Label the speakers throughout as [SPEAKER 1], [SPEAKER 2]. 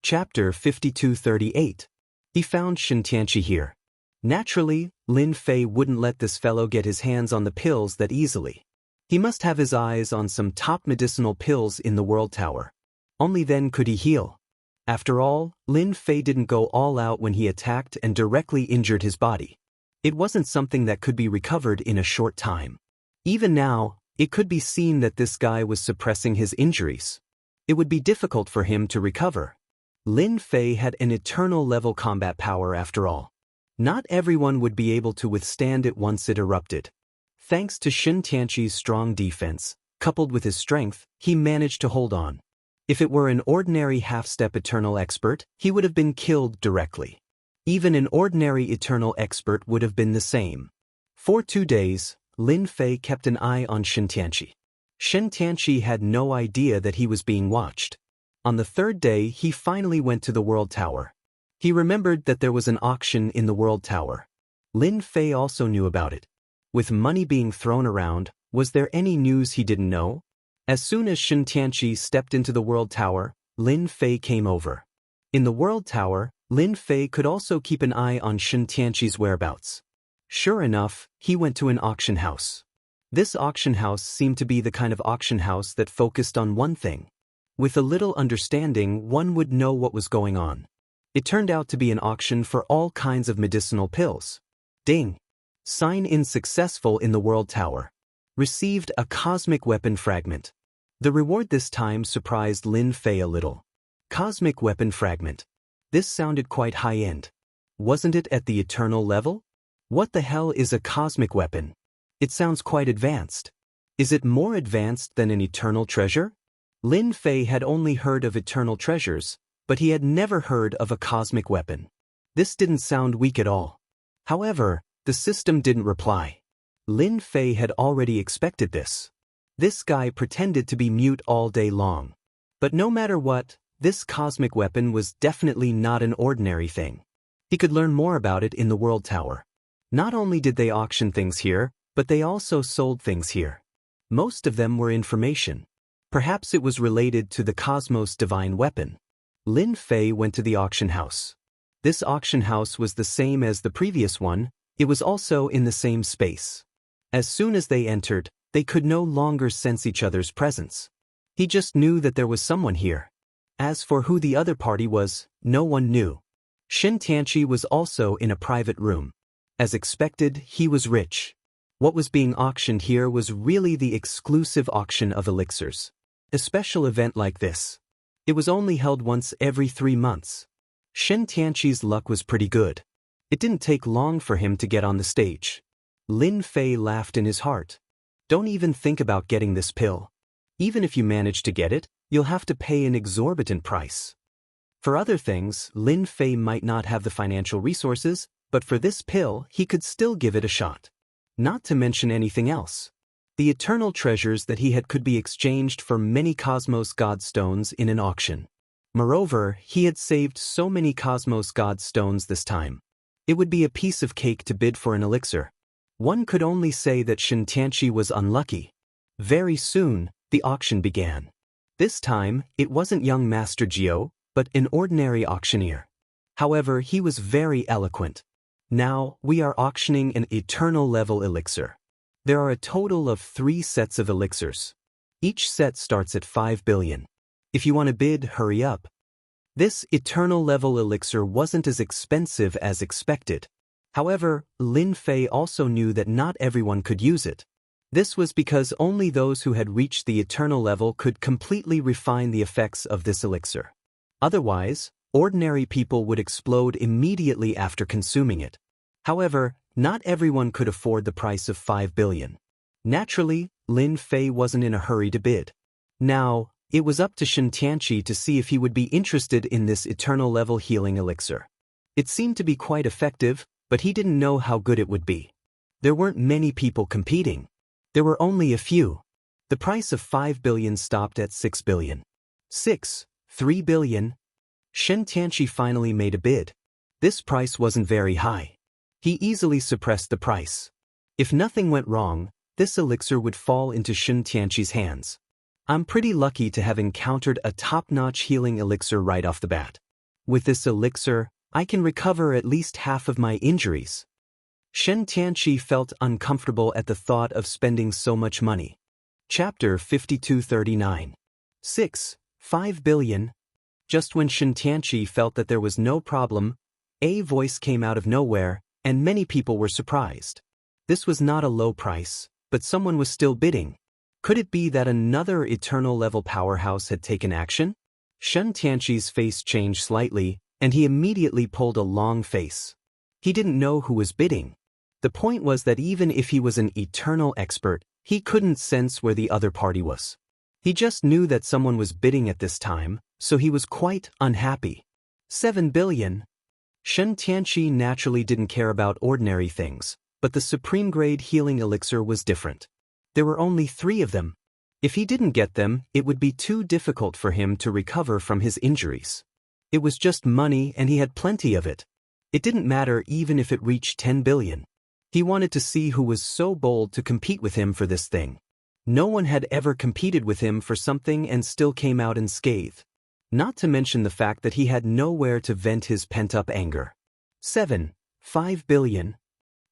[SPEAKER 1] Chapter 5238. He found Shintianchi here. Naturally, Lin Fei wouldn't let this fellow get his hands on the pills that easily. He must have his eyes on some top medicinal pills in the World Tower. Only then could he heal. After all, Lin Fei didn't go all out when he attacked and directly injured his body. It wasn't something that could be recovered in a short time. Even now, it could be seen that this guy was suppressing his injuries. It would be difficult for him to recover. Lin Fei had an eternal level combat power after all. Not everyone would be able to withstand it once it erupted. Thanks to Shintianchi's strong defense, coupled with his strength, he managed to hold on. If it were an ordinary half-step Eternal Expert, he would have been killed directly. Even an ordinary Eternal Expert would have been the same. For 2 days, Lin Fei kept an eye on Shintianchi. Shintianchi had no idea that he was being watched. On the 3rd day, he finally went to the World Tower. He remembered that there was an auction in the World Tower. Lin Fei also knew about it. With money being thrown around, was there any news he didn't know? As soon as Shintianchi stepped into the World Tower, Lin Fei came over. In the World Tower, Lin Fei could also keep an eye on Shintianchi's whereabouts. Sure enough, he went to an auction house. This auction house seemed to be the kind of auction house that focused on one thing. With a little understanding, one would know what was going on. It turned out to be an auction for all kinds of medicinal pills. Ding! Sign in successful in the World Tower. Received a cosmic weapon fragment. The reward this time surprised Lin Fei a little. Cosmic weapon fragment. This sounded quite high-end. Wasn't it at the eternal level? What the hell is a cosmic weapon? It sounds quite advanced. Is it more advanced than an eternal treasure? Lin Fei had only heard of eternal treasures, but he had never heard of a cosmic weapon. This didn't sound weak at all. However, the system didn't reply. Lin Fei had already expected this. This guy pretended to be mute all day long. But no matter what, this cosmic weapon was definitely not an ordinary thing. He could learn more about it in the World Tower. Not only did they auction things here, but they also sold things here. Most of them were information. Perhaps it was related to the Cosmos Divine Weapon. Lin Fei went to the auction house. This auction house was the same as the previous one. It was also in the same space. As soon as they entered, they could no longer sense each other's presence. He just knew that there was someone here. As for who the other party was, no one knew. Shintianchi was also in a private room. As expected, he was rich. What was being auctioned here was really the exclusive auction of elixirs. A special event like this. It was only held once every 3 months. Shintianchi's luck was pretty good. It didn't take long for him to get on the stage. Lin Fei laughed in his heart. Don't even think about getting this pill. Even if you manage to get it, you'll have to pay an exorbitant price. For other things, Lin Fei might not have the financial resources, but for this pill, he could still give it a shot. Not to mention anything else. The eternal treasures that he had could be exchanged for many Cosmos God Stones in an auction. Moreover, he had saved so many Cosmos God Stones this time. It would be a piece of cake to bid for an elixir. One could only say that Shintianchi was unlucky. Very soon, the auction began. This time, it wasn't young Master Jiao, but an ordinary auctioneer. However, he was very eloquent. Now, we are auctioning an eternal level elixir. There are a total of 3 sets of elixirs. Each set starts at 5 billion. If you want to bid, hurry up. This eternal level elixir wasn't as expensive as expected. However, Lin Fei also knew that not everyone could use it. This was because only those who had reached the eternal level could completely refine the effects of this elixir. Otherwise, ordinary people would explode immediately after consuming it. However, not everyone could afford the price of 5 billion. Naturally, Lin Fei wasn't in a hurry to bid. Now, it was up to Shintianchi to see if he would be interested in this eternal level healing elixir. It seemed to be quite effective, but he didn't know how good it would be. There weren't many people competing. There were only a few. The price of 5 billion stopped at 6 billion. 3 billion. Shintianchi finally made a bid. This price wasn't very high. He easily suppressed the price. If nothing went wrong, this elixir would fall into Shintianchi's hands. I'm pretty lucky to have encountered a top-notch healing elixir right off the bat. With this elixir, I can recover at least half of my injuries. Shen Tianqi felt uncomfortable at the thought of spending so much money. Chapter 5239. 5 billion. Just when Shen Tianqi felt that there was no problem, a voice came out of nowhere, and many people were surprised. This was not a low price, but someone was still bidding. Could it be that another eternal-level powerhouse had taken action? Shen Tianqi's face changed slightly, and he immediately pulled a long face. He didn't know who was bidding. The point was that even if he was an eternal expert, he couldn't sense where the other party was. He just knew that someone was bidding at this time, so he was quite unhappy. 7 billion. Shen Tianqi naturally didn't care about ordinary things, but the supreme-grade healing elixir was different. There were only 3 of them. If he didn't get them, it would be too difficult for him to recover from his injuries. It was just money and he had plenty of it. It didn't matter even if it reached 10 billion. He wanted to see who was so bold to compete with him for this thing. No one had ever competed with him for something and still came out unscathed. Not to mention the fact that he had nowhere to vent his pent-up anger. 5 billion.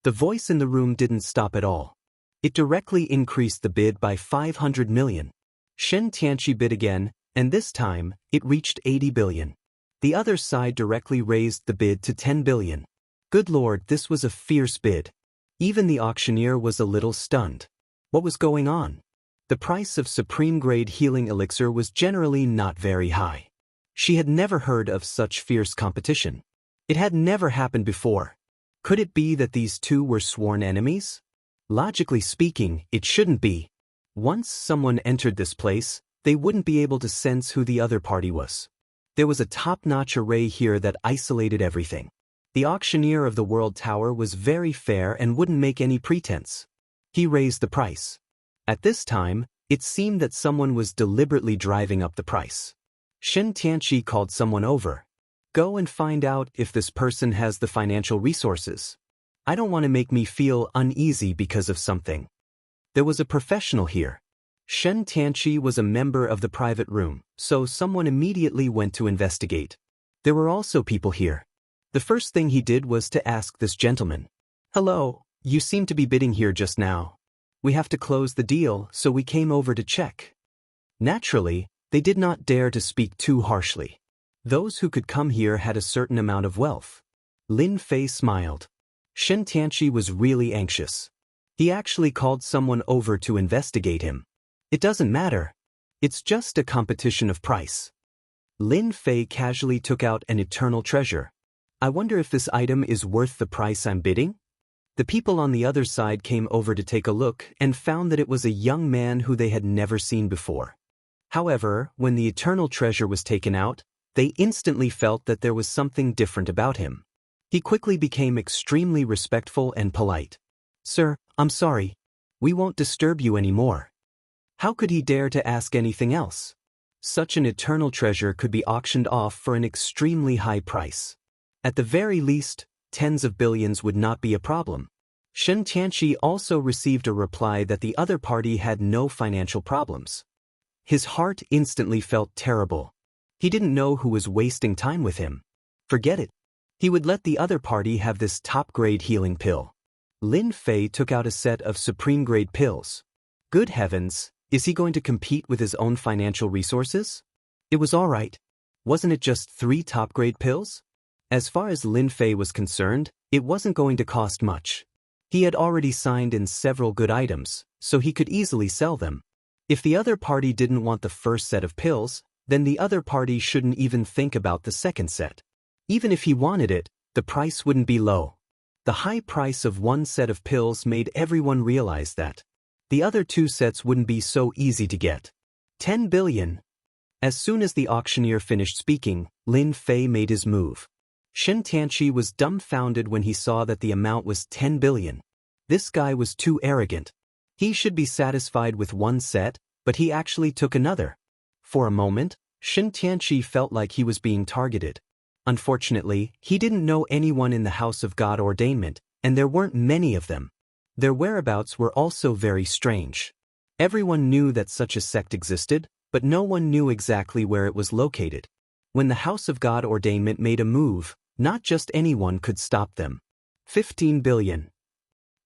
[SPEAKER 1] The voice in the room didn't stop at all. It directly increased the bid by 500 million. Shen Tianqi bid again, and this time, it reached 80 billion. The other side directly raised the bid to 10 billion. Good lord, this was a fierce bid. Even the auctioneer was a little stunned. What was going on? The price of supreme-grade healing elixir was generally not very high. She had never heard of such fierce competition. It had never happened before. Could it be that these two were sworn enemies? Logically speaking, it shouldn't be. Once someone entered this place, they wouldn't be able to sense who the other party was. There was a top-notch array here that isolated everything. The auctioneer of the World Tower was very fair and wouldn't make any pretense. He raised the price. At this time, it seemed that someone was deliberately driving up the price. Shen Tianqi called someone over. Go and find out if this person has the financial resources. I don't want to make me feel uneasy because of something. There was a professional here. Shen Tianqi was a member of the private room, so someone immediately went to investigate. There were also people here. The first thing he did was to ask this gentleman. Hello, you seem to be bidding here just now. We have to close the deal, so we came over to check. Naturally, they did not dare to speak too harshly. Those who could come here had a certain amount of wealth. Lin Fei smiled. Shen Tianqi was really anxious. He actually called someone over to investigate him. It doesn't matter. It's just a competition of price. Lin Fei casually took out an eternal treasure. I wonder if this item is worth the price I'm bidding? The people on the other side came over to take a look and found that it was a young man who they had never seen before. However, when the eternal treasure was taken out, they instantly felt that there was something different about him. He quickly became extremely respectful and polite. Sir, I'm sorry. We won't disturb you anymore. How could he dare to ask anything else? Such an eternal treasure could be auctioned off for an extremely high price. At the very least, tens of billions would not be a problem. Shen Tianqi also received a reply that the other party had no financial problems. His heart instantly felt terrible. He didn't know who was wasting time with him. Forget it. He would let the other party have this top-grade healing pill. Lin Fei took out a set of supreme-grade pills. Good heavens, is he going to compete with his own financial resources? It was all right. Wasn't it just 3 top-grade pills? As far as Lin Fei was concerned, it wasn't going to cost much. He had already signed in several good items, so he could easily sell them. If the other party didn't want the first set of pills, then the other party shouldn't even think about the second set. Even if he wanted it, the price wouldn't be low. The high price of one set of pills made everyone realize that the other 2 sets wouldn't be so easy to get. 10 billion. As soon as the auctioneer finished speaking, Lin Fei made his move. Shen Tianqi was dumbfounded when he saw that the amount was 10 billion. This guy was too arrogant. He should be satisfied with one set, but he actually took another. For a moment, Shen Tianqi felt like he was being targeted. Unfortunately, he didn't know anyone in the House of God Ordainment, and there weren't many of them. Their whereabouts were also very strange. Everyone knew that such a sect existed, but no one knew exactly where it was located. When the House of God Ordainment made a move, not just anyone could stop them. 15 billion.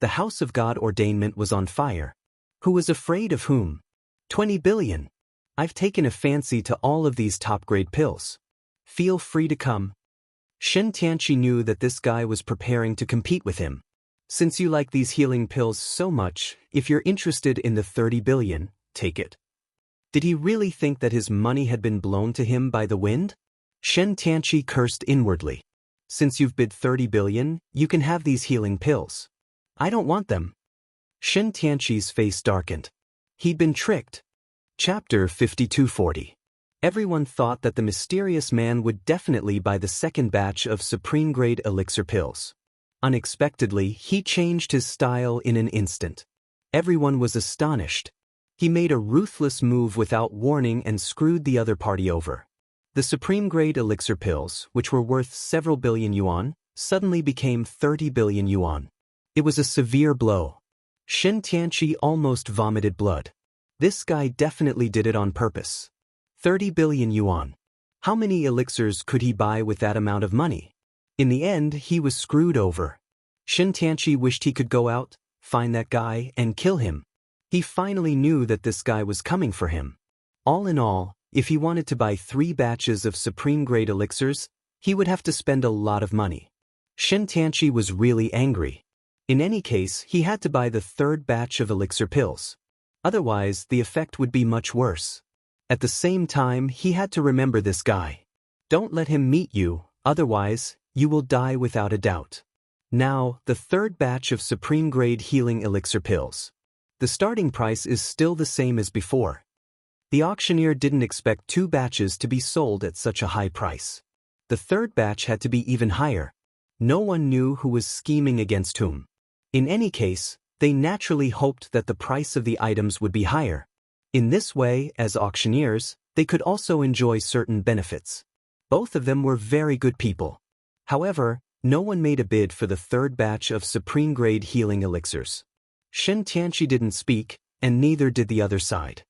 [SPEAKER 1] The House of God Ordainment was on fire. Who was afraid of whom? 20 billion. I've taken a fancy to all of these top-grade pills. Feel free to come. Shen Tianqi knew that this guy was preparing to compete with him. Since you like these healing pills so much, if you're interested in the 30 billion, take it. Did he really think that his money had been blown to him by the wind? Shen Tianqi cursed inwardly. Since you've bid 30 billion, you can have these healing pills. I don't want them. Shen Tianqi's face darkened. He'd been tricked. Chapter 5240. Everyone thought that the mysterious man would definitely buy the second batch of supreme-grade elixir pills. Unexpectedly, he changed his style in an instant. Everyone was astonished. He made a ruthless move without warning and screwed the other party over. The supreme-grade elixir pills, which were worth several billion yuan, suddenly became 30 billion yuan. It was a severe blow. Shen Tianqi almost vomited blood. This guy definitely did it on purpose. 30 billion yuan. How many elixirs could he buy with that amount of money? In the end, he was screwed over. Shen Tianqi wished he could go out, find that guy, and kill him. He finally knew that this guy was coming for him. All in all, if he wanted to buy 3 batches of supreme-grade elixirs, he would have to spend a lot of money. Shen Tianqi was really angry. In any case, he had to buy the 3rd batch of elixir pills. Otherwise, the effect would be much worse. At the same time, he had to remember this guy. Don't let him meet you, otherwise, you will die without a doubt. Now, the 3rd batch of supreme-grade healing elixir pills. The starting price is still the same as before. The auctioneer didn't expect 2 batches to be sold at such a high price. The 3rd batch had to be even higher. No one knew who was scheming against whom. In any case, they naturally hoped that the price of the items would be higher. In this way, as auctioneers, they could also enjoy certain benefits. Both of them were very good people. However, no one made a bid for the 3rd batch of supreme-grade healing elixirs. Shen Tianqi didn't speak, and neither did the other side.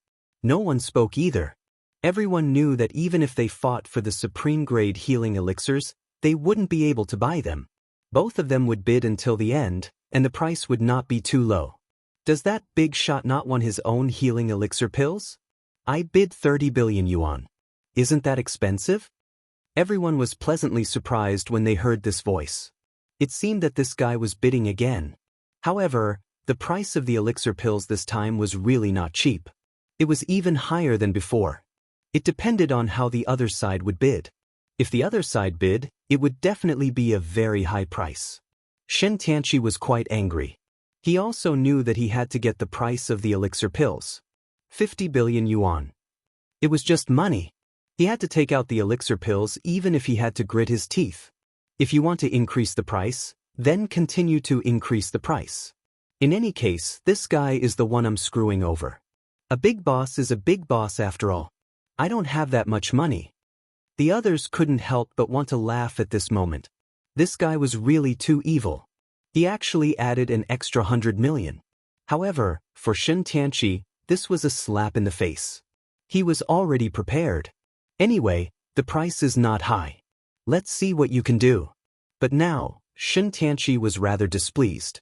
[SPEAKER 1] No one spoke either. Everyone knew that even if they fought for the supreme-grade healing elixirs, they wouldn't be able to buy them. Both of them would bid until the end, and the price would not be too low. Does that big shot not want his own healing elixir pills? I bid 30 billion yuan. Isn't that expensive? Everyone was pleasantly surprised when they heard this voice. It seemed that this guy was bidding again. However, the price of the elixir pills this time was really not cheap. It was even higher than before. It depended on how the other side would bid. If the other side bid, it would definitely be a very high price. Shen Tianqi was quite angry. He also knew that he had to get the price of the elixir pills. 50 billion yuan. It was just money. He had to take out the elixir pills even if he had to grit his teeth. If you want to increase the price, then continue to increase the price. In any case, this guy is the one I'm screwing over. A big boss is a big boss after all. I don't have that much money. The others couldn't help but want to laugh at this moment. This guy was really too evil. He actually added an extra 100 million. However, for Shen Tianqi, this was a slap in the face. He was already prepared. Anyway, the price is not high. Let's see what you can do. But now, Shen Tianqi was rather displeased.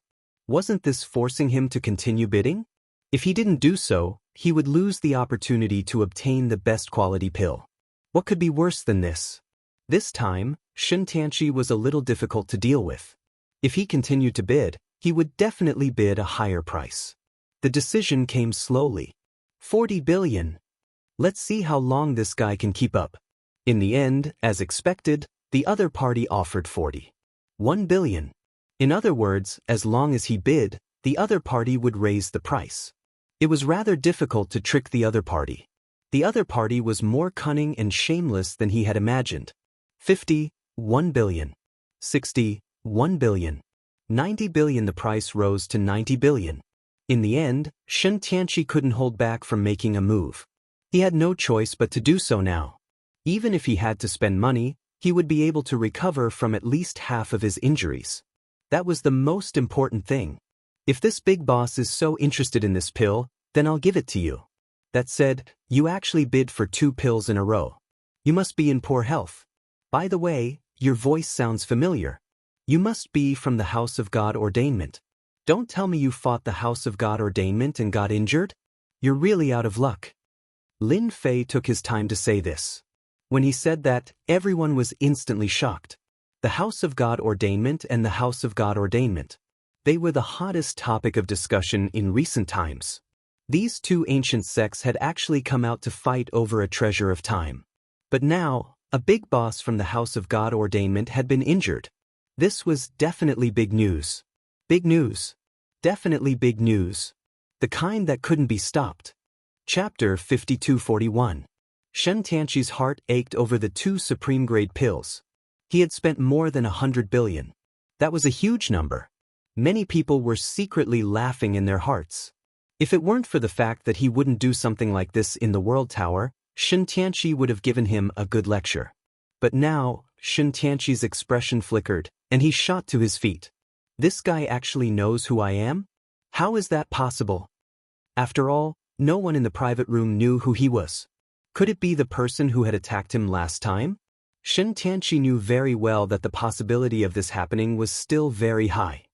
[SPEAKER 1] Wasn't this forcing him to continue bidding? If he didn't do so, he would lose the opportunity to obtain the best quality pill. What could be worse than this? This time, Shen Tianqi was a little difficult to deal with. If he continued to bid, he would definitely bid a higher price. The decision came slowly. 40 billion. Let's see how long this guy can keep up. In the end, as expected, the other party offered 41 billion. In other words, as long as he bid, the other party would raise the price. It was rather difficult to trick the other party. The other party was more cunning and shameless than he had imagined. 51 billion. 61 billion. 90 billion. The price rose to 90 billion. In the end, Shen Tianqi couldn't hold back from making a move. He had no choice but to do so now. Even if he had to spend money, he would be able to recover from at least half of his injuries. That was the most important thing. If this big boss is so interested in this pill, then I'll give it to you. That said, you actually bid for 2 pills in a row. You must be in poor health. By the way, your voice sounds familiar. You must be from the House of God Ordainment. Don't tell me you fought the House of God Ordainment and got injured? You're really out of luck. Lin Fei took his time to say this. When he said that, everyone was instantly shocked. The House of God Ordainment and the House of God Ordainment. They were the hottest topic of discussion in recent times. These two ancient sects had actually come out to fight over a treasure of time. But now, a big boss from the House of God Ordainment had been injured. This was definitely big news. Big news. Definitely big news. The kind that couldn't be stopped. Chapter 5241. Shen Tianqi's heart ached over the two supreme-grade pills. He had spent more than 100 billion. That was a huge number. Many people were secretly laughing in their hearts. If it weren't for the fact that he wouldn't do something like this in the World Tower, Shen Tianqi would have given him a good lecture. But now, Shen Tianqi's expression flickered, and he shot to his feet. This guy actually knows who I am? How is that possible? After all, no one in the private room knew who he was. Could it be the person who had attacked him last time? Shen Tianqi knew very well that the possibility of this happening was still very high.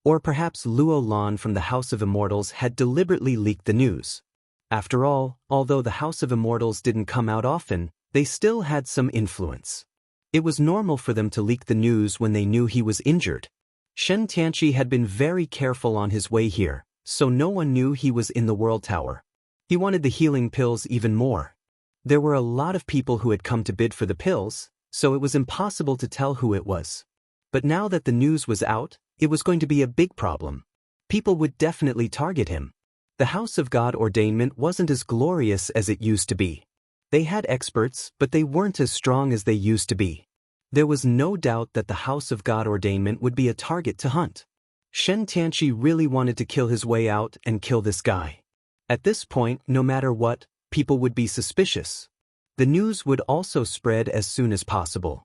[SPEAKER 1] Or perhaps Luo Lan from the House of Immortals had deliberately leaked the news. After all, although the House of Immortals didn't come out often, they still had some influence. It was normal for them to leak the news when they knew he was injured. Shen Tianqi had been very careful on his way here, so no one knew he was in the World Tower. He wanted the healing pills even more. There were a lot of people who had come to bid for the pills, so it was impossible to tell who it was. But now that the news was out, it was going to be a big problem. People would definitely target him. The House of God Ordainment wasn't as glorious as it used to be. They had experts, but they weren't as strong as they used to be. There was no doubt that the House of God Ordainment would be a target to hunt. Shen Tianqi really wanted to kill his way out and kill this guy. At this point, no matter what, people would be suspicious. The news would also spread as soon as possible.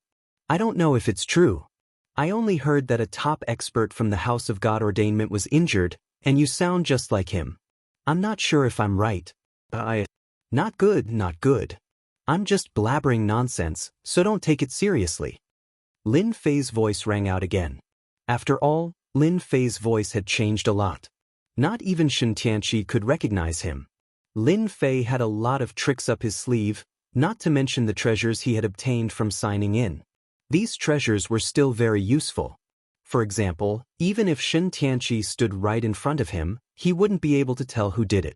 [SPEAKER 1] I don't know if it's true. I only heard that a top expert from the House of God Ordainment was injured, and you sound just like him. I'm not sure if I'm right. Not good, not good. I'm just blabbering nonsense, so don't take it seriously. Lin Fei's voice rang out again. After all, Lin Fei's voice had changed a lot. Not even Shen Tianqi could recognize him. Lin Fei had a lot of tricks up his sleeve, not to mention the treasures he had obtained from signing in. These treasures were still very useful. For example, even if Shen Tianqi stood right in front of him, he wouldn't be able to tell who did it.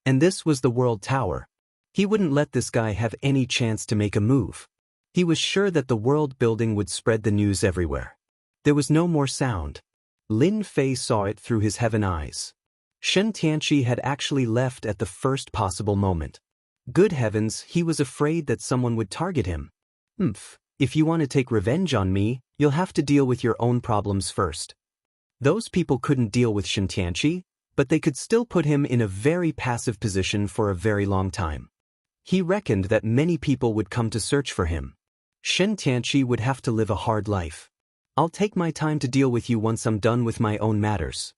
[SPEAKER 1] And this was the World Tower. He wouldn't let this guy have any chance to make a move. He was sure that the world building would spread the news everywhere. There was no more sound. Lin Fei saw it through his heaven eyes. Shen Tianqi had actually left at the first possible moment. Good heavens, he was afraid that someone would target him. If you want to take revenge on me, you'll have to deal with your own problems first. Those people couldn't deal with Shen Tianqi, but they could still put him in a very passive position for a very long time. He reckoned that many people would come to search for him. Shen Tianqi would have to live a hard life. I'll take my time to deal with you once I'm done with my own matters.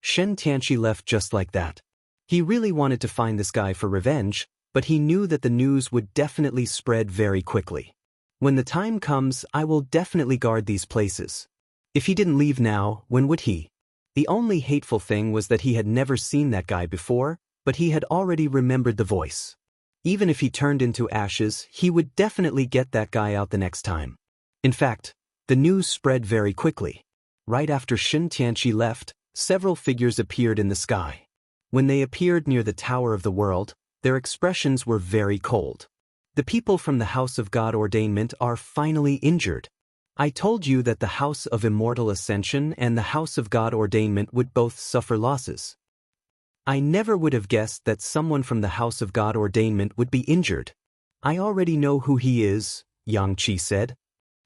[SPEAKER 1] Shen Tianqi left just like that. He really wanted to find this guy for revenge, but he knew that the news would definitely spread very quickly. When the time comes, I will definitely guard these places. If he didn't leave now, when would he? The only hateful thing was that he had never seen that guy before, but he had already remembered the voice. Even if he turned into ashes, he would definitely get that guy out the next time. In fact, the news spread very quickly. Right after Shen Tianqi left, several figures appeared in the sky. When they appeared near the Tower of the World, their expressions were very cold. The people from the House of God Ordainment are finally injured. I told you that the House of Immortal Ascension and the House of God Ordainment would both suffer losses. I never would have guessed that someone from the House of God Ordainment would be injured. I already know who he is, Yang Qi said.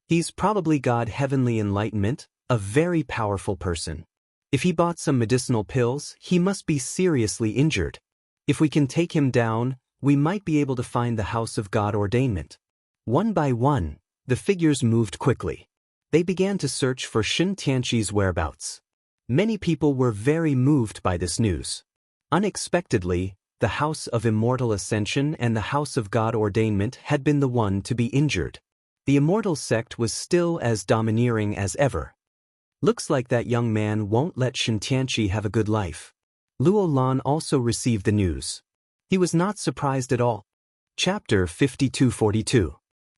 [SPEAKER 1] He's probably God Heavenly Enlightenment, a very powerful person. If he bought some medicinal pills, he must be seriously injured. If we can take him down, we might be able to find the House of God Ordainment. One by one, the figures moved quickly. They began to search for Shen Tianqi's whereabouts. Many people were very moved by this news. Unexpectedly, the House of Immortal Ascension and the House of God Ordainment had been the one to be injured. The Immortal sect was still as domineering as ever. Looks like that young man won't let Shen Tianqi have a good life. Luo Lan also received the news. He was not surprised at all. Chapter 5242.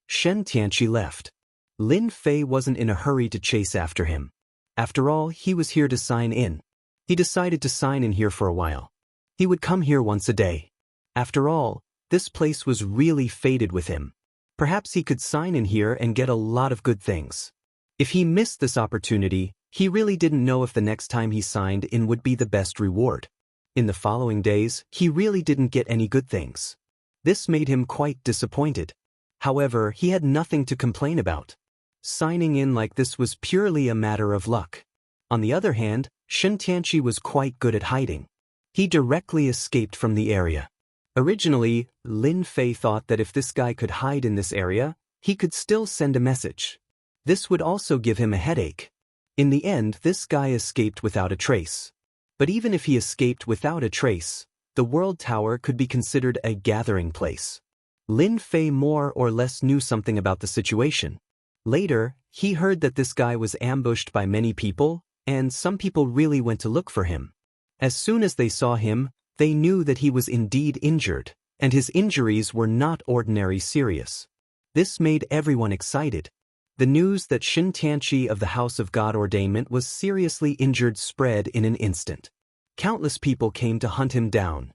[SPEAKER 1] Shen Tianqi left. Lin Fei wasn't in a hurry to chase after him. After all, he was here to sign in. He decided to sign in here for a while. He would come here once a day. After all, this place was really fated with him. Perhaps he could sign in here and get a lot of good things. If he missed this opportunity, he really didn't know if the next time he signed in would be the best reward. In the following days, he really didn't get any good things. This made him quite disappointed. However, he had nothing to complain about. Signing in like this was purely a matter of luck. On the other hand, Shen Tianqi was quite good at hiding. He directly escaped from the area. Originally, Lin Fei thought that if this guy could hide in this area, he could still send a message. This would also give him a headache. In the end, this guy escaped without a trace. But even if he escaped without a trace, the World Tower could be considered a gathering place. Lin Fei more or less knew something about the situation. Later, he heard that this guy was ambushed by many people, and some people really went to look for him. As soon as they saw him, they knew that he was indeed injured, and his injuries were not ordinary serious. This made everyone excited. The news that Shen Tianqi of the House of God Ordainment was seriously injured spread in an instant. Countless people came to hunt him down.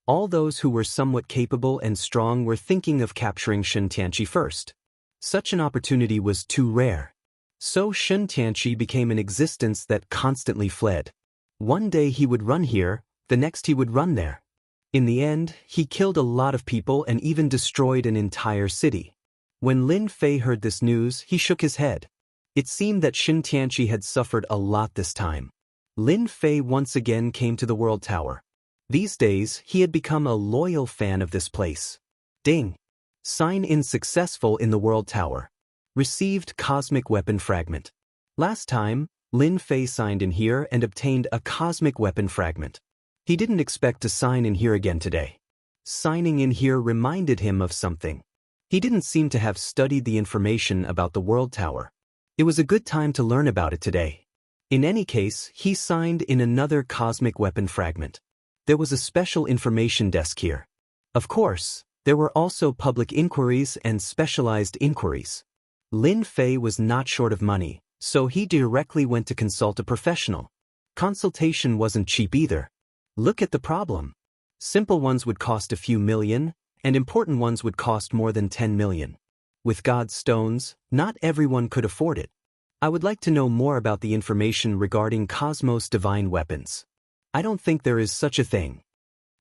[SPEAKER 1] All those who were somewhat capable and strong were thinking of capturing Shen Tianqi first. Such an opportunity was too rare. So Shen Tianqi became an existence that constantly fled. One day he would run here, the next he would run there. In the end, he killed a lot of people and even destroyed an entire city. When Lin Fei heard this news, he shook his head. It seemed that Shen Tianqi had suffered a lot this time. Lin Fei once again came to the World Tower. These days, he had become a loyal fan of this place. Ding! Sign in successful in the World Tower. Received Cosmic Weapon Fragment. Last time, Lin Fei signed in here and obtained a Cosmic Weapon Fragment. He didn't expect to sign in here again today. Signing in here reminded him of something. He didn't seem to have studied the information about the World Tower. It was a good time to learn about it today. In any case, he signed in another Cosmic Weapon Fragment. There was a special information desk here. Of course, there were also public inquiries and specialized inquiries. Lin Fei was not short of money, so he directly went to consult a professional. Consultation wasn't cheap either. Look at the problem. Simple ones would cost a few million, and important ones would cost more than 10 million. With God's stones, not everyone could afford it. I would like to know more about the information regarding Cosmos Divine Weapons. I don't think there is such a thing.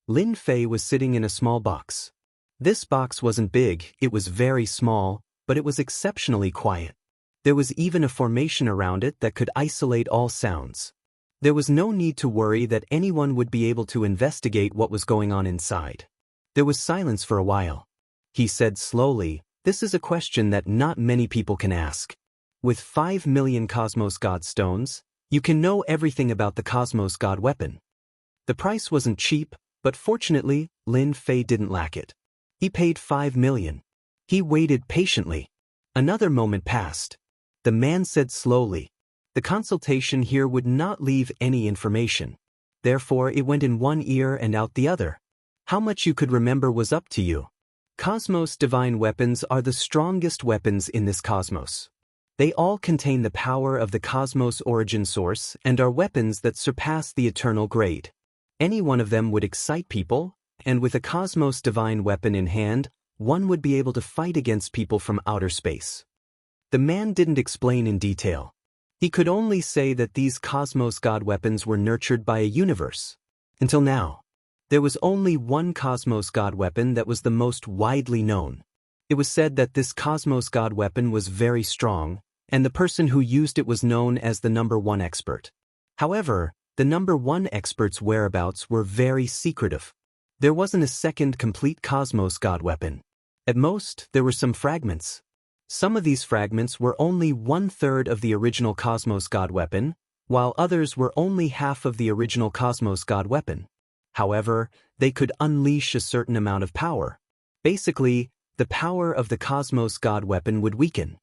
[SPEAKER 1] Lin Fei was sitting in a small box. This box wasn't big, it was very small, but it was exceptionally quiet. There was even a formation around it that could isolate all sounds. There was no need to worry that anyone would be able to investigate what was going on inside. There was silence for a while. He said slowly, "This is a question that not many people can ask. With 5 million Cosmos God Stones, you can know everything about the Cosmos God Weapon." The price wasn't cheap, but fortunately, Lin Fei didn't lack it. He paid 5 million. He waited patiently. Another moment passed. The man said slowly, "The consultation here would not leave any information. Therefore, it went in one ear and out the other. How much you could remember was up to you. Cosmos Divine Weapons are the strongest weapons in this cosmos. They all contain the power of the cosmos origin source and are weapons that surpass the eternal grade. Any one of them would excite people, and with a Cosmos Divine Weapon in hand, one would be able to fight against people from outer space." The man didn't explain in detail. He could only say that these Cosmos God Weapons were nurtured by a universe. Until now, there was only one Cosmos God Weapon that was the most widely known. It was said that this Cosmos God Weapon was very strong, and the person who used it was known as the number 1 expert. However, the number 1 expert's whereabouts were very secretive. There wasn't a second complete Cosmos God Weapon. At most, there were some fragments. Some of these fragments were only 1/3 of the original Cosmos God Weapon, while others were only half of the original Cosmos God Weapon. However, they could unleash a certain amount of power. Basically, the power of the Cosmos God weapon would weaken.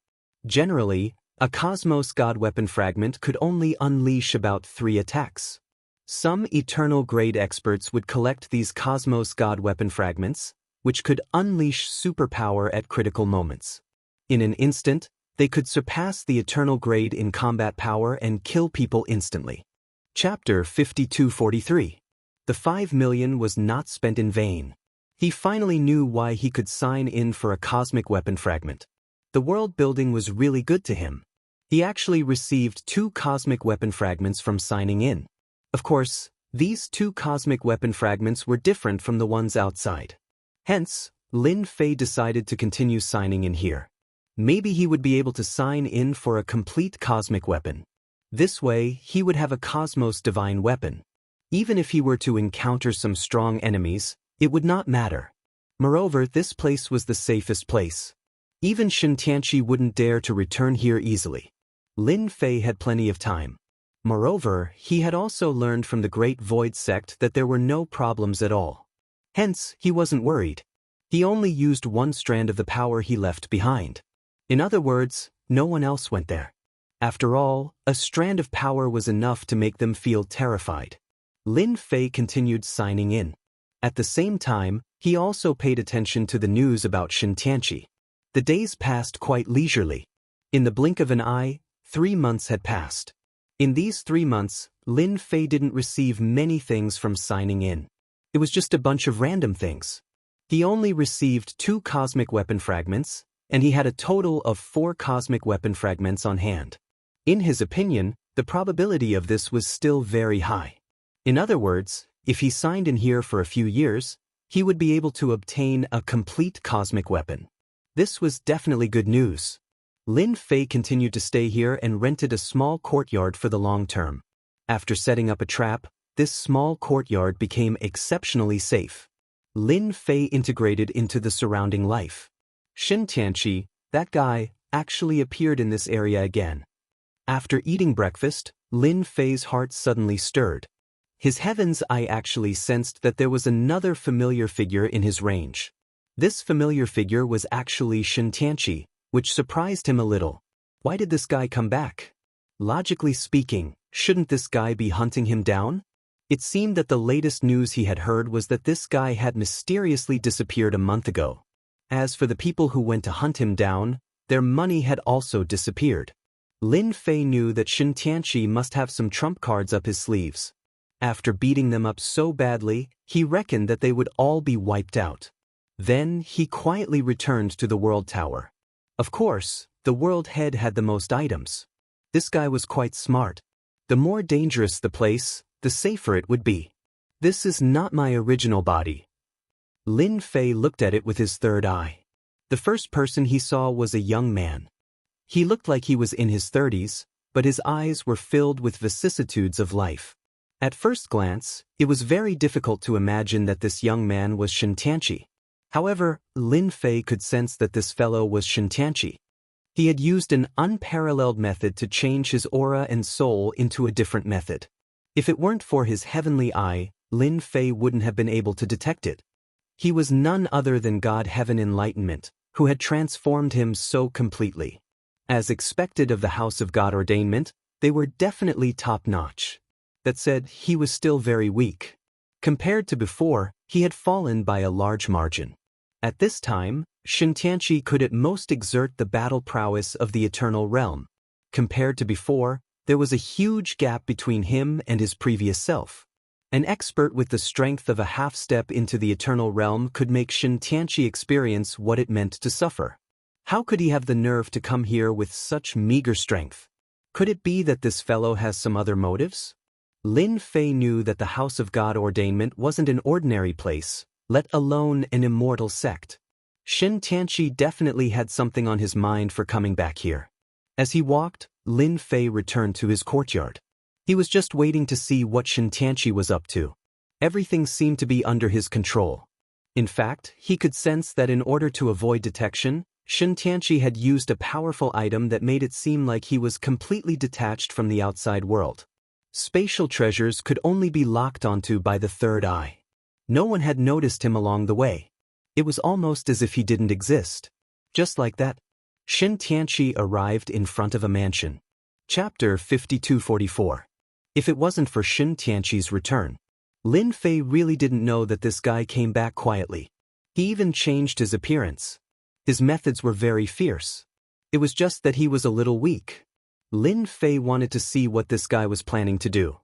[SPEAKER 1] Generally, a Cosmos God weapon fragment could only unleash about 3 attacks. Some Eternal grade experts would collect these Cosmos God weapon fragments, which could unleash superpower at critical moments. In an instant, they could surpass the Eternal grade in combat power and kill people instantly. Chapter 5243. The 5 million was not spent in vain. He finally knew why he could sign in for a cosmic weapon fragment. The world building was really good to him. He actually received 2 cosmic weapon fragments from signing in. Of course, these 2 cosmic weapon fragments were different from the ones outside. Hence, Lin Fei decided to continue signing in here. Maybe he would be able to sign in for a complete cosmic weapon. This way, he would have a Cosmos divine weapon. Even if he were to encounter some strong enemies, it would not matter. Moreover, this place was the safest place. Even Shintianchi wouldn't dare to return here easily. Lin Fei had plenty of time. Moreover, he had also learned from the Great Void sect that there were no problems at all. Hence, he wasn't worried. He only used 1 strand of the power he left behind. In other words, no one else went there. After all, a strand of power was enough to make them feel terrified. Lin Fei continued signing in. At the same time, he also paid attention to the news about Shintianchi. The days passed quite leisurely. In the blink of an eye, 3 months had passed. In these 3 months, Lin Fei didn't receive many things from signing in. It was just a bunch of random things. He only received 2 cosmic weapon fragments, and he had a total of 4 cosmic weapon fragments on hand. In his opinion, the probability of this was still very high. In other words, if he signed in here for a few years, he would be able to obtain a complete cosmic weapon. This was definitely good news. Lin Fei continued to stay here and rented a small courtyard for the long term. After setting up a trap, this small courtyard became exceptionally safe. Lin Fei integrated into the surrounding life. Shintianchi, that guy, actually appeared in this area again. After eating breakfast, Lin Fei's heart suddenly stirred. His heaven's eye actually sensed that there was another familiar figure in his range. This familiar figure was actually Shintianchi, which surprised him a little. Why did this guy come back? Logically speaking, shouldn't this guy be hunting him down? It seemed that the latest news he had heard was that this guy had mysteriously disappeared a month ago. As for the people who went to hunt him down, their money had also disappeared. Lin Fei knew that Shintianchi must have some trump cards up his sleeves. After beating them up so badly, he reckoned that they would all be wiped out. Then he quietly returned to the World Tower. Of course, the World Head had the most items. This guy was quite smart. The more dangerous the place, the safer it would be. This is not my original body. Lin Fei looked at it with his third eye. The first person he saw was a young man. He looked like he was in his 30s, but his eyes were filled with vicissitudes of life. At first glance, it was very difficult to imagine that this young man was Shintianchi. However, Lin Fei could sense that this fellow was Shintianchi. He had used an unparalleled method to change his aura and soul into a different method. If it weren't for his heavenly eye, Lin Fei wouldn't have been able to detect it. He was none other than God Heaven Enlightenment, who had transformed him so completely. As expected of the House of God Ordainment, they were definitely top-notch. That said, he was still very weak. Compared to before, he had fallen by a large margin. At this time, Shintianchi could at most exert the battle prowess of the Eternal Realm. Compared to before, there was a huge gap between him and his previous self. An expert with the strength of a half-step into the Eternal Realm could make Shintianchi experience what it meant to suffer. How could he have the nerve to come here with such meager strength? Could it be that this fellow has some other motives? Lin Fei knew that the House of God Ordainment wasn't an ordinary place, let alone an immortal sect. Shintianchi definitely had something on his mind for coming back here. As he walked, Lin Fei returned to his courtyard. He was just waiting to see what Shintianchi was up to. Everything seemed to be under his control. In fact, he could sense that in order to avoid detection, Shintianchi had used a powerful item that made it seem like he was completely detached from the outside world. Spatial treasures could only be locked onto by the third eye. No one had noticed him along the way. It was almost as if he didn't exist. Just like that, Shin Tianqi arrived in front of a mansion. Chapter 5244. If it wasn't for Shin Tianqi's return, Lin Fei really didn't know that this guy came back quietly. He even changed his appearance. His methods were very fierce. It was just that he was a little weak. Lin Fei wanted to see what this guy was planning to do.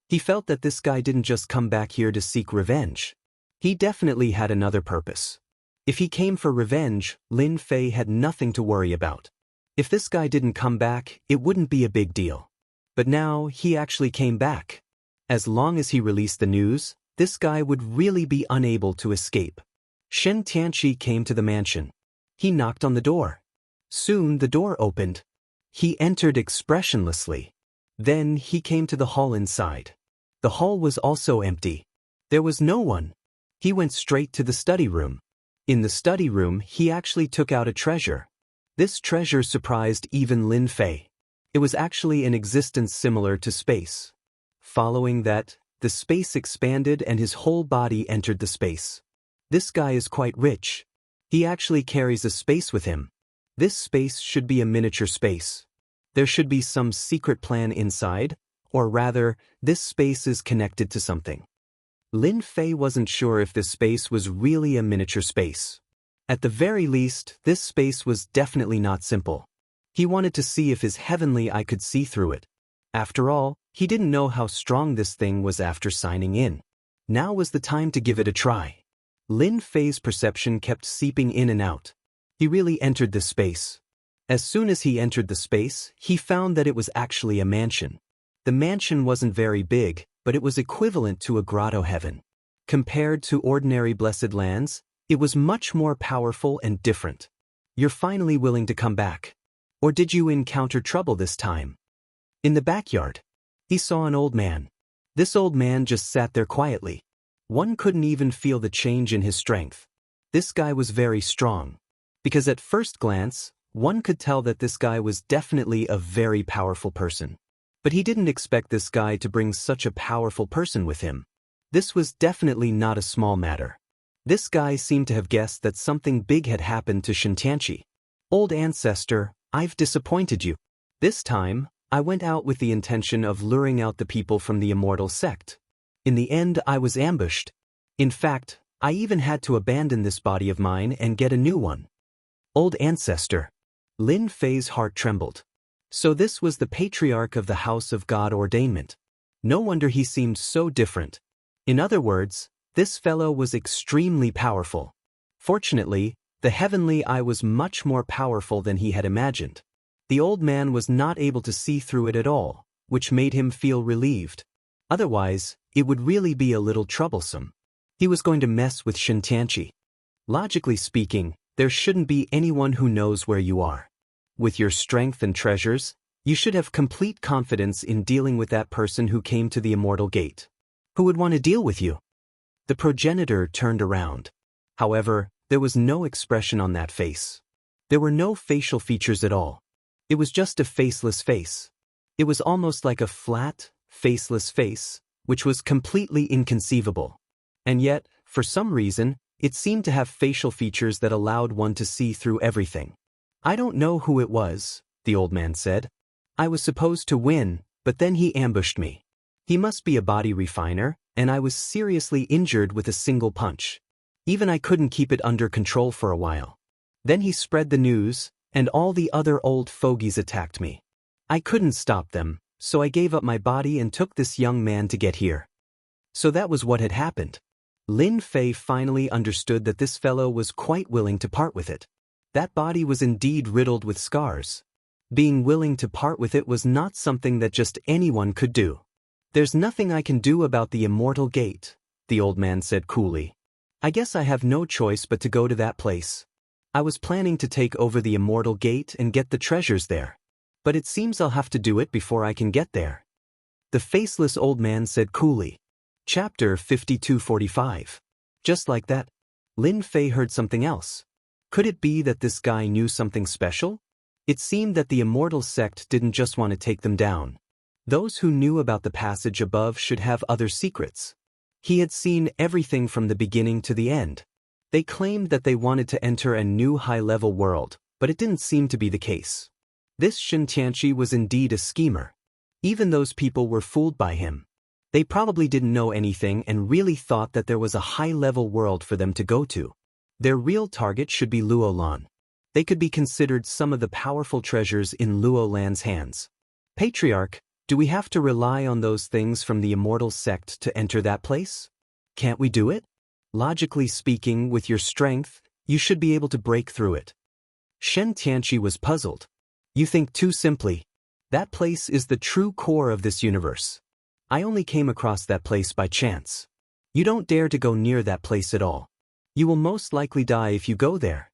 [SPEAKER 1] He felt that this guy didn't just come back here to seek revenge. He definitely had another purpose. If he came for revenge, Lin Fei had nothing to worry about. If this guy didn't come back, it wouldn't be a big deal. But now, he actually came back. As long as he released the news, this guy would really be unable to escape. Shin Tianqi came to the mansion. He knocked on the door. Soon the door opened. He entered expressionlessly. Then he came to the hall inside. The hall was also empty. There was no one. He went straight to the study room. In the study room, he actually took out a treasure. This treasure surprised even Lin Fei. It was actually an existence similar to space. Following that, the space expanded and his whole body entered the space. This guy is quite rich. He actually carries a space with him. This space should be a miniature space. There should be some secret plan inside, or rather, this space is connected to something. Lin Fei wasn't sure if this space was really a miniature space. At the very least, this space was definitely not simple. He wanted to see if his heavenly eye could see through it. After all, he didn't know how strong this thing was after signing in. Now was the time to give it a try. Lin Fei's perception kept seeping in and out. He really entered this space. As soon as he entered the space, he found that it was actually a mansion. The mansion wasn't very big, but it was equivalent to a grotto heaven. Compared to ordinary blessed lands, it was much more powerful and different. You're finally willing to come back. Or did you encounter trouble this time? In the backyard, he saw an old man. This old man just sat there quietly. One couldn't even feel the change in his strength. This guy was very strong. Because at first glance, one could tell that this guy was definitely a very powerful person. But he didn't expect this guy to bring such a powerful person with him. This was definitely not a small matter. This guy seemed to have guessed that something big had happened to Shin Tianqi. Old ancestor, I've disappointed you. This time, I went out with the intention of luring out the people from the Immortal sect. In the end, I was ambushed. In fact, I even had to abandon this body of mine and get a new one. Old ancestor. Lin Fei's heart trembled. So this was the patriarch of the House of God Ordainment. No wonder he seemed so different. In other words, this fellow was extremely powerful. Fortunately, the heavenly eye was much more powerful than he had imagined. The old man was not able to see through it at all, which made him feel relieved. Otherwise, it would really be a little troublesome. He was going to mess with Shin Tianqi. Logically speaking, there shouldn't be anyone who knows where you are. With your strength and treasures, you should have complete confidence in dealing with that person who came to the Immortal Gate. Who would want to deal with you? The progenitor turned around. However, there was no expression on that face. There were no facial features at all. It was just a faceless face. It was almost like a flat, faceless face, which was completely inconceivable. And yet, for some reason, it seemed to have facial features that allowed one to see through everything. I don't know who it was, the old man said. I was supposed to win, but then he ambushed me. He must be a body refiner, and I was seriously injured with a single punch. Even I couldn't keep it under control for a while. Then he spread the news, and all the other old fogies attacked me. I couldn't stop them, so I gave up my body and took this young man to get here. So that was what had happened. Lin Fei finally understood that this fellow was quite willing to part with it. That body was indeed riddled with scars. Being willing to part with it was not something that just anyone could do. There's nothing I can do about the Immortal Gate, the old man said coolly. I guess I have no choice but to go to that place. I was planning to take over the Immortal Gate and get the treasures there. But it seems I'll have to do it before I can get there. The faceless old man said coolly. Chapter 5245. Just like that, Lin Fei heard something else. Could it be that this guy knew something special? It seemed that the Immortal sect didn't just want to take them down. Those who knew about the passage above should have other secrets. He had seen everything from the beginning to the end. They claimed that they wanted to enter a new high-level world, but it didn't seem to be the case. This Shen Tianqi was indeed a schemer. Even those people were fooled by him. They probably didn't know anything and really thought that there was a high-level world for them to go to. Their real target should be Luolan. They could be considered some of the powerful treasures in Luolan's hands. Patriarch, do we have to rely on those things from the Immortal sect to enter that place? Can't we do it? Logically speaking, with your strength, you should be able to break through it. Shen Tianqi was puzzled. You think too simply. That place is the true core of this universe. I only came across that place by chance. You don't dare to go near that place at all. You will most likely die if you go there.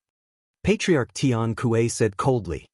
[SPEAKER 1] Patriarch Tian Kuei said coldly.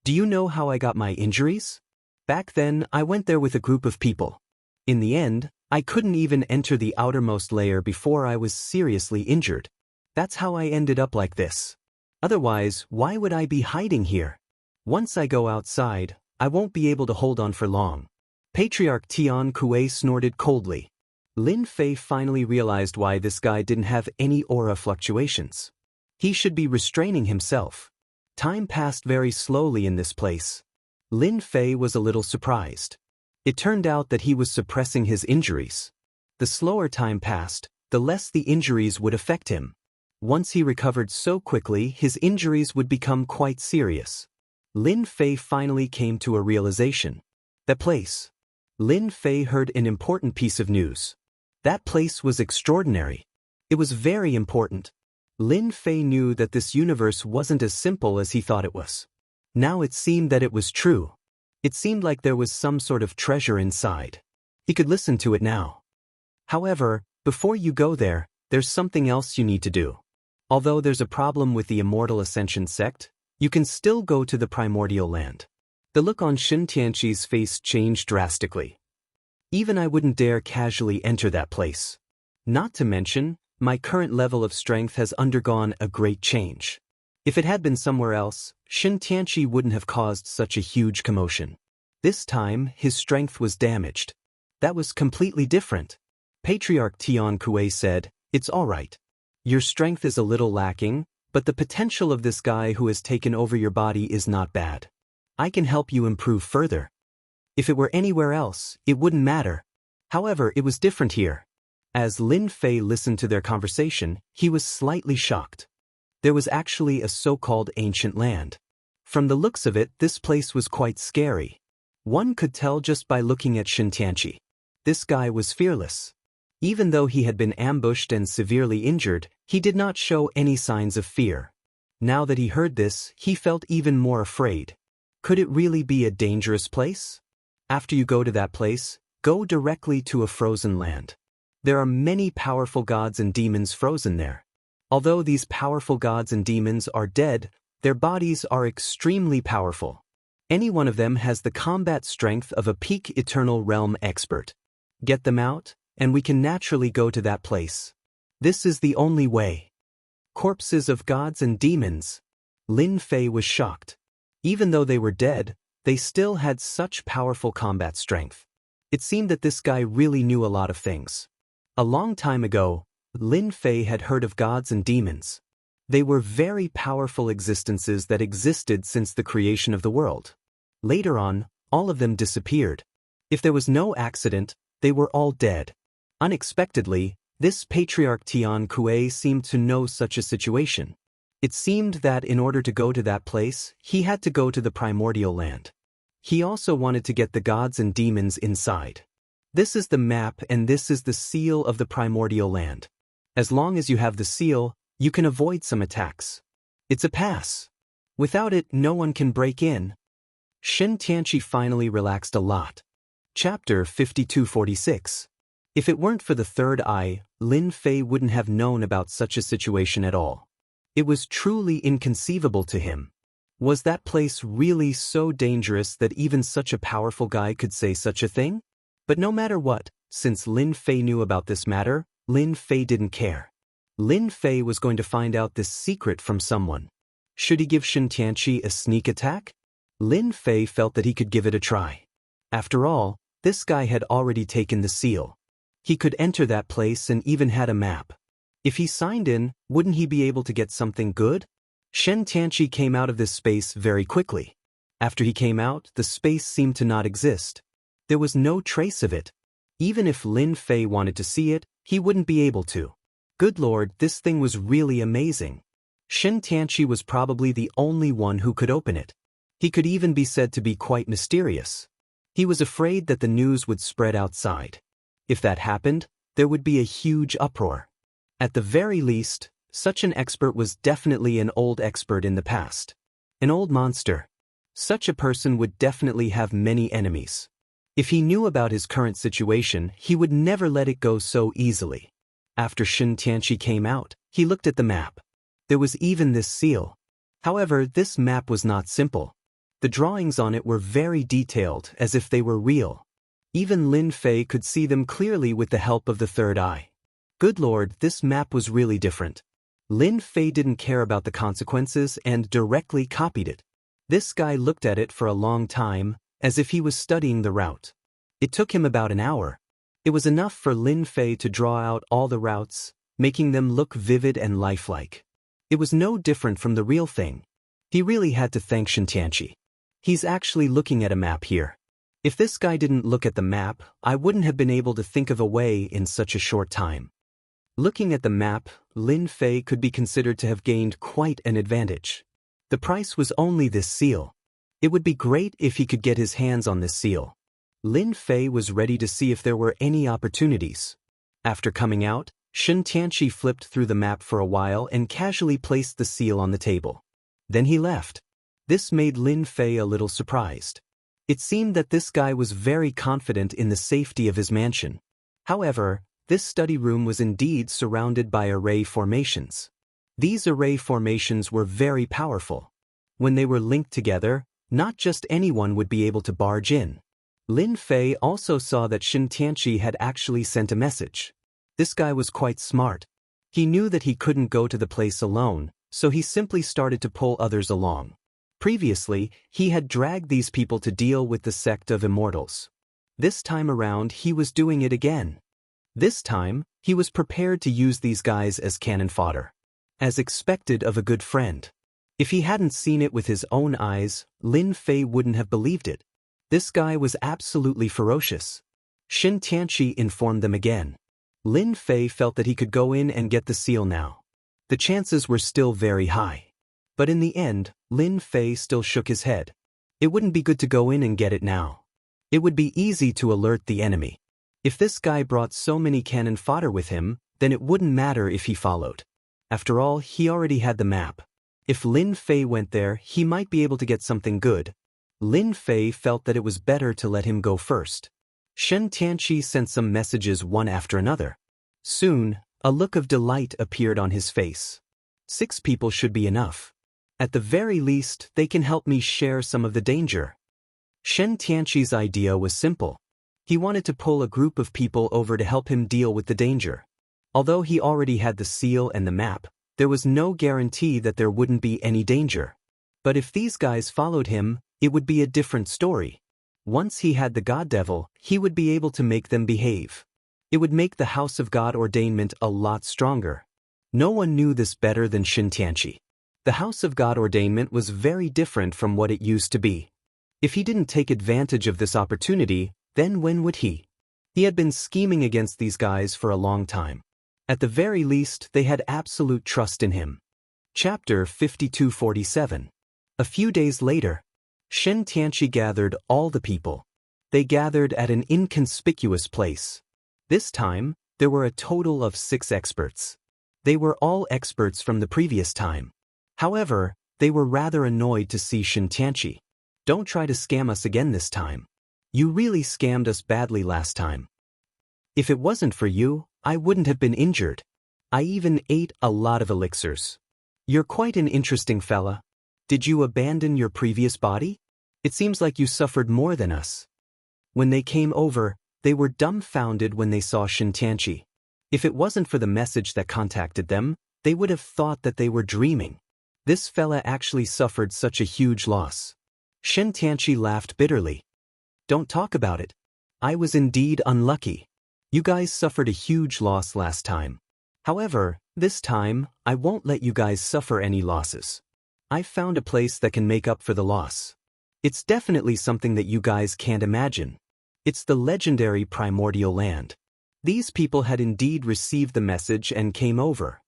[SPEAKER 1] Do you know how I got my injuries? Back then, I went there with a group of people. In the end, I couldn't even enter the outermost layer before I was seriously injured. That's how I ended up like this. Otherwise, why would I be hiding here? Once I go outside, I won't be able to hold on for long. Patriarch Tian Kuei snorted coldly. Lin Fei finally realized why this guy didn't have any aura fluctuations. He should be restraining himself. Time passed very slowly in this place. Lin Fei was a little surprised. It turned out that he was suppressing his injuries. The slower time passed, the less the injuries would affect him. Once he recovered so quickly, his injuries would become quite serious. Lin Fei finally came to a realization. That place. Lin Fei heard an important piece of news. That place was extraordinary. It was very important. Lin Fei knew that this universe wasn't as simple as he thought it was. Now it seemed that it was true. It seemed like there was some sort of treasure inside. He could listen to it now. However, before you go there, there's something else you need to do. Although there's a problem with the Immortal Ascension sect, you can still go to the primordial land. The look on Shen Tianqi's face changed drastically. Even I wouldn't dare casually enter that place. Not to mention, my current level of strength has undergone a great change. If it had been somewhere else, Shen Tianqi wouldn't have caused such a huge commotion. This time, his strength was damaged. That was completely different. Patriarch Tian Kuei said, "It's all right. Your strength is a little lacking, but the potential of this guy who has taken over your body is not bad. I can help you improve further. If it were anywhere else, it wouldn't matter. However, it was different here." As Lin Fei listened to their conversation, he was slightly shocked. There was actually a so-called ancient land. From the looks of it, this place was quite scary. One could tell just by looking at Shen Tianqi. This guy was fearless. Even though he had been ambushed and severely injured, he did not show any signs of fear. Now that he heard this, he felt even more afraid. Could it really be a dangerous place? After you go to that place, go directly to a frozen land. There are many powerful gods and demons frozen there. Although these powerful gods and demons are dead, their bodies are extremely powerful. Any one of them has the combat strength of a peak Eternal Realm expert. Get them out, and we can naturally go to that place. This is the only way. Corpses of gods and demons. Lin Fei was shocked. Even though they were dead, they still had such powerful combat strength. It seemed that this guy really knew a lot of things. A long time ago, Lin Fei had heard of gods and demons. They were very powerful existences that existed since the creation of the world. Later on, all of them disappeared. If there was no accident, they were all dead. Unexpectedly, this Patriarch Tian Kuei seemed to know such a situation. It seemed that in order to go to that place, he had to go to the primordial land. He also wanted to get the gods and demons inside. This is the map and this is the seal of the primordial land. As long as you have the seal, you can avoid some attacks. It's a pass. Without it, no one can break in. Shen Tianqi finally relaxed a lot. Chapter 5246. If it weren't for the third eye, Lin Fei wouldn't have known about such a situation at all. It was truly inconceivable to him. Was that place really so dangerous that even such a powerful guy could say such a thing? But no matter what, since Lin Fei knew about this matter, Lin Fei didn't care. Lin Fei was going to find out this secret from someone. Should he give Shen Tianqi a sneak attack? Lin Fei felt that he could give it a try. After all, this guy had already taken the seal. He could enter that place and even had a map. If he signed in, wouldn't he be able to get something good? Shen Tianqi came out of this space very quickly. After he came out, the space seemed to not exist. There was no trace of it. Even if Lin Fei wanted to see it, he wouldn't be able to. Good lord, this thing was really amazing. Shen Tianqi was probably the only one who could open it. He could even be said to be quite mysterious. He was afraid that the news would spread outside. If that happened, there would be a huge uproar. At the very least, such an expert was definitely an old expert in the past. An old monster. Such a person would definitely have many enemies. If he knew about his current situation, he would never let it go so easily. After Shen Tianqi came out, he looked at the map. There was even this seal. However, this map was not simple. The drawings on it were very detailed, as if they were real. Even Lin Fei could see them clearly with the help of the third eye. Good lord, this map was really different. Lin Fei didn't care about the consequences and directly copied it. This guy looked at it for a long time, as if he was studying the route. It took him about an hour. It was enough for Lin Fei to draw out all the routes, making them look vivid and lifelike. It was no different from the real thing. He really had to thank Shen Tianqi. He's actually looking at a map here. If this guy didn't look at the map, I wouldn't have been able to think of a way in such a short time. Looking at the map, Lin Fei could be considered to have gained quite an advantage. The price was only this seal. It would be great if he could get his hands on this seal. Lin Fei was ready to see if there were any opportunities. After coming out, Shen Tianqi flipped through the map for a while and casually placed the seal on the table. Then he left. This made Lin Fei a little surprised. It seemed that this guy was very confident in the safety of his mansion. However, this study room was indeed surrounded by array formations. These array formations were very powerful. When they were linked together, not just anyone would be able to barge in. Lin Fei also saw that Shen Tianqi had actually sent a message. This guy was quite smart. He knew that he couldn't go to the place alone, so he simply started to pull others along. Previously, he had dragged these people to deal with the sect of Immortals. This time around, he was doing it again. This time, he was prepared to use these guys as cannon fodder. As expected of a good friend. If he hadn't seen it with his own eyes, Lin Fei wouldn't have believed it. This guy was absolutely ferocious. Shen Tianqi informed them again. Lin Fei felt that he could go in and get the seal now. The chances were still very high. But in the end, Lin Fei still shook his head. It wouldn't be good to go in and get it now. It would be easy to alert the enemy. If this guy brought so many cannon fodder with him, then it wouldn't matter if he followed. After all, he already had the map. If Lin Fei went there, he might be able to get something good. Lin Fei felt that it was better to let him go first. Shen Tianqi sent some messages one after another. Soon, a look of delight appeared on his face. 6 people should be enough. At the very least, they can help me share some of the danger. Shen Tianqi's idea was simple. He wanted to pull a group of people over to help him deal with the danger. Although he already had the seal and the map, there was no guarantee that there wouldn't be any danger. But if these guys followed him, it would be a different story. Once he had the God Devil, he would be able to make them behave. It would make the House of God ordainment a lot stronger. No one knew this better than Shen Tianqi. The House of God ordainment was very different from what it used to be. If he didn't take advantage of this opportunity, then when would he? He had been scheming against these guys for a long time. At the very least, they had absolute trust in him. Chapter 5247. A few days later, Shen Tianqi gathered all the people. They gathered at an inconspicuous place. This time, there were a total of 6 experts. They were all experts from the previous time. However, they were rather annoyed to see Shen Tianqi. Don't try to scam us again this time. You really scammed us badly last time. If it wasn't for you, I wouldn't have been injured. I even ate a lot of elixirs. You're quite an interesting fella. Did you abandon your previous body? It seems like you suffered more than us. When they came over, they were dumbfounded when they saw Shen Tianqi. If it wasn't for the message that contacted them, they would have thought that they were dreaming. This fella actually suffered such a huge loss. Shen Tianqi laughed bitterly. Don't talk about it. I was indeed unlucky. You guys suffered a huge loss last time. However, this time, I won't let you guys suffer any losses. I've found a place that can make up for the loss. It's definitely something that you guys can't imagine. It's the legendary primordial land. These people had indeed received the message and came over.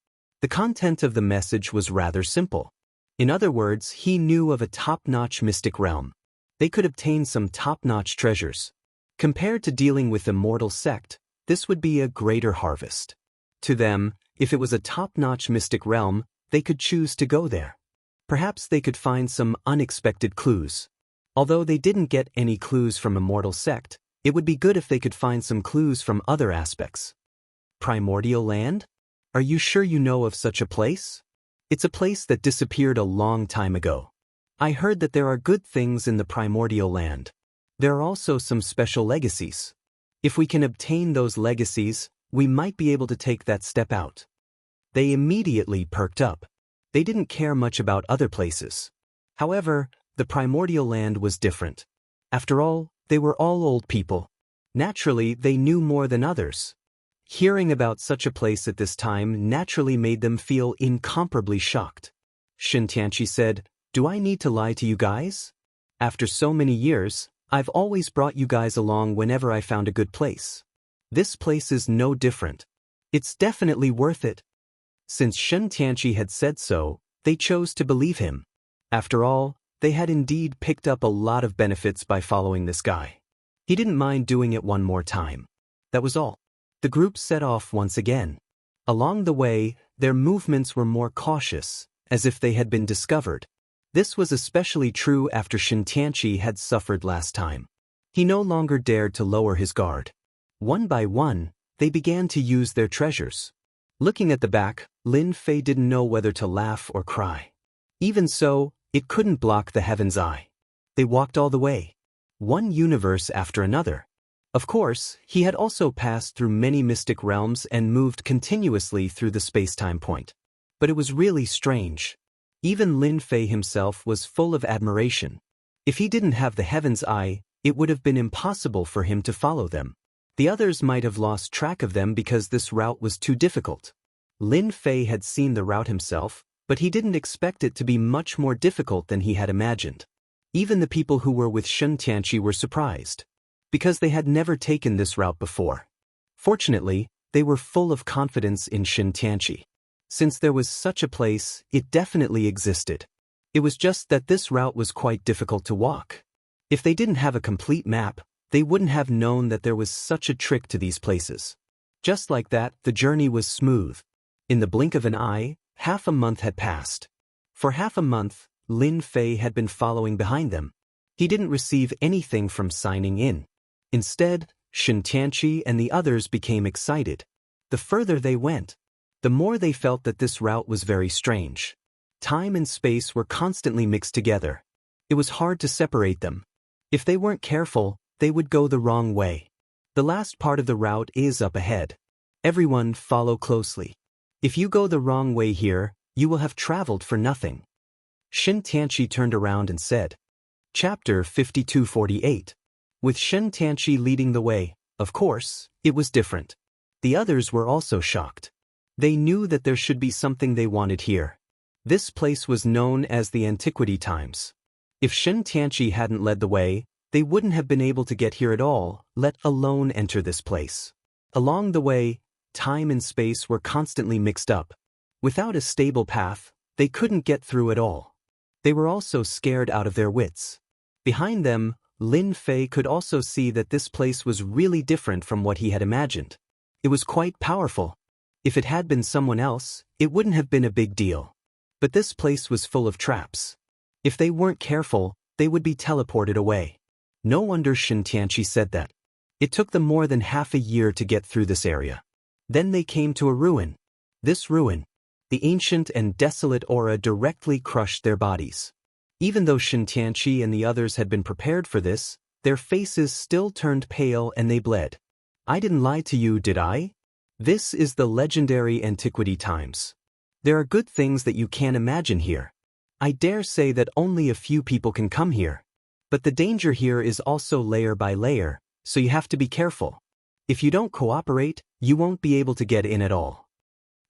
[SPEAKER 1] The content of the message was rather simple. In other words, he knew of a top-notch mystic realm. They could obtain some top-notch treasures. Compared to dealing with Immortal sect, this would be a greater harvest. To them, if it was a top-notch mystic realm, they could choose to go there. Perhaps they could find some unexpected clues. Although they didn't get any clues from Immortal sect, it would be good if they could find some clues from other aspects. Primordial land? Are you sure you know of such a place? It's a place that disappeared a long time ago. I heard that there are good things in the primordial land. There are also some special legacies. If we can obtain those legacies, we might be able to take that step out. They immediately perked up. They didn't care much about other places. However, the primordial land was different. After all, they were all old people. Naturally, they knew more than others. Hearing about such a place at this time naturally made them feel incomparably shocked. Shintianchi said, "Do I need to lie to you guys? After so many years, I've always brought you guys along whenever I found a good place. This place is no different. It's definitely worth it." Since Shintianchi had said so, they chose to believe him. After all, they had indeed picked up a lot of benefits by following this guy. He didn't mind doing it one more time. That was all. The group set off once again. Along the way, their movements were more cautious, as if they had been discovered. This was especially true after Shintianchi had suffered last time. He no longer dared to lower his guard. One by one, they began to use their treasures. Looking at the back, Lin Fei didn't know whether to laugh or cry. Even so, it couldn't block the heaven's eye. They walked all the way. One universe after another. Of course, he had also passed through many mystic realms and moved continuously through the space-time point. But it was really strange. Even Lin Fei himself was full of admiration. If he didn't have the heaven's eye, it would have been impossible for him to follow them. The others might have lost track of them because this route was too difficult. Lin Fei had seen the route himself, but he didn't expect it to be much more difficult than he had imagined. Even the people who were with Shintianchi were surprised, because they had never taken this route before. Fortunately, they were full of confidence in Shintianchi. Since there was such a place, it definitely existed. It was just that this route was quite difficult to walk. If they didn't have a complete map, they wouldn't have known that there was such a trick to these places. Just like that, the journey was smooth. In the blink of an eye, half a month had passed. For half a month, Lin Fei had been following behind them. He didn't receive anything from signing in. Instead, Shintianchi and the others became excited. The further they went, the more they felt that this route was very strange. Time and space were constantly mixed together. It was hard to separate them. If they weren't careful, they would go the wrong way. The last part of the route is up ahead. Everyone follow closely. If you go the wrong way here, you will have traveled for nothing. Shintianchi turned around and said. Chapter 5248. With Shintianchi leading the way, of course, it was different. The others were also shocked. They knew that there should be something they wanted here. This place was known as the Antiquity Times. If Shintianchi hadn't led the way, they wouldn't have been able to get here at all, let alone enter this place. Along the way, time and space were constantly mixed up. Without a stable path, they couldn't get through at all. They were also scared out of their wits. Behind them, Lin Fei could also see that this place was really different from what he had imagined. It was quite powerful. If it had been someone else, it wouldn't have been a big deal. But this place was full of traps. If they weren't careful, they would be teleported away. No wonder Shintianchi said that. It took them more than half a year to get through this area. Then they came to a ruin. This ruin, the ancient and desolate aura directly crushed their bodies. Even though Shintianchi and the others had been prepared for this, their faces still turned pale and they bled. I didn't lie to you, did I? This is the legendary Antiquity Times. There are good things that you can't imagine here. I dare say that only a few people can come here. But the danger here is also layer by layer, so you have to be careful. If you don't cooperate, you won't be able to get in at all.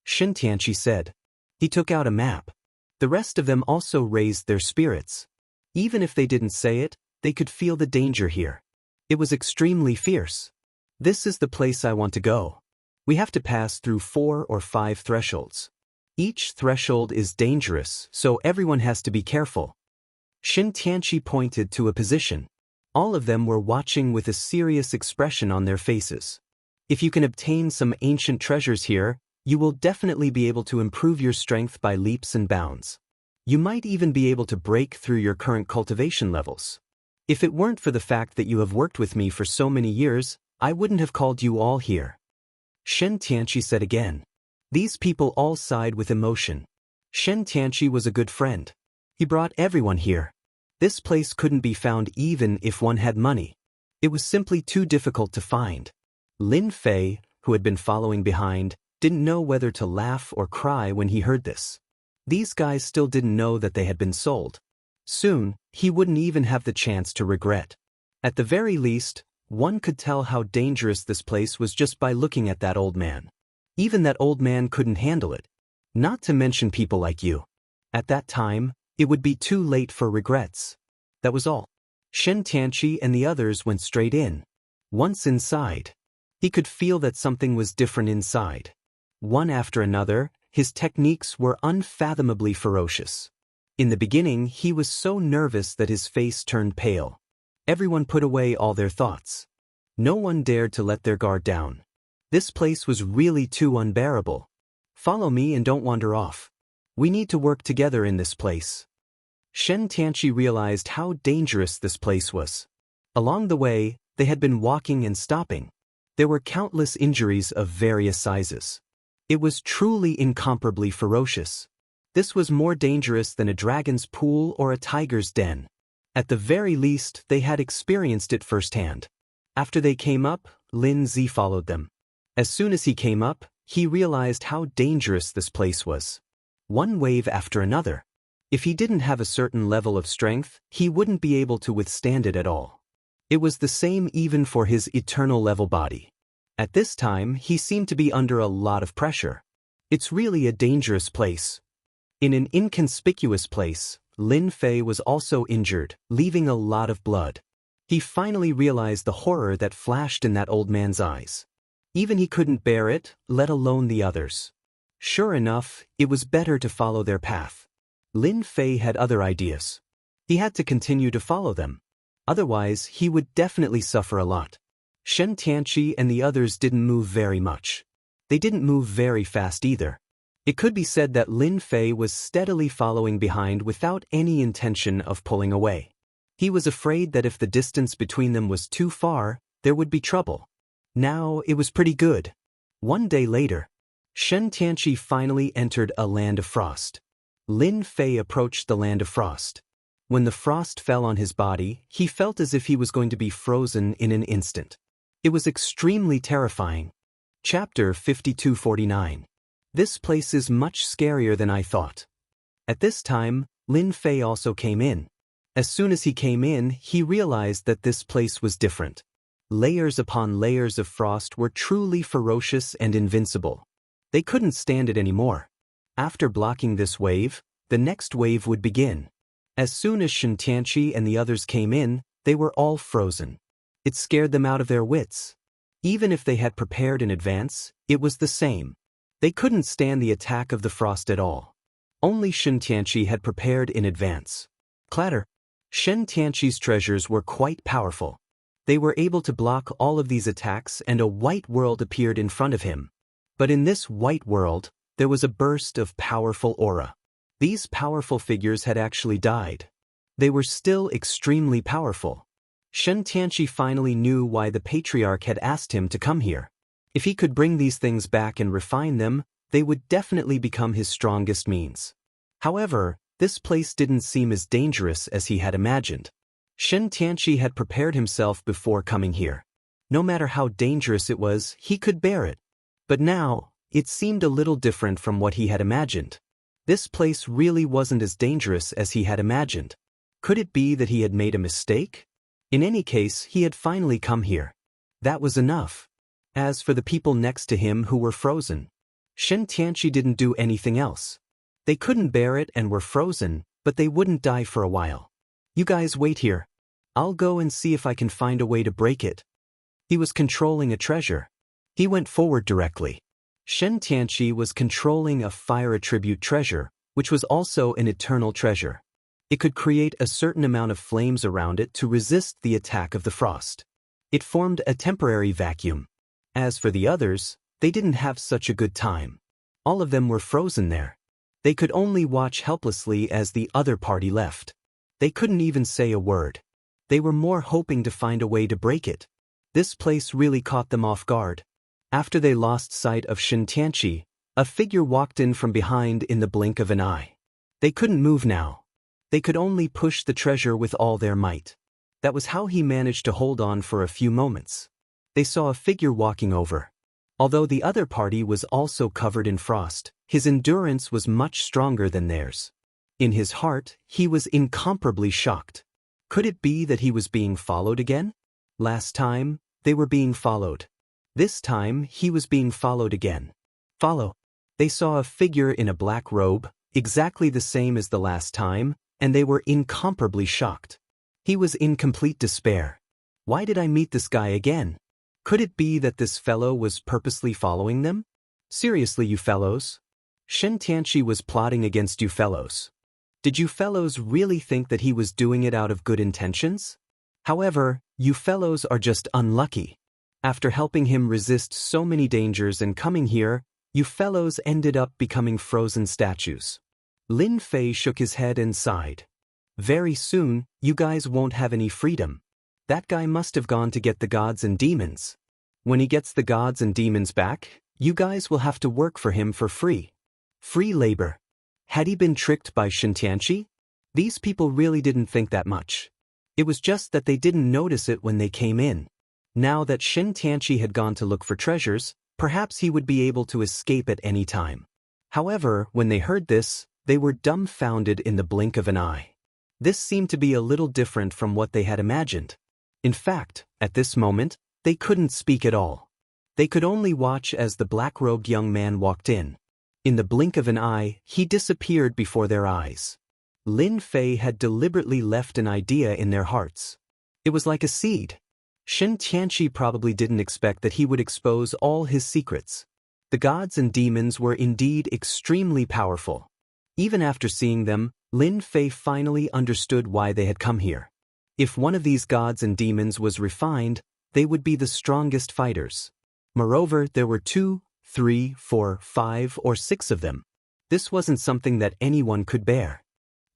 [SPEAKER 1] Shintianchi said. He took out a map. The rest of them also raised their spirits. Even if they didn't say it, they could feel the danger here. It was extremely fierce. This is the place I want to go. We have to pass through 4 or 5 thresholds. Each threshold is dangerous, so everyone has to be careful. Shintianchi pointed to a position. All of them were watching with a serious expression on their faces. If you can obtain some ancient treasures here, you will definitely be able to improve your strength by leaps and bounds. You might even be able to break through your current cultivation levels. If it weren't for the fact that you have worked with me for so many years, I wouldn't have called you all here. Shintianchi said again. These people all sighed with emotion. Shintianchi was a good friend. He brought everyone here. This place couldn't be found even if one had money. It was simply too difficult to find. Lin Fei, who had been following behind, didn't know whether to laugh or cry when he heard this. These guys still didn't know that they had been sold. Soon, he wouldn't even have the chance to regret. At the very least, one could tell how dangerous this place was just by looking at that old man. Even that old man couldn't handle it. Not to mention people like you. At that time, it would be too late for regrets. That was all. Shintianchi and the others went straight in. Once inside, he could feel that something was different inside. One after another, his techniques were unfathomably ferocious. In the beginning, he was so nervous that his face turned pale. Everyone put away all their thoughts. No one dared to let their guard down. This place was really too unbearable. Follow me and don't wander off. We need to work together in this place. Shintianchi realized how dangerous this place was. Along the way, they had been walking and stopping. There were countless injuries of various sizes. It was truly incomparably ferocious. This was more dangerous than a dragon's pool or a tiger's den. At the very least, they had experienced it firsthand. After they came up, Lin Zi followed them. As soon as he came up, he realized how dangerous this place was. One wave after another. If he didn't have a certain level of strength, he wouldn't be able to withstand it at all. It was the same even for his eternal level body. At this time, he seemed to be under a lot of pressure. It's really a dangerous place. In an inconspicuous place, Lin Fei was also injured, leaving a lot of blood. He finally realized the horror that flashed in that old man's eyes. Even he couldn't bear it, let alone the others. Sure enough, it was better to follow their path. Lin Fei had other ideas. He had to continue to follow them. Otherwise, he would definitely suffer a lot. Shintianchi and the others didn't move very much. They didn't move very fast either. It could be said that Lin Fei was steadily following behind without any intention of pulling away. He was afraid that if the distance between them was too far, there would be trouble. Now it was pretty good. One day later, Shintianchi finally entered a land of frost. Lin Fei approached the land of frost. When the frost fell on his body, he felt as if he was going to be frozen in an instant. It was extremely terrifying. Chapter 5249. This place is much scarier than I thought. At this time, Lin Fei also came in. As soon as he came in, he realized that this place was different. Layers upon layers of frost were truly ferocious and invincible. They couldn't stand it anymore. After blocking this wave, the next wave would begin. As soon as Shintianchi and the others came in, they were all frozen. It scared them out of their wits. Even if they had prepared in advance, it was the same. They couldn't stand the attack of the frost at all. Only Shintianchi had prepared in advance. Clatter. Shintianchi's treasures were quite powerful. They were able to block all of these attacks and a white world appeared in front of him. But in this white world, there was a burst of powerful aura. These powerful figures had actually died. They were still extremely powerful. Shintianchi finally knew why the patriarch had asked him to come here. If he could bring these things back and refine them, they would definitely become his strongest means. However, this place didn't seem as dangerous as he had imagined. Shintianchi had prepared himself before coming here. No matter how dangerous it was, he could bear it. But now, it seemed a little different from what he had imagined. This place really wasn't as dangerous as he had imagined. Could it be that he had made a mistake? In any case, he had finally come here. That was enough. As for the people next to him who were frozen, Shen Tianqi didn't do anything else. They couldn't bear it and were frozen, but they wouldn't die for a while. You guys wait here. I'll go and see if I can find a way to break it. He was controlling a treasure. He went forward directly. Shen Tianqi was controlling a fire attribute treasure, which was also an eternal treasure. It could create a certain amount of flames around it to resist the attack of the frost. It formed a temporary vacuum. As for the others, they didn't have such a good time. All of them were frozen there. They could only watch helplessly as the other party left. They couldn't even say a word. They were more hoping to find a way to break it. This place really caught them off guard. After they lost sight of Shen Tianqi, a figure walked in from behind in the blink of an eye. They couldn't move now. They could only push the treasure with all their might. That was how he managed to hold on for a few moments. They saw a figure walking over. Although the other party was also covered in frost, his endurance was much stronger than theirs. In his heart, he was incomparably shocked. Could it be that he was being followed again? Last time, they were being followed. This time, he was being followed again. Follow. They saw a figure in a black robe, exactly the same as the last time, and they were incomparably shocked. He was in complete despair. Why did I meet this guy again? Could it be that this fellow was purposely following them? Seriously, you fellows? Shen Tianqi was plotting against you fellows. Did you fellows really think that he was doing it out of good intentions? However, you fellows are just unlucky. After helping him resist so many dangers and coming here, you fellows ended up becoming frozen statues. Lin Fei shook his head and sighed. Very soon, you guys won't have any freedom. That guy must have gone to get the gods and demons. When he gets the gods and demons back, you guys will have to work for him for free. Free labor. Had he been tricked by Shen Tianqi? These people really didn't think that much. It was just that they didn't notice it when they came in. Now that Shen Tianqi had gone to look for treasures, perhaps he would be able to escape at any time. However, when they heard this, they were dumbfounded in the blink of an eye. This seemed to be a little different from what they had imagined. In fact, at this moment, they couldn't speak at all. They could only watch as the black-robed young man walked in. In the blink of an eye, he disappeared before their eyes. Lin Fei had deliberately left an idea in their hearts. It was like a seed. Shen Tianqi probably didn't expect that he would expose all his secrets. The gods and demons were indeed extremely powerful. Even after seeing them, Lin Fei finally understood why they had come here. If one of these gods and demons was refined, they would be the strongest fighters. Moreover, there were 2, 3, 4, 5, or 6 of them. This wasn't something that anyone could bear.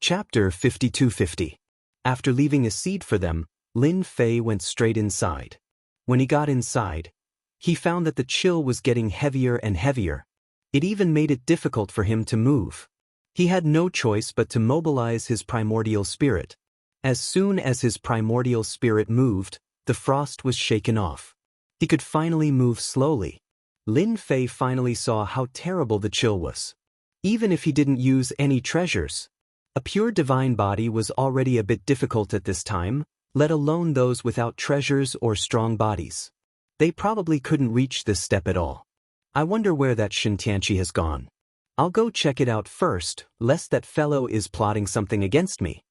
[SPEAKER 1] Chapter 5250. After leaving a seed for them, Lin Fei went straight inside. When he got inside, he found that the chill was getting heavier and heavier. It even made it difficult for him to move. He had no choice but to mobilize his primordial spirit. As soon as his primordial spirit moved, the frost was shaken off. He could finally move slowly. Lin Fei finally saw how terrible the chill was. Even if he didn't use any treasures, a pure divine body was already a bit difficult at this time, let alone those without treasures or strong bodies. They probably couldn't reach this step at all. I wonder where that Shen Tianqi has gone. I'll go check it out first, lest that fellow is plotting something against me.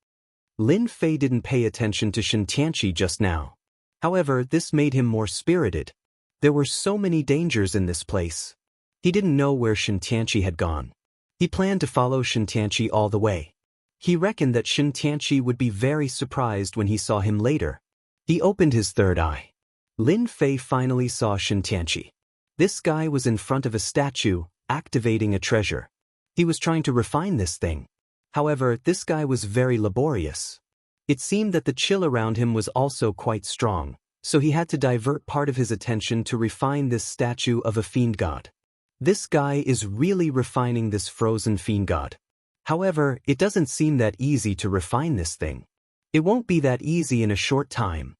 [SPEAKER 1] Lin Fei didn't pay attention to Shen Tianqi just now. However, this made him more spirited. There were so many dangers in this place. He didn't know where Shen Tianqi had gone. He planned to follow Shen Tianqi all the way. He reckoned that Shen Tianqi would be very surprised when he saw him later. He opened his third eye. Lin Fei finally saw Shen Tianqi. This guy was in front of a statue, activating a treasure. He was trying to refine this thing. However, this guy was very laborious. It seemed that the chill around him was also quite strong, so he had to divert part of his attention to refine this statue of a fiend god. This guy is really refining this frozen fiend god. However, it doesn't seem that easy to refine this thing. It won't be that easy in a short time.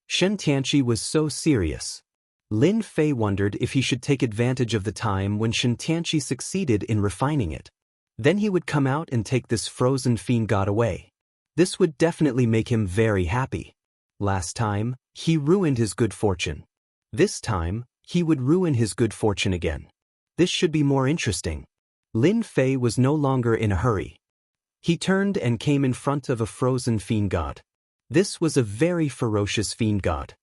[SPEAKER 1] Shen Tianqi was so serious. Lin Fei wondered if he should take advantage of the time when Shen Tianqi succeeded in refining it. Then he would come out and take this frozen fiend god away. This would definitely make him very happy. Last time, he ruined his good fortune. This time, he would ruin his good fortune again. This should be more interesting. Lin Fei was no longer in a hurry. He turned and came in front of a frozen fiend god. This was a very ferocious fiend god.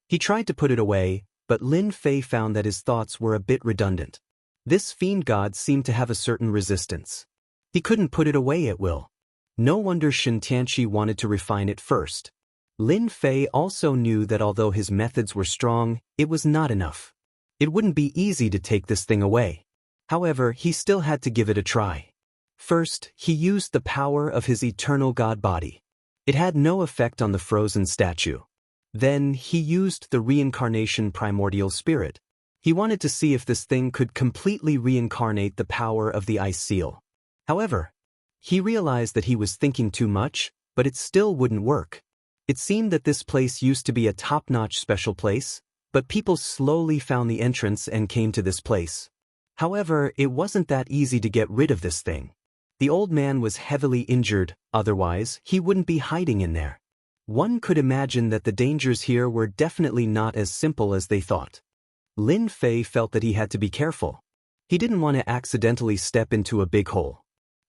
[SPEAKER 1] He tried to put it away, but Lin Fei found that his thoughts were a bit redundant. This fiend god seemed to have a certain resistance. He couldn't put it away at will. No wonder Shen Tianqi wanted to refine it first. Lin Fei also knew that although his methods were strong, it was not enough. It wouldn't be easy to take this thing away. However, he still had to give it a try. First, he used the power of his eternal god body. It had no effect on the frozen statue. Then, he used the reincarnation primordial spirit. He wanted to see if this thing could completely reincarnate the power of the ice seal. However, he realized that he was thinking too much, but it still wouldn't work. It seemed that this place used to be a top-notch special place, but people slowly found the entrance and came to this place. However, it wasn't that easy to get rid of this thing. The old man was heavily injured, otherwise, he wouldn't be hiding in there. One could imagine that the dangers here were definitely not as simple as they thought. Lin Fei felt that he had to be careful. He didn't want to accidentally step into a big hole.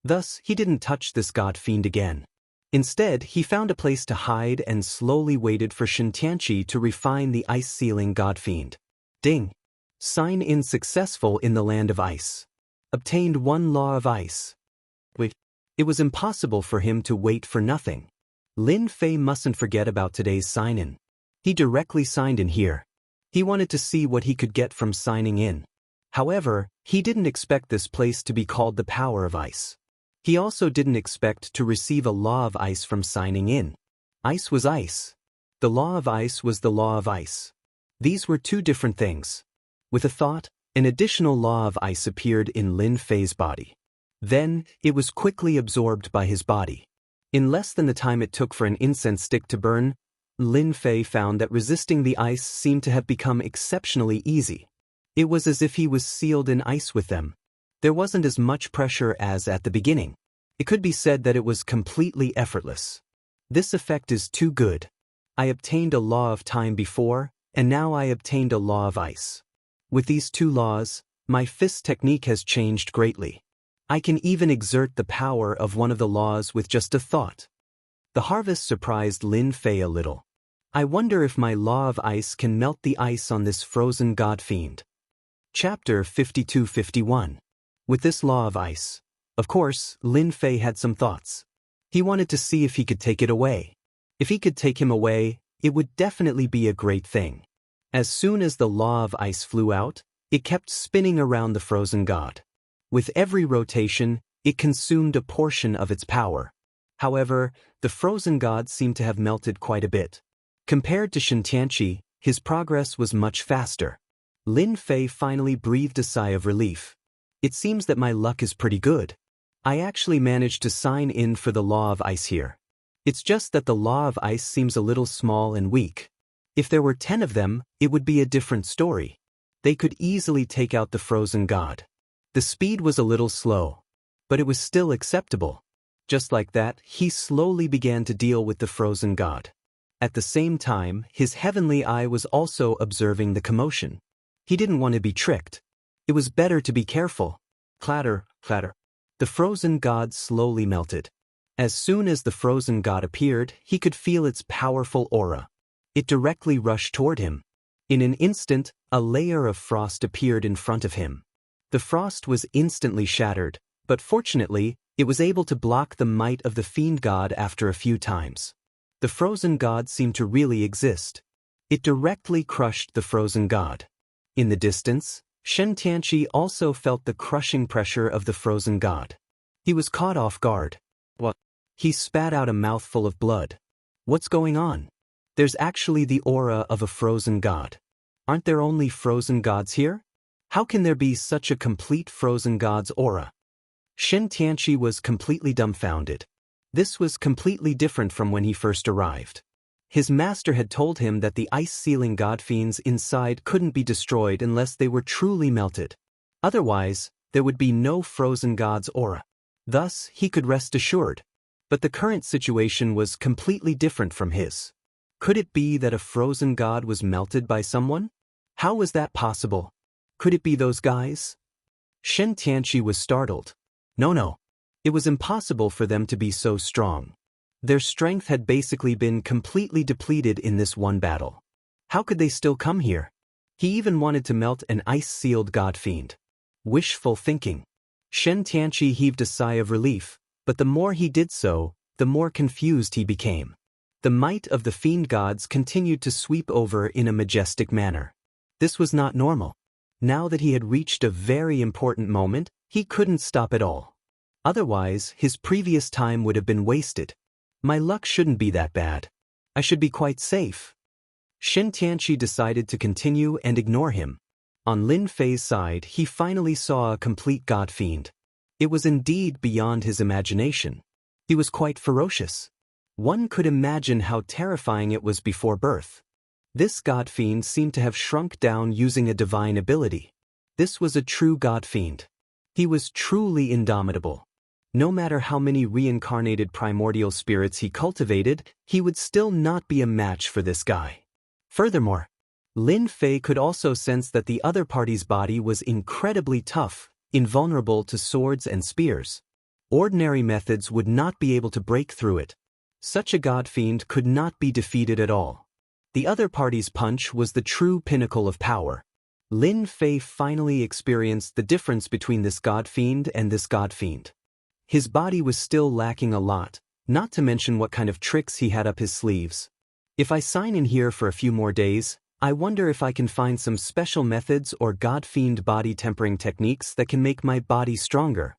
[SPEAKER 1] Thus, he didn't touch this god fiend again. Instead, he found a place to hide and slowly waited for Shen Tianqi to refine the ice-sealing god fiend. Ding! Sign in successful in the land of ice. Obtained 1 law of ice. Wait. It was impossible for him to wait for nothing. Lin Fei mustn't forget about today's sign-in. He directly signed in here. He wanted to see what he could get from signing in. However, he didn't expect this place to be called the Power of Ice. He also didn't expect to receive a law of ice from signing in. Ice was ice. The law of ice was the law of ice. These were two different things. With a thought, an additional law of ice appeared in Lin Fei's body. Then, it was quickly absorbed by his body. In less than the time it took for an incense stick to burn, Lin Fei found that resisting the ice seemed to have become exceptionally easy. It was as if he was sealed in ice with them. There wasn't as much pressure as at the beginning. It could be said that it was completely effortless. This effect is too good. I obtained a law of time before, and now I obtained a law of ice. With these two laws, my fist technique has changed greatly. I can even exert the power of one of the laws with just a thought. The harvest surprised Lin Fei a little. I wonder if my law of ice can melt the ice on this frozen god fiend. Chapter 52-51. With this law of ice, of course, Lin Fei had some thoughts. He wanted to see if he could take it away. If he could take him away, it would definitely be a great thing. As soon as the law of ice flew out, it kept spinning around the frozen god. With every rotation, it consumed a portion of its power. However, the frozen god seemed to have melted quite a bit. Compared to Shen Tianqi, his progress was much faster. Lin Fei finally breathed a sigh of relief. It seems that my luck is pretty good. I actually managed to sign in for the law of ice here. It's just that the law of ice seems a little small and weak. If there were 10 of them, it would be a different story. They could easily take out the frozen god. The speed was a little slow, but it was still acceptable. Just like that, he slowly began to deal with the frozen god. At the same time, his heavenly eye was also observing the commotion. He didn't want to be tricked. It was better to be careful. Clatter, clatter. The frozen god slowly melted. As soon as the frozen god appeared, he could feel its powerful aura. It directly rushed toward him. In an instant, a layer of frost appeared in front of him. The frost was instantly shattered, but fortunately, it was able to block the might of the fiend god after a few times. The frozen god seemed to really exist. It directly crushed the frozen god. In the distance, Shen Tianqi also felt the crushing pressure of the frozen god. He was caught off guard. What? He spat out a mouthful of blood. What's going on? There's actually the aura of a frozen god. Aren't there only frozen gods here? How can there be such a complete frozen god's aura? Shen Tianqi was completely dumbfounded. This was completely different from when he first arrived. His master had told him that the ice-sealing god fiends inside couldn't be destroyed unless they were truly melted. Otherwise, there would be no frozen god's aura. Thus, he could rest assured. But the current situation was completely different from his. Could it be that a frozen god was melted by someone? How was that possible? Could it be those guys? Shen Tianqi was startled. No. It was impossible for them to be so strong. Their strength had basically been completely depleted in this one battle. How could they still come here? He even wanted to melt an ice-sealed god fiend. Wishful thinking. Shen Tianqi heaved a sigh of relief, but the more he did so, the more confused he became. The might of the fiend gods continued to sweep over in a majestic manner. This was not normal. Now that he had reached a very important moment, he couldn't stop at all. Otherwise, his previous time would have been wasted. My luck shouldn't be that bad. I should be quite safe. Shen Tianqi decided to continue and ignore him. On Lin Fei's side, he finally saw a complete god fiend. It was indeed beyond his imagination. He was quite ferocious. One could imagine how terrifying it was before birth. This god fiend seemed to have shrunk down using a divine ability. This was a true god fiend. He was truly indomitable. No matter how many reincarnated primordial spirits he cultivated, he would still not be a match for this guy. Furthermore, Lin Fei could also sense that the other party's body was incredibly tough, invulnerable to swords and spears. Ordinary methods would not be able to break through it. Such a god fiend could not be defeated at all. The other party's punch was the true pinnacle of power. Lin Fei finally experienced the difference between this god fiend and this god fiend. His body was still lacking a lot, not to mention what kind of tricks he had up his sleeves. If I sign in here for a few more days, I wonder if I can find some special methods or god fiend body tempering techniques that can make my body stronger.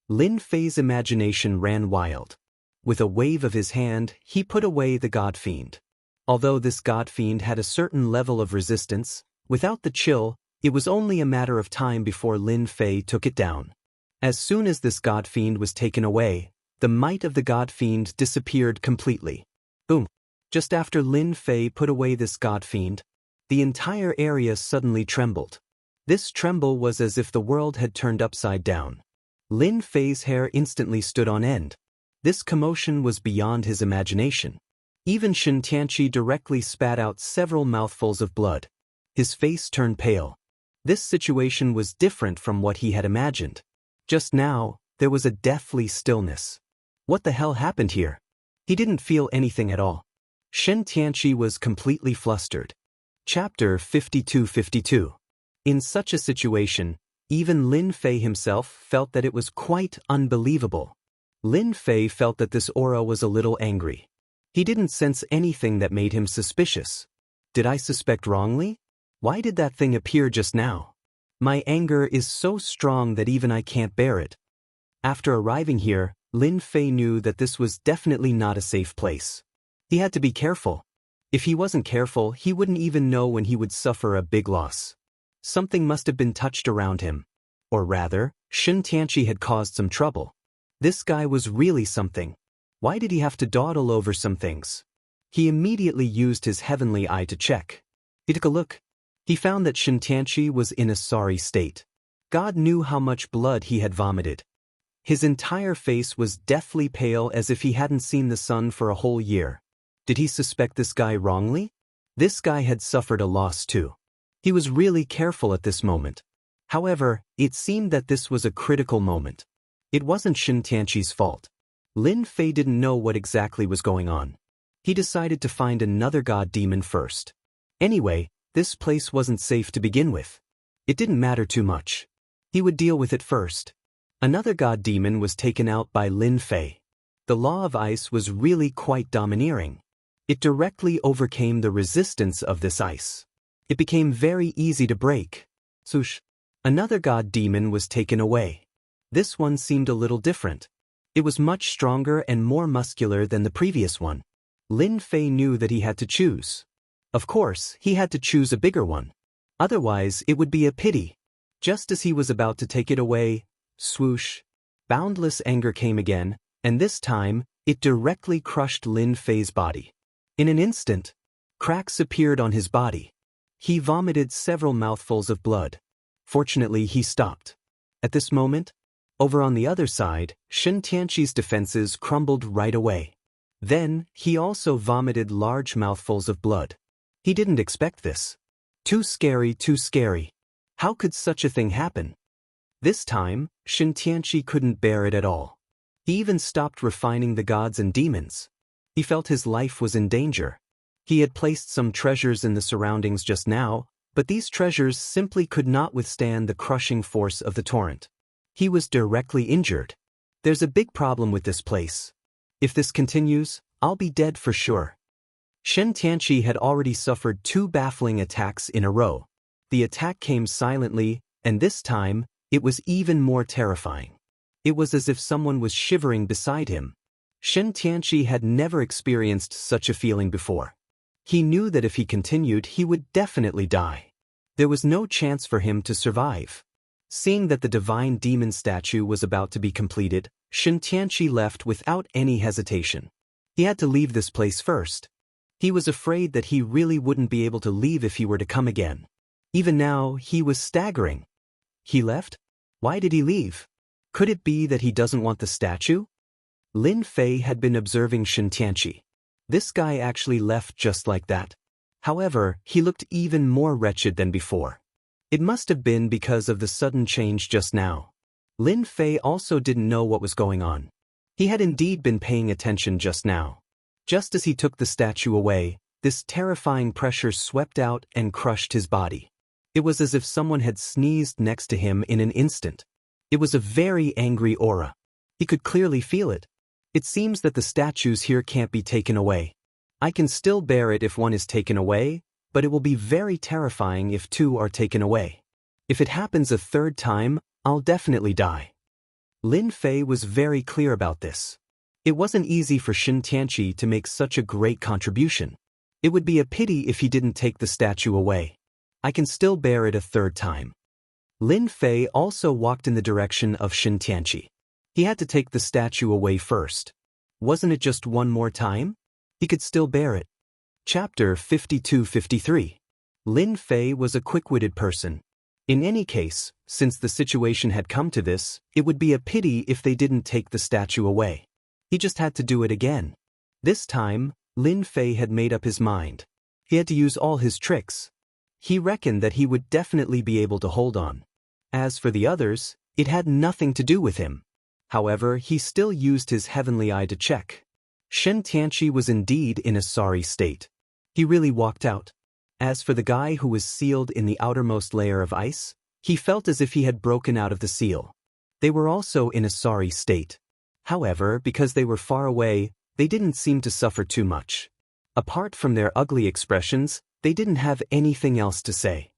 [SPEAKER 1] Lin Fei's imagination ran wild. With a wave of his hand, he put away the god fiend. Although this god fiend had a certain level of resistance, without the chill, it was only a matter of time before Lin Fei took it down. As soon as this god fiend was taken away, the might of the god fiend disappeared completely. Boom! Just after Lin Fei put away this god fiend, the entire area suddenly trembled. This tremble was as if the world had turned upside down. Lin Fei's hair instantly stood on end. This commotion was beyond his imagination. Even Shen Tianqi directly spat out several mouthfuls of blood. His face turned pale. This situation was different from what he had imagined. Just now, there was a deathly stillness. What the hell happened here? He didn't feel anything at all. Shen Tianqi was completely flustered. Chapter 52-52. In such a situation, even Lin Fei himself felt that it was quite unbelievable. Lin Fei felt that this aura was a little angry. He didn't sense anything that made him suspicious. Did I suspect wrongly? Why did that thing appear just now? My anger is so strong that even I can't bear it. After arriving here, Lin Fei knew that this was definitely not a safe place. He had to be careful. If he wasn't careful, he wouldn't even know when he would suffer a big loss. Something must have been touched around him. Or rather, Shen Tianqi had caused some trouble. This guy was really something. Why did he have to dawdle over some things? He immediately used his heavenly eye to check. He took a look. He found that Shen Tianqi was in a sorry state. God knew how much blood he had vomited. His entire face was deathly pale as if he hadn't seen the sun for a whole year. Did he suspect this guy wrongly? This guy had suffered a loss too. He was really careful at this moment. However, it seemed that this was a critical moment. It wasn't Shen Tianqi's fault. Lin Fei didn't know what exactly was going on. He decided to find another god demon first. Anyway, this place wasn't safe to begin with. It didn't matter too much. He would deal with it first. Another god demon was taken out by Lin Fei. The law of ice was really quite domineering. It directly overcame the resistance of this ice. It became very easy to break. Swoosh. Another god demon was taken away. This one seemed a little different. It was much stronger and more muscular than the previous one. Lin Fei knew that he had to choose. Of course, he had to choose a bigger one. Otherwise, it would be a pity. Just as he was about to take it away, swoosh, boundless anger came again, and this time, it directly crushed Lin Fei's body. In an instant, cracks appeared on his body. He vomited several mouthfuls of blood. Fortunately, he stopped. At this moment, over on the other side, Shen Tianqi's defenses crumbled right away. Then, he also vomited large mouthfuls of blood. He didn't expect this. Too scary, too scary. How could such a thing happen? This time, Shintianchi couldn't bear it at all. He even stopped refining the gods and demons. He felt his life was in danger. He had placed some treasures in the surroundings just now, but these treasures simply could not withstand the crushing force of the torrent. He was directly injured. There's a big problem with this place. If this continues, I'll be dead for sure. Shintianchi had already suffered 2 baffling attacks in a row. The attack came silently, and this time, it was even more terrifying. It was as if someone was shivering beside him. Shintianchi had never experienced such a feeling before. He knew that if he continued, he would definitely die. There was no chance for him to survive. Seeing that the divine demon statue was about to be completed, Shintianchi left without any hesitation. He had to leave this place first. He was afraid that he really wouldn't be able to leave if he were to come again. Even now, he was staggering. He left? Why did he leave? Could it be that he doesn't want the statue? Lin Fei had been observing Shintianchi. This guy actually left just like that. However, he looked even more wretched than before. It must have been because of the sudden change just now. Lin Fei also didn't know what was going on. He had indeed been paying attention just now. Just as he took the statue away, this terrifying pressure swept out and crushed his body. It was as if someone had sneezed next to him in an instant. It was a very angry aura. He could clearly feel it. It seems that the statues here can't be taken away. I can still bear it if one is taken away, but it will be very terrifying if 2 are taken away. If it happens a 3rd time, I'll definitely die. Lin Fei was very clear about this. It wasn't easy for Shintianchi to make such a great contribution. It would be a pity if he didn't take the statue away. I can still bear it a 3rd time. Lin Fei also walked in the direction of Shintianchi. He had to take the statue away first. Wasn't it just 1 more time? He could still bear it. Chapter 52-53. Lin Fei was a quick-witted person. In any case, since the situation had come to this, it would be a pity if they didn't take the statue away. He just had to do it again. This time, Lin Fei had made up his mind. He had to use all his tricks. He reckoned that he would definitely be able to hold on. As for the others, it had nothing to do with him. However, he still used his heavenly eye to check. Shintianchi was indeed in a sorry state. He really walked out. As for the guy who was sealed in the outermost layer of ice, he felt as if he had broken out of the seal. They were also in a sorry state. However, because they were far away, they didn't seem to suffer too much. Apart from their ugly expressions, they didn't have anything else to say.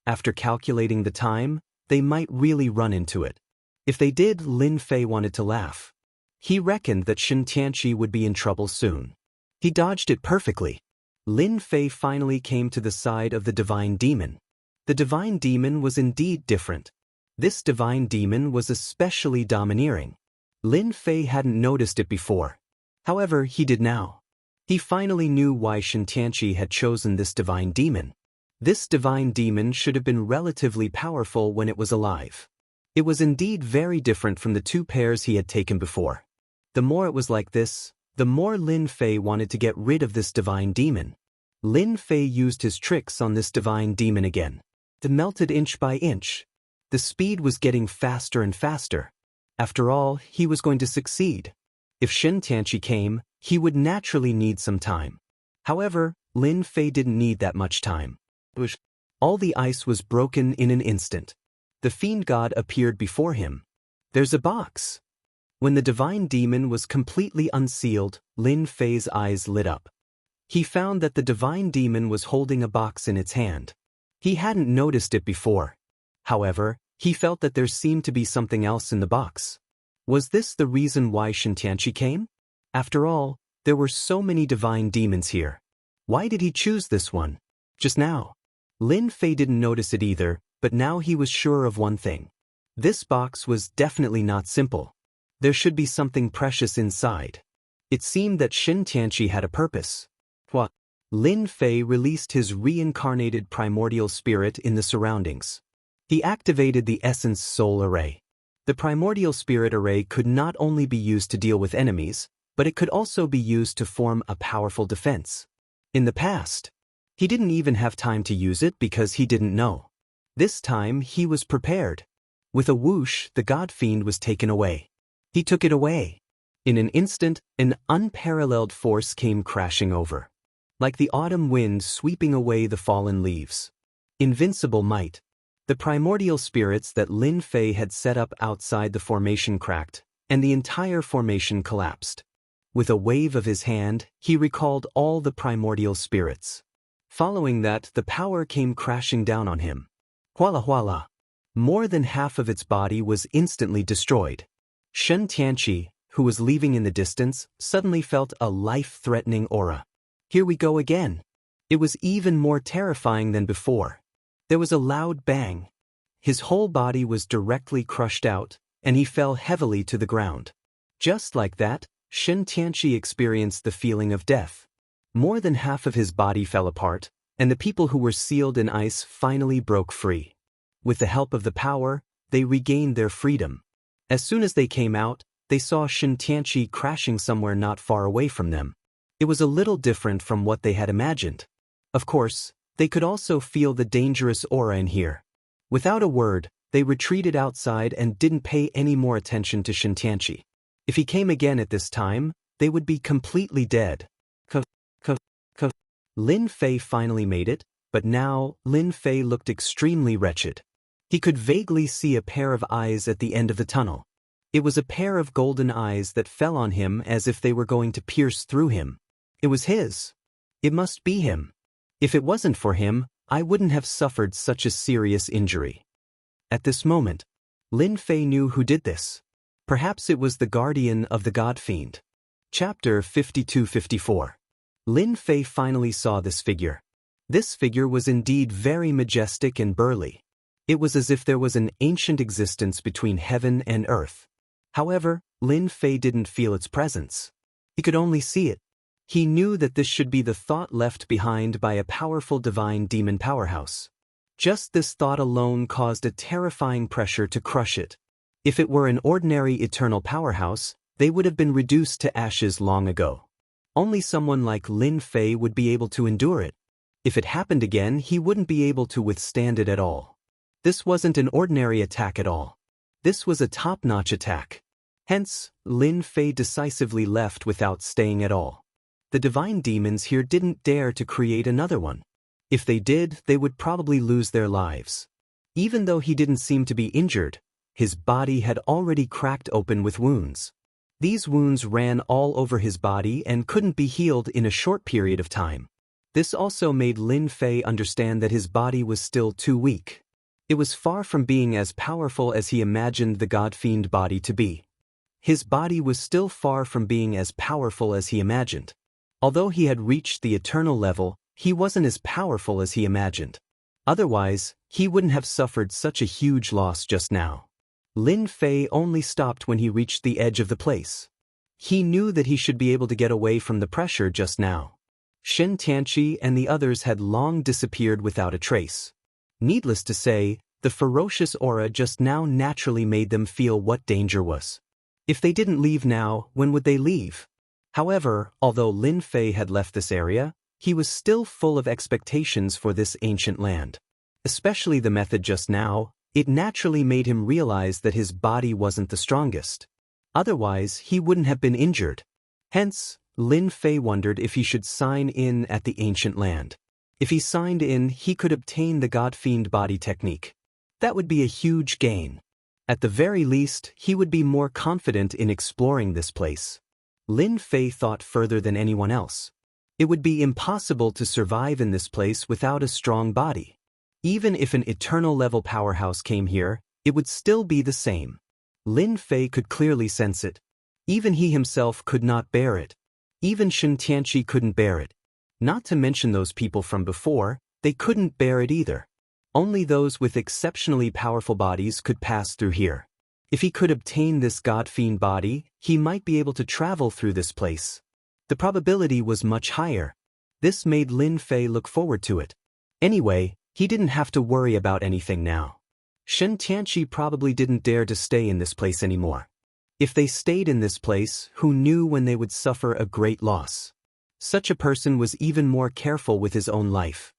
[SPEAKER 1] After calculating the time, they might really run into it. If they did, Lin Fei wanted to laugh. He reckoned that Shintianchi would be in trouble soon. He dodged it perfectly. Lin Fei finally came to the side of the divine demon. The divine demon was indeed different. This divine demon was especially domineering. Lin Fei hadn't noticed it before. However, he did now. He finally knew why Shintianchi had chosen this divine demon. This divine demon should have been relatively powerful when it was alive. It was indeed very different from the 2 pairs he had taken before. The more it was like this, the more Lin Fei wanted to get rid of this divine demon. Lin Fei used his tricks on this divine demon again. It melted inch by inch. The speed was getting faster and faster. After all, he was going to succeed. If Shintianchi came, he would naturally need some time. However, Lin Fei didn't need that much time. All the ice was broken in an instant. The fiend god appeared before him. There's a box. When the divine demon was completely unsealed, Lin Fei's eyes lit up. He found that the divine demon was holding a box in its hand. He hadn't noticed it before. However, he felt that there seemed to be something else in the box. Was this the reason why Shintianchi came? After all, there were so many divine demons here. Why did he choose this one? Just now. Lin Fei didn't notice it either, but now he was sure of one thing. This box was definitely not simple. There should be something precious inside. It seemed that Shintianchi had a purpose. What? Lin Fei released his reincarnated primordial spirit in the surroundings. He activated the Essence Soul Array. The primordial spirit array could not only be used to deal with enemies, but it could also be used to form a powerful defense. In the past, He didn't even have time to use it because he didn't know. This time he was prepared. With a whoosh, the god fiend was taken away. He took it away. In an instant, an unparalleled force came crashing over. Like the autumn wind sweeping away the fallen leaves. Invincible might. The primordial spirits that Lin Fei had set up outside the formation cracked, and the entire formation collapsed. With a wave of his hand, he recalled all the primordial spirits. Following that, the power came crashing down on him. Huala huala. More than half of its body was instantly destroyed. Shen Tianqi, who was leaving in the distance, suddenly felt a life-threatening aura. Here we go again. It was even more terrifying than before. There was a loud bang. His whole body was directly crushed out, and he fell heavily to the ground. Just like that, Shen Tianqi experienced the feeling of death. More than half of his body fell apart, and the people who were sealed in ice finally broke free. With the help of the power, they regained their freedom. As soon as they came out, they saw Shen Tianqi crashing somewhere not far away from them. It was a little different from what they had imagined. Of course, they could also feel the dangerous aura in here. Without a word, they retreated outside and didn't pay any more attention to Shen Tianqi. If he came again at this time, they would be completely dead. Lin Fei finally made it, but now Lin Fei looked extremely wretched. He could vaguely see a pair of eyes at the end of the tunnel. It was a pair of golden eyes that fell on him as if they were going to pierce through him. It was his. It must be him. If it wasn't for him, I wouldn't have suffered such a serious injury. At this moment, Lin Fei knew who did this. Perhaps it was the guardian of the god fiend. Chapter 52-54. Lin Fei finally saw this figure. This figure was indeed very majestic and burly. It was as if there was an ancient existence between heaven and earth. However, Lin Fei didn't feel its presence. He could only see it. He knew that this should be the thought left behind by a powerful divine demon powerhouse. Just this thought alone caused a terrifying pressure to crush it. If it were an ordinary eternal powerhouse, they would have been reduced to ashes long ago. Only someone like Lin Fei would be able to endure it. If it happened again, he wouldn't be able to withstand it at all. This wasn't an ordinary attack at all. This was a top-notch attack. Hence, Lin Fei decisively left without staying at all. The divine demons here didn't dare to create another one. If they did, they would probably lose their lives. Even though he didn't seem to be injured, his body had already cracked open with wounds. These wounds ran all over his body and couldn't be healed in a short period of time. This also made Lin Fei understand that his body was still too weak. It was far from being as powerful as he imagined the god-fiend body to be. His body was still far from being as powerful as he imagined. Although he had reached the eternal level, he wasn't as powerful as he imagined. Otherwise, he wouldn't have suffered such a huge loss just now. Lin Fei only stopped when he reached the edge of the place. He knew that he should be able to get away from the pressure just now. Shen Tianqi and the others had long disappeared without a trace. Needless to say, the ferocious aura just now naturally made them feel what danger was. If they didn't leave now, when would they leave? However, although Lin Fei had left this area, he was still full of expectations for this ancient land. Especially the method just now, it naturally made him realize that his body wasn't the strongest. Otherwise, he wouldn't have been injured. Hence, Lin Fei wondered if he should sign in at the ancient land. If he signed in, he could obtain the god-fiend body technique. That would be a huge gain. At the very least, he would be more confident in exploring this place. Lin Fei thought further than anyone else. It would be impossible to survive in this place without a strong body. Even if an eternal-level powerhouse came here, it would still be the same. Lin Fei could clearly sense it. Even he himself could not bear it. Even Shen Tianqi couldn't bear it. Not to mention those people from before, they couldn't bear it either. Only those with exceptionally powerful bodies could pass through here. If he could obtain this god-fiend body, he might be able to travel through this place. The probability was much higher. This made Lin Fei look forward to it. Anyway, he didn't have to worry about anything now. Shen Tianqi probably didn't dare to stay in this place anymore. If they stayed in this place, who knew when they would suffer a great loss? Such a person was even more careful with his own life.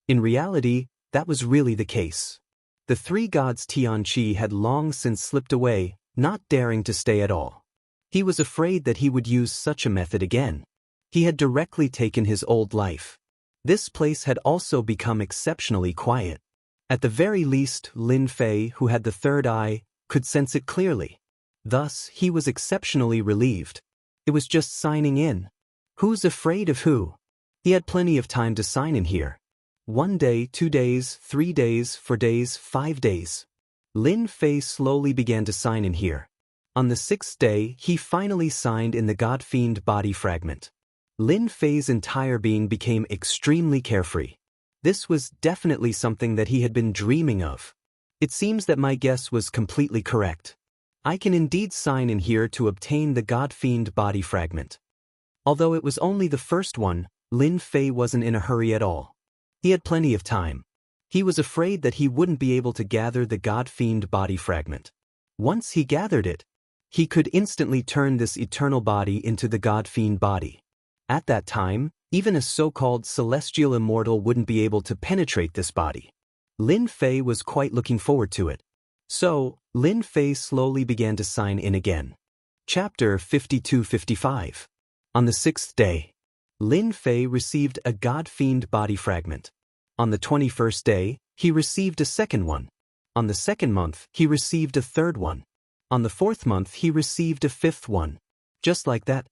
[SPEAKER 1] In reality, that was really the case. The three gods Tianqi had long since slipped away, not daring to stay at all. He was afraid that he would use such a method again. He had directly taken his old life. This place had also become exceptionally quiet. At the very least, Lin Fei, who had the third eye, could sense it clearly. Thus, he was exceptionally relieved. It was just signing in. Who's afraid of who? He had plenty of time to sign in here. 1 day, 2 days, 3 days, 4 days, 5 days. Lin Fei slowly began to sign in here. On the 6th day, he finally signed in the God-fiend body fragment. Lin Fei's entire being became extremely carefree. This was definitely something that he had been dreaming of. It seems that my guess was completely correct. I can indeed sign in here to obtain the God-fiend body fragment. Although it was only the first one, Lin Fei wasn't in a hurry at all. He had plenty of time. He was afraid that he wouldn't be able to gather the God-fiend body fragment. Once he gathered it, he could instantly turn this eternal body into the God-fiend body. At that time, even a so-called celestial immortal wouldn't be able to penetrate this body. Lin Fei was quite looking forward to it. So, Lin Fei slowly began to sign in again. Chapter 52-55. On the 6th day, Lin Fei received a God-fiend body fragment. On the 21st day, he received a second one. On the 2nd month, he received a third one. On the 4th month, he received a 5th one. Just like that.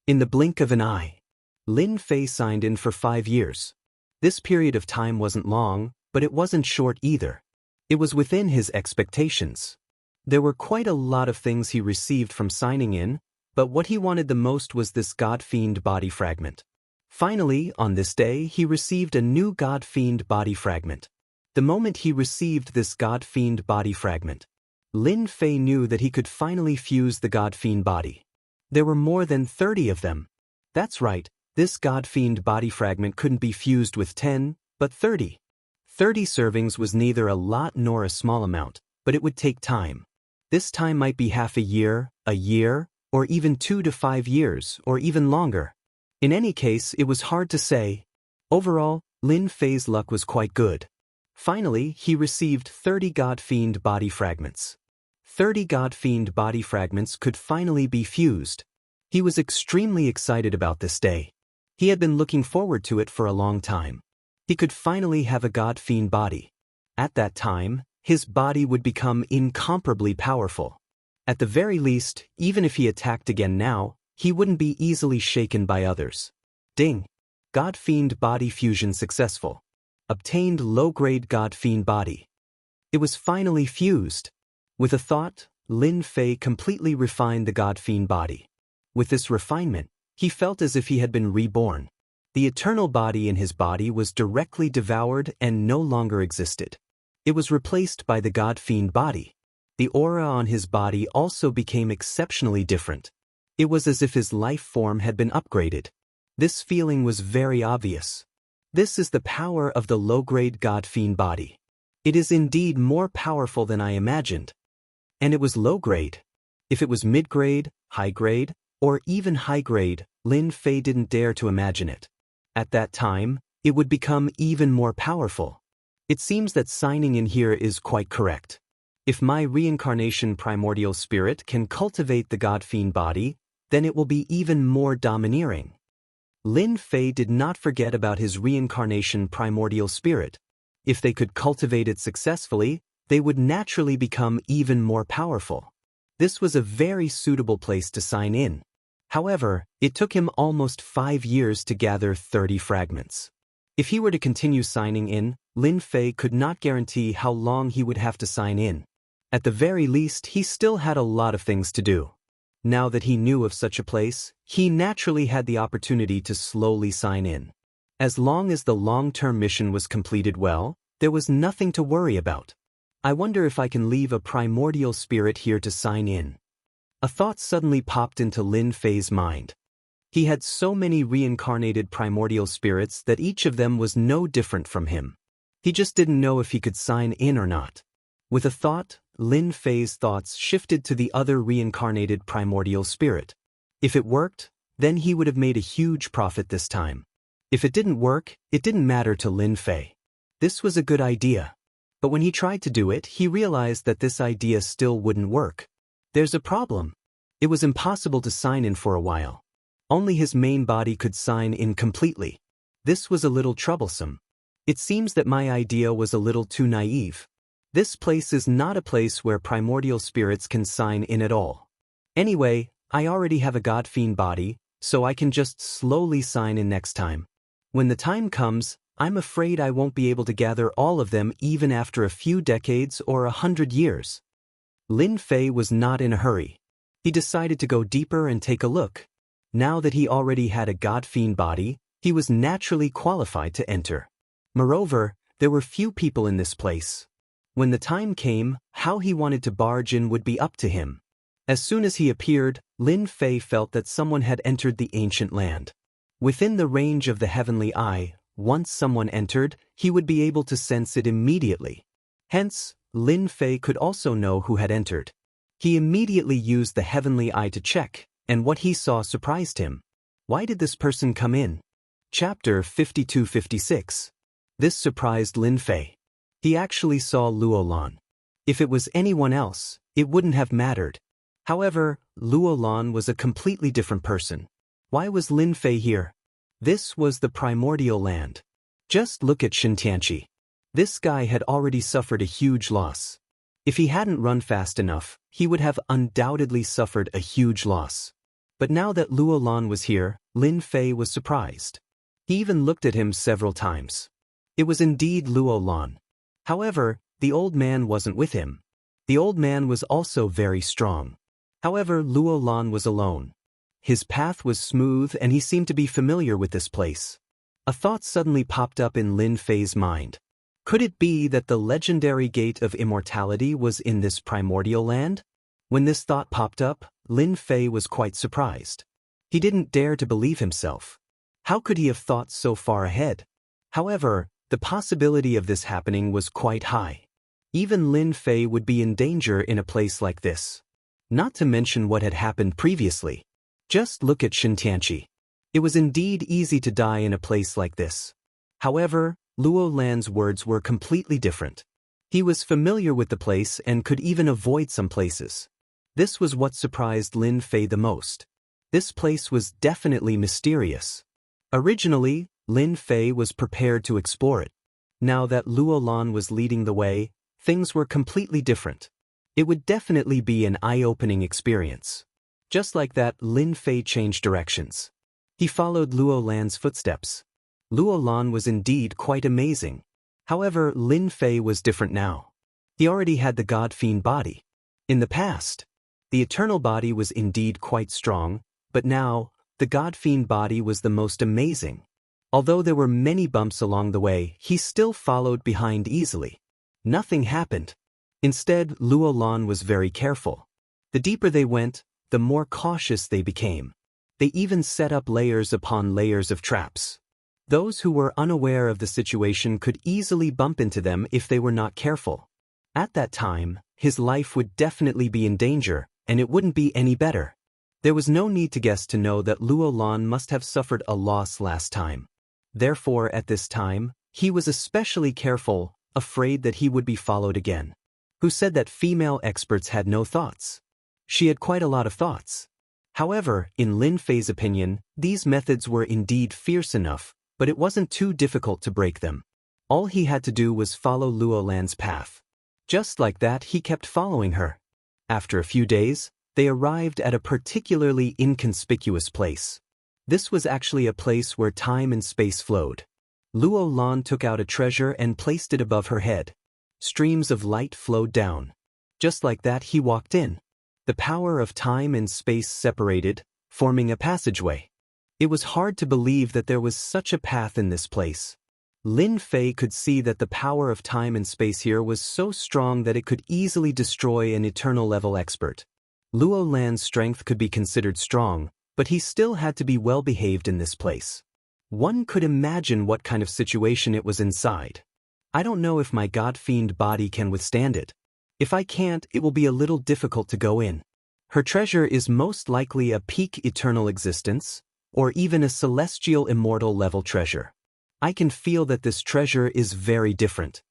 [SPEAKER 1] In the blink of an eye, Lin Fei signed in for 5 years. This period of time wasn't long, but it wasn't short either. It was within his expectations. There were quite a lot of things he received from signing in, but what he wanted the most was this God-fiend body fragment. Finally, on this day, he received a new God-fiend body fragment. The moment he received this God-fiend body fragment, Lin Fei knew that he could finally fuse the God-fiend body. There were more than 30 of them. That's right, this God-fiend body fragment couldn't be fused with 10, but 30. 30 servings was neither a lot nor a small amount, but it would take time. This time might be half a year, or even 2 to 5 years, or even longer. In any case, it was hard to say. Overall, Lin Fei's luck was quite good. Finally, he received 30 God-fiend body fragments. 30 God-fiend body fragments could finally be fused. He was extremely excited about this day. He had been looking forward to it for a long time. He could finally have a God-fiend body. At that time, his body would become incomparably powerful. At the very least, even if he attacked again now, he wouldn't be easily shaken by others. Ding! God-fiend body fusion successful. Obtained low-grade God-fiend body. It was finally fused. With a thought, Lin Fei completely refined the God-fiend body. With this refinement, he felt as if he had been reborn. The eternal body in his body was directly devoured and no longer existed. It was replaced by the God-fiend body. The aura on his body also became exceptionally different. It was as if his life form had been upgraded. This feeling was very obvious. This is the power of the low-grade God-fiend body. It is indeed more powerful than I imagined. And it was low-grade. If it was mid-grade, high-grade, or even high-grade, Lin Fei didn't dare to imagine it. At that time, it would become even more powerful. It seems that signing in here is quite correct. If my reincarnation primordial spirit can cultivate the God-fiend body, then it will be even more domineering. Lin Fei did not forget about his reincarnation primordial spirit. If they could cultivate it successfully, they would naturally become even more powerful. This was a very suitable place to sign in. However, it took him almost 5 years to gather 30 fragments. If he were to continue signing in, Lin Fei could not guarantee how long he would have to sign in. At the very least, he still had a lot of things to do. Now that he knew of such a place, he naturally had the opportunity to slowly sign in. As long as the long-term mission was completed well, there was nothing to worry about. I wonder if I can leave a primordial spirit here to sign in. A thought suddenly popped into Lin Fei's mind. He had so many reincarnated primordial spirits that each of them was no different from him. He just didn't know if he could sign in or not. With a thought, Lin Fei's thoughts shifted to the other reincarnated primordial spirit. If it worked, Then he would have made a huge profit this time. If it didn't work, it didn't matter to Lin Fei. This was a good idea. But when he tried to do it, he realized that this idea still wouldn't work. There's a problem. It was impossible to sign in for a while. Only his main body could sign in completely. This was a little troublesome. It seems that my idea was a little too naive. This place is not a place where primordial spirits can sign in at all. Anyway, I already have a god-fiend body, so I can just slowly sign in next time. When the time comes, I'm afraid I won't be able to gather all of them even after a few decades or 100 years. Lin Fei was not in a hurry. He decided to go deeper and take a look. Now that he already had a god-fiend body, he was naturally qualified to enter. Moreover, there were few people in this place. When the time came, how he wanted to barge in would be up to him. As soon as he appeared, Lin Fei felt that someone had entered the ancient land. Within the range of the heavenly eye, once someone entered, he would be able to sense it immediately. Hence, Lin Fei could also know who had entered. He immediately used the heavenly eye to check, and what he saw surprised him. Why did this person come in? Chapter 52-56. This surprised Lin Fei. He actually saw Luolan. If it was anyone else, it wouldn't have mattered. However, Luolan was a completely different person. Why was Lin Fei here? This was the primordial land. Just look at Shintianqi. This guy had already suffered a huge loss. If he hadn't run fast enough, he would have undoubtedly suffered a huge loss. But now that Luolan was here, Lin Fei was surprised. He even looked at him several times. It was indeed Luolan. However, the old man wasn't with him. The old man was also very strong. However, Luolan was alone. His path was smooth and he seemed to be familiar with this place. A thought suddenly popped up in Lin Fei's mind. Could it be that the legendary gate of immortality was in this primordial land? When this thought popped up, Lin Fei was quite surprised. He didn't dare to believe himself. How could he have thought so far ahead? However, the possibility of this happening was quite high. Even Lin Fei would be in danger in a place like this. Not to mention what had happened previously. Just look at Shintianqi. It was indeed easy to die in a place like this. However, Luolan's words were completely different. He was familiar with the place and could even avoid some places. This was what surprised Lin Fei the most. This place was definitely mysterious. Originally, Lin Fei was prepared to explore it. Now that Luolan was leading the way, things were completely different. It would definitely be an eye-opening experience. Just like that, Lin Fei changed directions. He followed Luolan's footsteps. Luolan was indeed quite amazing. However, Lin Fei was different now. He already had the god-fiend body. In the past, the eternal body was indeed quite strong, but now, the god-fiend body was the most amazing. Although there were many bumps along the way, he still followed behind easily. Nothing happened. Instead, Luolan was very careful. The deeper they went, the more cautious they became. They even set up layers upon layers of traps. Those who were unaware of the situation could easily bump into them if they were not careful. At that time, his life would definitely be in danger, and it wouldn't be any better. There was no need to guess to know that Luolan must have suffered a loss last time. Therefore, at this time, he was especially careful, afraid that he would be followed again. Who said that female experts had no thoughts? She had quite a lot of thoughts. However, in Lin Fei's opinion, these methods were indeed fierce enough, but it wasn't too difficult to break them. All he had to do was follow Luolan's path. Just like that, he kept following her. After a few days, they arrived at a particularly inconspicuous place. This was actually a place where time and space flowed. Luolan took out a treasure and placed it above her head. Streams of light flowed down. Just like that, he walked in. The power of time and space separated, forming a passageway. It was hard to believe that there was such a path in this place. Lin Fei could see that the power of time and space here was so strong that it could easily destroy an eternal-level expert. Luolan's strength could be considered strong, but he still had to be well-behaved in this place. One could imagine what kind of situation it was inside. I don't know if my god-fiend body can withstand it. If I can't, it will be a little difficult to go in. Her treasure is most likely a peak eternal existence, or even a celestial immortal level treasure. I can feel that this treasure is very different.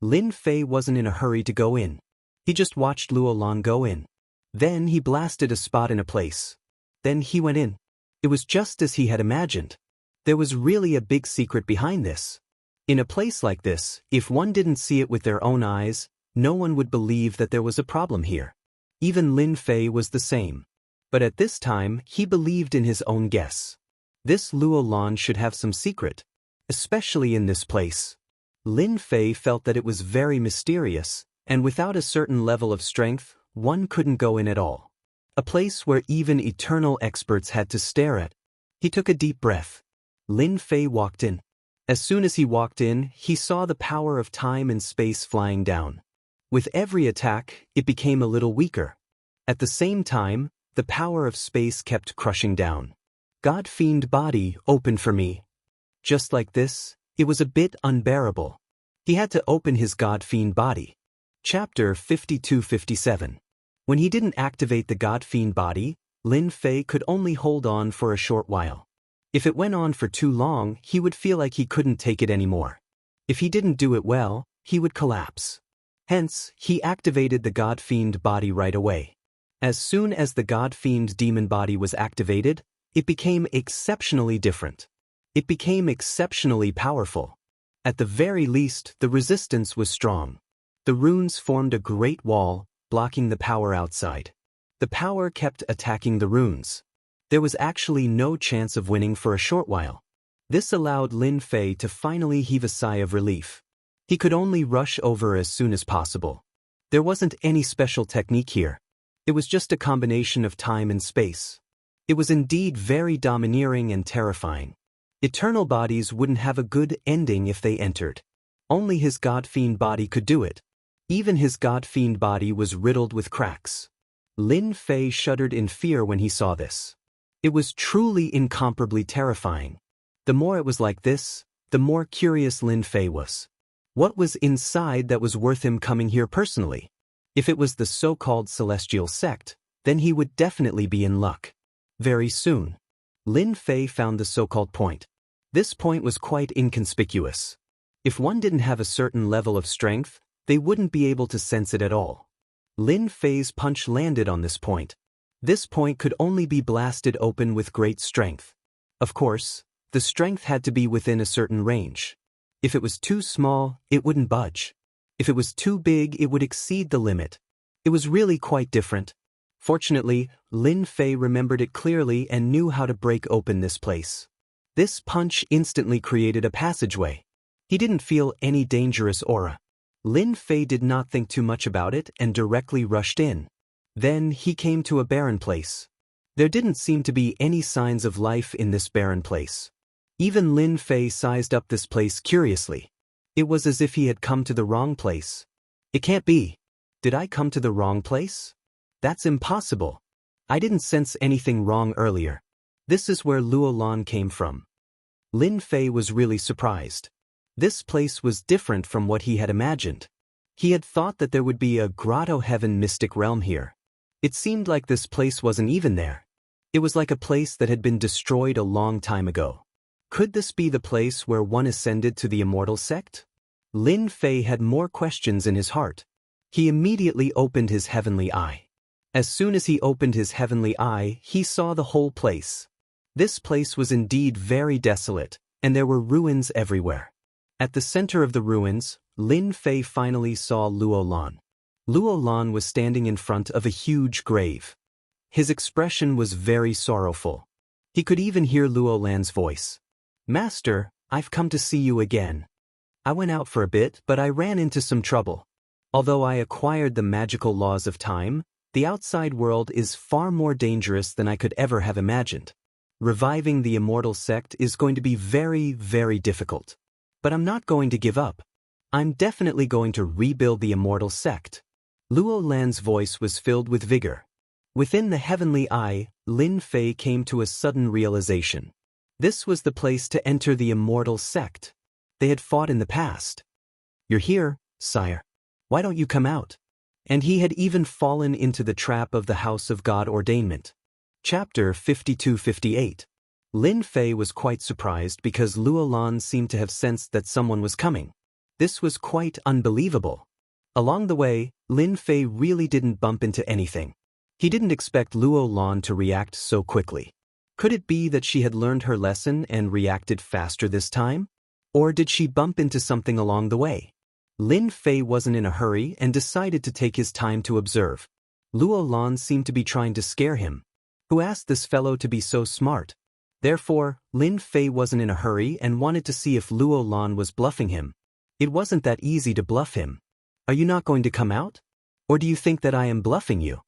[SPEAKER 1] Lin Fei wasn't in a hurry to go in. He just watched Luo Lan go in. Then he blasted a spot in a place. Then he went in. It was just as he had imagined. There was really a big secret behind this. In a place like this, if one didn't see it with their own eyes, no one would believe that there was a problem here. Even Lin Fei was the same. But at this time, he believed in his own guess. This Luo Lan should have some secret, especially in this place. Lin Fei felt that it was very mysterious, and without a certain level of strength, one couldn't go in at all. A place where even eternal experts had to stare at. He took a deep breath. Lin Fei walked in. As soon as he walked in, he saw the power of time and space flying down. With every attack, it became a little weaker. At the same time, the power of space kept crushing down. God-fiend body opened for me. Just like this, it was a bit unbearable. He had to open his God-fiend body. Chapter 52-57. When he didn't activate the God-fiend body, Lin Fei could only hold on for a short while. If it went on for too long, he would feel like he couldn't take it anymore. If he didn't do it well, he would collapse. Hence, he activated the God-fiend body right away. As soon as the God-fiend demon body was activated, it became exceptionally different. It became exceptionally powerful. At the very least, the resistance was strong. The runes formed a great wall, blocking the power outside. The power kept attacking the runes. There was actually no chance of winning for a short while. This allowed Lin Fei to finally heave a sigh of relief. He could only rush over as soon as possible. There wasn't any special technique here. It was just a combination of time and space. It was indeed very domineering and terrifying. Eternal bodies wouldn't have a good ending if they entered. Only his God-fiend body could do it. Even his God-fiend body was riddled with cracks. Lin Fei shuddered in fear when he saw this. It was truly incomparably terrifying. The more it was like this, the more curious Lin Fei was. What was inside that was worth him coming here personally? If it was the so-called celestial sect, then he would definitely be in luck. Very soon, Lin Fei found the so-called point. This point was quite inconspicuous. If one didn't have a certain level of strength, they wouldn't be able to sense it at all. Lin Fei's punch landed on this point. This point could only be blasted open with great strength. Of course, the strength had to be within a certain range. If it was too small, it wouldn't budge. If it was too big, it would exceed the limit. It was really quite different. Fortunately, Lin Fei remembered it clearly and knew how to break open this place. This punch instantly created a passageway. He didn't feel any dangerous aura. Lin Fei did not think too much about it and directly rushed in. Then he came to a barren place. There didn't seem to be any signs of life in this barren place. Even Lin Fei sized up this place curiously. It was as if he had come to the wrong place. It can't be. Did I come to the wrong place? That's impossible. I didn't sense anything wrong earlier. This is where Luo Lan came from. Lin Fei was really surprised. This place was different from what he had imagined. He had thought that there would be a grotto heaven mystic realm here. It seemed like this place wasn't even there. It was like a place that had been destroyed a long time ago. Could this be the place where one ascended to the Immortal sect? Lin Fei had more questions in his heart. He immediately opened his heavenly eye. As soon as he opened his heavenly eye, he saw the whole place. This place was indeed very desolate, and there were ruins everywhere. At the center of the ruins, Lin Fei finally saw Luo Lan. Luo Lan was standing in front of a huge grave. His expression was very sorrowful. He could even hear Luo Lan's voice. "Master, I've come to see you again. I went out for a bit, but I ran into some trouble. Although I acquired the magical laws of time, the outside world is far more dangerous than I could ever have imagined. Reviving the Immortal sect is going to be very, very difficult. But I'm not going to give up. I'm definitely going to rebuild the Immortal sect." Luo Lan's voice was filled with vigor. Within the heavenly eye, Lin Fei came to a sudden realization. This was the place to enter the Immortal sect. They had fought in the past. "You're here, sire. Why don't you come out?" And he had even fallen into the trap of the House of God Ordainment. Chapter 52-58. Lin Fei was quite surprised because Luo Lan seemed to have sensed that someone was coming. This was quite unbelievable. Along the way, Lin Fei really didn't bump into anything. He didn't expect Luo Lan to react so quickly. Could it be that she had learned her lesson and reacted faster this time? Or did she bump into something along the way? Lin Fei wasn't in a hurry and decided to take his time to observe. Luo Lan seemed to be trying to scare him. Who asked this fellow to be so smart? Therefore, Lin Fei wasn't in a hurry and wanted to see if Luo Lan was bluffing him. It wasn't that easy to bluff him. Are you not going to come out? Or do you think that I am bluffing you?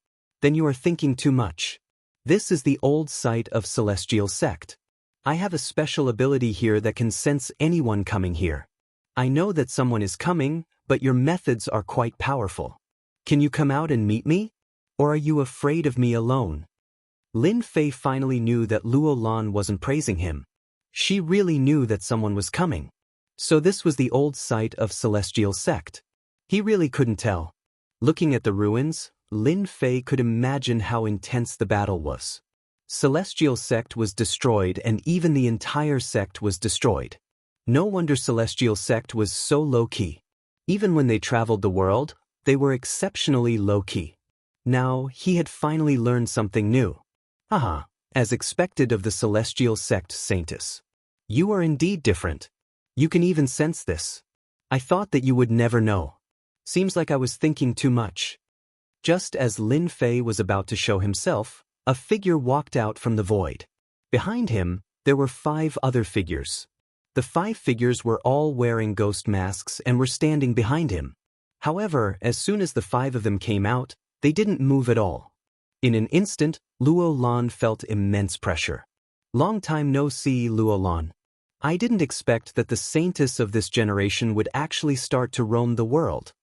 [SPEAKER 1] Then you are thinking too much. This is the old site of Celestial Sect. I have a special ability here that can sense anyone coming here. I know that someone is coming, but your methods are quite powerful. Can you come out and meet me? Or are you afraid of me alone? Lin Fei finally knew that Luo Lan wasn't praising him. She really knew that someone was coming. So this was the old site of Celestial Sect. He really couldn't tell. Looking at the ruins, Lin Fei could imagine how intense the battle was. Celestial Sect was destroyed and even the entire sect was destroyed. No wonder Celestial Sect was so low-key. Even when they traveled the world, they were exceptionally low-key. Now, he had finally learned something new. Haha, as expected of the Celestial Sect Saintess. You are indeed different. You can even sense this. I thought that you would never know. Seems like I was thinking too much. Just as Lin Fei was about to show himself, a figure walked out from the void. Behind him, there were 5 other figures. The 5 figures were all wearing ghost masks and were standing behind him. However, as soon as the 5 of them came out, they didn't move at all. In an instant, Luo Lan felt immense pressure. Long time no see, Luo Lan. I didn't expect that the saintess of this generation would actually start to roam the world.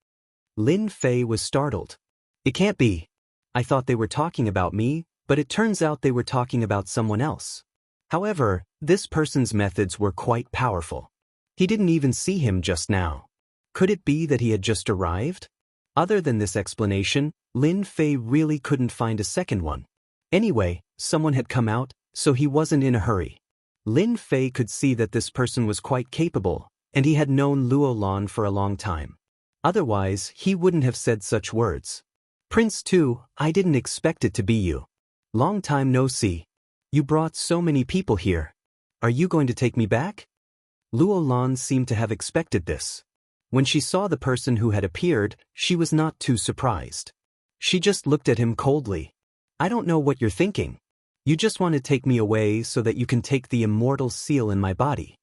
[SPEAKER 1] Lin Fei was startled. It can't be. I thought they were talking about me, but it turns out they were talking about someone else. However, this person's methods were quite powerful. He didn't even see him just now. Could it be that he had just arrived? Other than this explanation, Lin Fei really couldn't find a second one. Anyway, someone had come out, so he wasn't in a hurry. Lin Fei could see that this person was quite capable, and he had known Luo Lan for a long time. Otherwise, he wouldn't have said such words. Prince Tu, I didn't expect it to be you. Long time no see. You brought so many people here. Are you going to take me back? Luo Lan seemed to have expected this. When she saw the person who had appeared, she was not too surprised. She just looked at him coldly. I don't know what you're thinking. You just want to take me away so that you can take the immortal seal in my body.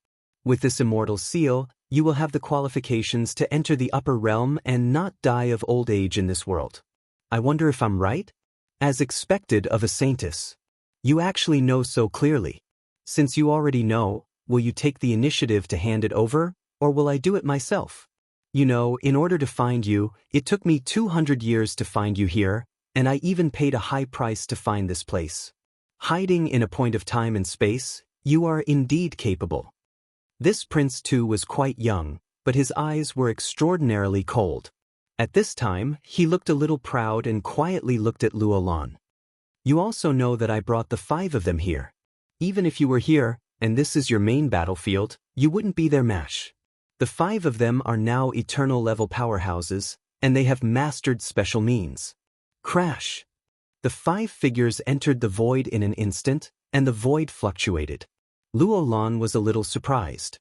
[SPEAKER 1] With this immortal seal, you will have the qualifications to enter the upper realm and not die of old age in this world. I wonder if I'm right? As expected of a saintess. You actually know so clearly. Since you already know, will you take the initiative to hand it over, or will I do it myself? You know, in order to find you, it took me 200 years to find you here, and I even paid a high price to find this place. Hiding in a point of time and space, you are indeed capable. This prince too was quite young, but his eyes were extraordinarily cold. At this time, he looked a little proud and quietly looked at Luo Lan. You also know that I brought the 5 of them here. Even if you were here, and this is your main battlefield, you wouldn't be their match. The 5 of them are now eternal level powerhouses, and they have mastered special means. Crash! The 5 figures entered the void in an instant, and the void fluctuated. Luo Lan was a little surprised.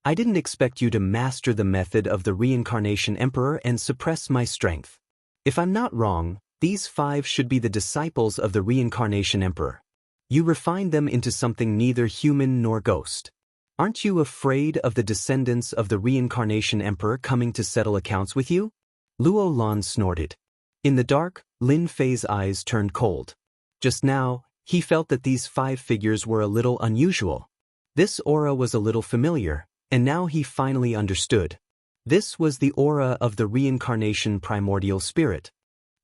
[SPEAKER 1] I didn't expect you to master the method of the Reincarnation Emperor and suppress my strength. If I'm not wrong, these 5 should be the disciples of the Reincarnation Emperor. You refined them into something neither human nor ghost. Aren't you afraid of the descendants of the Reincarnation Emperor coming to settle accounts with you? Luo Lan snorted. In the dark, Lin Fei's eyes turned cold. Just now, he felt that these 5 figures were a little unusual. This aura was a little familiar, and now he finally understood. This was the aura of the Reincarnation Primordial Spirit.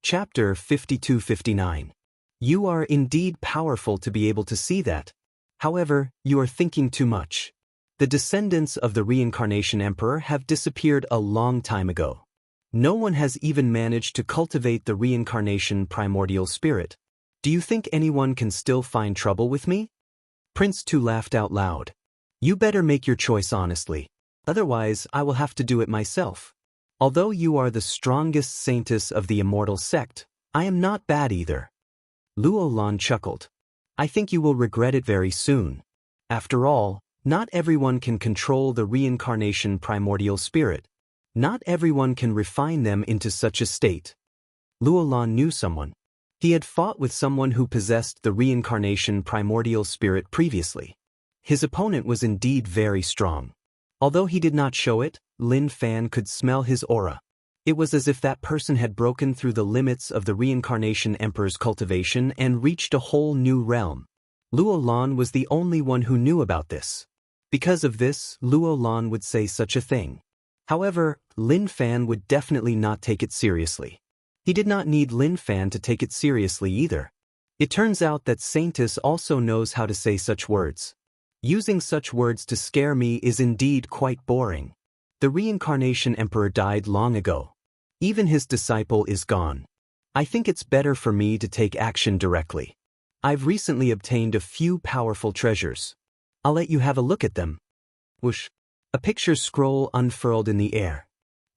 [SPEAKER 1] Chapter 52-59. You are indeed powerful to be able to see that. However, you are thinking too much. The descendants of the Reincarnation Emperor have disappeared a long time ago. No one has even managed to cultivate the Reincarnation Primordial Spirit. Do you think anyone can still find trouble with me? Prince Tu laughed out loud. You better make your choice honestly. Otherwise, I will have to do it myself. Although you are the strongest saintess of the Immortal sect, I am not bad either. Luo Lan chuckled. I think you will regret it very soon. After all, not everyone can control the reincarnation primordial spirit. Not everyone can refine them into such a state. Luo Lan knew someone. He had fought with someone who possessed the reincarnation primordial spirit previously. His opponent was indeed very strong. Although he did not show it, Lin Fan could smell his aura. It was as if that person had broken through the limits of the reincarnation emperor's cultivation and reached a whole new realm. Luo Lan was the only one who knew about this. Because of this, Luo Lan would say such a thing. However, Lin Fan would definitely not take it seriously. He did not need Lin Fan to take it seriously either. It turns out that Saintess also knows how to say such words. Using such words to scare me is indeed quite boring. The reincarnation emperor died long ago. Even his disciple is gone. I think it's better for me to take action directly. I've recently obtained a few powerful treasures. I'll let you have a look at them. Whoosh! A picture scroll unfurled in the air.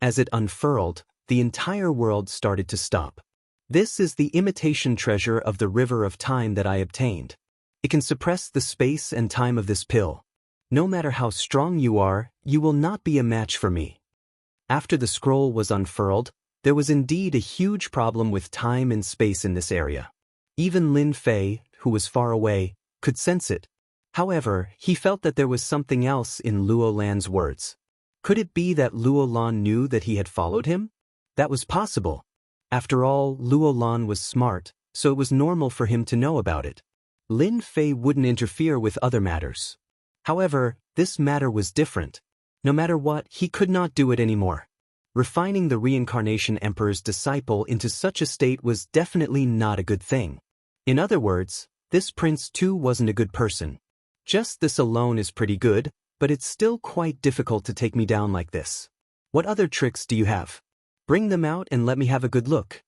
[SPEAKER 1] As it unfurled, the entire world started to stop. This is the imitation treasure of the river of time that I obtained. It can suppress the space and time of this pill. No matter how strong you are, you will not be a match for me. After the scroll was unfurled, there was indeed a huge problem with time and space in this area. Even Lin Fei, who was far away, could sense it. However, he felt that there was something else in Luo Lan's words. Could it be that Luo Lan knew that he had followed him? That was possible. After all, Luo Lan was smart, so it was normal for him to know about it. Lin Fei wouldn't interfere with other matters. However, this matter was different. No matter what, he could not do it anymore. Refining the reincarnation emperor's disciple into such a state was definitely not a good thing. In other words, this prince too wasn't a good person. Just this alone is pretty good, but it's still quite difficult to take me down like this. What other tricks do you have? Bring them out and let me have a good look.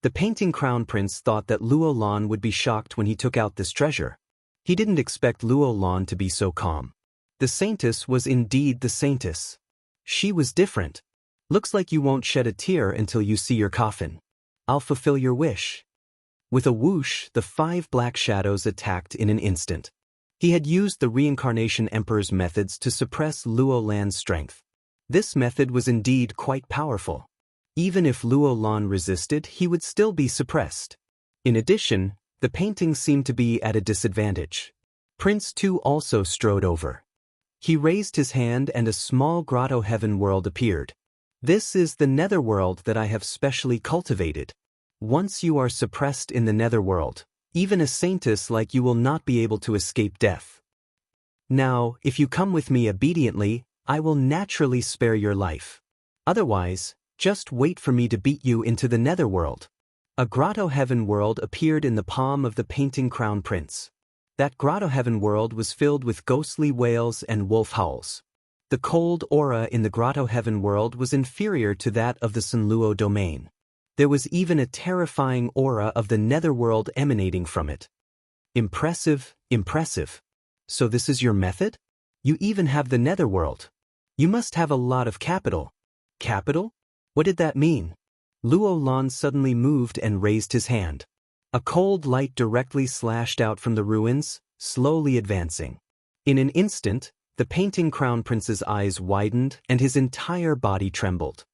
[SPEAKER 1] The painting crown prince thought that Luo Lan would be shocked when he took out this treasure. He didn't expect Luo Lan to be so calm. The saintess was indeed the saintess. She was different. Looks like you won't shed a tear until you see your coffin. I'll fulfill your wish. With a whoosh, the 5 black shadows attacked in an instant. He had used the reincarnation emperor's methods to suppress Luo Lan's strength. This method was indeed quite powerful. Even if Luo Lan resisted, he would still be suppressed. In addition, the painting seemed to be at a disadvantage. Prince Tu also strode over. He raised his hand and a small grotto heaven world appeared. This is the netherworld that I have specially cultivated. Once you are suppressed in the netherworld, even a saintess like you will not be able to escape death. Now, if you come with me obediently, I will naturally spare your life. Otherwise, just wait for me to beat you into the netherworld. A grotto heaven world appeared in the palm of the painting crown prince. That grotto heaven world was filled with ghostly wails and wolf howls. The cold aura in the grotto heaven world was inferior to that of the Sunluo domain. There was even a terrifying aura of the netherworld emanating from it. Impressive, impressive. So this is your method? You even have the netherworld. You must have a lot of capital. Capital? What did that mean? Luo Lan suddenly moved and raised his hand. A cold light directly slashed out from the ruins, slowly advancing. In an instant, the painting crown prince's eyes widened and his entire body trembled.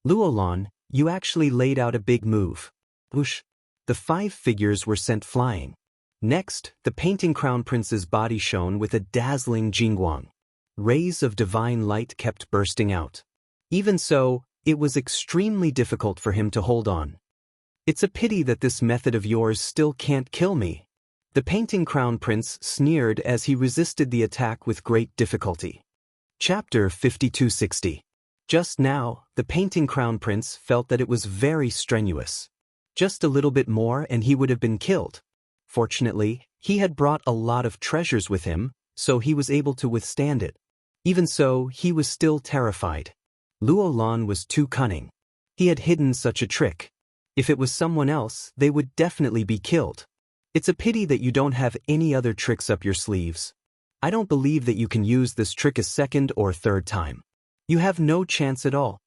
[SPEAKER 1] Luo Lan, you actually laid out a big move. Whoosh! The 5 figures were sent flying. Next, the painting crown prince's body shone with a dazzling jingguang. Rays of divine light kept bursting out. Even so, it was extremely difficult for him to hold on. It's a pity that this method of yours still can't kill me. The painting crown prince sneered as he resisted the attack with great difficulty. Chapter 5260. Just now, the painting crown prince felt that it was very strenuous. Just a little bit more and he would have been killed. Fortunately, he had brought a lot of treasures with him, so he was able to withstand it. Even so, he was still terrified. Luo Lan was too cunning. He had hidden such a trick. If it was someone else, they would definitely be killed. It's a pity that you don't have any other tricks up your sleeves. I don't believe that you can use this trick a second or third time. You have no chance at all.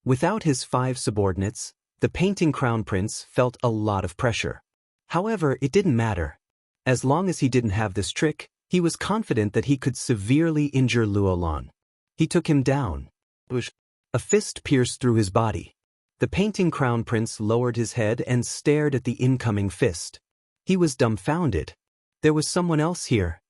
[SPEAKER 1] Without his 5 subordinates, the painting crown prince felt a lot of pressure. However, it didn't matter. As long as he didn't have this trick, he was confident that he could severely injure Luolan. He took him down. A fist pierced through his body. The painting crown prince lowered his head and stared at the incoming fist. He was dumbfounded. There was someone else here.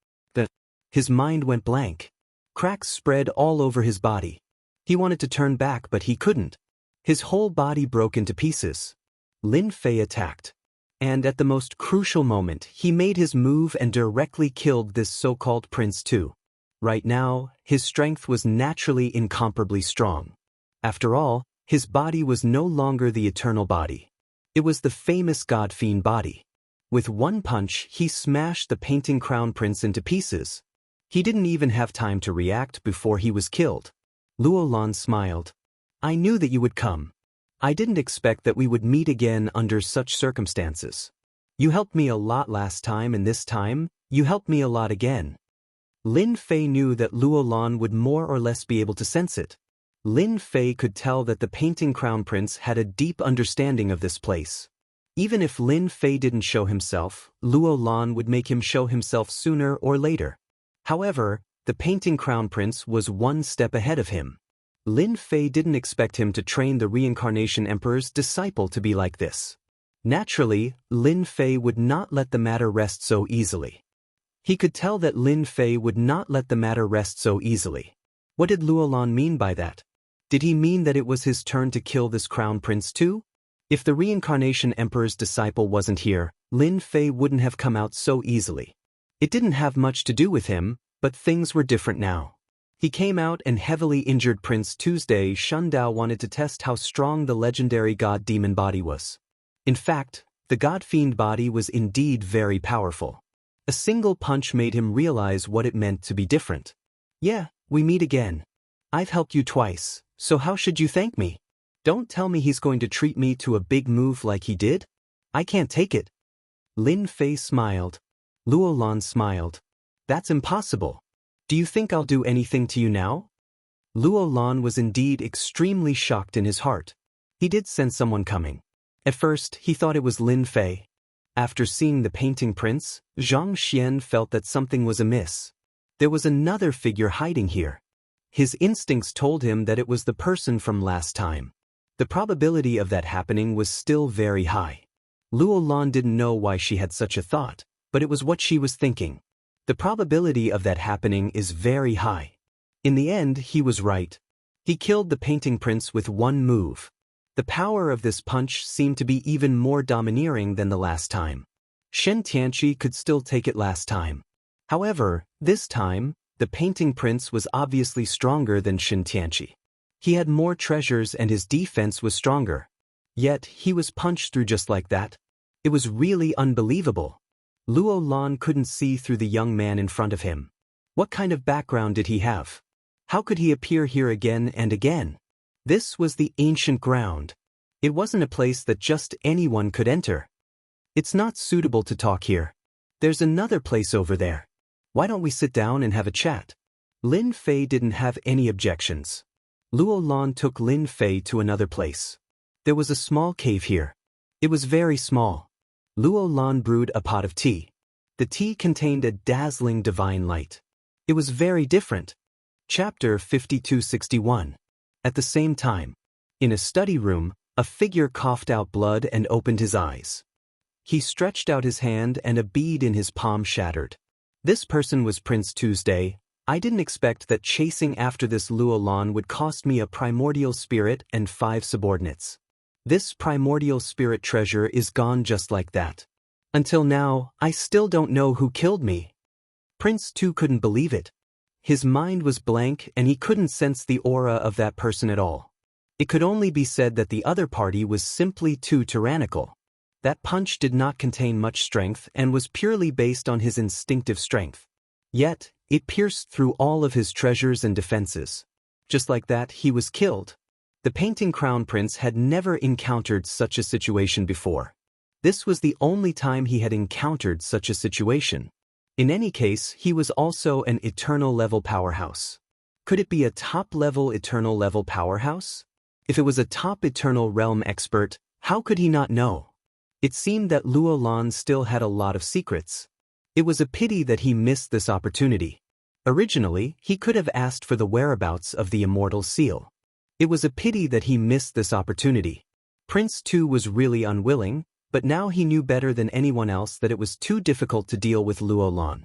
[SPEAKER 1] His mind went blank. Cracks spread all over his body. He wanted to turn back, but he couldn't. His whole body broke into pieces. Lin Fei attacked. And at the most crucial moment, he made his move and directly killed this so-called prince too. Right now, his strength was naturally incomparably strong. After all, his body was no longer the eternal body. It was the famous god fiend body. With one punch, he smashed the painting crown prince into pieces. He didn't even have time to react before he was killed. Luolan smiled. I knew that you would come. I didn't expect that we would meet again under such circumstances. You helped me a lot last time, and this time, you helped me a lot again. Lin Fei knew that Luolan would more or less be able to sense it. Lin Fei could tell that the painting crown prince had a deep understanding of this place. Even if Lin Fei didn't show himself, Luolan would make him show himself sooner or later. However, the painting crown prince was one step ahead of him. Lin Fei didn't expect him to train the reincarnation emperor's disciple to be like this. Naturally, Lin Fei would not let the matter rest so easily. He could tell that Lin Fei would not let the matter rest so easily. What did Luolan mean by that? Did he mean that it was his turn to kill this crown prince too? If the reincarnation emperor's disciple wasn't here, Lin Fei wouldn't have come out so easily. It didn't have much to do with him, but things were different now. He came out and heavily injured Prince Tuesday. Shundao wanted to test how strong the legendary god demon body was. In fact, the god fiend body was indeed very powerful. A single punch made him realize what it meant to be different. Yeah, we meet again. I've helped you twice, so how should you thank me? Don't tell me he's going to treat me to a big move like he did. I can't take it. Lin Fei smiled. Luolan smiled. That's impossible. Do you think I'll do anything to you now? Luolan was indeed extremely shocked in his heart. He did sense someone coming. At first, he thought it was Lin Fei. After seeing the painting prince, Zhang Xian felt that something was amiss. There was another figure hiding here. His instincts told him that it was the person from last time. The probability of that happening was still very high. Luolan didn't know why she had such a thought, but it was what she was thinking. The probability of that happening is very high. In the end, he was right. He killed the painting prince with one move. The power of this punch seemed to be even more domineering than the last time. Shen Tianqi could still take it last time. However, this time, the painting prince was obviously stronger than Shen Tianqi. He had more treasures and his defense was stronger. Yet, he was punched through just like that. It was really unbelievable. Luolan couldn't see through the young man in front of him. What kind of background did he have? How could he appear here again and again? This was the ancient ground. It wasn't a place that just anyone could enter. It's not suitable to talk here. There's another place over there. Why don't we sit down and have a chat? Lin Fei didn't have any objections. Luolan took Lin Fei to another place. There was a small cave here. It was very small. Luolan brewed a pot of tea. The tea contained a dazzling divine light. It was very different. Chapter 5261. At the same time, in a study room, a figure coughed out blood and opened his eyes. He stretched out his hand and a bead in his palm shattered. This person was Prince Tuesday. I didn't expect that chasing after this Luolan would cost me a primordial spirit and 5 subordinates. This primordial spirit treasure is gone just like that. Until now, I still don't know who killed me. Prince Tu couldn't believe it. His mind was blank and he couldn't sense the aura of that person at all. It could only be said that the other party was simply too tyrannical. That punch did not contain much strength and was purely based on his instinctive strength. Yet, it pierced through all of his treasures and defenses. Just like that, he was killed. The painting crown prince had never encountered such a situation before. This was the only time he had encountered such a situation. In any case, he was also an eternal level powerhouse. Could it be a top-level eternal level powerhouse? If it was a top eternal realm expert, how could he not know? It seemed that Luo Lan still had a lot of secrets. It was a pity that he missed this opportunity. Originally, he could have asked for the whereabouts of the Immortal seal. It was a pity that he missed this opportunity. Prince Tu was really unwilling, but now he knew better than anyone else that it was too difficult to deal with Luo Lan.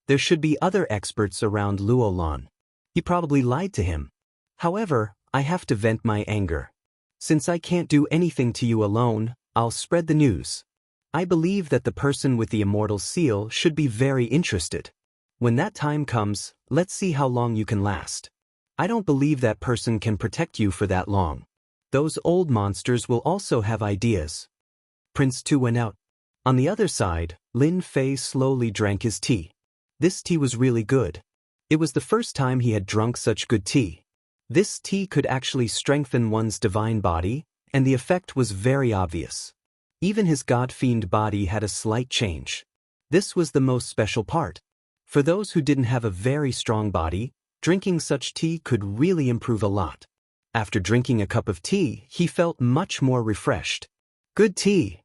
[SPEAKER 1] There should be other experts around Luo Lan. He probably lied to him. However, I have to vent my anger. Since I can't do anything to you alone, I'll spread the news. I believe that the person with the Immortal seal should be very interested. When that time comes, let's see how long you can last. I don't believe that person can protect you for that long. Those old monsters will also have ideas. Prince Tu went out. On the other side, Lin Fei slowly drank his tea. This tea was really good. It was the first time he had drunk such good tea. This tea could actually strengthen one's divine body, and the effect was very obvious. Even his god-fiend body had a slight change. This was the most special part. For those who didn't have a very strong body, drinking such tea could really improve a lot. After drinking a cup of tea, he felt much more refreshed. Good tea.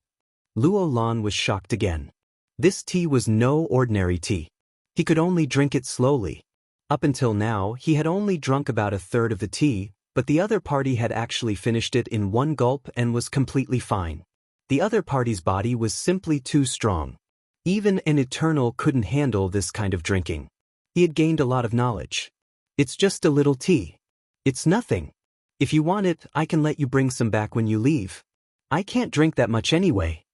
[SPEAKER 1] Luo Lan was shocked again. This tea was no ordinary tea. He could only drink it slowly. Up until now, he had only drunk about a third of the tea, but the other party had actually finished it in one gulp and was completely fine. The other party's body was simply too strong. Even an eternal couldn't handle this kind of drinking. He had gained a lot of knowledge. It's just a little tea. It's nothing. If you want it, I can let you bring some back when you leave. I can't drink that much anyway.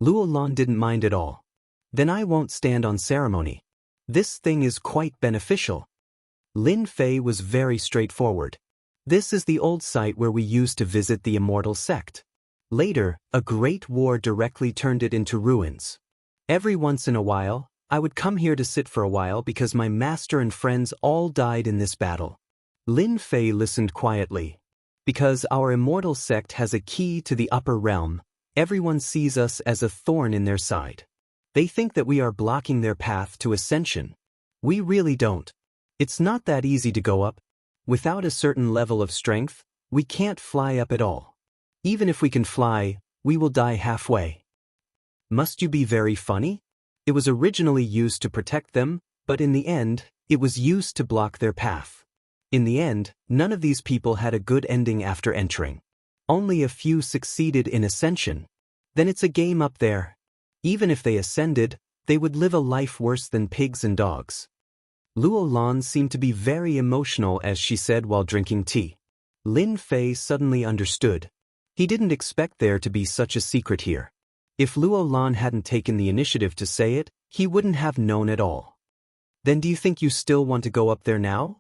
[SPEAKER 1] Luo Lan didn't mind at all. Then I won't stand on ceremony. This thing is quite beneficial. Lin Fei was very straightforward. This is the old site where we used to visit the Immortal sect. Later, a great war directly turned it into ruins. Every once in a while, I would come here to sit for a while because my master and friends all died in this battle. Lin Fei listened quietly. Because our Immortal sect has a key to the upper realm, everyone sees us as a thorn in their side. They think that we are blocking their path to ascension. We really don't. It's not that easy to go up. Without a certain level of strength, we can't fly up at all. Even if we can fly, we will die halfway. Must you be very funny? It was originally used to protect them, but in the end, it was used to block their path. In the end, none of these people had a good ending after entering. Only a few succeeded in ascension. Then it's a game up there. Even if they ascended, they would live a life worse than pigs and dogs. Luo Lan seemed to be very emotional as she said while drinking tea. Lin Fei suddenly understood. He didn't expect there to be such a secret here. If Luo Lan hadn't taken the initiative to say it, he wouldn't have known at all. Then do you think you still want to go up there now?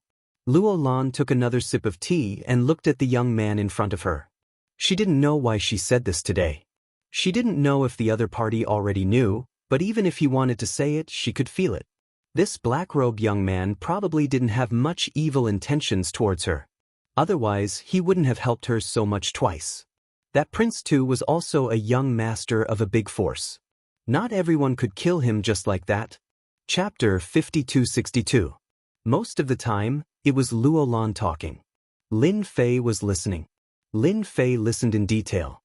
[SPEAKER 1] Luo Lan took another sip of tea and looked at the young man in front of her. She didn't know why she said this today. She didn't know if the other party already knew, but even if he wanted to say it, she could feel it. This black-robed young man probably didn't have much evil intentions towards her. Otherwise, he wouldn't have helped her so much twice. That Prince Tu was also a young master of a big force. Not everyone could kill him just like that. Chapter 5262. Most of the time, it was Luo Lan talking. Lin Fei was listening. Lin Fei listened in detail.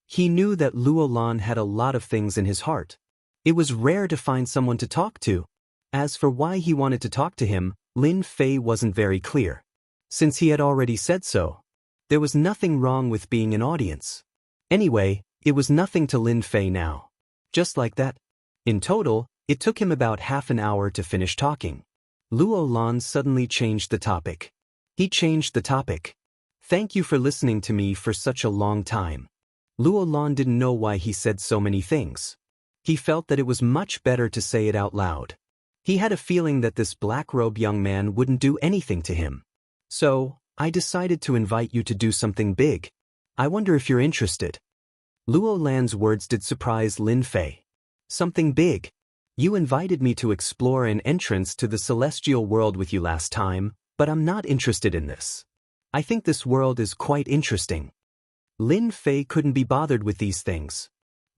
[SPEAKER 1] He knew that Luo Lan had a lot of things in his heart. It was rare to find someone to talk to. As for why he wanted to talk to him, Lin Fei wasn't very clear. Since he had already said so, there was nothing wrong with being an audience. Anyway, it was nothing to Lin Fei now. Just like that. In total, it took him about half an hour to finish talking. Luo Lan suddenly changed the topic. He changed the topic. Thank you for listening to me for such a long time. Luo Lan didn't know why he said so many things. He felt that it was much better to say it out loud. He had a feeling that this black-robed young man wouldn't do anything to him. So, I decided to invite you to do something big. I wonder if you're interested. Luo Lan's words did surprise Lin Fei. Something big. You invited me to explore an entrance to the celestial world with you last time, but I'm not interested in this. I think this world is quite interesting. Lin Fei couldn't be bothered with these things.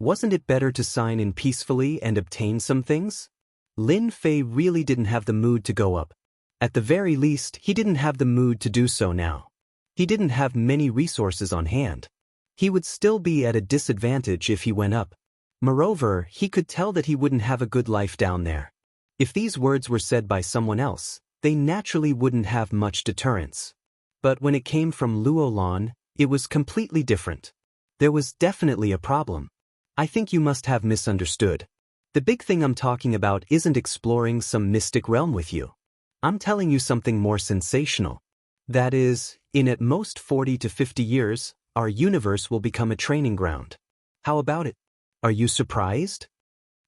[SPEAKER 1] Wasn't it better to sign in peacefully and obtain some things? Lin Fei really didn't have the mood to go up. At the very least, he didn't have the mood to do so now. He didn't have many resources on hand. He would still be at a disadvantage if he went up. Moreover, he could tell that he wouldn't have a good life down there. If these words were said by someone else, they naturally wouldn't have much deterrence. But when it came from Luo Lan, it was completely different. There was definitely a problem. I think you must have misunderstood. The big thing I'm talking about isn't exploring some mystic realm with you. I'm telling you something more sensational. That is, in at most 40 to 50 years, our universe will become a training ground. How about it? Are you surprised?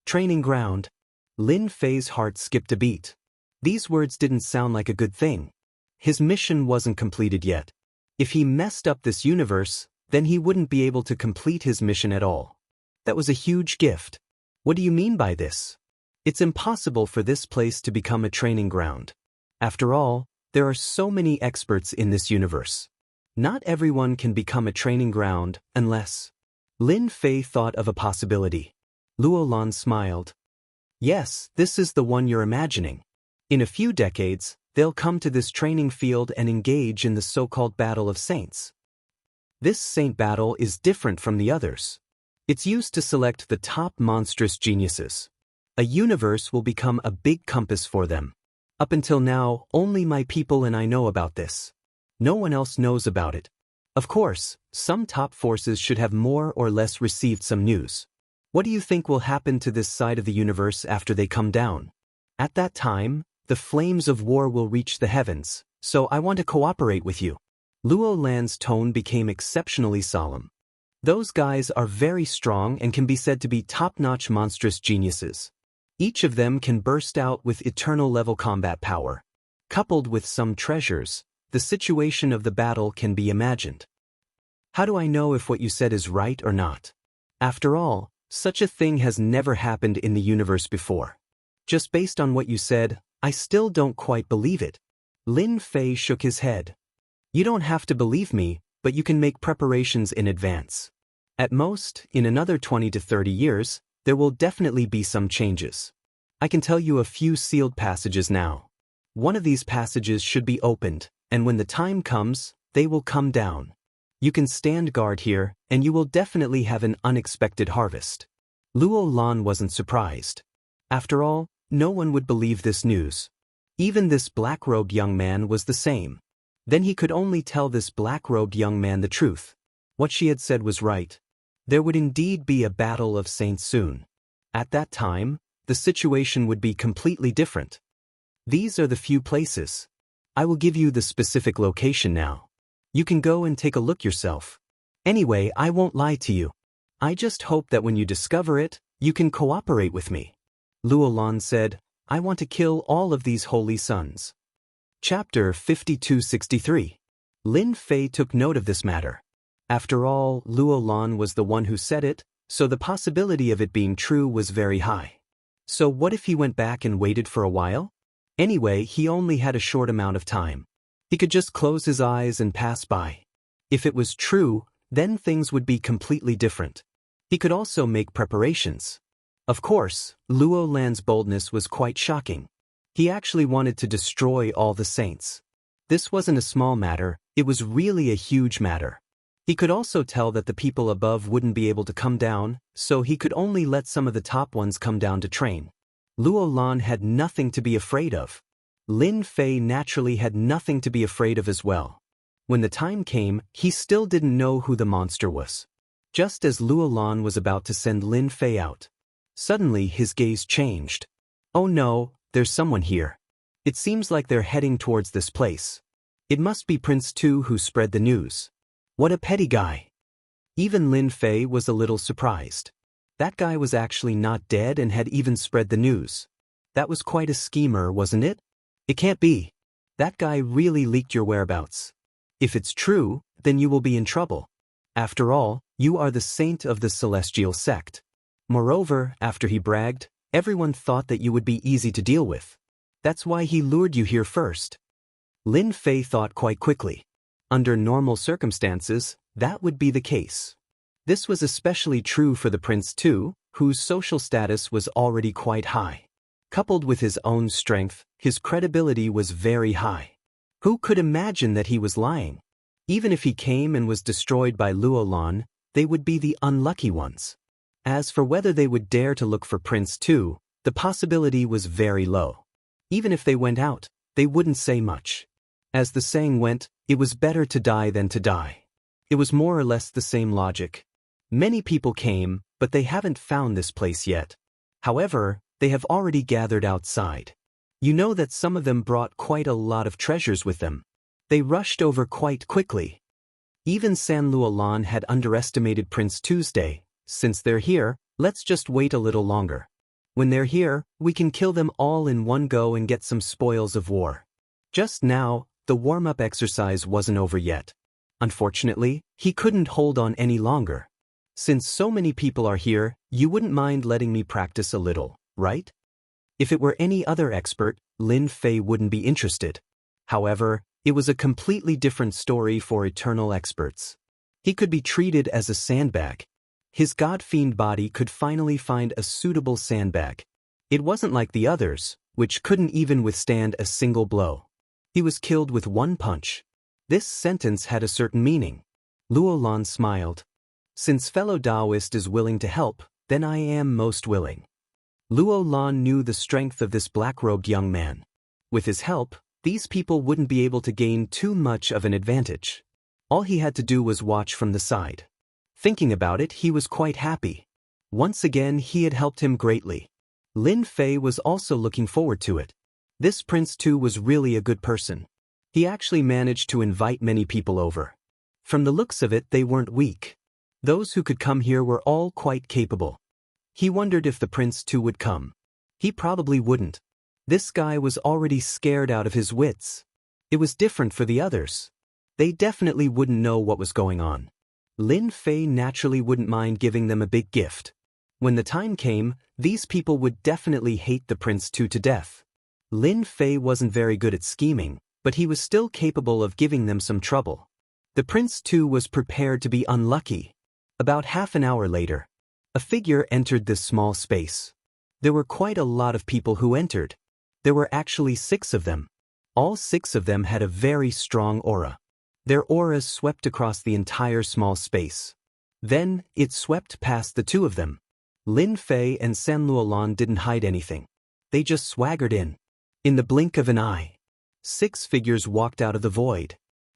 [SPEAKER 1] Training ground. Lin Fei's heart skipped a beat. These words didn't sound like a good thing. His mission wasn't completed yet. If he messed up this universe, then he wouldn't be able to complete his mission at all. That was a huge gift. What do you mean by this? It's impossible for this place to become a training ground. After all, there are so many experts in this universe. Not everyone can become a training ground unless... Lin Fei thought of a possibility. Luo Lan smiled. Yes, this is the one you're imagining. In a few decades, they'll come to this training field and engage in the so-called Battle of Saints. This saint battle is different from the others. It's used to select the top monstrous geniuses. A universe will become a big compass for them. Up until now, only my people and I know about this. No one else knows about it. Of course, some top forces should have more or less received some news. What do you think will happen to this side of the universe after they come down? At that time, the flames of war will reach the heavens, so I want to cooperate with you. Luo Lan's tone became exceptionally solemn. Those guys are very strong and can be said to be top-notch monstrous geniuses. Each of them can burst out with eternal-level combat power. Coupled with some treasures, the situation of the battle can be imagined. How do I know if what you said is right or not? After all, such a thing has never happened in the universe before. Just based on what you said, I still don't quite believe it. Lin Fei shook his head. You don't have to believe me, but you can make preparations in advance. At most, in another 20 to 30 years, there will definitely be some changes. I can tell you a few sealed passages now. One of these passages should be opened, and when the time comes, they will come down. You can stand guard here, and you will definitely have an unexpected harvest. Luo Lan wasn't surprised. After all, no one would believe this news. Even this black-robed young man was the same. Then he could only tell this black-robed young man the truth. What she had said was right. There would indeed be a battle of saints soon. At that time, the situation would be completely different. These are the few places. I will give you the specific location now. You can go and take a look yourself. Anyway, I won't lie to you. I just hope that when you discover it, you can cooperate with me. Luo Lan said, I want to kill all of these holy sons. Chapter 5263. Lin Fei took note of this matter. After all, Luo Lan was the one who said it, so the possibility of it being true was very high. So what if he went back and waited for a while? Anyway, he only had a short amount of time. He could just close his eyes and pass by. If it was true, then things would be completely different. He could also make preparations. Of course, Luo Lan's boldness was quite shocking. He actually wanted to destroy all the saints. This wasn't a small matter, it was really a huge matter. He could also tell that the people above wouldn't be able to come down, so he could only let some of the top ones come down to train. Luo Lan had nothing to be afraid of. Lin Fei naturally had nothing to be afraid of as well. When the time came, he still didn't know who the monster was. Just as Luo Lan was about to send Lin Fei out, suddenly his gaze changed. Oh no, there's someone here. It seems like they're heading towards this place. It must be Prince Tu who spread the news. What a petty guy. Even Lin Fei was a little surprised. That guy was actually not dead and had even spread the news. That was quite a schemer, wasn't it? It can't be. That guy really leaked your whereabouts. If it's true, then you will be in trouble. After all, you are the saint of the celestial sect. Moreover, after he bragged, everyone thought that you would be easy to deal with. That's why he lured you here first. Lin Fei thought quite quickly. Under normal circumstances, that would be the case. This was especially true for the prince too, whose social status was already quite high. Coupled with his own strength, his credibility was very high. Who could imagine that he was lying? Even if he came and was destroyed by Luolan, they would be the unlucky ones. As for whether they would dare to look for Prince Tu, the possibility was very low. Even if they went out, they wouldn't say much. As the saying went, it was better to die than to die. It was more or less the same logic. Many people came, but they haven't found this place yet. However, they have already gathered outside. You know that some of them brought quite a lot of treasures with them. They rushed over quite quickly. Even San Luolan had underestimated Prince Tuesday. Since they're here, let's just wait a little longer. When they're here, we can kill them all in one go and get some spoils of war. Just now, the warm-up exercise wasn't over yet. Unfortunately, he couldn't hold on any longer. Since so many people are here, you wouldn't mind letting me practice a little, right? If it were any other expert, Lin Fei wouldn't be interested. However, it was a completely different story for eternal experts. He could be treated as a sandbag. His god-fiend body could finally find a suitable sandbag. It wasn't like the others, which couldn't even withstand a single blow. He was killed with one punch. This sentence had a certain meaning. Luolan smiled. Since fellow Taoist is willing to help, then I am most willing. Luolan knew the strength of this black-robed young man. With his help, these people wouldn't be able to gain too much of an advantage. All he had to do was watch from the side. Thinking about it, he was quite happy. Once again, he had helped him greatly. Lin Fei was also looking forward to it. This prince too was really a good person. He actually managed to invite many people over. From the looks of it, they weren't weak. Those who could come here were all quite capable. He wondered if the prince too would come. He probably wouldn't. This guy was already scared out of his wits. It was different for the others. They definitely wouldn't know what was going on. Lin Fei naturally wouldn't mind giving them a big gift. When the time came, these people would definitely hate the prince too to death. Lin Fei wasn't very good at scheming, but he was still capable of giving them some trouble. The prince too was prepared to be unlucky. About half an hour later, a figure entered this small space. There were quite a lot of people who entered. There were actually 6 of them. All 6 of them had a very strong aura. Their auras swept across the entire small space. Then, it swept past the 2 of them. Lin Fei and San Luolan didn't hide anything. They just swaggered in. In the blink of an eye, 6 figures walked out of the void.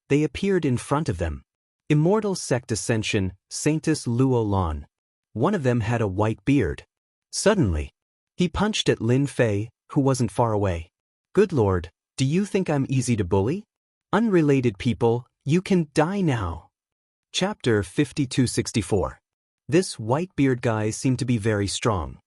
[SPEAKER 1] They appeared in front of them. Immortal Sect Ascension, Saintess Luolan. One of them had a white beard. Suddenly, he punched at Lin Fei, who wasn't far away. Good lord, do you think I'm easy to bully? Unrelated people, you can die now. Chapter 5264. This white beard guy seemed to be very strong.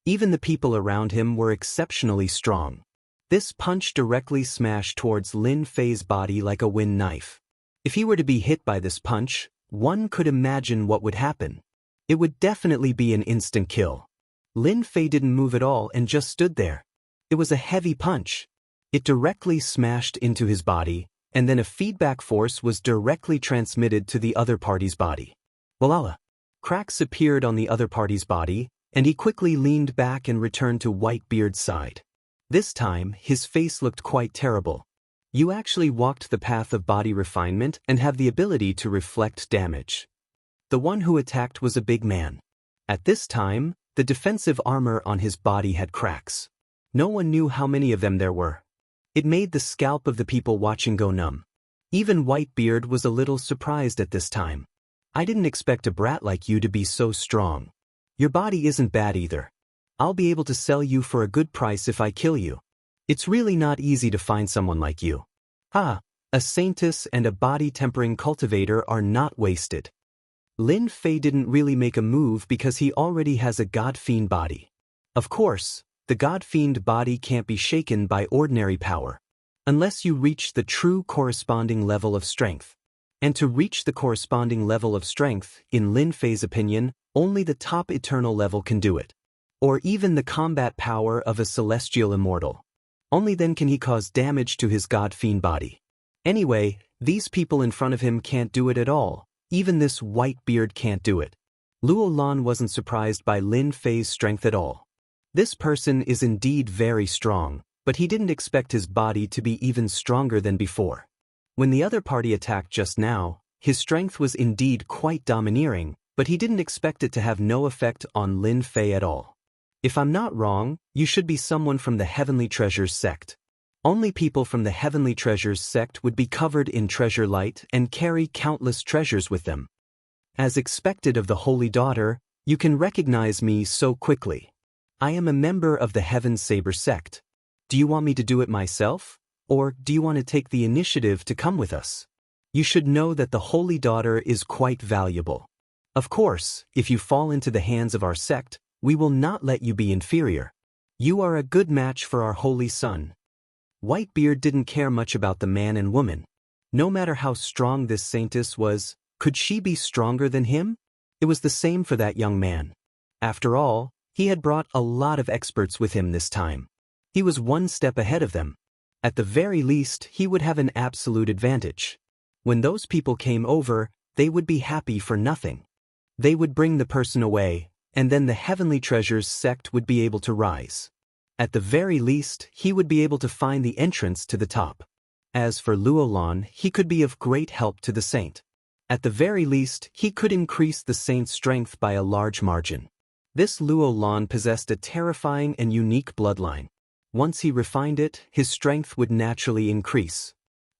[SPEAKER 1] Even the people around him were exceptionally strong. This punch directly smashed towards Lin Fei's body like a wind knife. If he were to be hit by this punch, one could imagine what would happen. It would definitely be an instant kill. Lin Fei didn't move at all and just stood there. It was a heavy punch. It directly smashed into his body, and then a feedback force was directly transmitted to the other party's body. Voila! Cracks appeared on the other party's body, and he quickly leaned back and returned to Whitebeard's side. This time, his face looked quite terrible. You actually walked the path of body refinement and have the ability to reflect damage. The one who attacked was a big man. At this time, the defensive armor on his body had cracks. No one knew how many of them there were. It made the scalp of the people watching go numb. Even Whitebeard was a little surprised at this time. I didn't expect a brat like you to be so strong. Your body isn't bad either. I'll be able to sell you for a good price if I kill you. It's really not easy to find someone like you. A saintess and a body-tempering cultivator are not wasted. Lin Fei didn't really make a move because he already has a god-fiend body. Of course, the god-fiend body can't be shaken by ordinary power, unless you reach the true corresponding level of strength. And to reach the corresponding level of strength, in Lin Fei's opinion, only the top eternal level can do it. Or even the combat power of a celestial immortal. Only then can he cause damage to his god-fiend body. Anyway, these people in front of him can't do it at all. Even this white beard can't do it. Luolan wasn't surprised by Lin Fei's strength at all. This person is indeed very strong, but he didn't expect his body to be even stronger than before. When the other party attacked just now, his strength was indeed quite domineering, but he didn't expect it to have no effect on Lin Fei at all. If I'm not wrong, you should be someone from the Heavenly Treasures sect. Only people from the Heavenly Treasures sect would be covered in treasure light and carry countless treasures with them. As expected of the Holy Daughter, you can recognize me so quickly. I am a member of the Heaven Saber sect. Do you want me to do it myself? Or do you want to take the initiative to come with us? You should know that the Holy Daughter is quite valuable. Of course, if you fall into the hands of our sect, we will not let you be inferior. You are a good match for our Holy Son. Whitebeard didn't care much about the man and woman. No matter how strong this saintess was, could she be stronger than him? It was the same for that young man. After all, he had brought a lot of experts with him this time. He was one step ahead of them. At the very least, he would have an absolute advantage. When those people came over, they would be happy for nothing. They would bring the person away, and then the Heavenly Treasures sect would be able to rise. At the very least, he would be able to find the entrance to the top. As for Luolan, he could be of great help to the saint. At the very least, he could increase the saint's strength by a large margin. This Luolan possessed a terrifying and unique bloodline. Once he refined it, his strength would naturally increase.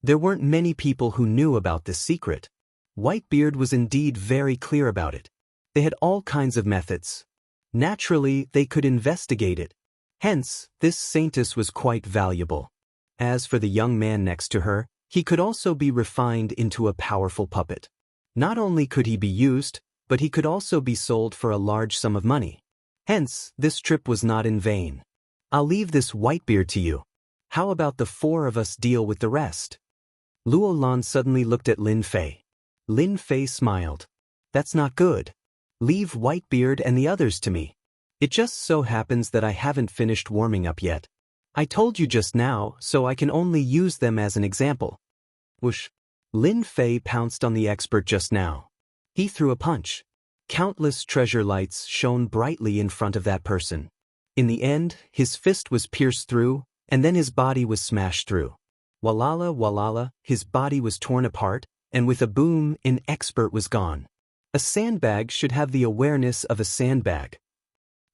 [SPEAKER 1] There weren't many people who knew about this secret. Whitebeard was indeed very clear about it. They had all kinds of methods. Naturally, they could investigate it. Hence, this saintess was quite valuable. As for the young man next to her, he could also be refined into a powerful puppet. Not only could he be used, but he could also be sold for a large sum of money. Hence, this trip was not in vain. I'll leave this Whitebeard to you. How about the four of us deal with the rest? Luolan suddenly looked at Lin Fei. Lin Fei smiled. That's not good. Leave Whitebeard and the others to me. It just so happens that I haven't finished warming up yet. I told you just now, so I can only use them as an example. Whoosh. Lin Fei pounced on the expert just now. He threw a punch. Countless treasure lights shone brightly in front of that person. In the end, his fist was pierced through, and then his body was smashed through. Walala walala, his body was torn apart, and with a boom, an expert was gone. A sandbag should have the awareness of a sandbag.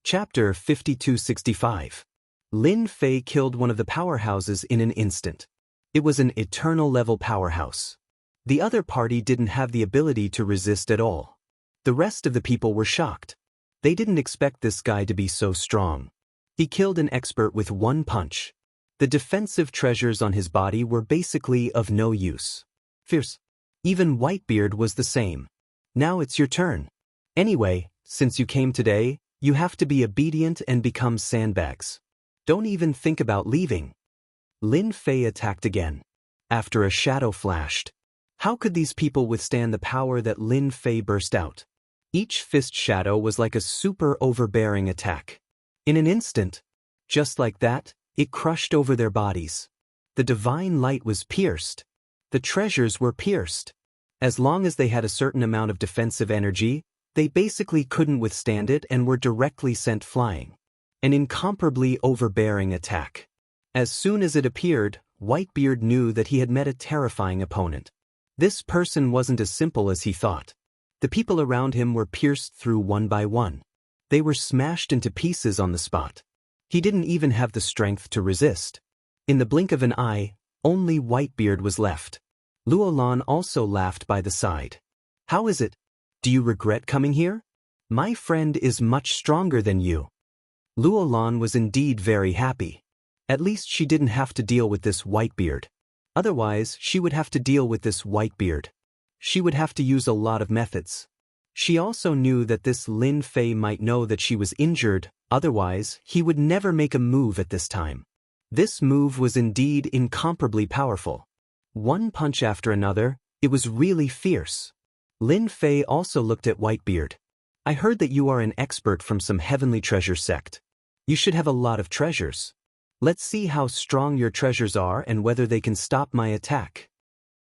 [SPEAKER 1] Chapter 5265. Lin Fei killed one of the powerhouses in an instant. It was an eternal level powerhouse. The other party didn't have the ability to resist at all. The rest of the people were shocked. They didn't expect this guy to be so strong. He killed an expert with one punch. The defensive treasures on his body were basically of no use. Fierce. Even Whitebeard was the same. Now it's your turn. Anyway, since you came today, you have to be obedient and become sandbags. Don't even think about leaving. Lin Fei attacked again. After a shadow flashed. How could these people withstand the power that Lin Fei burst out? Each fist shadow was like a super overbearing attack. In an instant, just like that, it crushed over their bodies. The divine light was pierced. The treasures were pierced. As long as they had a certain amount of defensive energy, they basically couldn't withstand it and were directly sent flying. An incomparably overbearing attack. As soon as it appeared, Whitebeard knew that he had met a terrifying opponent. This person wasn't as simple as he thought. The people around him were pierced through one by one. They were smashed into pieces on the spot. He didn't even have the strength to resist. In the blink of an eye, only Whitebeard was left. Luolan also laughed by the side. How is it? Do you regret coming here? My friend is much stronger than you. Luolan was indeed very happy. At least she didn't have to deal with this Whitebeard. Otherwise, she would have to deal with this Whitebeard. She would have to use a lot of methods. She also knew that this Lin Fei might know that she was injured, otherwise, he would never make a move at this time. This move was indeed incomparably powerful. One punch after another, it was really fierce. Lin Fei also looked at Whitebeard. I heard that you are an expert from some Heavenly Treasure sect. You should have a lot of treasures. Let's see how strong your treasures are and whether they can stop my attack.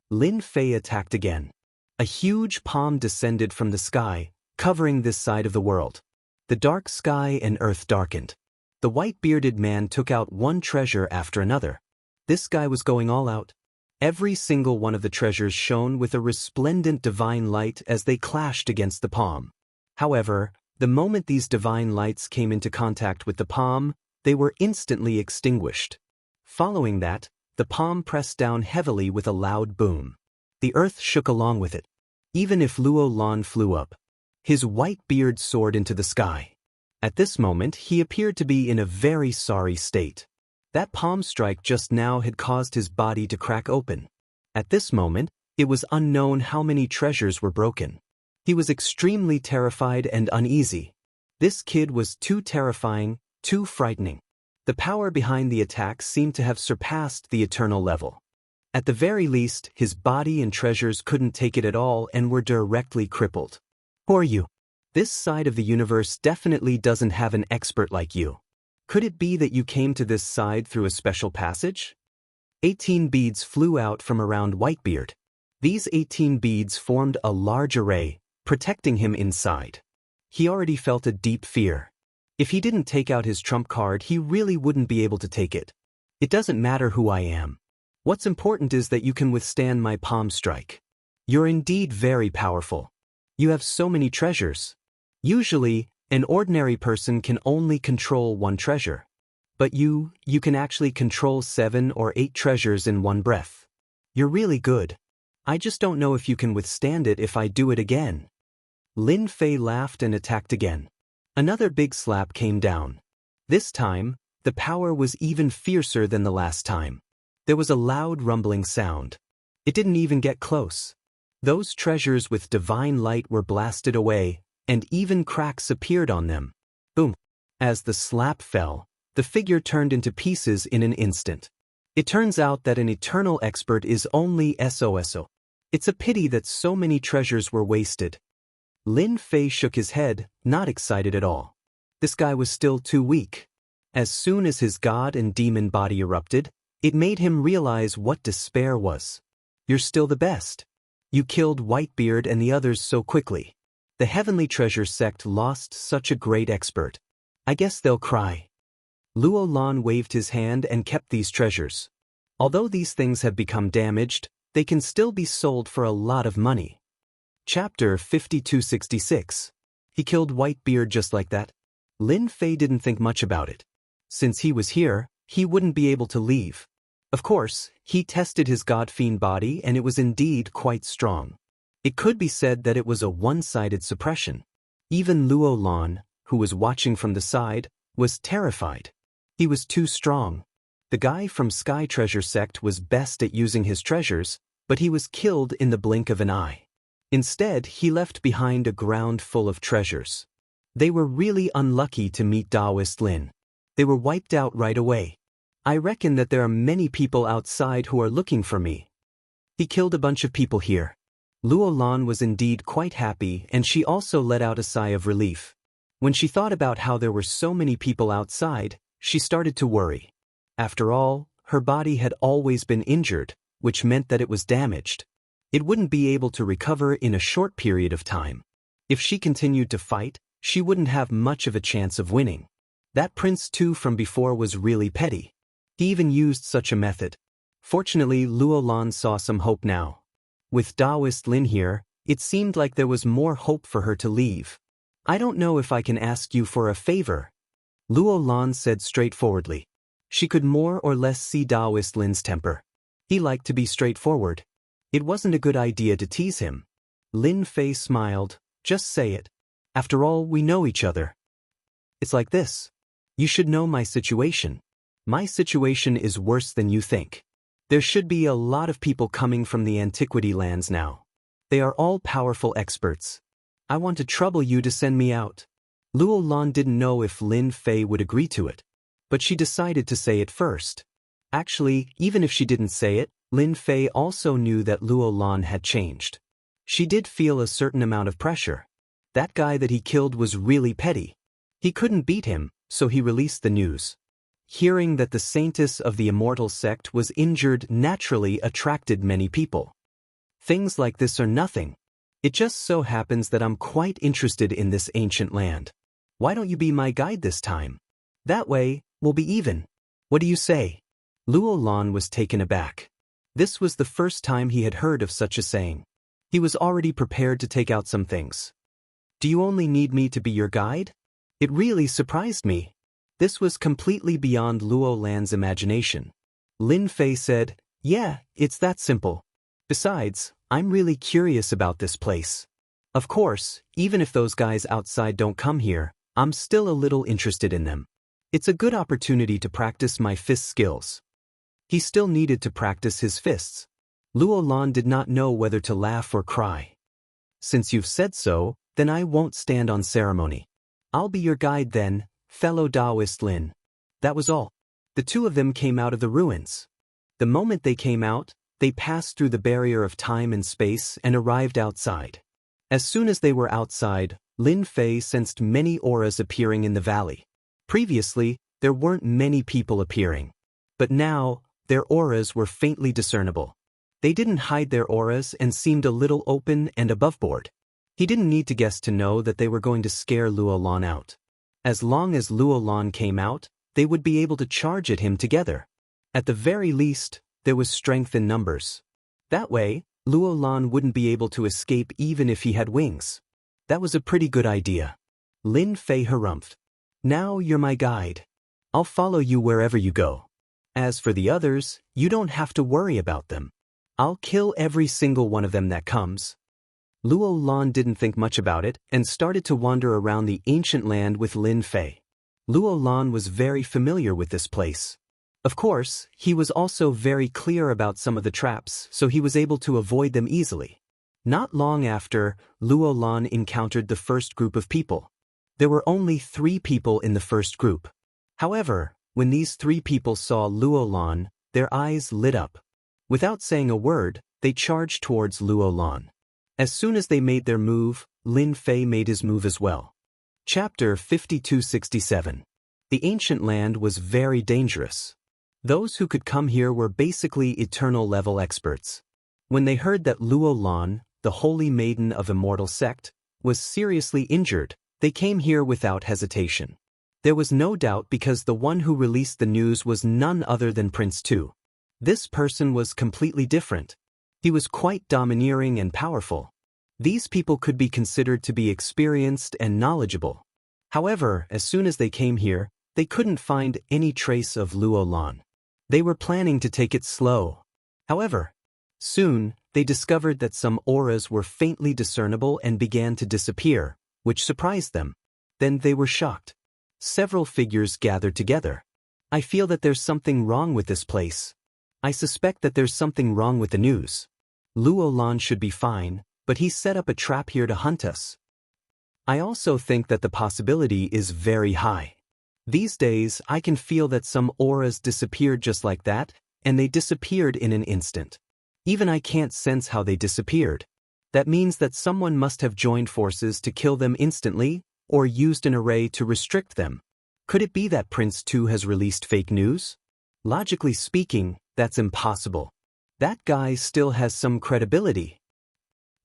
[SPEAKER 1] Lin Fei attacked again. A huge palm descended from the sky, covering this side of the world. The dark sky and earth darkened. The white-bearded man took out one treasure after another. This guy was going all out. Every single one of the treasures shone with a resplendent divine light as they clashed against the palm. However, the moment these divine lights came into contact with the palm, they were instantly extinguished. Following that, the palm pressed down heavily with a loud boom. The earth shook along with it. Even if Luo Lan flew up, his white beard soared into the sky. At this moment, he appeared to be in a very sorry state. That palm strike just now had caused his body to crack open. At this moment, it was unknown how many treasures were broken. He was extremely terrified and uneasy. This kid was too terrifying, too frightening. The power behind the attack seemed to have surpassed the eternal level. At the very least, his body and treasures couldn't take it at all and were directly crippled. Who are you? This side of the universe definitely doesn't have an expert like you. Could it be that you came to this side through a special passage? 18 beads flew out from around Whitebeard. These 18 beads formed a large array, protecting him inside. He already felt a deep fear. If he didn't take out his trump card, he really wouldn't be able to take it. It doesn't matter who I am. What's important is that you can withstand my palm strike. You're indeed very powerful. You have so many treasures. Usually, an ordinary person can only control one treasure. But you can actually control 7 or 8 treasures in one breath. You're really good. I just don't know if you can withstand it if I do it again. Lin Fei laughed and attacked again. Another big slap came down. This time, the power was even fiercer than the last time. There was a loud rumbling sound. It didn't even get close. Those treasures with divine light were blasted away, and even cracks appeared on them. Boom! As the slap fell, the figure turned into pieces in an instant. It turns out that an eternal expert is only SOSO. It's a pity that so many treasures were wasted. Lin Fei shook his head, not excited at all. This guy was still too weak. As soon as his god and demon body erupted, it made him realize what despair was. You're still the best. You killed Whitebeard and the others so quickly. The Heavenly Treasure sect lost such a great expert. I guess they'll cry. Luo Lan waved his hand and kept these treasures. Although these things have become damaged, they can still be sold for a lot of money. Chapter 5266. He killed Whitebeard just like that? Lin Fei didn't think much about it. Since he was here, he wouldn't be able to leave. Of course, he tested his god-fiend body and it was indeed quite strong. It could be said that it was a one-sided suppression. Even Luo Lan, who was watching from the side, was terrified. He was too strong. The guy from Sky Treasure Sect was best at using his treasures, but he was killed in the blink of an eye. Instead, he left behind a ground full of treasures. They were really unlucky to meet Taoist Lin. They were wiped out right away. I reckon that there are many people outside who are looking for me. He killed a bunch of people here. Luo Lan was indeed quite happy, and she also let out a sigh of relief. When she thought about how there were so many people outside, she started to worry. After all, her body had always been injured, which meant that it was damaged. It wouldn't be able to recover in a short period of time. If she continued to fight, she wouldn't have much of a chance of winning. That prince too from before was really petty. He even used such a method. Fortunately, Luo Lan saw some hope now. With Taoist Lin here, it seemed like there was more hope for her to leave. I don't know if I can ask you for a favor, Luo Lan said straightforwardly. She could more or less see Taoist Lin's temper. He liked to be straightforward. It wasn't a good idea to tease him. Lin Fei smiled. Just say it. After all, we know each other. It's like this. You should know my situation. My situation is worse than you think. There should be a lot of people coming from the antiquity lands now. They are all powerful experts. I want to trouble you to send me out. Luo Lan didn't know if Lin Fei would agree to it, but she decided to say it first. Actually, even if she didn't say it, Lin Fei also knew that Luo Lan had changed. She did feel a certain amount of pressure. That guy that he killed was really petty. He couldn't beat him, so he released the news. Hearing that the saintess of the Immortal sect was injured naturally attracted many people. Things like this are nothing. It just so happens that I'm quite interested in this ancient land. Why don't you be my guide this time? That way, we'll be even. What do you say? Luo Lan was taken aback. This was the first time he had heard of such a saying. He was already prepared to take out some things. Do you only need me to be your guide? It really surprised me. This was completely beyond Luo Lan's imagination. Lin Fei said, "Yeah, it's that simple. Besides, I'm really curious about this place. Of course, even if those guys outside don't come here, I'm still a little interested in them. It's a good opportunity to practice my fist skills." He still needed to practice his fists. Luo Lan did not know whether to laugh or cry. "Since you've said so, then I won't stand on ceremony. I'll be your guide then, fellow Taoist Lin." That was all. The two of them came out of the ruins. The moment they came out, they passed through the barrier of time and space and arrived outside. As soon as they were outside, Lin Fei sensed many auras appearing in the valley. Previously, there weren't many people appearing. But now, their auras were faintly discernible. They didn't hide their auras and seemed a little open and aboveboard. He didn't need to guess to know that they were going to scare Luo Lan out. As long as Luo Lan came out, they would be able to charge at him together. At the very least, there was strength in numbers. That way, Luo Lan wouldn't be able to escape even if he had wings. That was a pretty good idea. Lin Fei harumphed. "Now you're my guide. I'll follow you wherever you go. As for the others, you don't have to worry about them. I'll kill every single one of them that comes." Luo Lan didn't think much about it and started to wander around the ancient land with Lin Fei. Luo Lan was very familiar with this place. Of course, he was also very clear about some of the traps, so he was able to avoid them easily. Not long after, Luo Lan encountered the first group of people. There were only 3 people in the first group. However, when these 3 people saw Luo Lan, their eyes lit up. Without saying a word, they charged towards Luo Lan. As soon as they made their move, Lin Fei made his move as well. Chapter 5267. The ancient land was very dangerous. Those who could come here were basically eternal level experts. When they heard that Luo Lan, the holy maiden of Immortal sect, was seriously injured, they came here without hesitation. There was no doubt because the one who released the news was none other than Prince Tu. This person was completely different. He was quite domineering and powerful. These people could be considered to be experienced and knowledgeable. However, as soon as they came here, they couldn't find any trace of Luo Lan. They were planning to take it slow. However, soon, they discovered that some auras were faintly discernible and began to disappear, which surprised them. Then they were shocked. Several figures gathered together. "I feel that there's something wrong with this place. I suspect that there's something wrong with the news. Luo Lan should be fine, but he set up a trap here to hunt us. I also think that the possibility is very high. These days, I can feel that some auras disappeared just like that, and they disappeared in an instant. Even I can't sense how they disappeared. That means that someone must have joined forces to kill them instantly, or used an array to restrict them. Could it be that Prince Tu has released fake news? Logically speaking, that's impossible. That guy still has some credibility.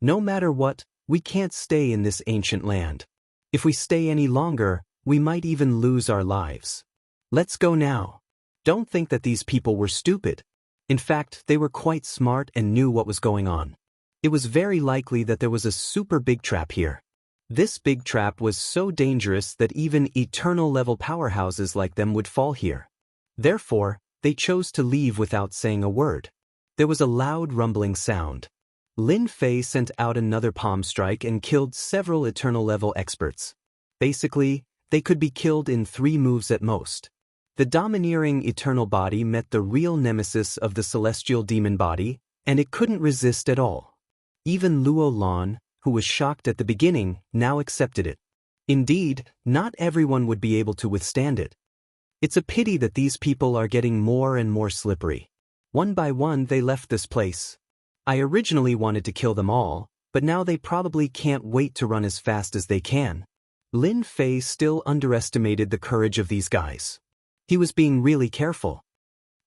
[SPEAKER 1] No matter what, we can't stay in this ancient land. If we stay any longer, we might even lose our lives. Let's go now. Don't think that these people were stupid. In fact, they were quite smart and knew what was going on. It was very likely that there was a super big trap here. This big trap was so dangerous that even eternal-level powerhouses like them would fall here. Therefore, they chose to leave without saying a word. There was a loud rumbling sound. Lin Fei sent out another palm strike and killed several eternal-level experts. Basically, they could be killed in 3 moves at most. The domineering eternal body met the real nemesis of the celestial demon body, and it couldn't resist at all. Even Luo Lan, who was shocked at the beginning, now accepted it. Indeed, not everyone would be able to withstand it. It's a pity that these people are getting more and more slippery. One by one they left this place. I originally wanted to kill them all, but now they probably can't wait to run as fast as they can. Lin Fei still underestimated the courage of these guys. He was being really careful.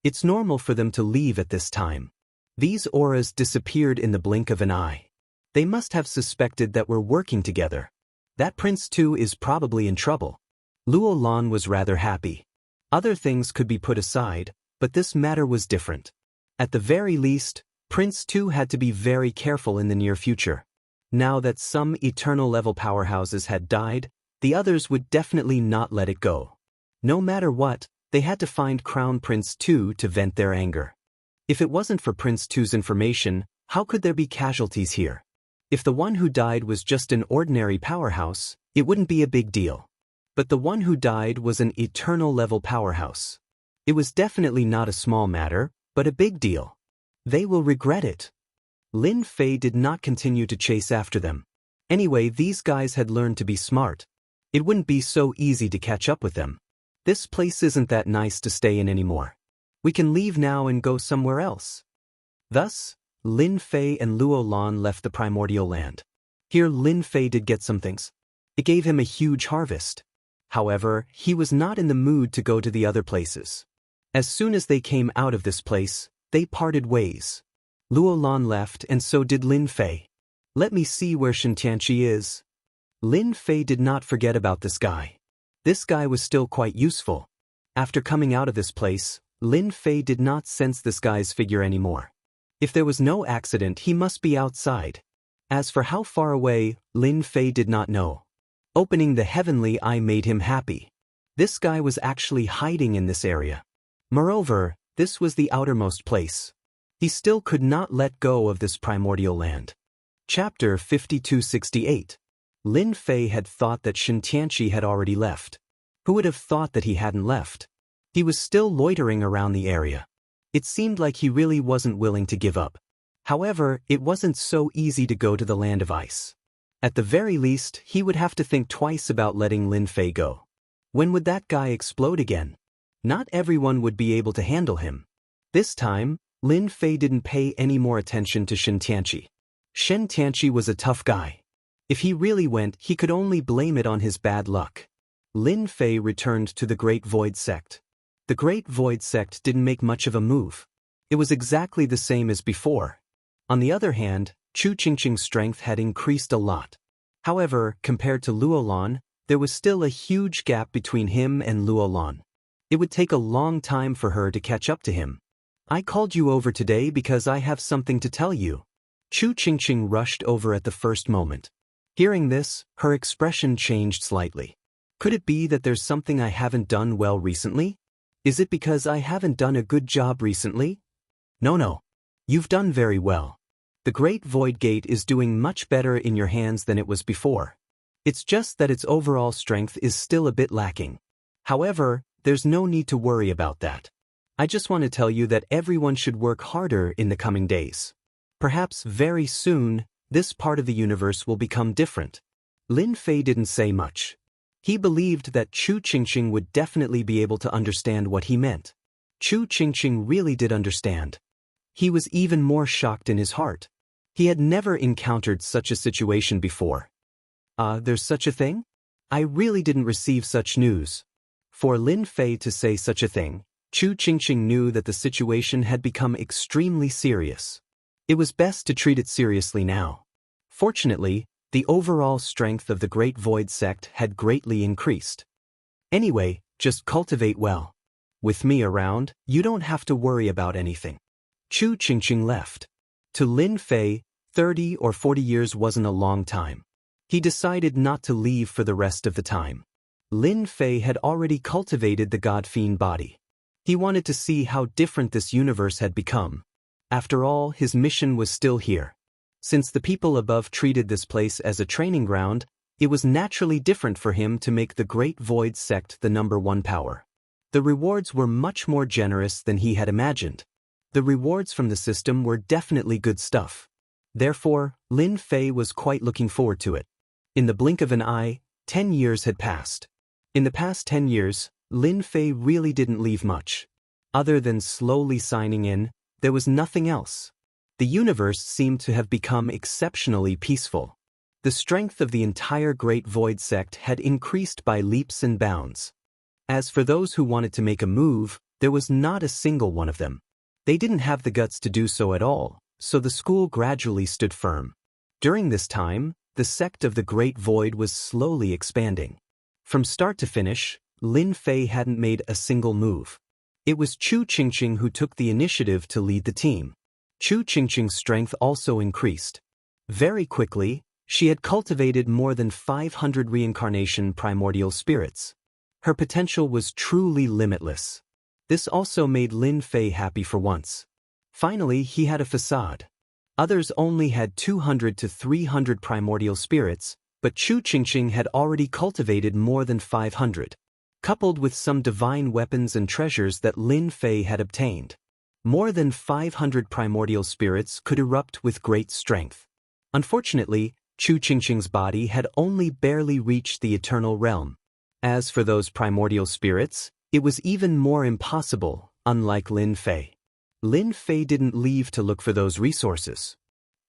[SPEAKER 1] It's normal for them to leave at this time. These auras disappeared in the blink of an eye. They must have suspected that we're working together. That prince too is probably in trouble. Luo Lan was rather happy. Other things could be put aside, but this matter was different. At the very least, Prince Tu had to be very careful in the near future. Now that some eternal-level powerhouses had died, the others would definitely not let it go. No matter what, they had to find Crown Prince Tu to vent their anger. If it wasn't for Prince Tu's information, how could there be casualties here? If the one who died was just an ordinary powerhouse, it wouldn't be a big deal. But the one who died was an eternal-level powerhouse. It was definitely not a small matter, but a big deal. They will regret it. Lin Fei did not continue to chase after them. Anyway, these guys had learned to be smart. It wouldn't be so easy to catch up with them. This place isn't that nice to stay in anymore. We can leave now and go somewhere else. Thus, Lin Fei and Luo Lan left the primordial land. Here Lin Fei did get some things. It gave him a huge harvest. However, he was not in the mood to go to the other places. As soon as they came out of this place, they parted ways. Luo Lan left and so did Lin Fei. Let me see where Shintianqi is. Lin Fei did not forget about this guy. This guy was still quite useful. After coming out of this place, Lin Fei did not sense this guy's figure anymore. If there was no accident, he must be outside. As for how far away, Lin Fei did not know. Opening the heavenly eye made him happy. This guy was actually hiding in this area. Moreover, this was the outermost place. He still could not let go of this primordial land. Chapter 5268. Lin Fei had thought that Shintianqi had already left. Who would have thought that he hadn't left? He was still loitering around the area. It seemed like he really wasn't willing to give up. However, it wasn't so easy to go to the land of ice. At the very least, he would have to think twice about letting Lin Fei go. When would that guy explode again? Not everyone would be able to handle him. This time, Lin Fei didn't pay any more attention to Shintianqi. Shintianqi was a tough guy. If he really went, he could only blame it on his bad luck. Lin Fei returned to the Great Void Sect. The Great Void Sect didn't make much of a move. It was exactly the same as before. On the other hand, Chu Qingqing's strength had increased a lot. However, compared to Luo Lan, there was still a huge gap between him and Luo Lan. It would take a long time for her to catch up to him. I called you over today because I have something to tell you. Chu Qingqing rushed over at the first moment. Hearing this, her expression changed slightly. Could it be that there's something I haven't done well recently? Is it because I haven't done a good job recently? No. You've done very well. The Great Void Gate is doing much better in your hands than it was before. It's just that its overall strength is still a bit lacking. However, there's no need to worry about that. I just want to tell you that everyone should work harder in the coming days. Perhaps very soon, this part of the universe will become different. Lin Fei didn't say much. He believed that Chu Qingqing would definitely be able to understand what he meant. Chu Qingqing really did understand. He was even more shocked in his heart. He had never encountered such a situation before. There's such a thing? I really didn't receive such news. For Lin Fei to say such a thing, Chu Qingqing knew that the situation had become extremely serious. It was best to treat it seriously now. Fortunately, the overall strength of the Great Void Sect had greatly increased. Anyway, just cultivate well. With me around, you don't have to worry about anything. Chu Qingqing left. To Lin Fei, 30 or 40 years wasn't a long time. He decided not to leave for the rest of the time. Lin Fei had already cultivated the God Fiend body. He wanted to see how different this universe had become. After all, his mission was still here. Since the people above treated this place as a training ground, it was naturally different for him to make the Great Void Sect the #1 power. The rewards were much more generous than he had imagined. The rewards from the system were definitely good stuff. Therefore, Lin Fei was quite looking forward to it. In the blink of an eye, 10 years had passed. In the past 10 years, Lin Fei really didn't leave much. Other than slowly signing in, there was nothing else. The universe seemed to have become exceptionally peaceful. The strength of the entire Great Void Sect had increased by leaps and bounds. As for those who wanted to make a move, there was not a single one of them. They didn't have the guts to do so at all, so the school gradually stood firm. During this time, the sect of the Great Void was slowly expanding. From start to finish, Lin Fei hadn't made a single move. It was Chu Qingqing who took the initiative to lead the team. Chu Qingqing's strength also increased. Very quickly, she had cultivated more than 500 reincarnation primordial spirits. Her potential was truly limitless. This also made Lin Fei happy for once. Finally, he had a facade. Others only had 200 to 300 primordial spirits, but Chu Qingqing had already cultivated more than 500. Coupled with some divine weapons and treasures that Lin Fei had obtained. More than 500 primordial spirits could erupt with great strength. Unfortunately, Chu Qingqing's body had only barely reached the eternal realm. As for those primordial spirits, it was even more impossible, unlike Lin Fei. Lin Fei didn't leave to look for those resources.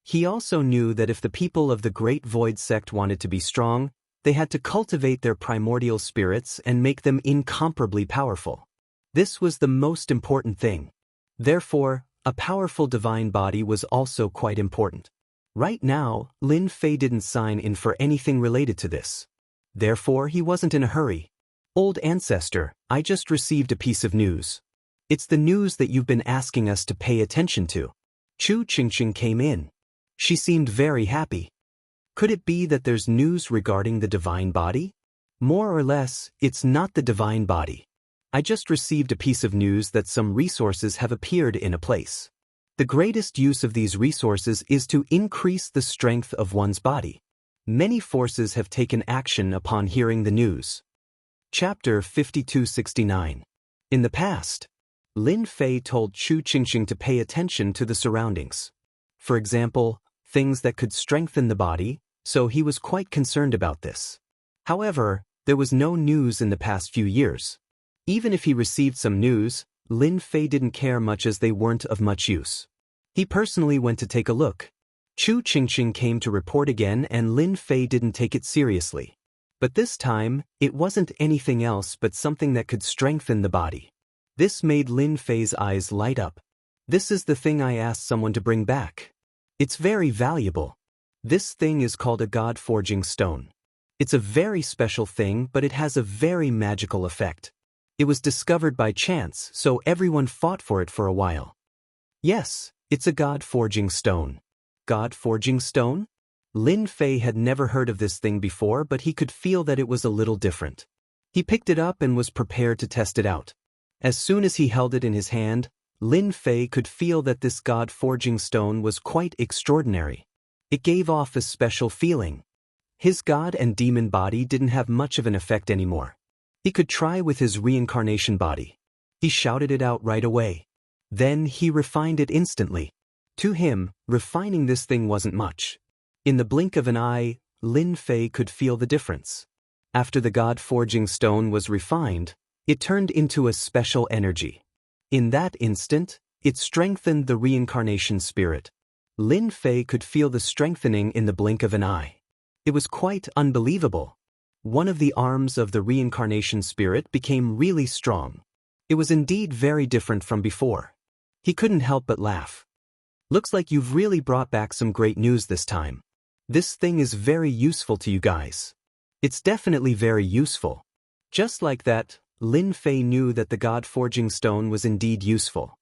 [SPEAKER 1] He also knew that if the people of the Great Void sect wanted to be strong, they had to cultivate their primordial spirits and make them incomparably powerful. This was the most important thing. Therefore, a powerful divine body was also quite important. Right now, Lin Fei didn't sign in for anything related to this. Therefore, he wasn't in a hurry. Old ancestor, I just received a piece of news. It's the news that you've been asking us to pay attention to. Chu Qingqing came in. She seemed very happy. Could it be that there's news regarding the divine body? More or less, it's not the divine body. I just received a piece of news that some resources have appeared in a place. The greatest use of these resources is to increase the strength of one's body. Many forces have taken action upon hearing the news. Chapter 5269. In the past, Lin Fei told Chu Qingqing to pay attention to the surroundings. For example, things that could strengthen the body, so he was quite concerned about this. However, there was no news in the past few years. Even if he received some news, Lin Fei didn't care much as they weren't of much use. He personally went to take a look. Chu Qingqing came to report again and Lin Fei didn't take it seriously. But this time, it wasn't anything else but something that could strengthen the body. This made Lin Fei's eyes light up. This is the thing I asked someone to bring back. It's very valuable. This thing is called a God-forging stone. It's a very special thing, but it has a very magical effect. It was discovered by chance, so everyone fought for it for a while. Yes, it's a God-forging stone. God-forging stone? Lin Fei had never heard of this thing before, but he could feel that it was a little different. He picked it up and was prepared to test it out. As soon as he held it in his hand, Lin Fei could feel that this God-forging stone was quite extraordinary. It gave off a special feeling. His god and demon body didn't have much of an effect anymore. He could try with his reincarnation body. He shouted it out right away. Then he refined it instantly. To him, refining this thing wasn't much. In the blink of an eye, Lin Fei could feel the difference. After the God-forging stone was refined, it turned into a special energy. In that instant, it strengthened the reincarnation spirit. Lin Fei could feel the strengthening in the blink of an eye. It was quite unbelievable. One of the arms of the reincarnation spirit became really strong. It was indeed very different from before. He couldn't help but laugh. Looks like you've really brought back some great news this time. This thing is very useful to you guys. It's definitely very useful. Just like that, Lin Fei knew that the God-forging stone was indeed useful.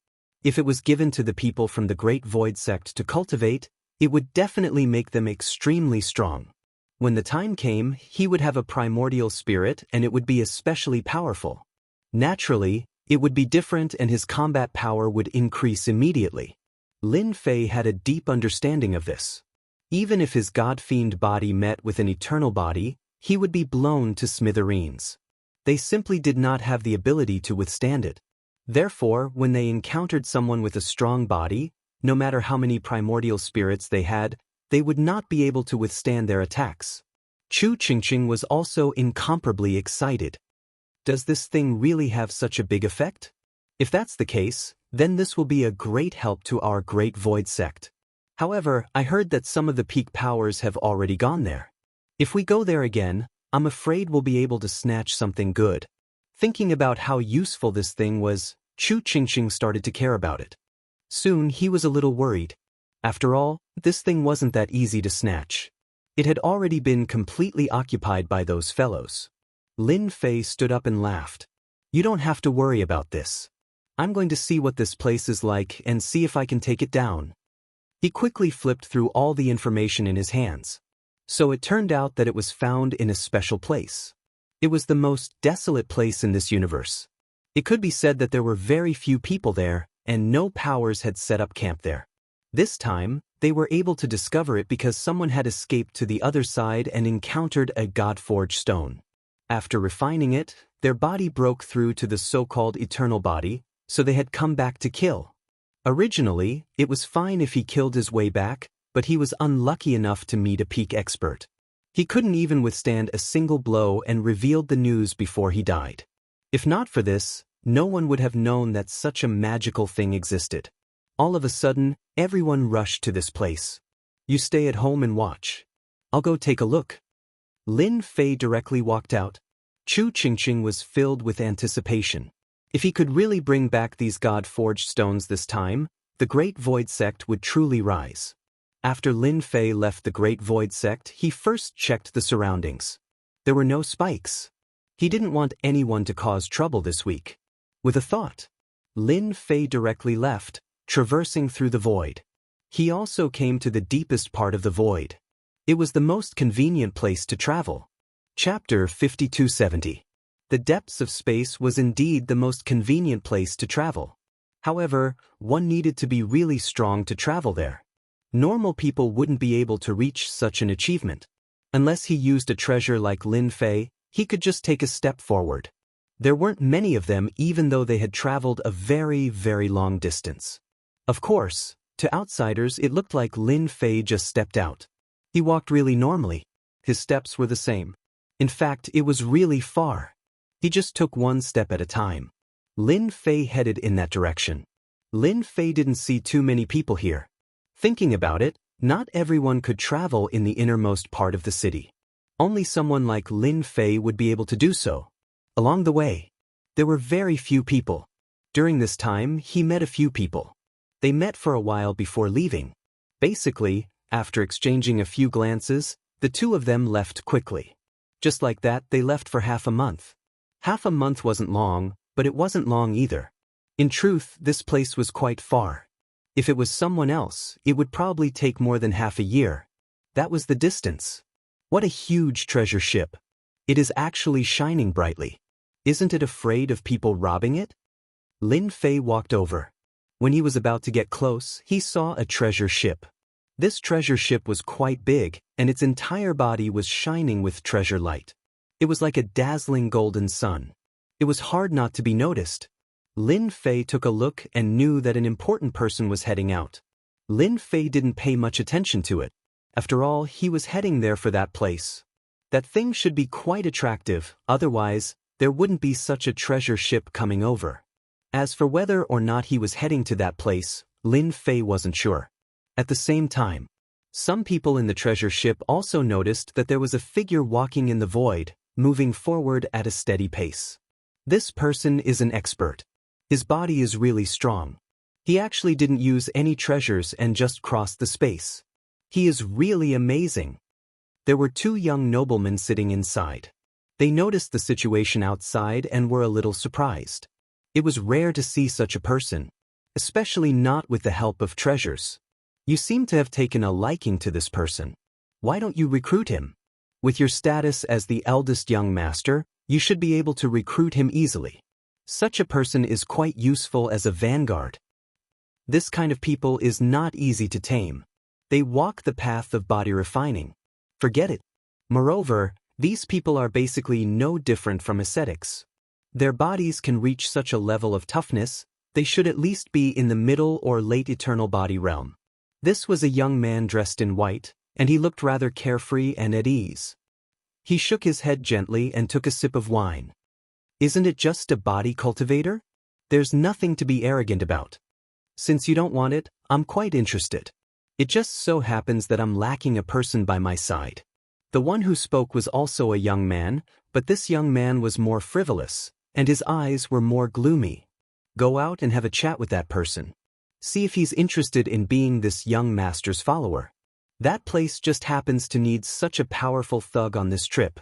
[SPEAKER 1] If it was given to the people from the Great Void sect to cultivate, it would definitely make them extremely strong. When the time came, he would have a primordial spirit and it would be especially powerful. Naturally, it would be different and his combat power would increase immediately. Lin Fei had a deep understanding of this. Even if his god-fiend body met with an eternal body, he would be blown to smithereens. They simply did not have the ability to withstand it. Therefore, when they encountered someone with a strong body, no matter how many primordial spirits they had, they would not be able to withstand their attacks. Chu Qingqing was also incomparably excited. Does this thing really have such a big effect? If that's the case, then this will be a great help to our Great Void sect. However, I heard that some of the peak powers have already gone there. If we go there again, I'm afraid we'll be able to snatch something good. Thinking about how useful this thing was, Chu Qingqing started to care about it. Soon he was a little worried. After all, this thing wasn't that easy to snatch. It had already been completely occupied by those fellows. Lin Fei stood up and laughed. You don't have to worry about this. I'm going to see what this place is like and see if I can take it down. He quickly flipped through all the information in his hands. So it turned out that it was found in a special place. It was the most desolate place in this universe. It could be said that there were very few people there, and no powers had set up camp there. This time, they were able to discover it because someone had escaped to the other side and encountered a God-forged stone. After refining it, their body broke through to the so-called eternal body, so they had come back to kill. Originally, it was fine if he killed his way back, but he was unlucky enough to meet a peak expert. He couldn't even withstand a single blow and revealed the news before he died. If not for this, no one would have known that such a magical thing existed. All of a sudden, everyone rushed to this place. You stay at home and watch. I'll go take a look. Lin Fei directly walked out. Chu Qingqing was filled with anticipation. If he could really bring back these God-forged stones this time, the Great Void Sect would truly rise. After Lin Fei left the Great Void Sect, he first checked the surroundings. There were no spikes. He didn't want anyone to cause trouble this week. With a thought, Lin Fei directly left, traversing through the void. He also came to the deepest part of the void. It was the most convenient place to travel. Chapter 5270. The depths of space was indeed the most convenient place to travel. However, one needed to be really strong to travel there. Normal people wouldn't be able to reach such an achievement. Unless he used a treasure like Lin Fei, he could just take a step forward. There weren't many of them even though they had traveled a very, very long distance. Of course, to outsiders it looked like Lin Fei just stepped out. He walked really normally. His steps were the same. In fact, it was really far. He just took one step at a time. Lin Fei headed in that direction. Lin Fei didn't see too many people here. Thinking about it, not everyone could travel in the innermost part of the city. Only someone like Lin Fei would be able to do so. Along the way, there were very few people. During this time, he met a few people. They met for a while before leaving. Basically, after exchanging a few glances, the two of them left quickly. Just like that, they left for half a month. Half a month wasn't long, but it wasn't long either. In truth, this place was quite far. If it was someone else, it would probably take more than half a year. That was the distance. What a huge treasure ship. It is actually shining brightly. Isn't it afraid of people robbing it? Lin Fei walked over. When he was about to get close, he saw a treasure ship. This treasure ship was quite big, and its entire body was shining with treasure light. It was like a dazzling golden sun. It was hard not to be noticed. Lin Fei took a look and knew that an important person was heading out. Lin Fei didn't pay much attention to it. After all, he was heading there for that place. That thing should be quite attractive, otherwise, there wouldn't be such a treasure ship coming over. As for whether or not he was heading to that place, Lin Fei wasn't sure. At the same time, some people in the treasure ship also noticed that there was a figure walking in the void, moving forward at a steady pace. This person is an expert. His body is really strong. He actually didn't use any treasures and just crossed the space. He is really amazing. There were two young noblemen sitting inside. They noticed the situation outside and were a little surprised. It was rare to see such a person, especially not with the help of treasures. You seem to have taken a liking to this person. Why don't you recruit him? With your status as the eldest young master, you should be able to recruit him easily. Such a person is quite useful as a vanguard. This kind of people is not easy to tame. They walk the path of body refining. Forget it. Moreover, these people are basically no different from ascetics. Their bodies can reach such a level of toughness, they should at least be in the middle or late eternal body realm. This was a young man dressed in white, and he looked rather carefree and at ease. He shook his head gently and took a sip of wine. Isn't it just a body cultivator? There's nothing to be arrogant about. Since you don't want it, I'm quite interested. It just so happens that I'm lacking a person by my side. The one who spoke was also a young man, but this young man was more frivolous, and his eyes were more gloomy. Go out and have a chat with that person. See if he's interested in being this young master's follower. That place just happens to need such a powerful thug on this trip.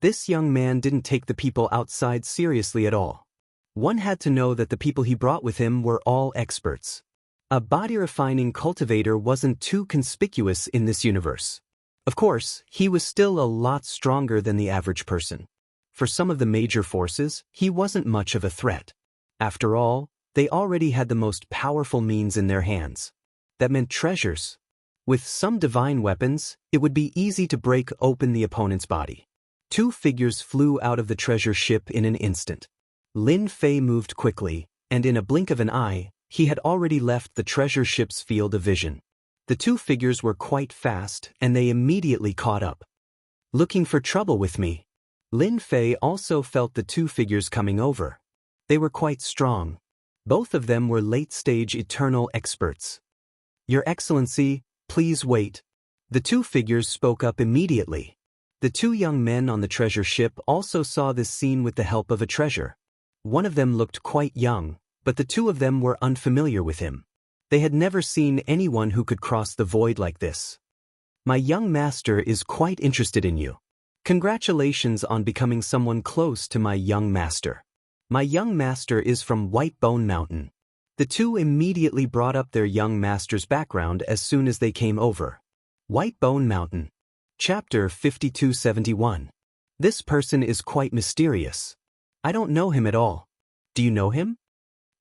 [SPEAKER 1] This young man didn't take the people outside seriously at all. One had to know that the people he brought with him were all experts. A body-refining cultivator wasn't too conspicuous in this universe. Of course, he was still a lot stronger than the average person. For some of the major forces, he wasn't much of a threat. After all, they already had the most powerful means in their hands. That meant treasures. With some divine weapons, it would be easy to break open the opponent's body. Two figures flew out of the treasure ship in an instant. Lin Fei moved quickly, and in a blink of an eye, he had already left the treasure ship's field of vision. The two figures were quite fast, and they immediately caught up. Looking for trouble with me? Lin Fei also felt the two figures coming over. They were quite strong. Both of them were late-stage eternal experts. Your Excellency, please wait. The two figures spoke up immediately. The two young men on the treasure ship also saw this scene with the help of a treasure. One of them looked quite young, but the two of them were unfamiliar with him. They had never seen anyone who could cross the void like this. My young master is quite interested in you. Congratulations on becoming someone close to my young master. My young master is from White Bone Mountain. The two immediately brought up their young master's background as soon as they came over. White Bone Mountain. Chapter 5271. This person is quite mysterious. I don't know him at all. Do you know him?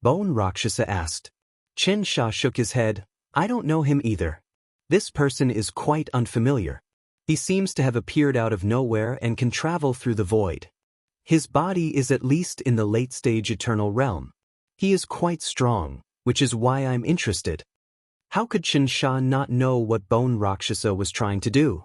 [SPEAKER 1] Bone Rakshasa asked. Chen Sha shook his head. I don't know him either. This person is quite unfamiliar. He seems to have appeared out of nowhere and can travel through the void. His body is at least in the late-stage eternal realm. He is quite strong, which is why I'm interested. How could Chen Sha not know what Bone Rakshasa was trying to do?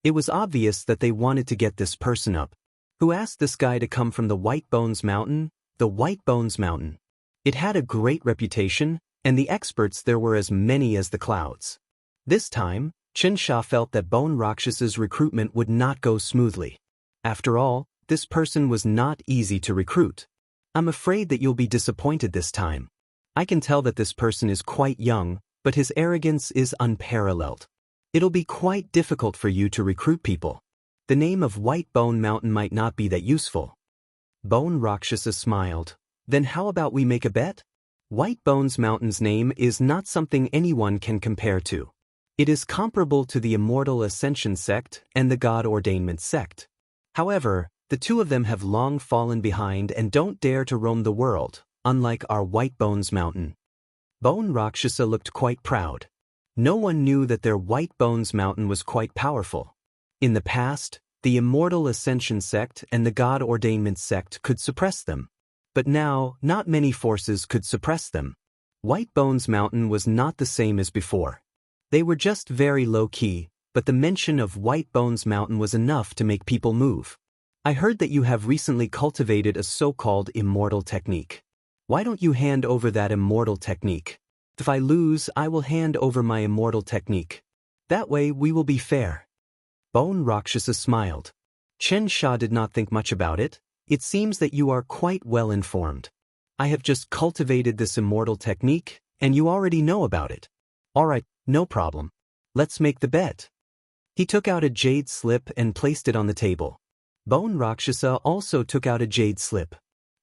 [SPEAKER 1] It was obvious that they wanted to get this person up. Who asked this guy to come from the White Bones Mountain? The White Bones Mountain. It had a great reputation, and the experts there were as many as the clouds. This time, Chen Sha felt that Bone Rakshasa's recruitment would not go smoothly. After all, this person was not easy to recruit. I'm afraid that you'll be disappointed this time. I can tell that this person is quite young, but his arrogance is unparalleled. It'll be quite difficult for you to recruit people. The name of White Bone Mountain might not be that useful. Bone Rakshasa smiled. Then how about we make a bet? White Bones Mountain's name is not something anyone can compare to. It is comparable to the Immortal Ascension sect and the God Ordainment sect. However, the two of them have long fallen behind and don't dare to roam the world, unlike our White Bones Mountain. Bone Rakshasa looked quite proud. No one knew that their White Bones Mountain was quite powerful. In the past, the Immortal Ascension sect and the God Ordainment sect could suppress them. But now, not many forces could suppress them. White Bones Mountain was not the same as before. They were just very low-key, but the mention of White Bones Mountain was enough to make people move. I heard that you have recently cultivated a so-called immortal technique. Why don't you hand over that immortal technique? If I lose, I will hand over my immortal technique. That way we will be fair. Bone Rakshasa smiled. Chen Sha did not think much about it. It seems that you are quite well informed. I have just cultivated this immortal technique, and you already know about it. All right, no problem. Let's make the bet. He took out a jade slip and placed it on the table. Bone Rakshasa also took out a jade slip.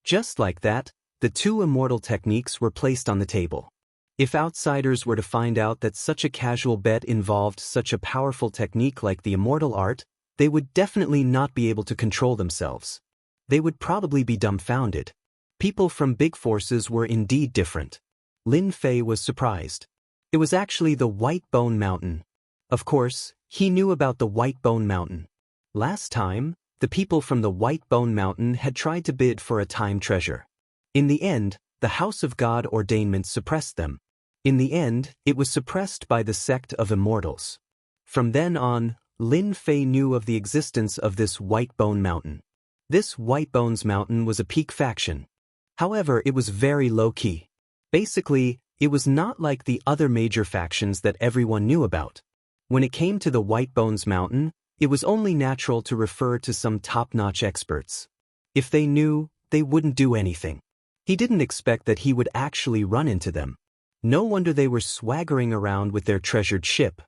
[SPEAKER 1] Just like that, the two immortal techniques were placed on the table. If outsiders were to find out that such a casual bet involved such a powerful technique like the immortal art, they would definitely not be able to control themselves. They would probably be dumbfounded. People from big forces were indeed different. Lin Fei was surprised. It was actually the White Bone Mountain. Of course, he knew about the White Bone Mountain. Last time, the people from the White Bone Mountain had tried to bid for a time treasure. In the end, the House of God Ordainment suppressed them. In the end, it was suppressed by the sect of Immortals. From then on, Lin Fei knew of the existence of this White Bone Mountain. This White Bones Mountain was a peak faction. However, it was very low-key. Basically, it was not like the other major factions that everyone knew about. When it came to the White Bones Mountain, it was only natural to refer to some top-notch experts. If they knew, they wouldn't do anything. He didn't expect that he would actually run into them. No wonder they were swaggering around with their treasured ship.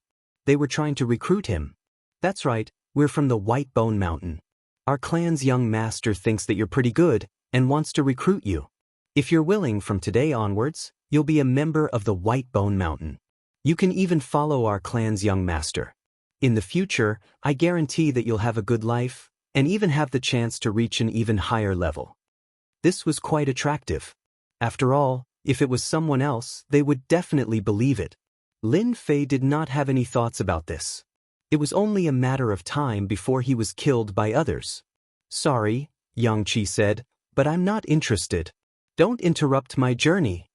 [SPEAKER 1] They were trying to recruit him. That's right, we're from the White Bone Mountain. Our clan's young master thinks that you're pretty good and wants to recruit you. If you're willing, from today onwards, you'll be a member of the White Bone Mountain. You can even follow our clan's young master. In the future, I guarantee that you'll have a good life and even have the chance to reach an even higher level. This was quite attractive. After all, if it was someone else, they would definitely believe it. Lin Fei did not have any thoughts about this. It was only a matter of time before he was killed by others. Sorry, Yang Qi said, but I'm not interested. Don't interrupt my journey.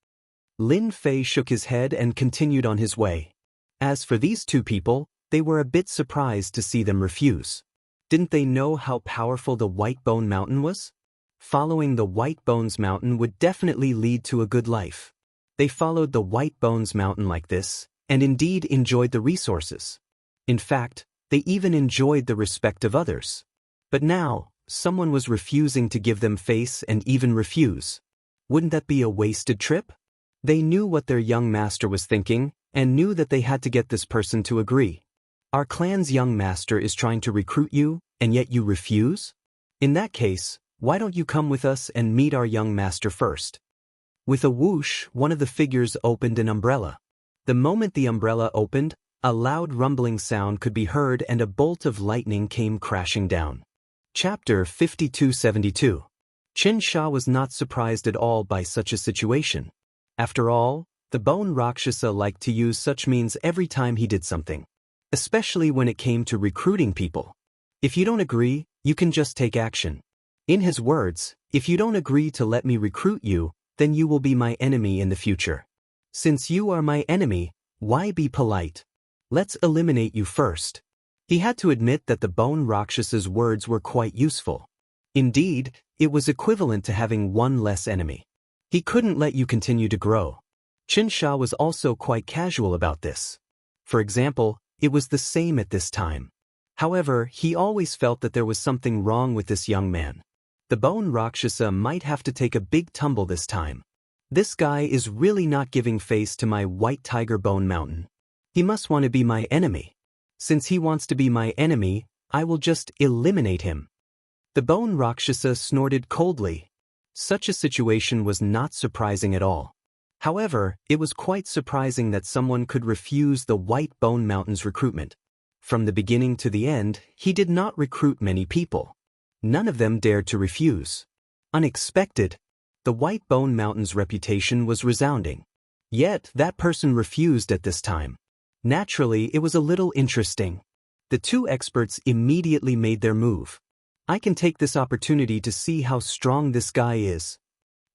[SPEAKER 1] Lin Fei shook his head and continued on his way. As for these two people, they were a bit surprised to see them refuse. Didn't they know how powerful the White Bone Mountain was? Following the White Bones Mountain would definitely lead to a good life. They followed the White Bones Mountain like this, and indeed enjoyed the resources. In fact, they even enjoyed the respect of others. But now, someone was refusing to give them face and even refuse. Wouldn't that be a wasted trip? They knew what their young master was thinking, and knew that they had to get this person to agree. Our clan's young master is trying to recruit you, and yet you refuse? In that case, why don't you come with us and meet our young master first? With a whoosh, one of the figures opened an umbrella. The moment the umbrella opened, a loud rumbling sound could be heard and a bolt of lightning came crashing down. Chapter 5272. Qin Sha was not surprised at all by such a situation. After all, the Bone Rakshasa liked to use such means every time he did something, especially when it came to recruiting people. If you don't agree, you can just take action. In his words, if you don't agree to let me recruit you, then you will be my enemy in the future. Since you are my enemy, why be polite? Let's eliminate you first. He had to admit that the Bone Rakshasa's words were quite useful. Indeed, it was equivalent to having one less enemy. He couldn't let you continue to grow. Qin Sha was also quite casual about this. For example, it was the same at this time. However, he always felt that there was something wrong with this young man. The Bone Rakshasa might have to take a big tumble this time. This guy is really not giving face to my White Tiger Bone Mountain. He must want to be my enemy. Since he wants to be my enemy, I will just eliminate him. The Bone Rakshasa snorted coldly. Such a situation was not surprising at all. However, it was quite surprising that someone could refuse the White Bone Mountain's recruitment. From the beginning to the end, he did not recruit many people. None of them dared to refuse. Unexpected. The White Bone Mountain's reputation was resounding. Yet, that person refused at this time. Naturally, it was a little interesting. The two experts immediately made their move. I can take this opportunity to see how strong this guy is.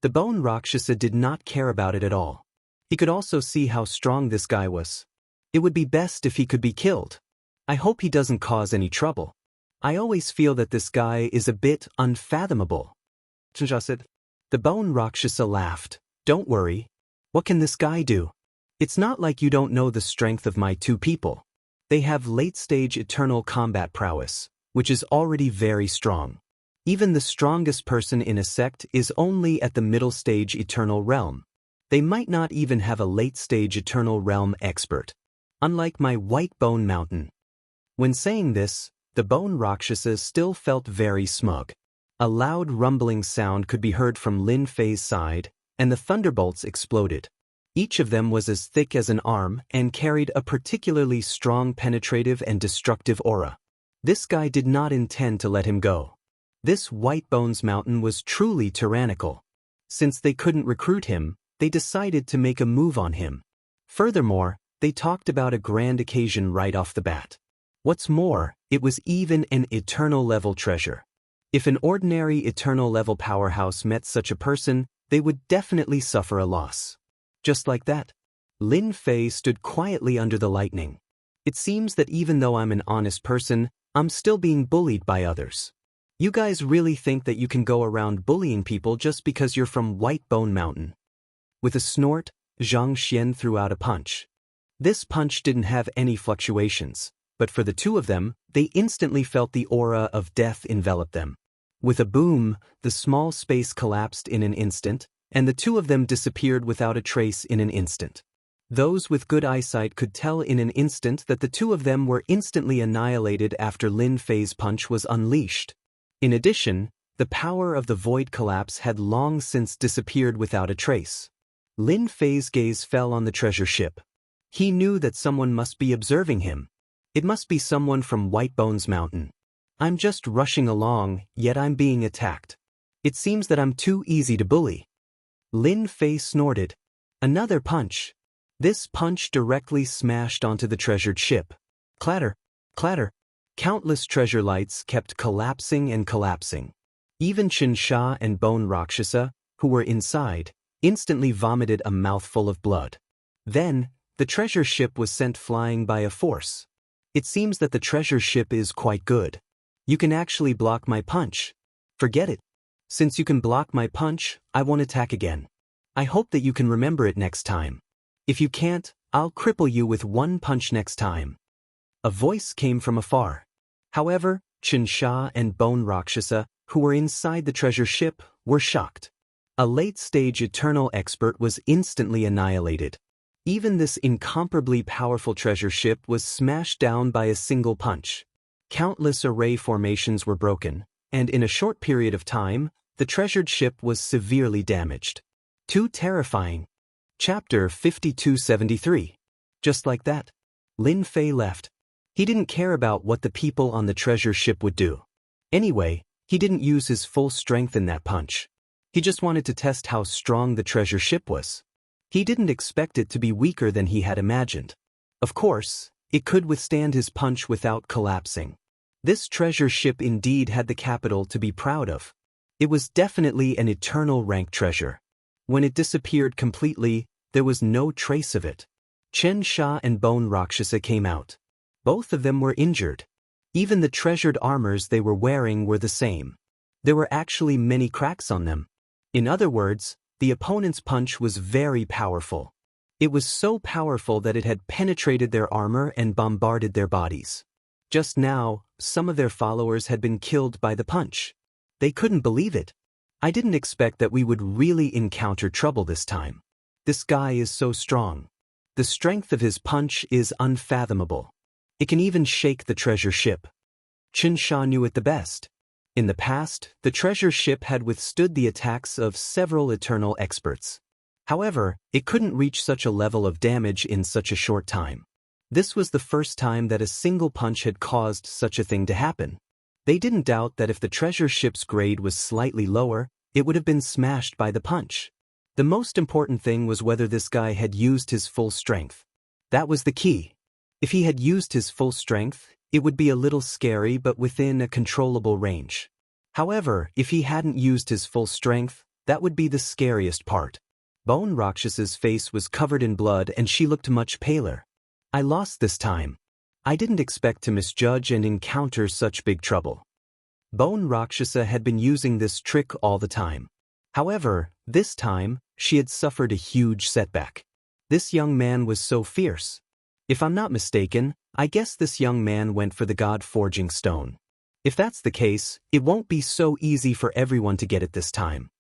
[SPEAKER 1] The Bone Rakshasa did not care about it at all. He could also see how strong this guy was. It would be best if he could be killed. I hope he doesn't cause any trouble. I always feel that this guy is a bit unfathomable. Qin Sha said. The Bone Rakshasa laughed. Don't worry. What can this guy do? It's not like you don't know the strength of my two people. They have late-stage eternal combat prowess, which is already very strong. Even the strongest person in a sect is only at the middle stage eternal realm. They might not even have a late-stage eternal realm expert. Unlike my White Bone Mountain. When saying this, the Bone Rakshasa still felt very smug. A loud rumbling sound could be heard from Lin Fei's side, and the thunderbolts exploded. Each of them was as thick as an arm and carried a particularly strong penetrative and destructive aura. This guy did not intend to let him go. This White Bones Mountain was truly tyrannical. Since they couldn't recruit him, they decided to make a move on him. Furthermore, they talked about a grand occasion right off the bat. What's more, it was even an eternal level treasure. If an ordinary eternal level powerhouse met such a person, they would definitely suffer a loss. Just like that, Lin Fei stood quietly under the lightning. It seems that even though I'm an honest person, I'm still being bullied by others. You guys really think that you can go around bullying people just because you're from White Bone Mountain? With a snort, Zhang Xian threw out a punch. This punch didn't have any fluctuations, but for the two of them, they instantly felt the aura of death envelop them. With a boom, the small space collapsed in an instant, and the two of them disappeared without a trace in an instant. Those with good eyesight could tell in an instant that the two of them were instantly annihilated after Lin Fei's punch was unleashed. In addition, the power of the void collapse had long since disappeared without a trace. Lin Fei's gaze fell on the treasure ship. He knew that someone must be observing him. It must be someone from White Bones Mountain. I'm just rushing along, yet I'm being attacked. It seems that I'm too easy to bully. Lin Fei snorted. Another punch. This punch directly smashed onto the treasured ship. Clatter, clatter. Countless treasure lights kept collapsing and collapsing. Even Qinsha and Bone Rakshasa, who were inside, instantly vomited a mouthful of blood. Then, the treasure ship was sent flying by a force. It seems that the treasure ship is quite good. You can actually block my punch. Forget it. Since you can block my punch, I won't attack again. I hope that you can remember it next time. If you can't, I'll cripple you with one punch next time. A voice came from afar. However, Qinsha and Bone Rakshasa, who were inside the treasure ship, were shocked. A late-stage eternal expert was instantly annihilated. Even this incomparably powerful treasure ship was smashed down by a single punch. Countless array formations were broken, and in a short period of time, the treasured ship was severely damaged. Too terrifying. Chapter 5273. Just like that, Lin Fei left. He didn't care about what the people on the treasure ship would do. Anyway, he didn't use his full strength in that punch. He just wanted to test how strong the treasure ship was. He didn't expect it to be weaker than he had imagined. Of course, it could withstand his punch without collapsing. This treasure ship indeed had the capital to be proud of. It was definitely an eternal rank treasure. When it disappeared completely, there was no trace of it. Qinsha and Bone Rakshasa came out. Both of them were injured. Even the treasured armors they were wearing were the same. There were actually many cracks on them. In other words, the opponent's punch was very powerful. It was so powerful that it had penetrated their armor and bombarded their bodies. Just now, some of their followers had been killed by the punch. They couldn't believe it. I didn't expect that we would really encounter trouble this time. This guy is so strong. The strength of his punch is unfathomable. It can even shake the treasure ship. Qinsha knew it the best. In the past, the treasure ship had withstood the attacks of several eternal experts. However, it couldn't reach such a level of damage in such a short time. This was the first time that a single punch had caused such a thing to happen. They didn't doubt that if the treasure ship's grade was slightly lower, it would have been smashed by the punch. The most important thing was whether this guy had used his full strength. That was the key. If he had used his full strength, it would be a little scary but within a controllable range. However, if he hadn't used his full strength, that would be the scariest part. Bone Rakshasa's face was covered in blood and she looked much paler. I lost this time. I didn't expect to misjudge and encounter such big trouble. Bone Rakshasa had been using this trick all the time. However, this time, she had suffered a huge setback. This young man was so fierce. If I'm not mistaken, I guess this young man went for the God-forging stone. If that's the case, it won't be so easy for everyone to get it this time.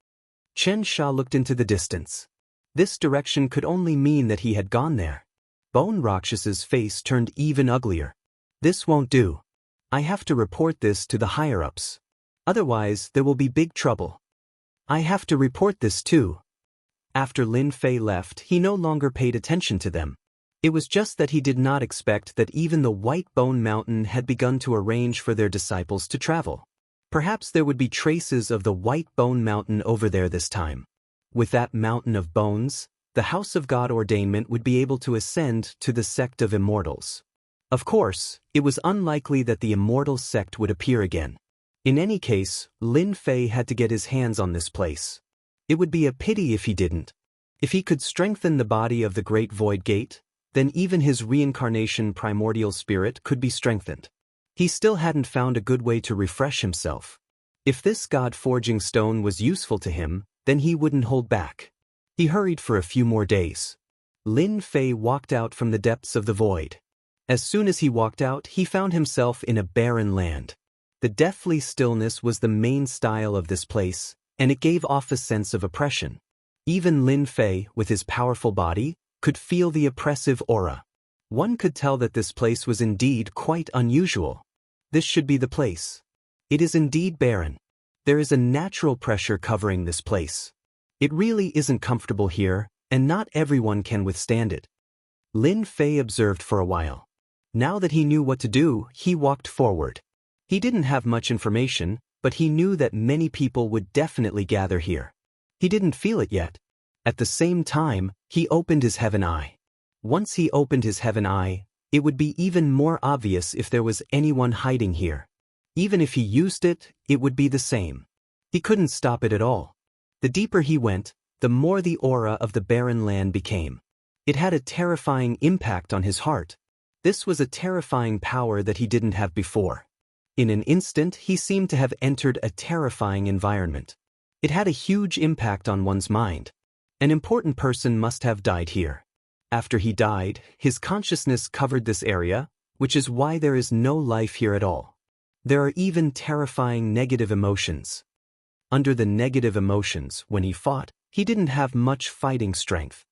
[SPEAKER 1] Qinsha looked into the distance. This direction could only mean that he had gone there. Bone Rakshasa's face turned even uglier. This won't do. I have to report this to the higher-ups. Otherwise, there will be big trouble. I have to report this too. After Lin Fei left, he no longer paid attention to them. It was just that he did not expect that even the White Bone Mountain had begun to arrange for their disciples to travel. Perhaps there would be traces of the White Bone Mountain over there this time. With that mountain of bones, the House of God ordainment would be able to ascend to the sect of Immortals. Of course, it was unlikely that the Immortal sect would appear again. In any case, Lin Fei had to get his hands on this place. It would be a pity if he didn't. If he could strengthen the body of the Great Void Gate, then even his reincarnation primordial spirit could be strengthened. He still hadn't found a good way to refresh himself. If this God-forging stone was useful to him, then he wouldn't hold back. He hurried for a few more days. Lin Fei walked out from the depths of the void. As soon as he walked out, he found himself in a barren land. The deathly stillness was the main style of this place, and it gave off a sense of oppression. Even Lin Fei, with his powerful body, could feel the oppressive aura. One could tell that this place was indeed quite unusual. This should be the place. It is indeed barren. There is a natural pressure covering this place. It really isn't comfortable here, and not everyone can withstand it. Lin Fei observed for a while. Now that he knew what to do, he walked forward. He didn't have much information, but he knew that many people would definitely gather here. He didn't feel it yet. At the same time, he opened his heaven eye. Once he opened his heaven eye, it would be even more obvious if there was anyone hiding here. Even if he used it, it would be the same. He couldn't stop it at all. The deeper he went, the more the aura of the barren land became. It had a terrifying impact on his heart. This was a terrifying power that he didn't have before. In an instant, he seemed to have entered a terrifying environment. It had a huge impact on one's mind. An important person must have died here. After he died, his consciousness covered this area, which is why there is no life here at all. There are even terrifying negative emotions. Under the negative emotions, when he fought, he didn't have much fighting strength.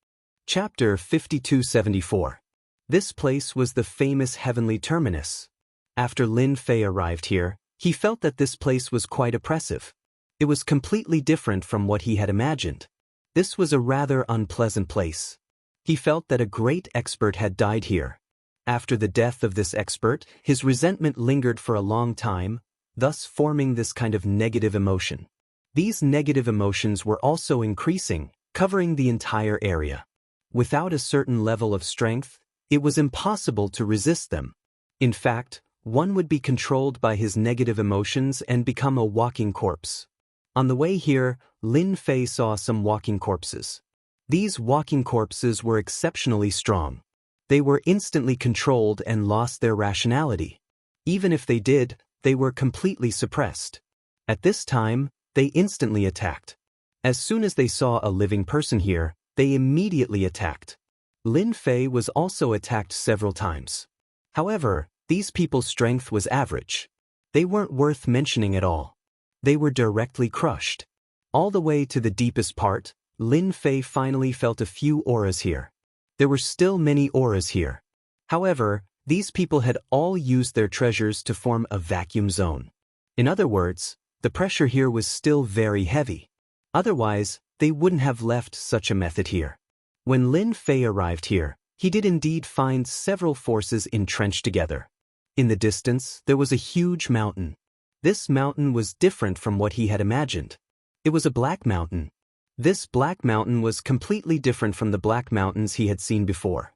[SPEAKER 1] Chapter 5274. This place was the famous heavenly terminus. After Lin Fei arrived here, he felt that this place was quite oppressive. It was completely different from what he had imagined. This was a rather unpleasant place. He felt that a great expert had died here. After the death of this expert, his resentment lingered for a long time, thus forming this kind of negative emotion. These negative emotions were also increasing, covering the entire area. Without a certain level of strength, it was impossible to resist them. In fact, one would be controlled by his negative emotions and become a walking corpse. On the way here, Lin Fei saw some walking corpses. These walking corpses were exceptionally strong. They were instantly controlled and lost their rationality. Even if they did, they were completely suppressed. At this time, they instantly attacked. As soon as they saw a living person here, they immediately attacked. Lin Fei was also attacked several times. However, these people's strength was average. They weren't worth mentioning at all. They were directly crushed. All the way to the deepest part, Lin Fei finally felt a few auras here. There were still many auras here. However, these people had all used their treasures to form a vacuum zone. In other words, the pressure here was still very heavy. Otherwise, they wouldn't have left such a method here. When Lin Fei arrived here, he did indeed find several forces entrenched together. In the distance, there was a huge mountain. This mountain was different from what he had imagined. It was a black mountain. This black mountain was completely different from the black mountains he had seen before.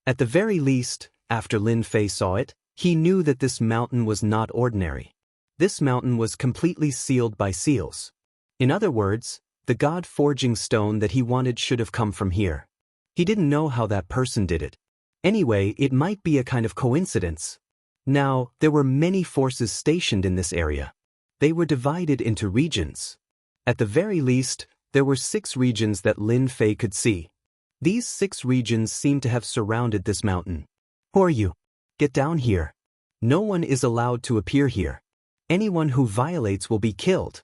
[SPEAKER 1] At the very least, after Lin Fei saw it, he knew that this mountain was not ordinary. This mountain was completely sealed by seals. In other words, the God-forging stone that he wanted should have come from here. He didn't know how that person did it. Anyway, it might be a kind of coincidence. Now, there were many forces stationed in this area. They were divided into regions. At the very least, there were 6 regions that Lin Fei could see. These 6 regions seemed to have surrounded this mountain. Who are you? Get down here. No one is allowed to appear here. Anyone who violates will be killed.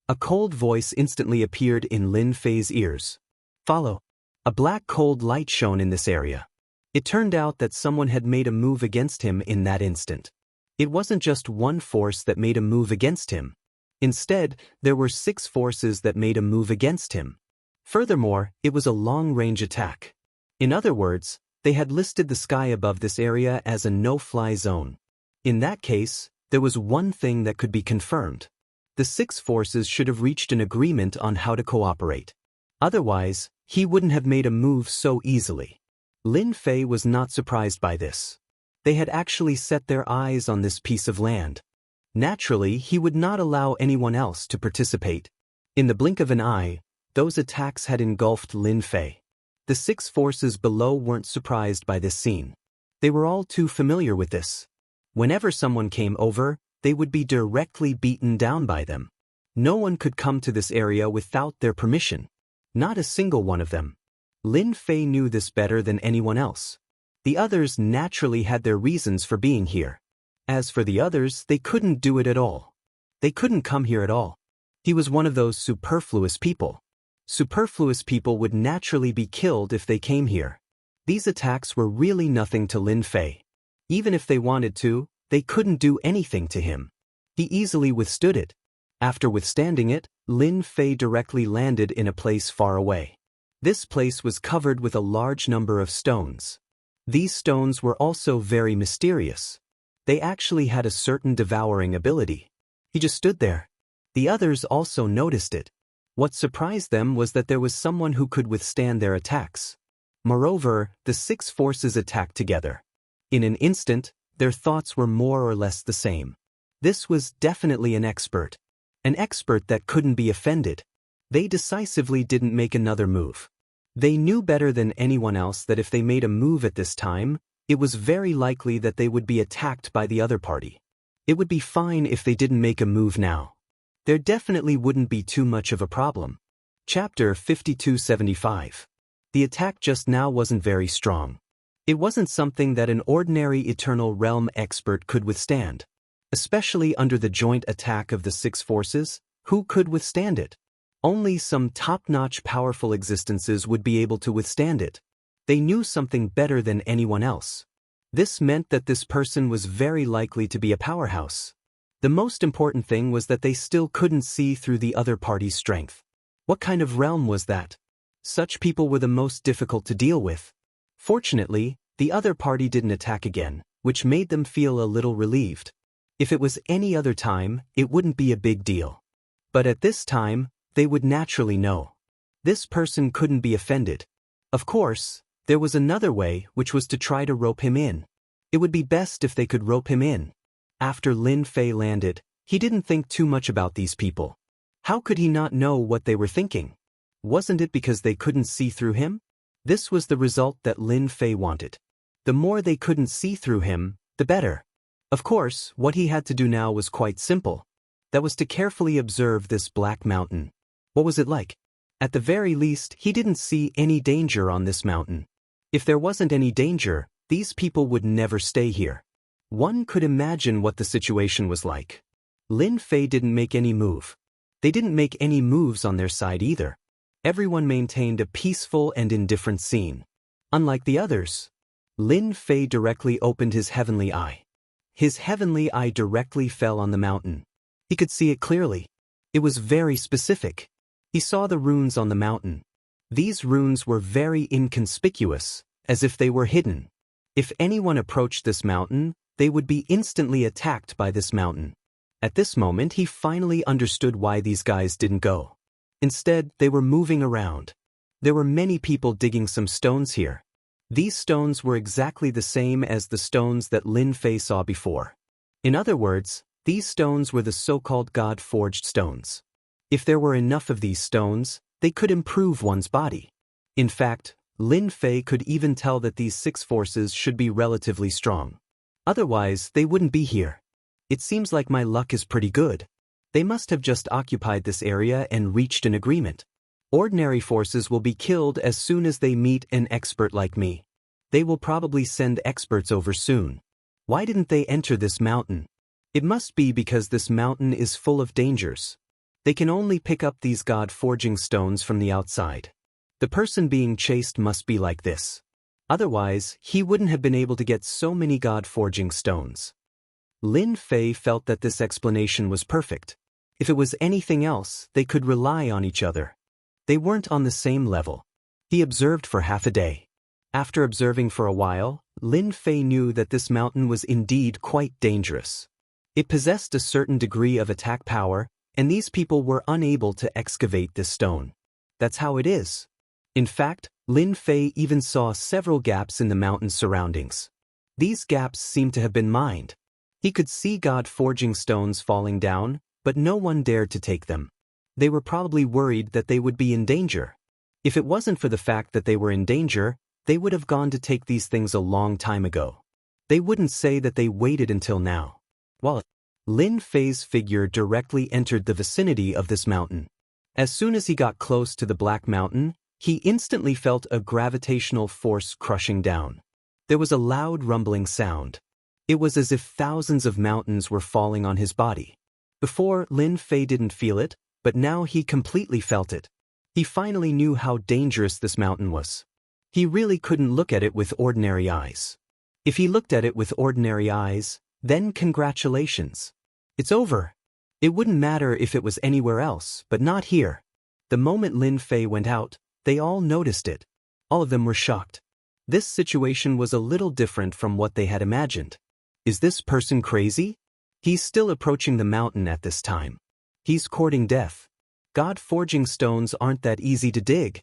[SPEAKER 1] A cold voice instantly appeared in Lin Fei's ears. Follow. A black cold light shone in this area. It turned out that someone had made a move against him in that instant. It wasn't just one force that made a move against him. Instead, there were 6 forces that made a move against him. Furthermore, it was a long-range attack. In other words, they had listed the sky above this area as a no-fly zone. In that case, there was one thing that could be confirmed. The 6 forces should have reached an agreement on how to cooperate. Otherwise, he wouldn't have made a move so easily. Lin Fei was not surprised by this. They had actually set their eyes on this piece of land. Naturally, he would not allow anyone else to participate. In the blink of an eye, those attacks had engulfed Lin Fei. The 6 forces below weren't surprised by this scene. They were all too familiar with this. Whenever someone came over, they would be directly beaten down by them. No one could come to this area without their permission. Not a single one of them. Lin Fei knew this better than anyone else. The others naturally had their reasons for being here. As for the others, they couldn't do it at all. They couldn't come here at all. He was one of those superfluous people. Superfluous people would naturally be killed if they came here. These attacks were really nothing to Lin Fei. Even if they wanted to, they couldn't do anything to him. He easily withstood it. After withstanding it, Lin Fei directly landed in a place far away. This place was covered with a large number of stones. These stones were also very mysterious. They actually had a certain devouring ability. He just stood there. The others also noticed it. What surprised them was that there was someone who could withstand their attacks. Moreover, the 6 forces attacked together. In an instant, their thoughts were more or less the same. This was definitely an expert. An expert that couldn't be offended. They decisively didn't make another move. They knew better than anyone else that if they made a move at this time, it was very likely that they would be attacked by the other party. It would be fine if they didn't make a move now. There definitely wouldn't be too much of a problem. Chapter 5275. The attack just now wasn't very strong. It wasn't something that an ordinary Eternal Realm expert could withstand. Especially under the joint attack of the 6 forces, who could withstand it? Only some top-notch powerful existences would be able to withstand it. They knew something better than anyone else. This meant that this person was very likely to be a powerhouse. The most important thing was that they still couldn't see through the other party's strength. What kind of realm was that? Such people were the most difficult to deal with. Fortunately, the other party didn't attack again, which made them feel a little relieved. If it was any other time, it wouldn't be a big deal. But at this time, they would naturally know. This person couldn't be offended. Of course, there was another way, which was to try to rope him in. It would be best if they could rope him in. After Lin Fei landed, he didn't think too much about these people. How could he not know what they were thinking? Wasn't it because they couldn't see through him? This was the result that Lin Fei wanted. The more they couldn't see through him, the better. Of course, what he had to do now was quite simple. That was to carefully observe this black mountain. What was it like? At the very least, he didn't see any danger on this mountain. If there wasn't any danger, these people would never stay here. One could imagine what the situation was like. Lin Fei didn't make any move. They didn't make any moves on their side either. Everyone maintained a peaceful and indifferent scene. Unlike the others, Lin Fei directly opened his heavenly eye. His heavenly eye directly fell on the mountain. He could see it clearly. It was very specific. He saw the runes on the mountain. These runes were very inconspicuous, as if they were hidden. If anyone approached this mountain, they would be instantly attacked by this mountain. At this moment, he finally understood why these guys didn't go. Instead, they were moving around. There were many people digging some stones here. These stones were exactly the same as the stones that Lin Fei saw before. In other words, these stones were the so-called God-forged stones. If there were enough of these stones, they could improve one's body. In fact, Lin Fei could even tell that these 6 forces should be relatively strong. Otherwise, they wouldn't be here. It seems like my luck is pretty good. They must have just occupied this area and reached an agreement. Ordinary forces will be killed as soon as they meet an expert like me. They will probably send experts over soon. Why didn't they enter this mountain? It must be because this mountain is full of dangers. They can only pick up these God-forging stones from the outside. The person being chased must be like this. Otherwise, he wouldn't have been able to get so many God-forging stones. Lin Fei felt that this explanation was perfect. If it was anything else, they could rely on each other. They weren't on the same level. He observed for half a day. After observing for a while, Lin Fei knew that this mountain was indeed quite dangerous. It possessed a certain degree of attack power, and these people were unable to excavate this stone. That's how it is. In fact, Lin Fei even saw several gaps in the mountain's surroundings. These gaps seemed to have been mined. He could see God-forging stones falling down, but no one dared to take them. They were probably worried that they would be in danger. If it wasn't for the fact that they were in danger, they would have gone to take these things a long time ago. They wouldn't say that they waited until now. Well, Lin Fei's figure directly entered the vicinity of this mountain. As soon as he got close to the Black Mountain, he instantly felt a gravitational force crushing down. There was a loud rumbling sound. It was as if thousands of mountains were falling on his body. Before, Lin Fei didn't feel it, but now he completely felt it. He finally knew how dangerous this mountain was. He really couldn't look at it with ordinary eyes. If he looked at it with ordinary eyes, then congratulations. It's over. It wouldn't matter if it was anywhere else, but not here. The moment Lin Fei went out, they all noticed it. All of them were shocked. This situation was a little different from what they had imagined. Is this person crazy? He's still approaching the mountain at this time. He's courting death. God-forging stones aren't that easy to dig.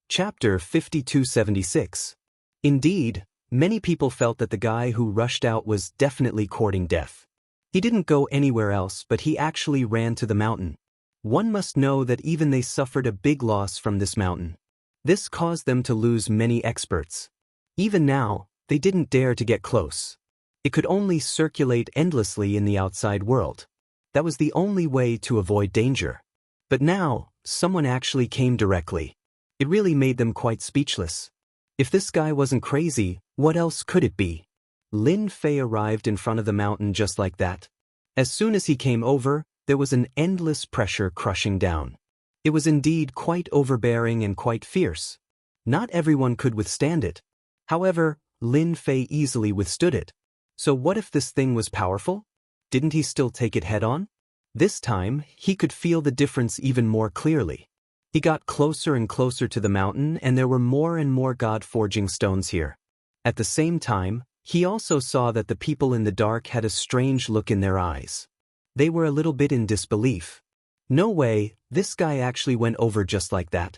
[SPEAKER 1] Chapter 5276. Indeed, many people felt that the guy who rushed out was definitely courting death. He didn't go anywhere else, but he actually ran to the mountain. One must know that even they suffered a big loss from this mountain. This caused them to lose many experts. Even now, they didn't dare to get close. It could only circulate endlessly in the outside world. That was the only way to avoid danger. But now, someone actually came directly. It really made them quite speechless. If this guy wasn't crazy, what else could it be? Lin Fei arrived in front of the mountain just like that. As soon as he came over, there was an endless pressure crushing down. It was indeed quite overbearing and quite fierce. Not everyone could withstand it. However, Lin Fei easily withstood it. So what if this thing was powerful? Didn't he still take it head-on? This time, he could feel the difference even more clearly. He got closer and closer to the mountain, and there were more and more God-forging stones here. At the same time, he also saw that the people in the dark had a strange look in their eyes. They were a little bit in disbelief. No way, this guy actually went over just like that.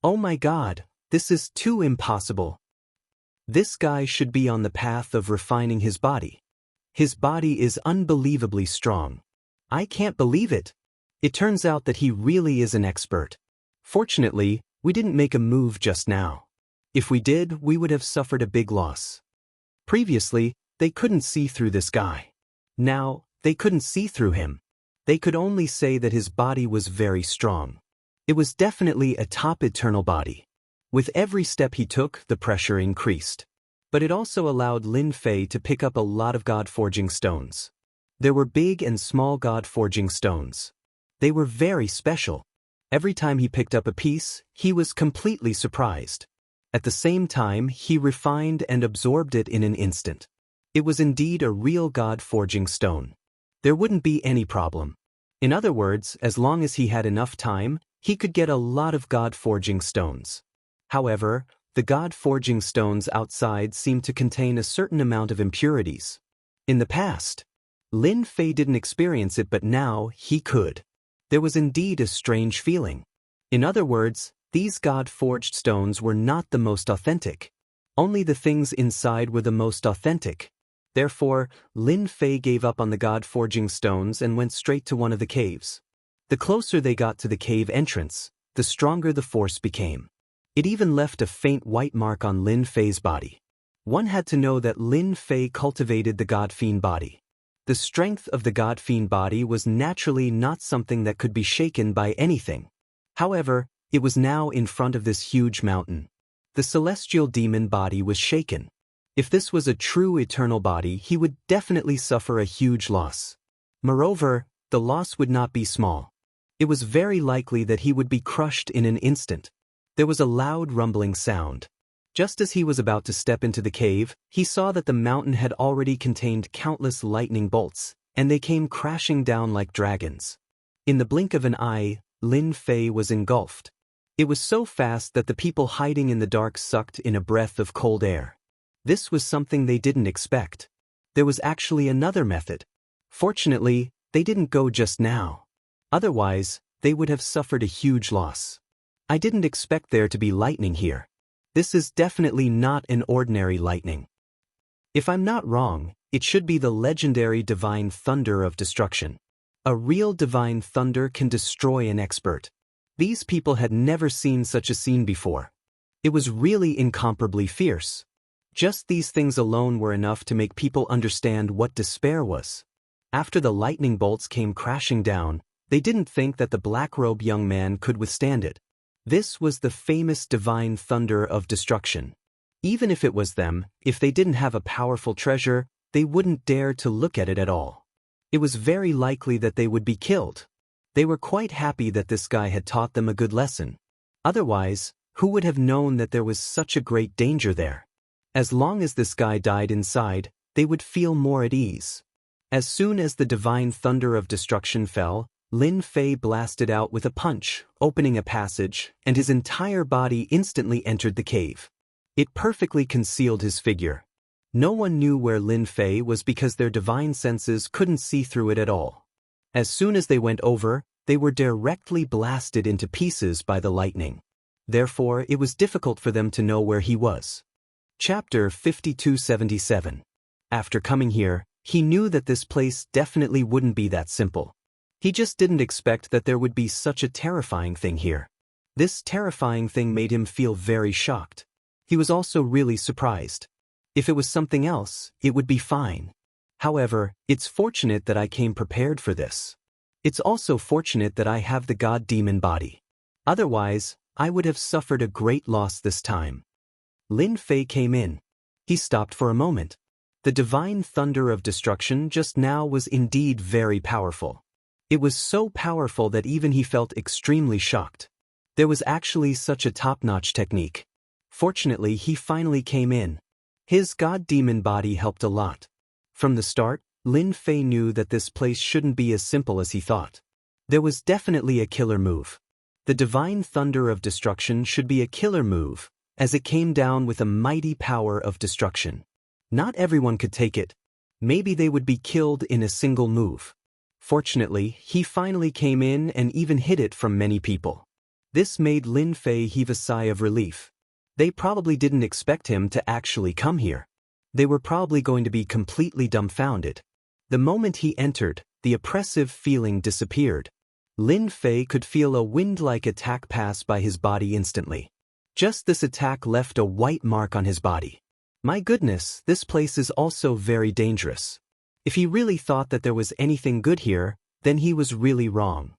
[SPEAKER 1] Oh my God, this is too impossible. This guy should be on the path of refining his body. His body is unbelievably strong. I can't believe it. It turns out that he really is an expert. Fortunately, we didn't make a move just now. If we did, we would have suffered a big loss. Previously, they couldn't see through this guy. Now, they couldn't see through him. They could only say that his body was very strong. It was definitely a top eternal body. With every step he took, the pressure increased. But it also allowed Lin Fei to pick up a lot of God-forging stones. There were big and small God-forging stones. They were very special. Every time he picked up a piece, he was completely surprised. At the same time, he refined and absorbed it in an instant. It was indeed a real God-forging stone. There wouldn't be any problem. In other words, as long as he had enough time, he could get a lot of God-forging stones. However, the God-forging stones outside seemed to contain a certain amount of impurities. In the past, Lin Fei didn't experience it, but now he could. There was indeed a strange feeling. In other words, these God-forged stones were not the most authentic. Only the things inside were the most authentic. Therefore, Lin Fei gave up on the God-forging stones and went straight to one of the caves. The closer they got to the cave entrance, the stronger the force became. It even left a faint white mark on Lin Fei's body. One had to know that Lin Fei cultivated the God-fiend body. The strength of the God-fiend body was naturally not something that could be shaken by anything. However, it was now in front of this huge mountain. The celestial demon body was shaken. If this was a true eternal body, he would definitely suffer a huge loss. Moreover, the loss would not be small. It was very likely that he would be crushed in an instant. There was a loud rumbling sound. Just as he was about to step into the cave, he saw that the mountain had already contained countless lightning bolts, and they came crashing down like dragons. In the blink of an eye, Lin Fei was engulfed. It was so fast that the people hiding in the dark sucked in a breath of cold air. This was something they didn't expect. There was actually another method. Fortunately, they didn't go just now. Otherwise, they would have suffered a huge loss. I didn't expect there to be lightning here. This is definitely not an ordinary lightning. If I'm not wrong, it should be the legendary divine thunder of destruction. A real divine thunder can destroy an expert. These people had never seen such a scene before. It was really incomparably fierce. Just these things alone were enough to make people understand what despair was. After the lightning bolts came crashing down, they didn't think that the black-robed young man could withstand it. This was the famous divine thunder of destruction. Even if it was them, if they didn't have a powerful treasure, they wouldn't dare to look at it at all. It was very likely that they would be killed. They were quite happy that this guy had taught them a good lesson. Otherwise, Who would have known that there was such a great danger there? As long as this guy died inside, they would feel more at ease. As soon as the divine thunder of destruction fell, Lin Fei blasted out with a punch, opening a passage, and his entire body instantly entered the cave. It perfectly concealed his figure. No one knew where Lin Fei was because their divine senses couldn't see through it at all. As soon as they went over, they were directly blasted into pieces by the lightning. Therefore, it was difficult for them to know where he was. Chapter 5277. After coming here, he knew that this place definitely wouldn't be that simple. He just didn't expect that there would be such a terrifying thing here. This terrifying thing made him feel very shocked. He was also really surprised. If it was something else, it would be fine. However, it's fortunate that I came prepared for this. It's also fortunate that I have the god-demon body. Otherwise, I would have suffered a great loss this time. Lin Fei came in. He stopped for a moment. The divine thunder of destruction just now was indeed very powerful. It was so powerful that even he felt extremely shocked. There was actually such a top-notch technique. Fortunately, he finally came in. His god-demon body helped a lot. From the start, Lin Fei knew that this place shouldn't be as simple as he thought. There was definitely a killer move. The divine thunder of destruction should be a killer move, as it came down with a mighty power of destruction. Not everyone could take it. Maybe they would be killed in a single move. Fortunately, he finally came in and even hid it from many people. This made Lin Fei heave a sigh of relief. They probably didn't expect him to actually come here. They were probably going to be completely dumbfounded. The moment he entered, the oppressive feeling disappeared. Lin Fei could feel a wind-like attack pass by his body instantly. Just this attack left a white mark on his body. My goodness, this place is also very dangerous. If he really thought that there was anything good here, then he was really wrong.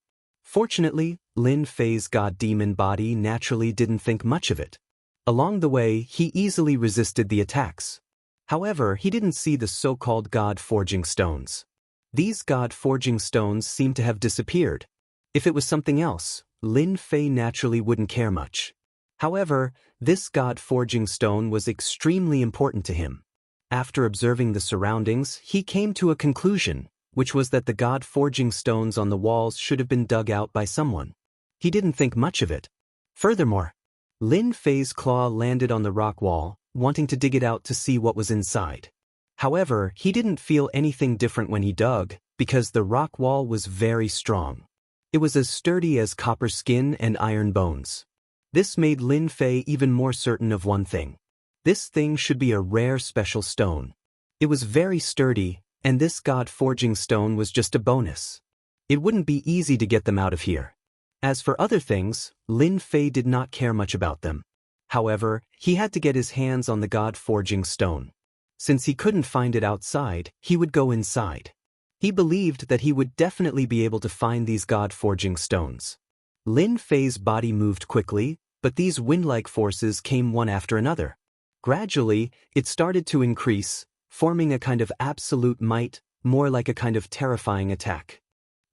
[SPEAKER 1] Fortunately, Lin Fei's god-demon body naturally didn't think much of it. Along the way, he easily resisted the attacks. However, he didn't see the so-called god-forging stones. These god-forging stones seemed to have disappeared. If it was something else, Lin Fei naturally wouldn't care much. However, this god-forging stone was extremely important to him. After observing the surroundings, he came to a conclusion, which was that the god-forging stones on the walls should have been dug out by someone. He didn't think much of it. Furthermore, Lin Fei's claw landed on the rock wall, wanting to dig it out to see what was inside. However, he didn't feel anything different when he dug, because the rock wall was very strong. It was as sturdy as copper skin and iron bones. This made Lin Fei even more certain of one thing. This thing should be a rare special stone. It was very sturdy, and this god-forging stone was just a bonus. It wouldn't be easy to get them out of here. As for other things, Lin Fei did not care much about them. However, he had to get his hands on the god-forging stone. Since he couldn't find it outside, he would go inside. He believed that he would definitely be able to find these god-forging stones. Lin Fei's body moved quickly, but these wind-like forces came one after another. Gradually, it started to increase, forming a kind of absolute might, more like a kind of terrifying attack.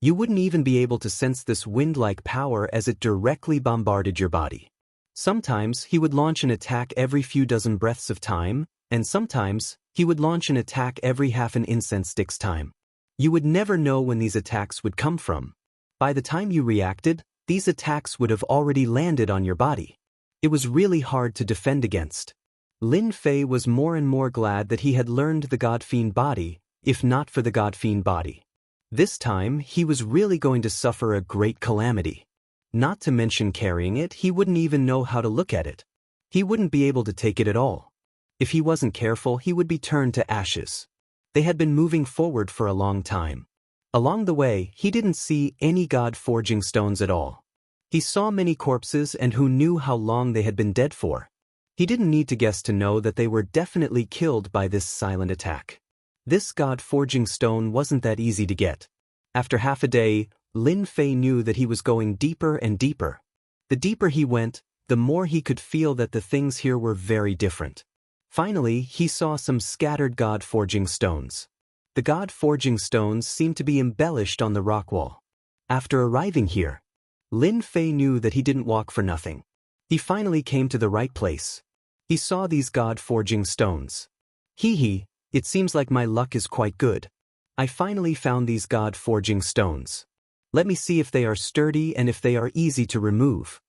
[SPEAKER 1] You wouldn't even be able to sense this wind-like power as it directly bombarded your body. Sometimes he would launch an attack every few dozen breaths of time, and sometimes he would launch an attack every half an incense stick's time. You would never know when these attacks would come from. By the time you reacted, these attacks would have already landed on your body. It was really hard to defend against. Lin Fei was more and more glad that he had learned the God-Fiend body, if not for the God-Fiend body. This time, he was really going to suffer a great calamity. Not to mention carrying it, he wouldn't even know how to look at it. He wouldn't be able to take it at all. If he wasn't careful, he would be turned to ashes. They had been moving forward for a long time. Along the way, he didn't see any god-forging stones at all. He saw many corpses and who knew how long they had been dead for. He didn't need to guess to know that they were definitely killed by this silent attack. This god-forging stone wasn't that easy to get. After half a day, Lin Fei knew that he was going deeper and deeper. The deeper he went, the more he could feel that the things here were very different. Finally, he saw some scattered god-forging stones. The god-forging stones seemed to be embellished on the rock wall. After arriving here, Lin Fei knew that he didn't walk for nothing. He finally came to the right place. He saw these god-forging stones. Hee, it seems like my luck is quite good. I finally found these god-forging stones. Let me see if they are sturdy and if they are easy to remove.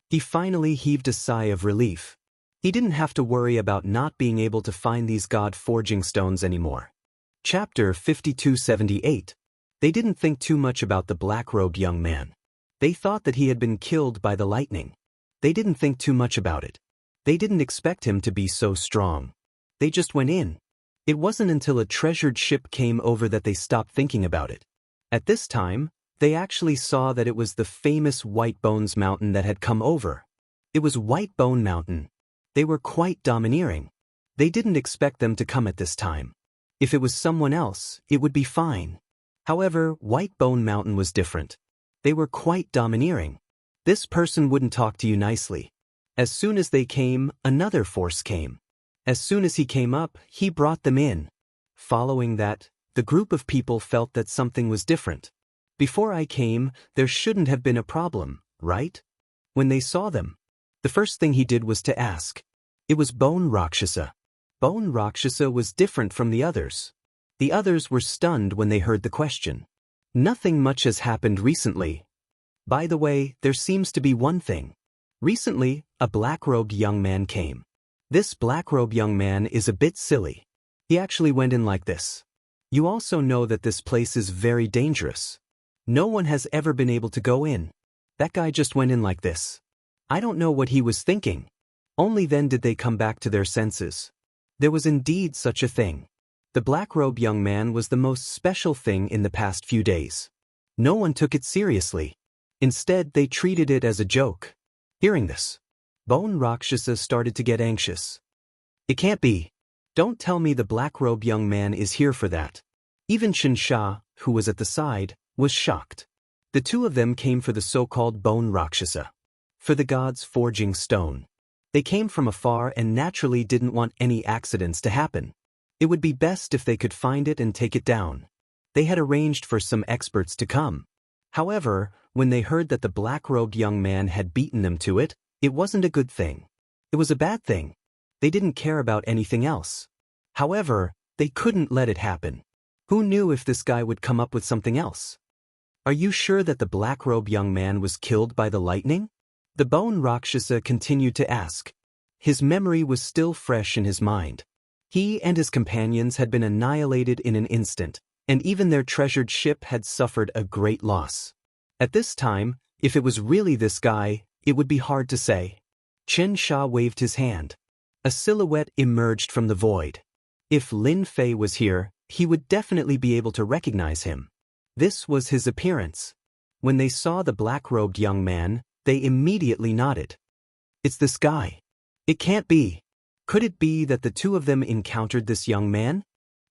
[SPEAKER 1] He finally heaved a sigh of relief. He didn't have to worry about not being able to find these god-forging stones anymore. Chapter 5278. They didn't think too much about the black-robed young man. They thought that he had been killed by the lightning. They didn't think too much about it. They didn't expect him to be so strong. They just went in. It wasn't until a treasured ship came over that they stopped thinking about it. At this time, they actually saw that it was the famous White Bones Mountain that had come over. It was White Bone Mountain. They were quite domineering. They didn't expect them to come at this time. If it was someone else, it would be fine. However, White Bone Mountain was different. They were quite domineering. This person wouldn't talk to you nicely. As soon as they came, another force came. As soon as he came up, he brought them in. Following that, the group of people felt that something was different. Before I came, there shouldn't have been a problem, right? When they saw them, the first thing he did was to ask. It was Bone Rakshasa. Bone Rakshasa was different from the others. The others were stunned when they heard the question. Nothing much has happened recently. By the way, there seems to be one thing. Recently, a black-robed young man came. This black-robed young man is a bit silly. He actually went in like this. You also know that this place is very dangerous. No one has ever been able to go in. That guy just went in like this. I don't know what he was thinking. Only then did they come back to their senses. There was indeed such a thing. The black-robed young man was the most special thing in the past few days. No one took it seriously. Instead, they treated it as a joke. Hearing this, Bone Rakshasa started to get anxious. It can't be. Don't tell me the black-robed young man is here for that. Even Shinsha, who was at the side, was shocked. The two of them came for the so-called Bone Rakshasa. For the gods forging stone. They came from afar and naturally didn't want any accidents to happen. It would be best if they could find it and take it down. They had arranged for some experts to come. However, when they heard that the black-robed young man had beaten them to it, it wasn't a good thing. It was a bad thing. They didn't care about anything else. However, they couldn't let it happen. Who knew if this guy would come up with something else? Are you sure that the black-robed young man was killed by the lightning? The Bone Rakshasa continued to ask. His memory was still fresh in his mind. He and his companions had been annihilated in an instant, and even their treasured ship had suffered a great loss. At this time, if it was really this guy, it would be hard to say. Chen Sha waved his hand. A silhouette emerged from the void. If Lin Fei was here, he would definitely be able to recognize him. This was his appearance. When they saw the black-robed young man, they immediately nodded. It's this guy. It can't be. Could it be that the two of them encountered this young man?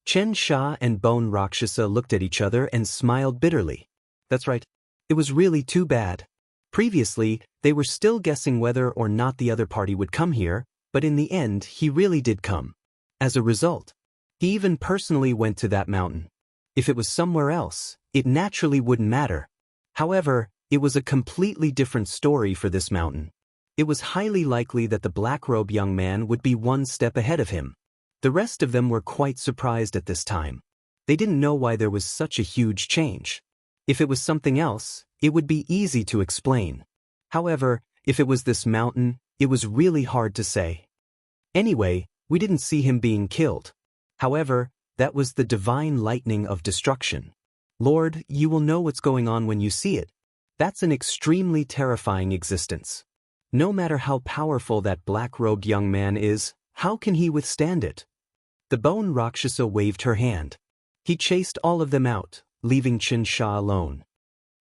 [SPEAKER 1] Chen Sha and Bone Rakshasa looked at each other and smiled bitterly. That's right. It was really too bad. Previously, they were still guessing whether or not the other party would come here, but in the end, he really did come. As a result, he even personally went to that mountain. If it was somewhere else, it naturally wouldn't matter. However, it was a completely different story for this mountain. It was highly likely that the black-robed young man would be one step ahead of him. The rest of them were quite surprised at this time. They didn't know why there was such a huge change. If it was something else, it would be easy to explain. However, if it was this mountain, it was really hard to say. Anyway, we didn't see him being killed. However, that was the divine lightning of destruction. Lord, you will know what's going on when you see it. That's an extremely terrifying existence. No matter how powerful that black-robed young man is, how can he withstand it? The Bone Rakshasa waved her hand. He chased all of them out, leaving Chen Sha alone.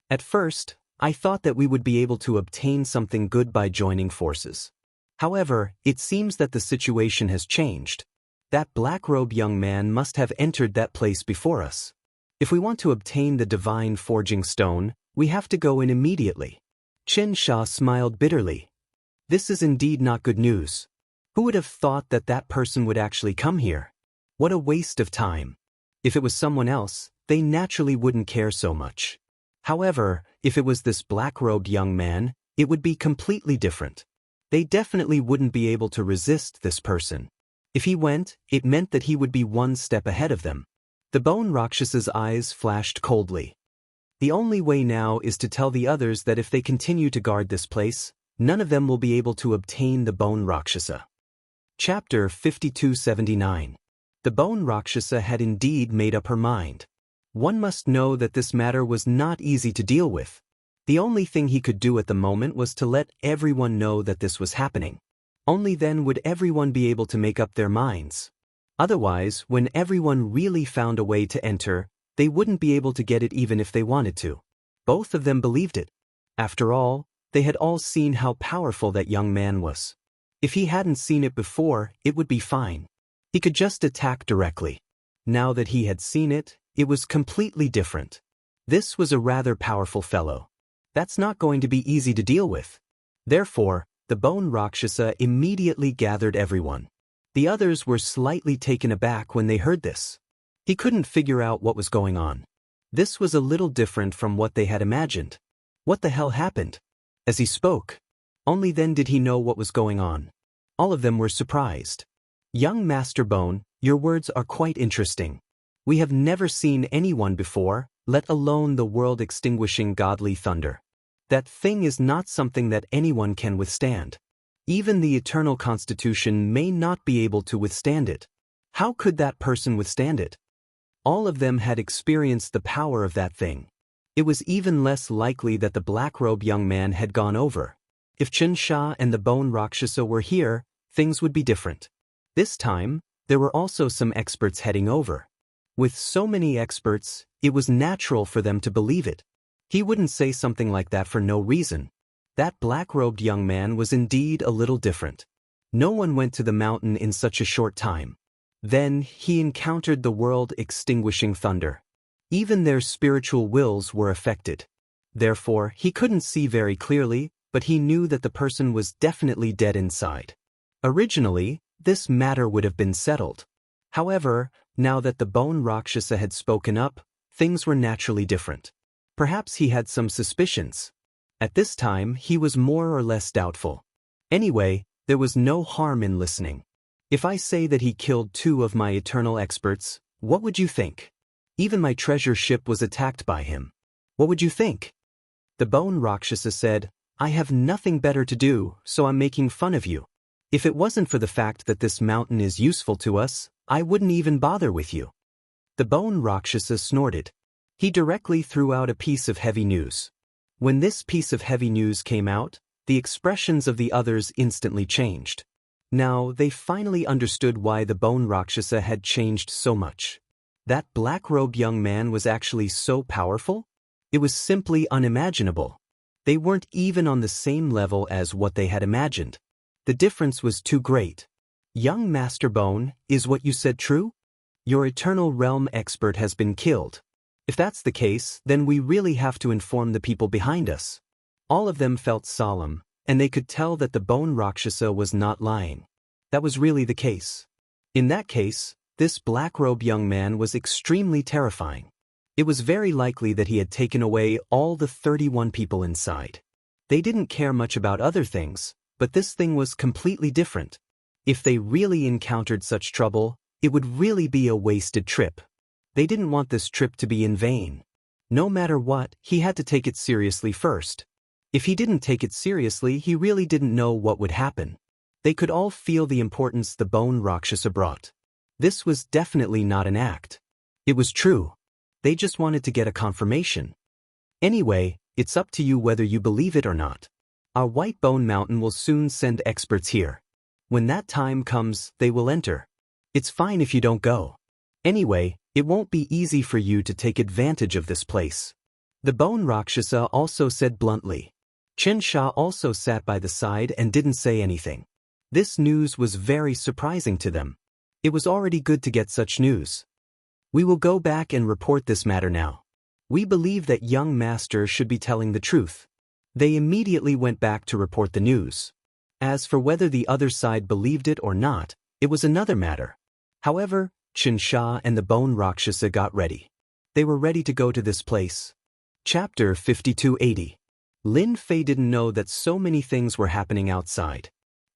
[SPEAKER 1] At first, I thought that we would be able to obtain something good by joining forces. However, it seems that the situation has changed. That black-robed young man must have entered that place before us. If we want to obtain the divine forging stone, we have to go in immediately. Chen Sha smiled bitterly. This is indeed not good news. Who would have thought that that person would actually come here? What a waste of time. If it was someone else, they naturally wouldn't care so much. However, if it was this black-robed young man, it would be completely different. They definitely wouldn't be able to resist this person. If he went, it meant that he would be one step ahead of them. The bone Rakshasa's eyes flashed coldly. The only way now is to tell the others that if they continue to guard this place, none of them will be able to obtain the bone Rakshasa. Chapter 5279. The bone Rakshasa had indeed made up her mind. One must know that this matter was not easy to deal with. The only thing he could do at the moment was to let everyone know that this was happening. Only then would everyone be able to make up their minds. Otherwise, when everyone really found a way to enter, they wouldn't be able to get it even if they wanted to. Both of them believed it. After all, they had all seen how powerful that young man was. If he hadn't seen it before, it would be fine. He could just attack directly. Now that he had seen it, it was completely different. This was a rather powerful fellow. That's not going to be easy to deal with. Therefore, the bone Rakshasa immediately gathered everyone. The others were slightly taken aback when they heard this. He couldn't figure out what was going on. This was a little different from what they had imagined. What the hell happened? As he spoke, only then did he know what was going on. All of them were surprised. Young Master Bone, your words are quite interesting. We have never seen anyone before, let alone the world-extinguishing godly thunder. That thing is not something that anyone can withstand. Even the eternal constitution may not be able to withstand it. How could that person withstand it? All of them had experienced the power of that thing. It was even less likely that the black-robed young man had gone over. If Chen Sha and the bone Rakshasa were here, things would be different. This time, there were also some experts heading over. With so many experts, it was natural for them to believe it. He wouldn't say something like that for no reason. That black-robed young man was indeed a little different. No one went to the mountain in such a short time. Then he encountered the world-extinguishing thunder. Even their spiritual wills were affected. Therefore, he couldn't see very clearly, but he knew that the person was definitely dead inside. Originally, this matter would have been settled. However, now that the bone Rakshasa had spoken up, things were naturally different. Perhaps he had some suspicions. At this time, he was more or less doubtful. Anyway, there was no harm in listening. If I say that he killed 2 of my eternal experts, what would you think? Even my treasure ship was attacked by him. What would you think? The bone Rakshasa said, I have nothing better to do, so I'm making fun of you. If it wasn't for the fact that this mountain is useful to us, I wouldn't even bother with you. The bone Rakshasa snorted. He directly threw out a piece of heavy news. When this piece of heavy news came out, the expressions of the others instantly changed. Now, they finally understood why the bone Rakshasa had changed so much. That black-robed young man was actually so powerful? It was simply unimaginable. They weren't even on the same level as what they had imagined. The difference was too great. Young Master Bone, is what you said true? Your Eternal Realm expert has been killed. If that's the case, then we really have to inform the people behind us. All of them felt solemn, and they could tell that the bone Rakshasa was not lying. That was really the case. In that case, this black-robed young man was extremely terrifying. It was very likely that he had taken away all the 31 people inside. They didn't care much about other things, but this thing was completely different. If they really encountered such trouble, it would really be a wasted trip. They didn't want this trip to be in vain. No matter what, he had to take it seriously first. If he didn't take it seriously, he really didn't know what would happen. They could all feel the importance the bone Rakshasa brought. This was definitely not an act. It was true. They just wanted to get a confirmation. Anyway, it's up to you whether you believe it or not. Our White Bone Mountain will soon send experts here. When that time comes, they will enter. It's fine if you don't go. Anyway, it won't be easy for you to take advantage of this place. The bone Rakshasa also said bluntly. Chen Sha also sat by the side and didn't say anything. This news was very surprising to them. It was already good to get such news. We will go back and report this matter now. We believe that young master should be telling the truth. They immediately went back to report the news. As for whether the other side believed it or not, it was another matter. However, Chen Sha and the bone Rakshasa got ready. They were ready to go to this place. Chapter 5280. Lin Fei didn't know that so many things were happening outside.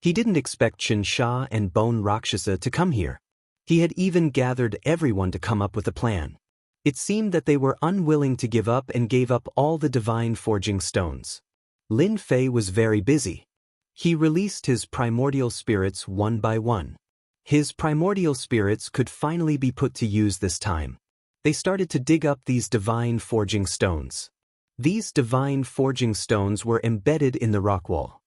[SPEAKER 1] He didn't expect Qinsha and Bone Rakshasa to come here. He had even gathered everyone to come up with a plan. It seemed that they were unwilling to give up and gave up all the divine forging stones. Lin Fei was very busy. He released his primordial spirits one by one. His primordial spirits could finally be put to use this time. They started to dig up these divine forging stones. These divine forging stones were embedded in the rock wall.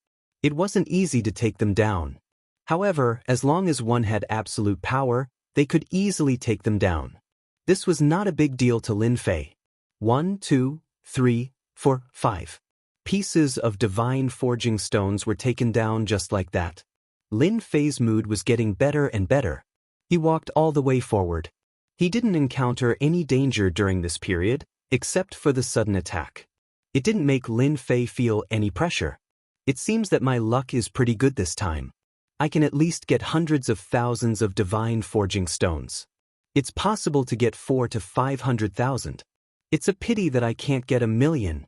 [SPEAKER 1] It wasn't easy to take them down. However, as long as one had absolute power, they could easily take them down. This was not a big deal to Lin Fei. 1, 2, 3, 4, 5. Pieces of divine forging stones were taken down just like that. Lin Fei's mood was getting better and better. He walked all the way forward. He didn't encounter any danger during this period, except for the sudden attack. It didn't make Lin Fei feel any pressure. It seems that my luck is pretty good this time. I can at least get hundreds of thousands of divine forging stones. It's possible to get 400,000 to 500,000. It's a pity that I can't get 1,000,000.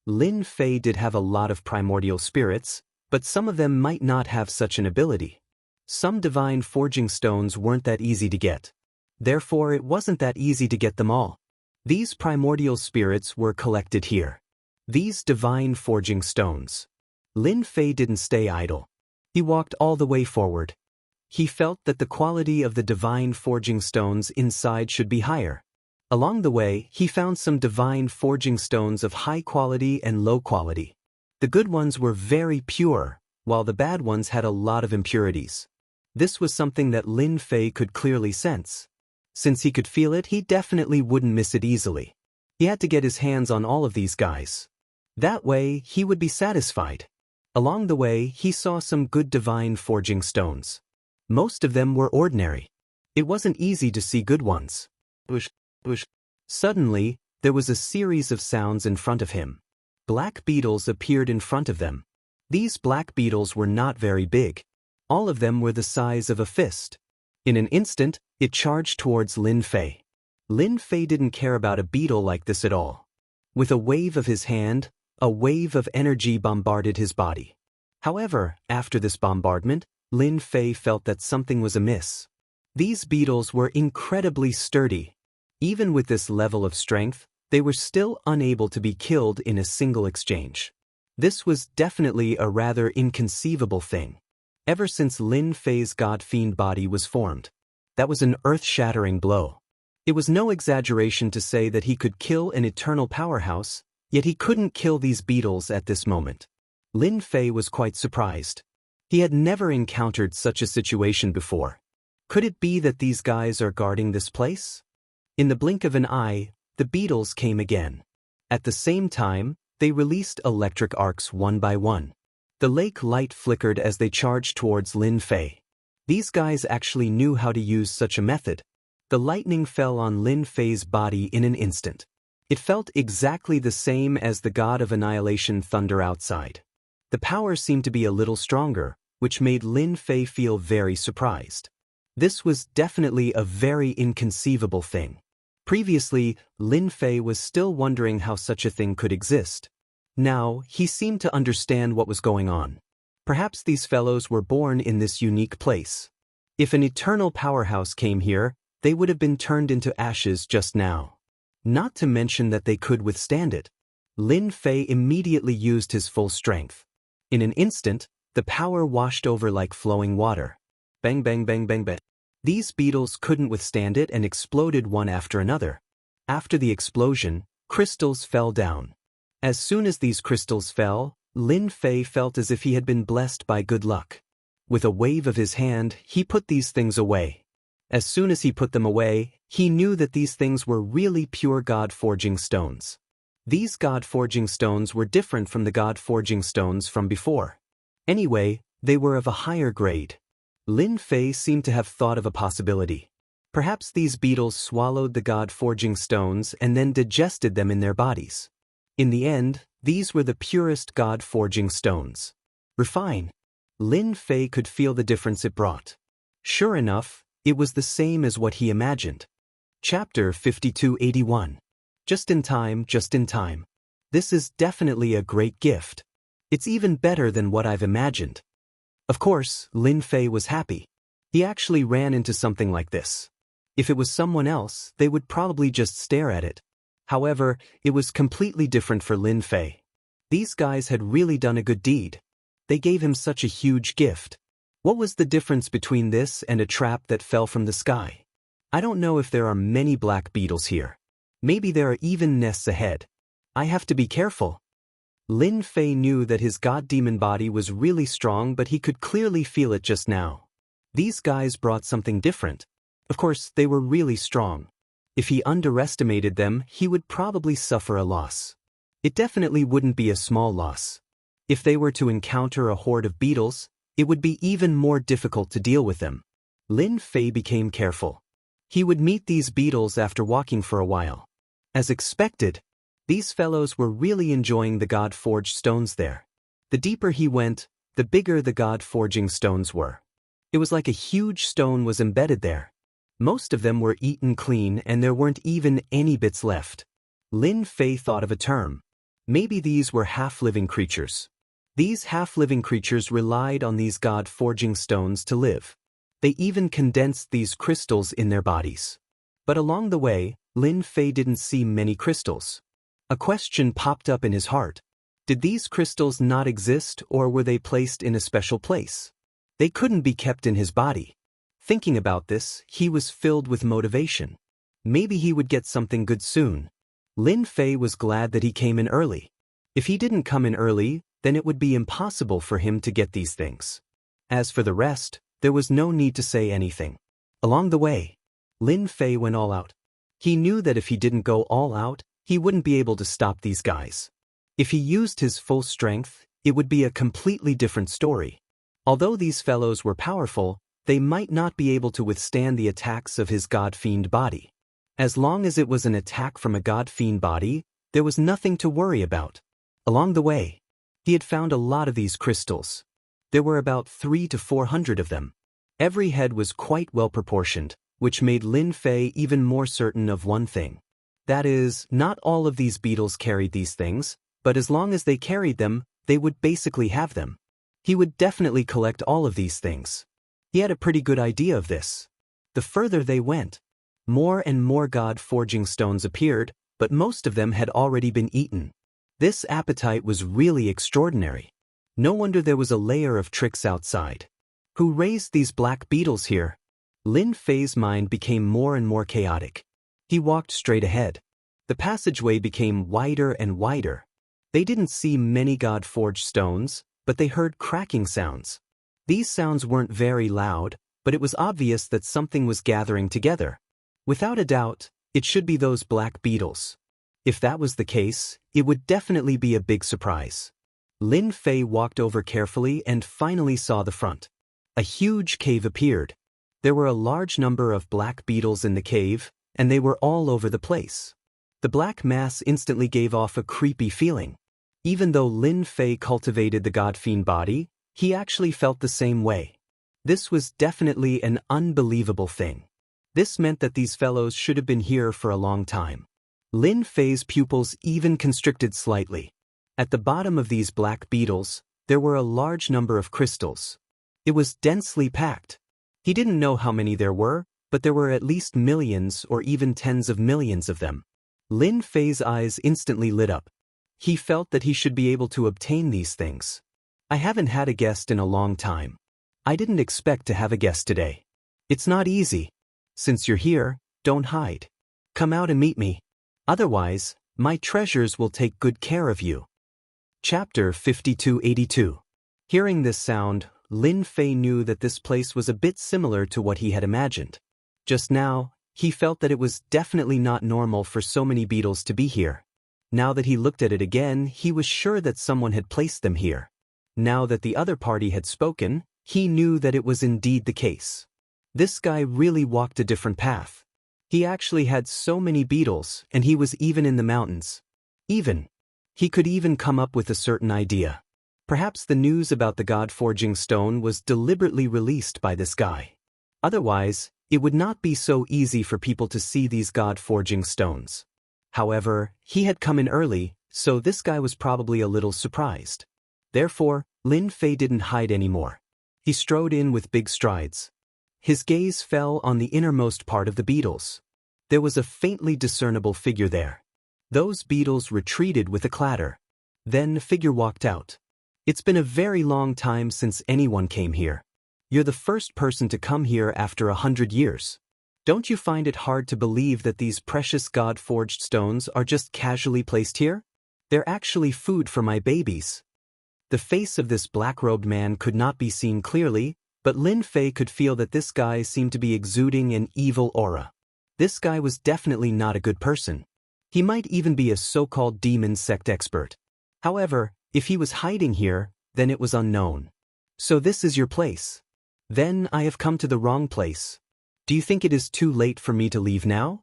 [SPEAKER 1] Lin Fei did have a lot of primordial spirits, but some of them might not have such an ability. Some divine forging stones weren't that easy to get. Therefore, it wasn't that easy to get them all. These primordial spirits were collected here. These divine forging stones. Lin Fei didn't stay idle. He walked all the way forward. He felt that the quality of the divine forging stones inside should be higher. Along the way, he found some divine forging stones of high quality and low quality. The good ones were very pure, while the bad ones had a lot of impurities. This was something that Lin Fei could clearly sense. Since he could feel it, he definitely wouldn't miss it easily. He had to get his hands on all of these guys. That way, he would be satisfied. Along the way, he saw some good divine forging stones. Most of them were ordinary. It wasn't easy to see good ones. Suddenly, there was a series of sounds in front of him. Black beetles appeared in front of them. These black beetles were not very big. All of them were the size of a fist. In an instant, it charged towards Lin Fei. Lin Fei didn't care about a beetle like this at all. With a wave of his hand, a wave of energy bombarded his body. However, after this bombardment, Lin Fei felt that something was amiss. These beetles were incredibly sturdy. Even with this level of strength, they were still unable to be killed in a single exchange. This was definitely a rather inconceivable thing. Ever since Lin Fei's god-fiend body was formed, that was an earth-shattering blow. It was no exaggeration to say that he could kill an eternal powerhouse, yet he couldn't kill these beetles at this moment. Lin Fei was quite surprised. He had never encountered such a situation before. Could it be that these guys are guarding this place? In the blink of an eye, the beetles came again. At the same time, they released electric arcs one by one. The lake light flickered as they charged towards Lin Fei. These guys actually knew how to use such a method. The lightning fell on Lin Fei's body in an instant. It felt exactly the same as the god of annihilation thunder outside. The power seemed to be a little stronger, which made Lin Fei feel very surprised. This was definitely a very inconceivable thing. Previously, Lin Fei was still wondering how such a thing could exist. Now, he seemed to understand what was going on. Perhaps these fellows were born in this unique place. If an eternal powerhouse came here, they would have been turned into ashes just now. Not to mention that they could withstand it. Lin Fei immediately used his full strength. In an instant, the power washed over like flowing water. Bang bang bang bang bang. These beetles couldn't withstand it and exploded one after another. After the explosion, crystals fell down. As soon as these crystals fell, Lin Fei felt as if he had been blessed by good luck. With a wave of his hand, he put these things away. As soon as he put them away, he knew that these things were really pure god-forging stones. These god-forging stones were different from the god-forging stones from before. Anyway, they were of a higher grade. Lin Fei seemed to have thought of a possibility. Perhaps these beetles swallowed the god-forging stones and then digested them in their bodies. In the end, these were the purest god-forging stones. Refine. Lin Fei could feel the difference it brought. Sure enough, it was the same as what he imagined. Chapter 5281. Just in time, just in time. This is definitely a great gift. It's even better than what I've imagined. Of course, Lin Fei was happy. He actually ran into something like this. If it was someone else, they would probably just stare at it. However, it was completely different for Lin Fei. These guys had really done a good deed. They gave him such a huge gift. What was the difference between this and a trap that fell from the sky? I don't know if there are many black beetles here. Maybe there are even nests ahead. I have to be careful. Lin Fei knew that his god-demon body was really strong, but he could clearly feel it just now. These guys brought something different. Of course, they were really strong. If he underestimated them, he would probably suffer a loss. It definitely wouldn't be a small loss. If they were to encounter a horde of beetles, it would be even more difficult to deal with them. Lin Fei became careful. He would meet these beetles after walking for a while. As expected, these fellows were really enjoying the god-forged stones there. The deeper he went, the bigger the god-forging stones were. It was like a huge stone was embedded there. Most of them were eaten clean and there weren't even any bits left. Lin Fei thought of a term. Maybe these were half-living creatures. These half-living creatures relied on these god-forging stones to live. They even condensed these crystals in their bodies. But along the way, Lin Fei didn't see many crystals. A question popped up in his heart. Did these crystals not exist, or were they placed in a special place? They couldn't be kept in his body. Thinking about this, he was filled with motivation. Maybe he would get something good soon. Lin Fei was glad that he came in early. If he didn't come in early, then it would be impossible for him to get these things. As for the rest, there was no need to say anything. Along the way, Lin Fei went all out. He knew that if he didn't go all out, he wouldn't be able to stop these guys. If he used his full strength, it would be a completely different story. Although these fellows were powerful, they might not be able to withstand the attacks of his god-fiend body. As long as it was an attack from a god-fiend body, there was nothing to worry about. Along the way, he had found a lot of these crystals. There were about 300 to 400 of them. Every head was quite well proportioned, which made Lin Fei even more certain of one thing. That is, not all of these beetles carried these things, but as long as they carried them, they would basically have them. He would definitely collect all of these things. He had a pretty good idea of this. The further they went, more and more god-forging stones appeared, but most of them had already been eaten. This appetite was really extraordinary. No wonder there was a layer of tricks outside. Who raised these black beetles here? Lin Fei's mind became more and more chaotic. He walked straight ahead. The passageway became wider and wider. They didn't see many god-forged stones, but they heard cracking sounds. These sounds weren't very loud, but it was obvious that something was gathering together. Without a doubt, it should be those black beetles. If that was the case, it would definitely be a big surprise. Lin Fei walked over carefully and finally saw the front. A huge cave appeared. There were a large number of black beetles in the cave, and they were all over the place. The black mass instantly gave off a creepy feeling. Even though Lin Fei cultivated the god-fiend body, he actually felt the same way. This was definitely an unbelievable thing. This meant that these fellows should have been here for a long time. Lin Fei's pupils even constricted slightly. At the bottom of these black beetles, there were a large number of crystals. It was densely packed. He didn't know how many there were, but there were at least millions or even tens of millions of them. Lin Fei's eyes instantly lit up. He felt that he should be able to obtain these things. I haven't had a guest in a long time. I didn't expect to have a guest today. It's not easy. Since you're here, don't hide. Come out and meet me. Otherwise, my treasures will take good care of you. Chapter 5282. Hearing this sound, Lin Fei knew that this place was a bit similar to what he had imagined. Just now, he felt that it was definitely not normal for so many beetles to be here. Now that he looked at it again, he was sure that someone had placed them here. Now that the other party had spoken, he knew that it was indeed the case. This guy really walked a different path. He actually had so many beetles, and he was even in the mountains. He could even come up with a certain idea. Perhaps the news about the god-forging stone was deliberately released by this guy. Otherwise, it would not be so easy for people to see these god-forging stones. However, he had come in early, so this guy was probably a little surprised. Therefore, Lin Fei didn't hide anymore. He strode in with big strides. His gaze fell on the innermost part of the beetles. There was a faintly discernible figure there. Those beetles retreated with a clatter. Then the figure walked out. It's been a very long time since anyone came here. You're the first person to come here after 100 years. Don't you find it hard to believe that these precious God-forged stones are just casually placed here? They're actually food for my babies. The face of this black-robed man could not be seen clearly, but Lin Fei could feel that this guy seemed to be exuding an evil aura. This guy was definitely not a good person. He might even be a so-called demon sect expert. However, if he was hiding here, then it was unknown. So this is your place. Then I have come to the wrong place. Do you think it is too late for me to leave now?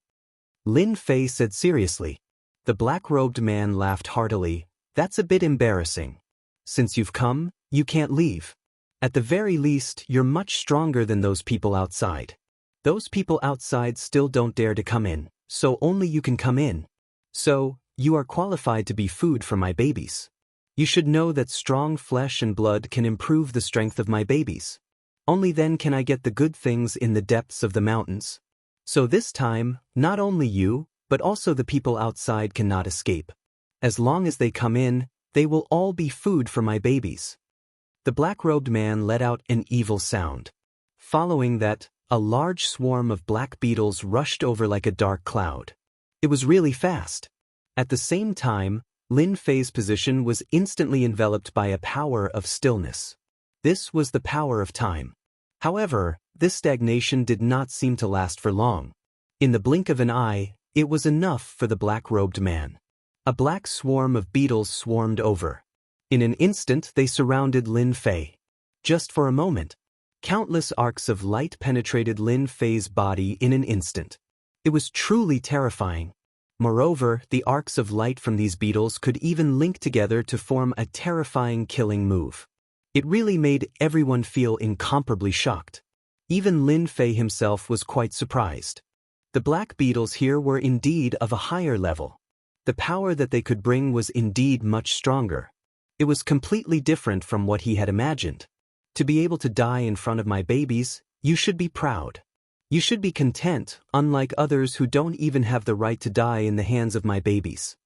[SPEAKER 1] Lin Fei said seriously. The black-robed man laughed heartily. That's a bit embarrassing. Since you've come, you can't leave. At the very least, you're much stronger than those people outside. Those people outside still don't dare to come in, so only you can come in. So, you are qualified to be food for my babies. You should know that strong flesh and blood can improve the strength of my babies. Only then can I get the good things in the depths of the mountains. So this time, not only you, but also the people outside cannot escape. As long as they come in, they will all be food for my babies. The black-robed man let out an evil sound. Following that, a large swarm of black beetles rushed over like a dark cloud. It was really fast. At the same time, Lin Fei's position was instantly enveloped by a power of stillness. This was the power of time. However, this stagnation did not seem to last for long. In the blink of an eye, it was enough for the black-robed man. A black swarm of beetles swarmed over. In an instant they surrounded Lin Fei. Just for a moment. Countless arcs of light penetrated Lin Fei's body in an instant. It was truly terrifying. Moreover, the arcs of light from these beetles could even link together to form a terrifying killing move. It really made everyone feel incomparably shocked. Even Lin Fei himself was quite surprised. The black beetles here were indeed of a higher level. The power that they could bring was indeed much stronger. It was completely different from what he had imagined. To be able to die in front of my babies, you should be proud. You should be content, unlike others who don't even have the right to die in the hands of my babies.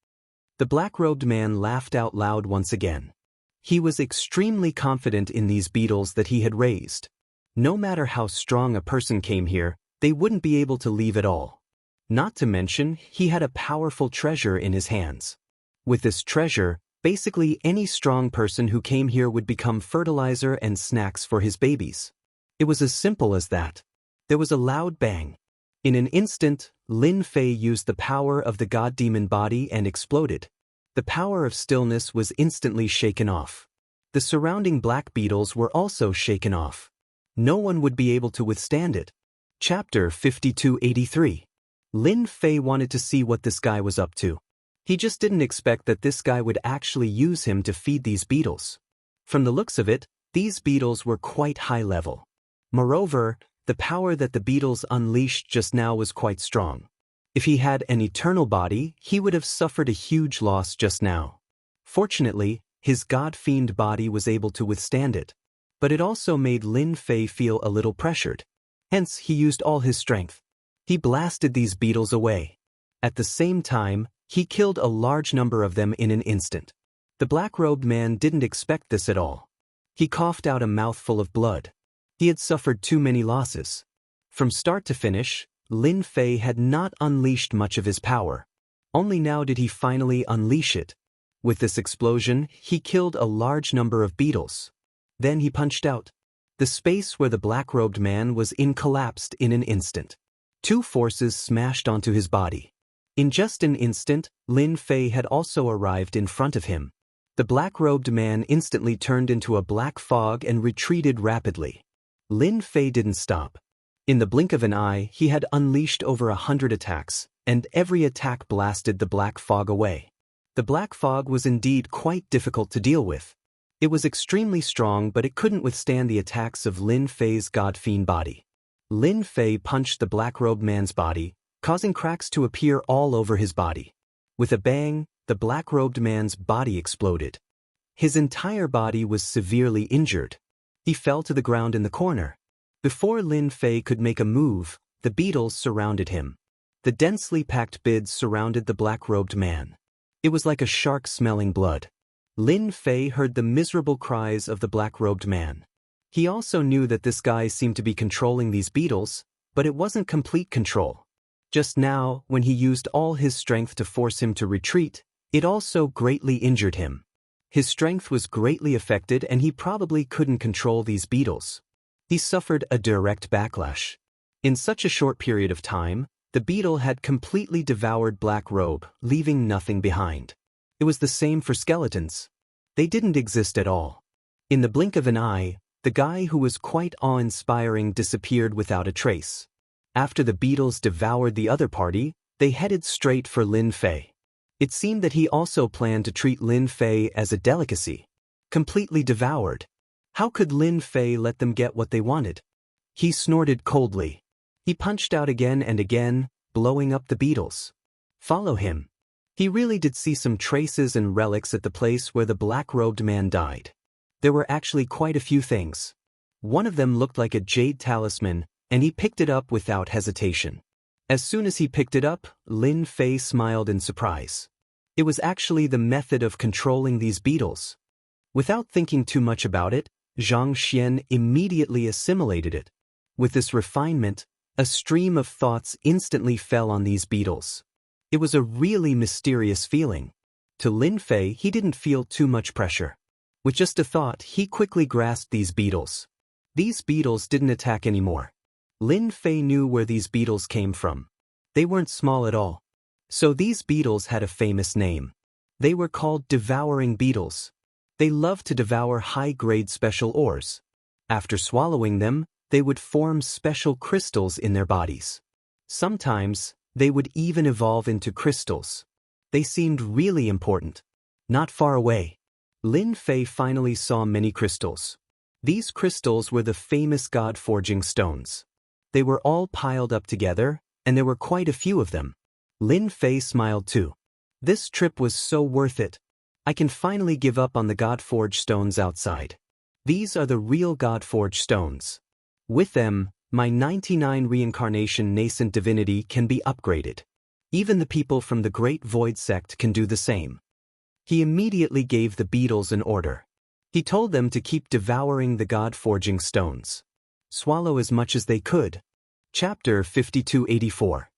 [SPEAKER 1] The black-robed man laughed out loud once again. He was extremely confident in these beetles that he had raised. No matter how strong a person came here, they wouldn't be able to leave at all. Not to mention, he had a powerful treasure in his hands. With this treasure, basically any strong person who came here would become fertilizer and snacks for his babies. It was as simple as that. There was a loud bang. In an instant, Lin Fei used the power of the god-demon body and exploded. The power of stillness was instantly shaken off. The surrounding black beetles were also shaken off. No one would be able to withstand it. Chapter 5283. Lin Fei wanted to see what this guy was up to. He just didn't expect that this guy would actually use him to feed these beetles. From the looks of it, these beetles were quite high level. Moreover, the power that the beetles unleashed just now was quite strong. If he had an eternal body, he would have suffered a huge loss just now. Fortunately, his god-fiend body was able to withstand it. But it also made Lin Fei feel a little pressured. Hence, he used all his strength. He blasted these beetles away. At the same time, he killed a large number of them in an instant. The black-robed man didn't expect this at all. He coughed out a mouthful of blood. He had suffered too many losses. From start to finish, Lin Fei had not unleashed much of his power. Only now did he finally unleash it. With this explosion, he killed a large number of beetles. Then he punched out. The space where the black-robed man was in collapsed in an instant. Two forces smashed onto his body. In just an instant, Lin Fei had also arrived in front of him. The black-robed man instantly turned into a black fog and retreated rapidly. Lin Fei didn't stop. In the blink of an eye, he had unleashed over 100 attacks, and every attack blasted the black fog away. The black fog was indeed quite difficult to deal with. It was extremely strong, but it couldn't withstand the attacks of Lin Fei's god-fiend body. Lin Fei punched the black-robed man's body, causing cracks to appear all over his body. With a bang, the black-robed man's body exploded. His entire body was severely injured. He fell to the ground in the corner. Before Lin Fei could make a move, the beetles surrounded him. The densely packed beads surrounded the black-robed man. It was like a shark smelling blood. Lin Fei heard the miserable cries of the black-robed man. He also knew that this guy seemed to be controlling these beetles, but it wasn't complete control. Just now, when he used all his strength to force him to retreat, it also greatly injured him. His strength was greatly affected and he probably couldn't control these beetles. He suffered a direct backlash. In such a short period of time, the beetle had completely devoured Black Robe, leaving nothing behind. It was the same for skeletons. They didn't exist at all. In the blink of an eye, the guy who was quite awe-inspiring disappeared without a trace. After the beetles devoured the other party, they headed straight for Lin Fei. It seemed that he also planned to treat Lin Fei as a delicacy. Completely devoured. How could Lin Fei let them get what they wanted? He snorted coldly. He punched out again and again, blowing up the beetles. Follow him. He really did see some traces and relics at the place where the black-robed man died. There were actually quite a few things. One of them looked like a jade talisman, and he picked it up without hesitation. As soon as he picked it up, Lin Fei smiled in surprise. It was actually the method of controlling these beetles. Without thinking too much about it, Zhang Xian immediately assimilated it. With this refinement, a stream of thoughts instantly fell on these beetles. It was a really mysterious feeling. To Lin Fei, he didn't feel too much pressure. With just a thought, he quickly grasped these beetles. These beetles didn't attack anymore. Lin Fei knew where these beetles came from. They weren't small at all. So these beetles had a famous name. They were called devouring beetles. They loved to devour high-grade special ores. After swallowing them, they would form special crystals in their bodies. Sometimes, they would even evolve into crystals. They seemed really important. Not far away, Lin Fei finally saw many crystals. These crystals were the famous God-forging stones. They were all piled up together, and there were quite a few of them. Lin Fei smiled too. This trip was so worth it. I can finally give up on the God-forged stones outside. These are the real God-forged stones. With them, my 99 reincarnation nascent divinity can be upgraded. Even the people from the Great Void sect can do the same. He immediately gave the beetles an order. He told them to keep devouring the God-forging stones. Swallow as much as they could. Chapter 5284.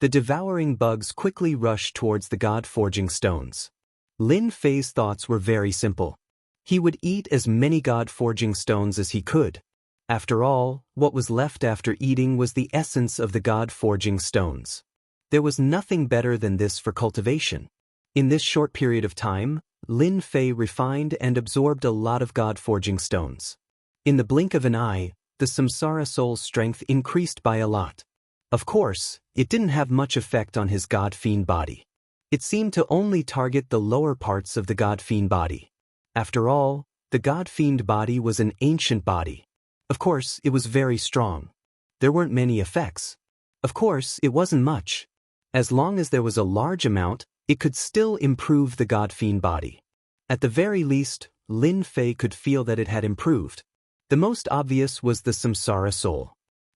[SPEAKER 1] The devouring bugs quickly rushed towards the God-forging stones. Lin Fei's thoughts were very simple. He would eat as many God-forging stones as he could. After all, what was left after eating was the essence of the God-forging stones. There was nothing better than this for cultivation. In this short period of time, Lin Fei refined and absorbed a lot of God-forging stones. In the blink of an eye, the Samsara soul's strength increased by a lot. Of course, it didn't have much effect on his God-fiend body. It seemed to only target the lower parts of the God-fiend body. After all, the God-fiend body was an ancient body. Of course, it was very strong. There weren't many effects. Of course, it wasn't much. As long as there was a large amount, it could still improve the God-fiend body. At the very least, Lin Fei could feel that it had improved. The most obvious was the Samsara soul.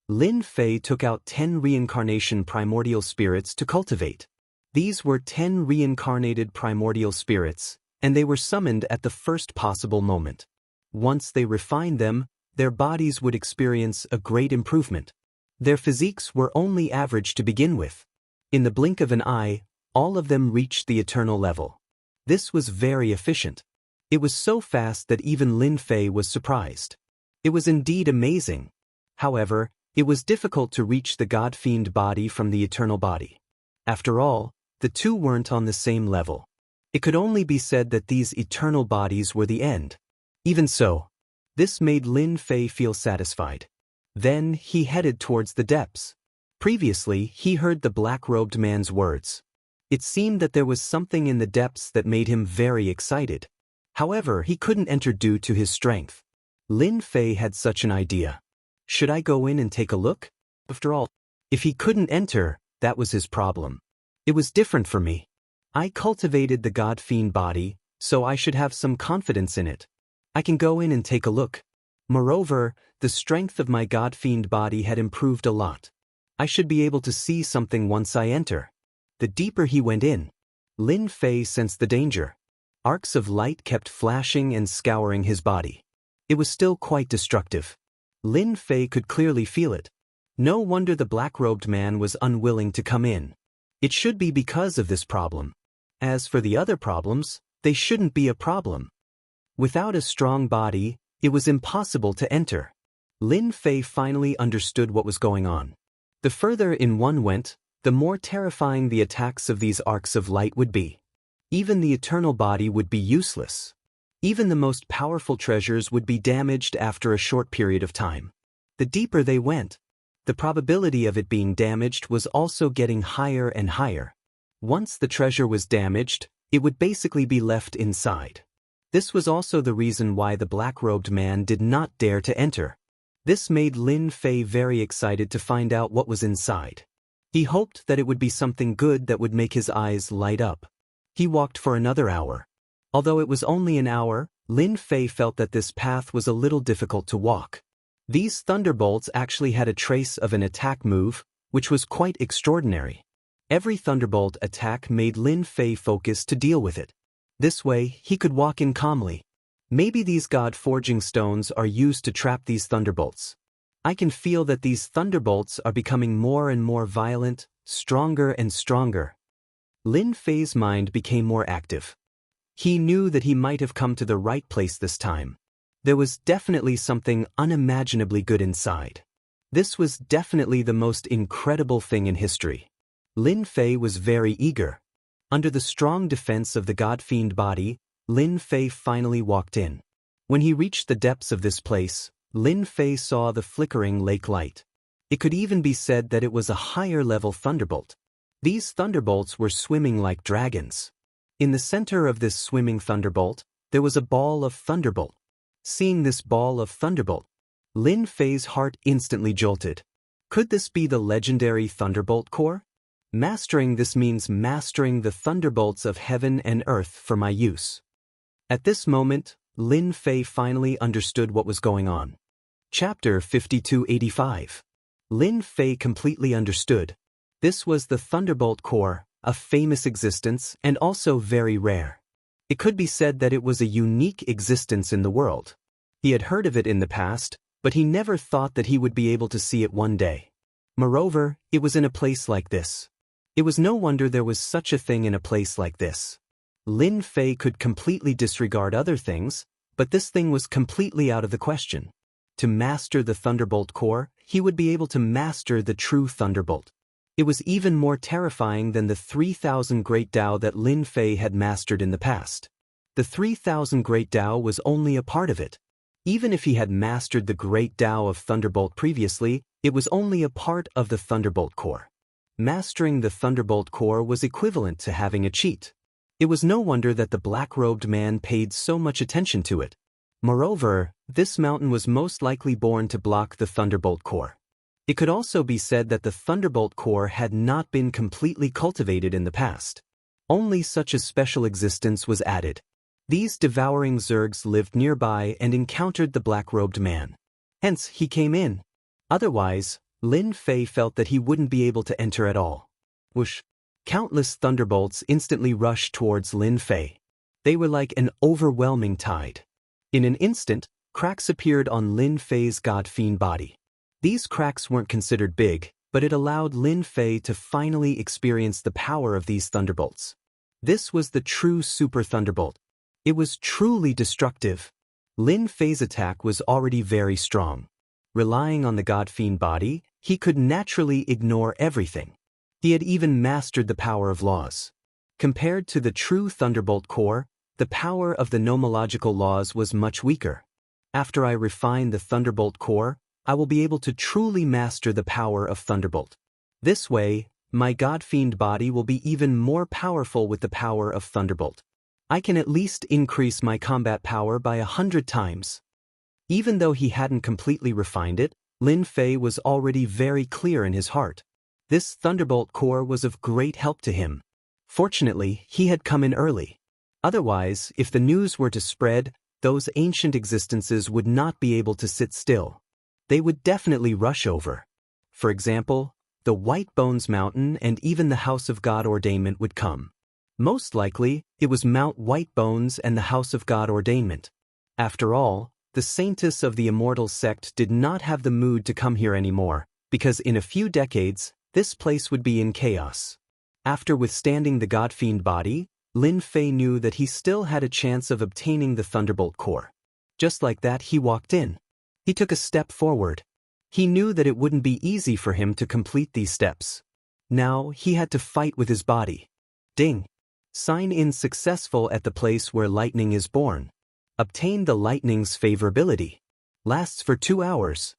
[SPEAKER 1] Lin Fei took out 10 reincarnation primordial spirits to cultivate. These were 10 reincarnated primordial spirits, and they were summoned at the first possible moment. Once they refined them, their bodies would experience a great improvement. Their physiques were only average to begin with. In the blink of an eye, all of them reached the eternal level. This was very efficient. It was so fast that even Lin Fei was surprised. It was indeed amazing. However, it was difficult to reach the God-fiend body from the eternal body. After all, the two weren't on the same level. It could only be said that these eternal bodies were the end. Even so, this made Lin Fei feel satisfied. Then he headed towards the depths. Previously, he heard the black-robed man's words. It seemed that there was something in the depths that made him very excited. However, he couldn't enter due to his strength. Lin Fei had such an idea. Should I go in and take a look? After all, if he couldn't enter, that was his problem. It was different for me. I cultivated the God-fiend body, so I should have some confidence in it. I can go in and take a look. Moreover, the strength of my god-fiend body had improved a lot. I should be able to see something once I enter. The deeper he went in, Lin Fei sensed the danger. Arcs of light kept flashing and scouring his body. It was still quite destructive. Lin Fei could clearly feel it. No wonder the black-robed man was unwilling to come in. It should be because of this problem. As for the other problems, they shouldn't be a problem. Without a strong body, it was impossible to enter. Lin Fei finally understood what was going on. The further in one went, the more terrifying the attacks of these arcs of light would be. Even the eternal body would be useless. Even the most powerful treasures would be damaged after a short period of time. The deeper they went, the probability of it being damaged was also getting higher and higher. Once the treasure was damaged, it would basically be left inside. This was also the reason why the black-robed man did not dare to enter. This made Lin Fei very excited to find out what was inside. He hoped that it would be something good that would make his eyes light up. He walked for another hour. Although it was only an hour, Lin Fei felt that this path was a little difficult to walk. These thunderbolts actually had a trace of an attack move, which was quite extraordinary. Every thunderbolt attack made Lin Fei focus to deal with it. This way, he could walk in calmly. Maybe these god-forging stones are used to trap these thunderbolts. I can feel that these thunderbolts are becoming more and more violent, stronger and stronger. Lin Fei's mind became more active. He knew that he might have come to the right place this time. There was definitely something unimaginably good inside. This was definitely the most incredible thing in history. Lin Fei was very eager. Under the strong defense of the god-fiend body, Lin Fei finally walked in. When he reached the depths of this place, Lin Fei saw the flickering lake light. It could even be said that it was a higher-level thunderbolt. These thunderbolts were swimming like dragons. In the center of this swimming thunderbolt, there was a ball of thunderbolt. Seeing this ball of thunderbolt, Lin Fei's heart instantly jolted. Could this be the legendary Thunderbolt Core? Mastering this means mastering the thunderbolts of heaven and earth for my use. At this moment, Lin Fei finally understood what was going on. Chapter 5285. Lin Fei completely understood. This was the Thunderbolt Core, a famous existence and also very rare. It could be said that it was a unique existence in the world. He had heard of it in the past, but he never thought that he would be able to see it one day. Moreover, it was in a place like this. It was no wonder there was such a thing in a place like this. Lin Fei could completely disregard other things, but this thing was completely out of the question. To master the Thunderbolt Core, he would be able to master the true Thunderbolt. It was even more terrifying than the 3,000 Great Tao that Lin Fei had mastered in the past. The 3,000 Great Tao was only a part of it. Even if he had mastered the Great Tao of Thunderbolt previously, it was only a part of the Thunderbolt Core. Mastering the Thunderbolt Core was equivalent to having a cheat. It was no wonder that the black-robed man paid so much attention to it. Moreover, this mountain was most likely born to block the Thunderbolt Core. It could also be said that the Thunderbolt Core had not been completely cultivated in the past. Only such a special existence was added. These devouring zergs lived nearby and encountered the black-robed man. Hence, he came in. Otherwise, Lin Fei felt that he wouldn't be able to enter at all. Whoosh! Countless thunderbolts instantly rushed towards Lin Fei. They were like an overwhelming tide. In an instant, cracks appeared on Lin Fei's god-fiend body. These cracks weren't considered big, but it allowed Lin Fei to finally experience the power of these thunderbolts. This was the true Super Thunderbolt. It was truly destructive. Lin Fei's attack was already very strong. Relying on the god-fiend body, he could naturally ignore everything. He had even mastered the power of laws. Compared to the true Thunderbolt Core, the power of the nomological laws was much weaker. After I refine the Thunderbolt Core, I will be able to truly master the power of Thunderbolt. This way, my god-fiend body will be even more powerful with the power of Thunderbolt. I can at least increase my combat power by 100 times. Even though he hadn't completely refined it, Lin Fei was already very clear in his heart. This Thunderbolt Core was of great help to him. Fortunately, he had come in early. Otherwise, if the news were to spread, those ancient existences would not be able to sit still. They would definitely rush over. For example, the White Bones Mountain and even the House of God Ordainment would come. Most likely, it was Mount White Bones and the House of God Ordainment. After all, the saintess of the Immortal sect did not have the mood to come here anymore, because in a few decades, this place would be in chaos. After withstanding the God-fiend body, Lin Fei knew that he still had a chance of obtaining the Thunderbolt core. Just like that, he walked in. He took a step forward. He knew that it wouldn't be easy for him to complete these steps. Now, he had to fight with his body. Ding! Sign in successful at the place where lightning is born. Obtain the lightning's favorability. Lasts for 2 hours.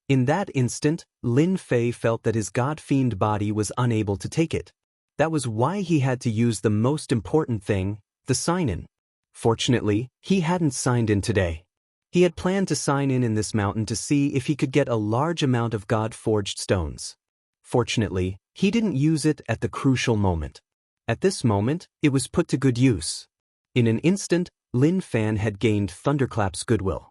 [SPEAKER 1] In that instant, Lin Fei felt that his God-fiend body was unable to take it. That was why he had to use the most important thing, the sign-in. Fortunately, he hadn't signed in today. He had planned to sign in this mountain to see if he could get a large amount of God-forged stones. Fortunately, he didn't use it at the crucial moment. At this moment, it was put to good use. In an instant, Lin Fan had gained Thunderclap's goodwill.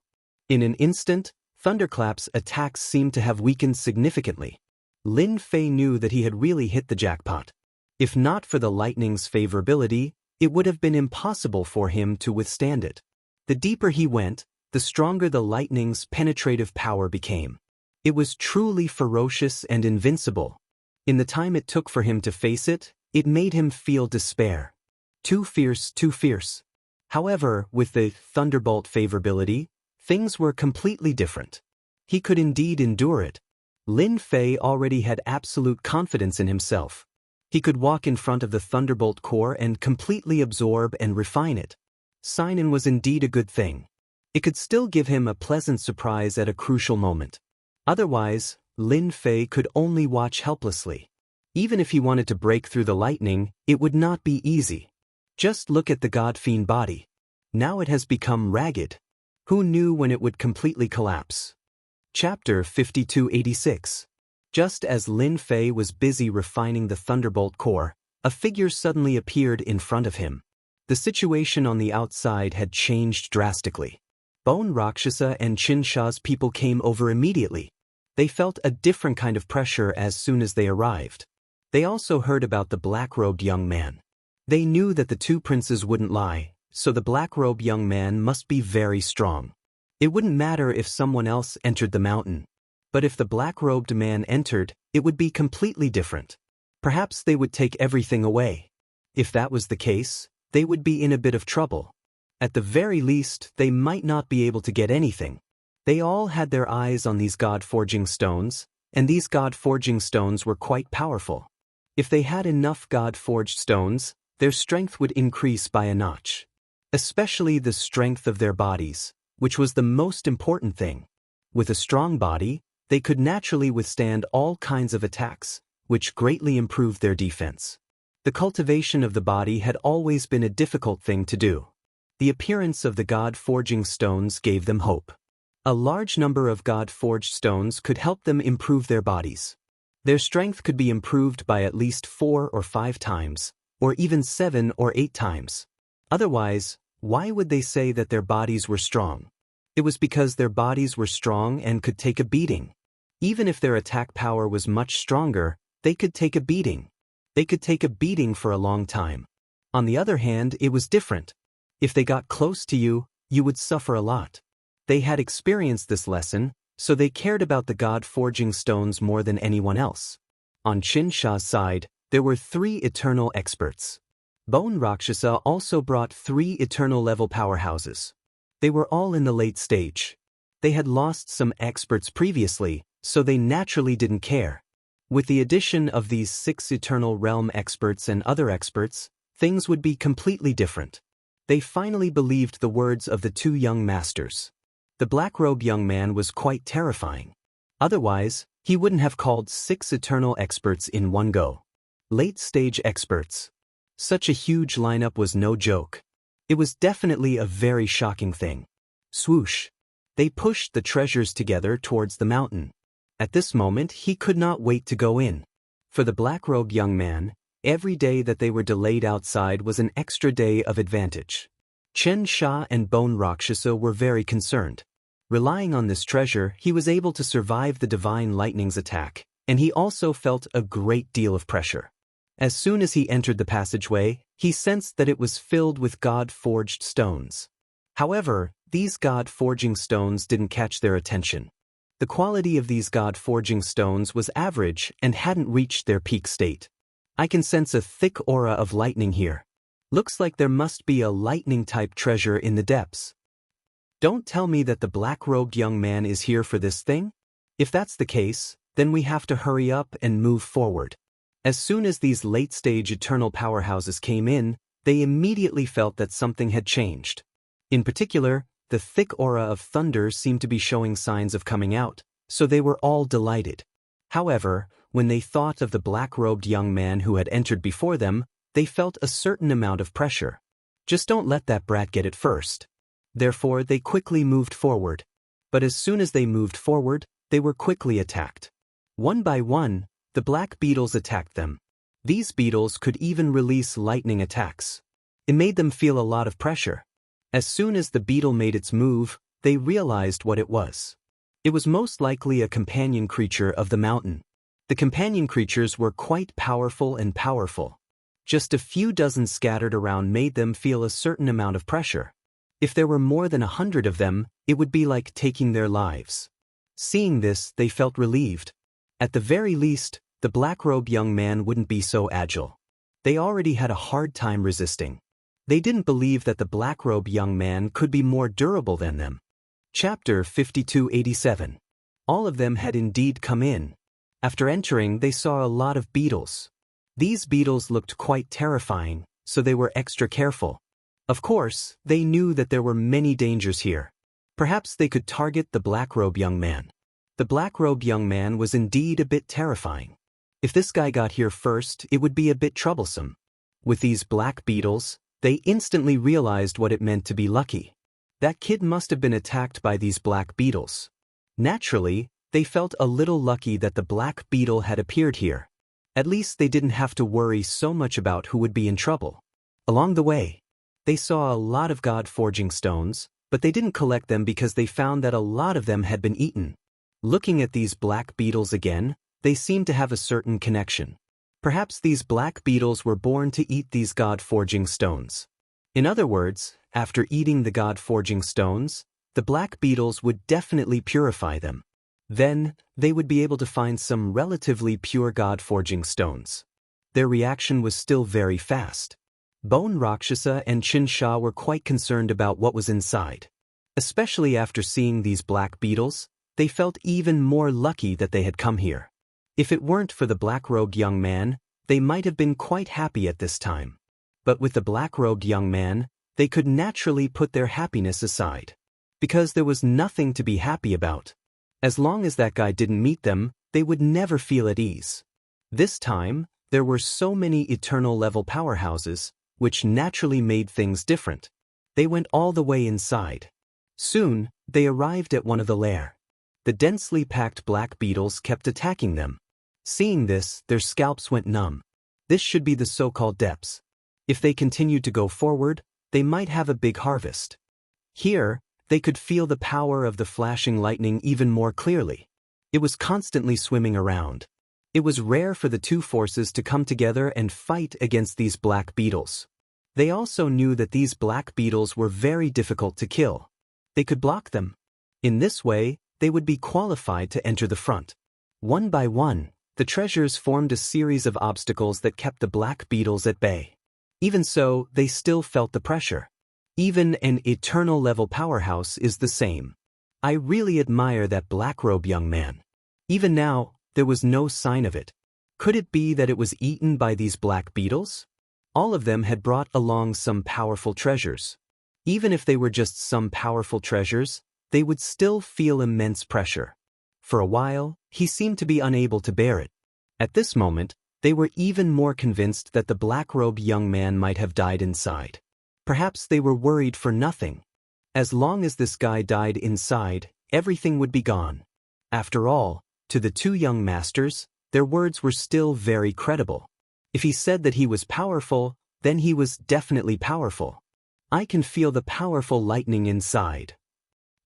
[SPEAKER 1] In an instant, Thunderclap's attacks seemed to have weakened significantly. Lin Fei knew that he had really hit the jackpot. If not for the lightning's favorability, it would have been impossible for him to withstand it. The deeper he went, the stronger the lightning's penetrative power became. It was truly ferocious and invincible. In the time it took for him to face it, it made him feel despair. Too fierce, too fierce. However, with the Thunderbolt favorability, things were completely different. He could indeed endure it. Lin Fei already had absolute confidence in himself. He could walk in front of the Thunderbolt core and completely absorb and refine it. Sign-in was indeed a good thing. It could still give him a pleasant surprise at a crucial moment. Otherwise, Lin Fei could only watch helplessly. Even if he wanted to break through the lightning, it would not be easy. Just look at the God-fiend body. Now it has become ragged. Who knew when it would completely collapse? Chapter 5286. Just as Lin Fei was busy refining the Thunderbolt core, a figure suddenly appeared in front of him. The situation on the outside had changed drastically. Bone Rakshasa and Qinsha's people came over immediately. They felt a different kind of pressure as soon as they arrived. They also heard about the black-robed young man. They knew that the two princes wouldn't lie, so the black-robed young man must be very strong. It wouldn't matter if someone else entered the mountain. But if the black-robed man entered, it would be completely different. Perhaps they would take everything away. If that was the case, they would be in a bit of trouble. At the very least, they might not be able to get anything. They all had their eyes on these God-forging stones, and these God-forging stones were quite powerful. If they had enough God-forged stones, their strength would increase by a notch. Especially the strength of their bodies, which was the most important thing. With a strong body, they could naturally withstand all kinds of attacks, which greatly improved their defense. The cultivation of the body had always been a difficult thing to do. The appearance of the God-forging stones gave them hope. A large number of God-forged stones could help them improve their bodies. Their strength could be improved by at least 4 or 5 times, or even 7 or 8 times. Otherwise, why would they say that their bodies were strong? It was because their bodies were strong and could take a beating. Even if their attack power was much stronger, they could take a beating. They could take a beating for a long time. On the other hand, it was different. If they got close to you, you would suffer a lot. They had experienced this lesson, so they cared about the God-forging stones more than anyone else. On Qinsha's side, there were 3 eternal experts. Bone Rakshasa also brought 3 eternal-level powerhouses. They were all in the late stage. They had lost some experts previously, so they naturally didn't care. With the addition of these 6 Eternal Realm experts and other experts, things would be completely different. They finally believed the words of the 2 young masters. The black-robed young man was quite terrifying. Otherwise, he wouldn't have called 6 Eternal experts in one go. Late-stage experts. Such a huge lineup was no joke. It was definitely a very shocking thing. Swoosh. They pushed the treasures together towards the mountain. At this moment, he could not wait to go in. For the black-robed young man, every day that they were delayed outside was an extra day of advantage. Chen Sha and Bone Rakshasa were very concerned. Relying on this treasure, he was able to survive the divine lightning's attack, and he also felt a great deal of pressure. As soon as he entered the passageway, he sensed that it was filled with God-forged stones. However, these God-forging stones didn't catch their attention. The quality of these God-forging stones was average and hadn't reached their peak state. I can sense a thick aura of lightning here. Looks like there must be a lightning-type treasure in the depths. Don't tell me that the black-robed young man is here for this thing? If that's the case, then we have to hurry up and move forward. As soon as these late-stage eternal powerhouses came in, they immediately felt that something had changed. In particular, the thick aura of thunder seemed to be showing signs of coming out, so they were all delighted. However, when they thought of the black-robed young man who had entered before them, they felt a certain amount of pressure. Just don't let that brat get it first. Therefore, they quickly moved forward. But as soon as they moved forward, they were quickly attacked. One by one, the black beetles attacked them. These beetles could even release lightning attacks. It made them feel a lot of pressure. As soon as the beetle made its move, they realized what it was. It was most likely a companion creature of the mountain. The companion creatures were quite powerful and powerful. Just a few dozen scattered around made them feel a certain amount of pressure. If there were more than 100 of them, it would be like taking their lives. Seeing this, they felt relieved. At the very least, the black-robed young man wouldn't be so agile. They already had a hard time resisting. They didn't believe that the black-robed young man could be more durable than them. Chapter 5287. All of them had indeed come in. After entering, they saw a lot of beetles. These beetles looked quite terrifying, so they were extra careful. Of course, they knew that there were many dangers here. Perhaps they could target the black-robed young man. The black-robed young man was indeed a bit terrifying. If this guy got here first, it would be a bit troublesome. With these black beetles, they instantly realized what it meant to be lucky. That kid must have been attacked by these black beetles. Naturally, they felt a little lucky that the black beetle had appeared here. At least they didn't have to worry so much about who would be in trouble. Along the way, they saw a lot of God-forging stones, but they didn't collect them because they found that a lot of them had been eaten. Looking at these black beetles again, they seemed to have a certain connection. Perhaps these black beetles were born to eat these God-forging stones. In other words, after eating the God-forging stones, the black beetles would definitely purify them. Then, they would be able to find some relatively pure God-forging stones. Their reaction was still very fast. Bone Rakshasa and Chen Sha were quite concerned about what was inside. Especially after seeing these black beetles, they felt even more lucky that they had come here. If it weren't for the black-robed young man, they might have been quite happy at this time. But with the black-robed young man, they could naturally put their happiness aside. Because there was nothing to be happy about. As long as that guy didn't meet them, they would never feel at ease. This time, there were so many eternal-level powerhouses, which naturally made things different. They went all the way inside. Soon, they arrived at one of the lair. The densely packed black beetles kept attacking them. Seeing this, their scalps went numb. This should be the so-called depths. If they continued to go forward, they might have a big harvest. Here, they could feel the power of the flashing lightning even more clearly. It was constantly swimming around. It was rare for the two forces to come together and fight against these black beetles. They also knew that these black beetles were very difficult to kill. They could block them. In this way, they would be qualified to enter the front. One by one, the treasures formed a series of obstacles that kept the black beetles at bay. Even so, they still felt the pressure. Even an eternal-level powerhouse is the same. I really admire that black-robe young man. Even now, there was no sign of it. Could it be that it was eaten by these black beetles? All of them had brought along some powerful treasures. Even if they were just some powerful treasures, they would still feel immense pressure. For a while, he seemed to be unable to bear it. At this moment, they were even more convinced that the black-robed young man might have died inside. Perhaps they were worried for nothing. As long as this guy died inside, everything would be gone. After all, to the two young masters, their words were still very credible. If he said that he was powerful, then he was definitely powerful. I can feel the powerful lightning inside.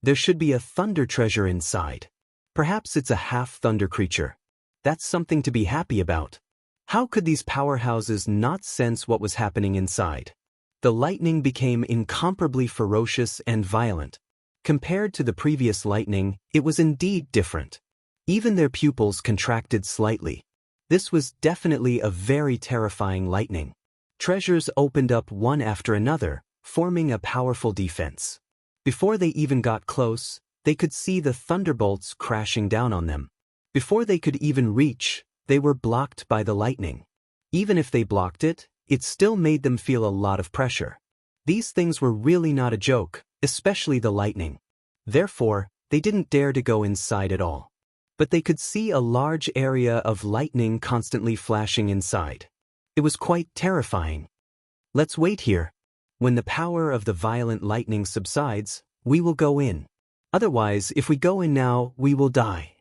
[SPEAKER 1] There should be a thunder treasure inside. Perhaps it's a half-thunder creature. That's something to be happy about. How could these powerhouses not sense what was happening inside? The lightning became incomparably ferocious and violent. Compared to the previous lightning, it was indeed different. Even their pupils contracted slightly. This was definitely a very terrifying lightning. Treasures opened up one after another, forming a powerful defense. Before they even got close, they could see the thunderbolts crashing down on them. Before they could even reach, they were blocked by the lightning. Even if they blocked it, it still made them feel a lot of pressure. These things were really not a joke, especially the lightning. Therefore, they didn't dare to go inside at all. But they could see a large area of lightning constantly flashing inside. It was quite terrifying. Let's wait here. When the power of the violent lightning subsides, we will go in. Otherwise, if we go in now, we will die.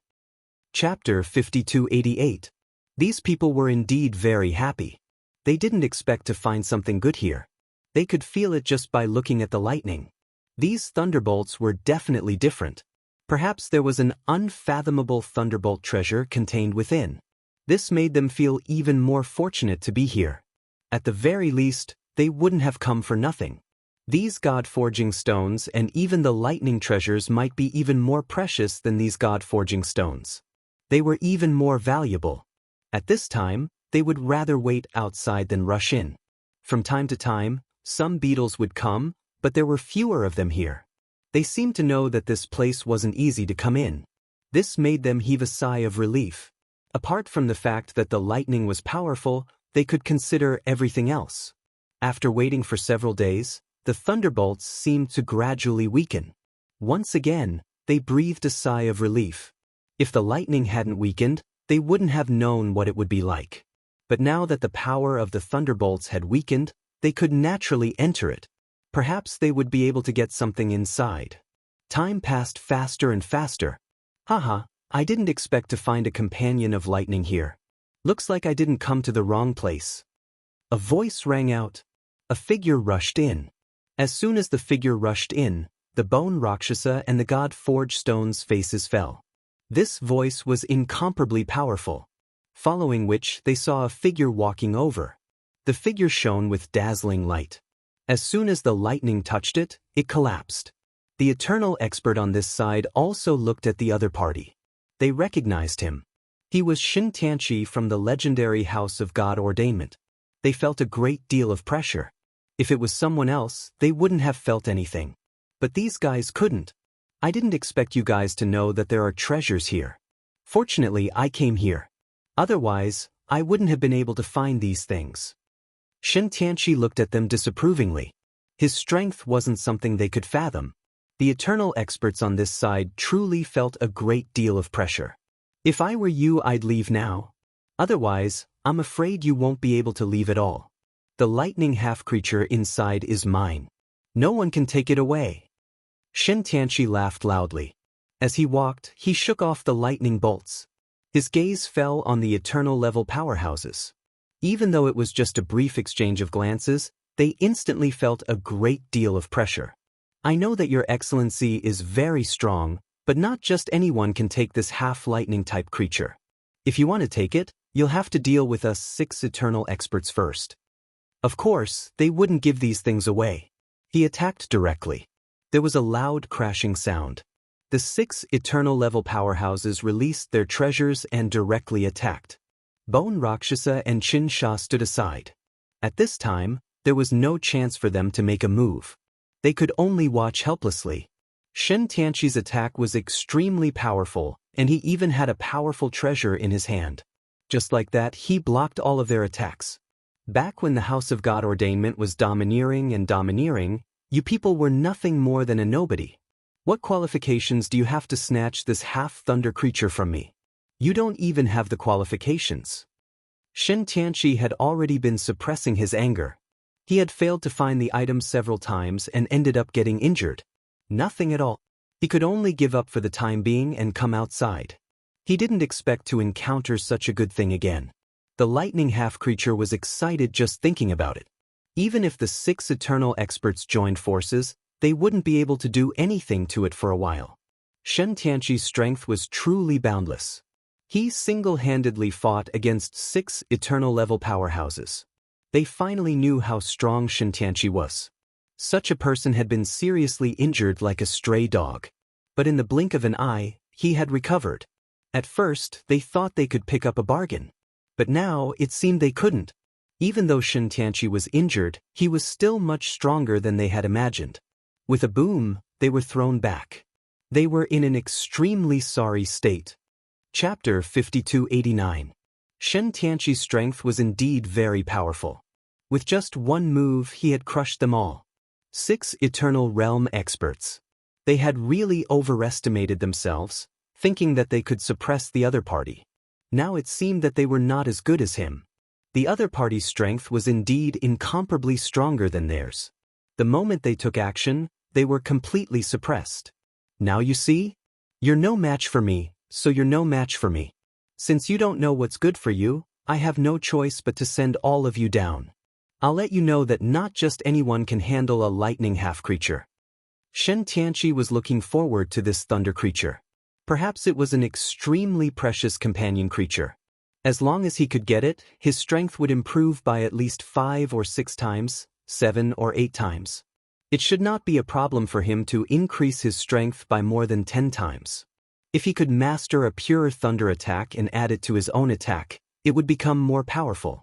[SPEAKER 1] Chapter 5288. These people were indeed very happy. They didn't expect to find something good here. They could feel it just by looking at the lightning. These thunderbolts were definitely different. Perhaps there was an unfathomable thunderbolt treasure contained within. This made them feel even more fortunate to be here. At the very least, they wouldn't have come for nothing. These god-forging stones and even the lightning treasures might be even more precious than these god-forging stones. They were even more valuable. At this time, they would rather wait outside than rush in. From time to time, some beetles would come, but there were fewer of them here. They seemed to know that this place wasn't easy to come in. This made them heave a sigh of relief. Apart from the fact that the lightning was powerful, they could consider everything else. After waiting for several days, the thunderbolts seemed to gradually weaken. Once again, they breathed a sigh of relief. If the lightning hadn't weakened, they wouldn't have known what it would be like. But now that the power of the thunderbolts had weakened, they could naturally enter it. Perhaps they would be able to get something inside. Time passed faster and faster. Haha, I didn't expect to find a companion of lightning here. Looks like I didn't come to the wrong place. A voice rang out. A figure rushed in. As soon as the figure rushed in, the bone Rakshasa and the god-forged stones' faces fell. This voice was incomparably powerful. Following which, they saw a figure walking over. The figure shone with dazzling light. As soon as the lightning touched it, it collapsed. The eternal expert on this side also looked at the other party. They recognized him. He was Shin Tianqi from the legendary House of God Ordainment. They felt a great deal of pressure. If it was someone else, they wouldn't have felt anything. But these guys couldn't. I didn't expect you guys to know that there are treasures here. Fortunately, I came here. Otherwise, I wouldn't have been able to find these things. Shin Tianqi looked at them disapprovingly. His strength wasn't something they could fathom. The eternal experts on this side truly felt a great deal of pressure. If I were you, I'd leave now. Otherwise, I'm afraid you won't be able to leave at all. The lightning half-creature inside is mine. No one can take it away. Shin Tianqi laughed loudly. As he walked, he shook off the lightning bolts. His gaze fell on the eternal-level powerhouses. Even though it was just a brief exchange of glances, they instantly felt a great deal of pressure. I know that your excellency is very strong, but not just anyone can take this half-lightning type creature. If you want to take it, you'll have to deal with us 6 eternal experts first. Of course, they wouldn't give these things away. He attacked directly. There was a loud crashing sound. The 6 eternal-level powerhouses released their treasures and directly attacked. Bone Rakshasa and Chin Sha stood aside. At this time, there was no chance for them to make a move. They could only watch helplessly. Shin Tianqi's attack was extremely powerful, and he even had a powerful treasure in his hand. Just like that, he blocked all of their attacks. Back when the House of God Ordainment was domineering, you people were nothing more than a nobody. What qualifications do you have to snatch this half-thunder creature from me? You don't even have the qualifications. Shin Tianqi had already been suppressing his anger. He had failed to find the item several times and ended up getting injured. Nothing at all. He could only give up for the time being and come outside. He didn't expect to encounter such a good thing again. The lightning half-creature was excited just thinking about it. Even if the 6 eternal experts joined forces, they wouldn't be able to do anything to it for a while. Shen Tianqi's strength was truly boundless. He single-handedly fought against 6 eternal-level powerhouses. They finally knew how strong Shen Tianqi was. Such a person had been seriously injured like a stray dog. But in the blink of an eye, he had recovered. At first, they thought they could pick up a bargain. But now, it seemed they couldn't. Even though Shen Tianqi was injured, he was still much stronger than they had imagined. With a boom, they were thrown back. They were in an extremely sorry state. Chapter 5289. Shen Tianqi's strength was indeed very powerful. With just one move, he had crushed them all. 6 Eternal Realm experts. They had really overestimated themselves, thinking that they could suppress the other party. Now it seemed that they were not as good as him. The other party's strength was indeed incomparably stronger than theirs. The moment they took action, they were completely suppressed. Now you see? You're no match for me, so you're no match for me. Since you don't know what's good for you, I have no choice but to send all of you down. I'll let you know that not just anyone can handle a lightning half-creature. Shen Tianqi was looking forward to this thunder creature. Perhaps it was an extremely precious companion creature. As long as he could get it, his strength would improve by at least 5 or 6 times, 7 or 8 times. It should not be a problem for him to increase his strength by more than 10 times. If he could master a pure thunder attack and add it to his own attack, it would become more powerful.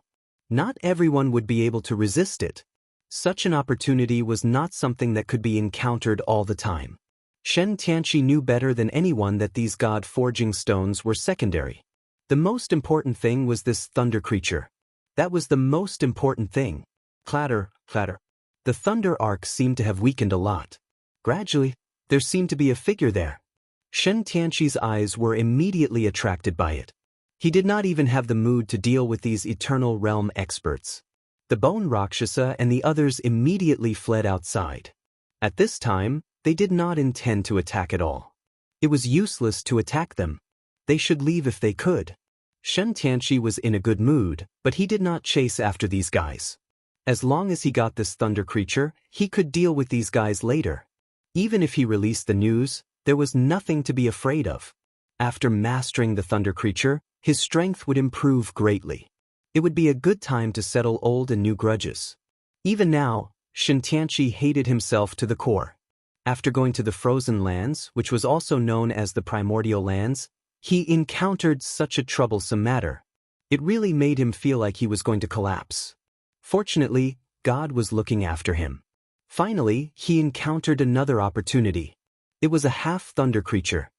[SPEAKER 1] Not everyone would be able to resist it. Such an opportunity was not something that could be encountered all the time. Shen Tianqi knew better than anyone that these god-forging stones were secondary. The most important thing was this thunder creature. That was the most important thing. Clatter, clatter. The thunder arc seemed to have weakened a lot. Gradually, there seemed to be a figure there. Shen Tianqi's eyes were immediately attracted by it. He did not even have the mood to deal with these Eternal Realm experts. The Bone Rakshasa and the others immediately fled outside. At this time, they did not intend to attack at all. It was useless to attack them. They should leave if they could. Shen Tianqi was in a good mood, but he did not chase after these guys. As long as he got this thunder creature, he could deal with these guys later. Even if he released the news, there was nothing to be afraid of. After mastering the thunder creature, his strength would improve greatly. It would be a good time to settle old and new grudges. Even now, Shen Tianqi hated himself to the core. After going to the Frozen Lands, which was also known as the Primordial Lands, he encountered such a troublesome matter. It really made him feel like he was going to collapse. Fortunately, God was looking after him. Finally, he encountered another opportunity. It was a half-thunder creature.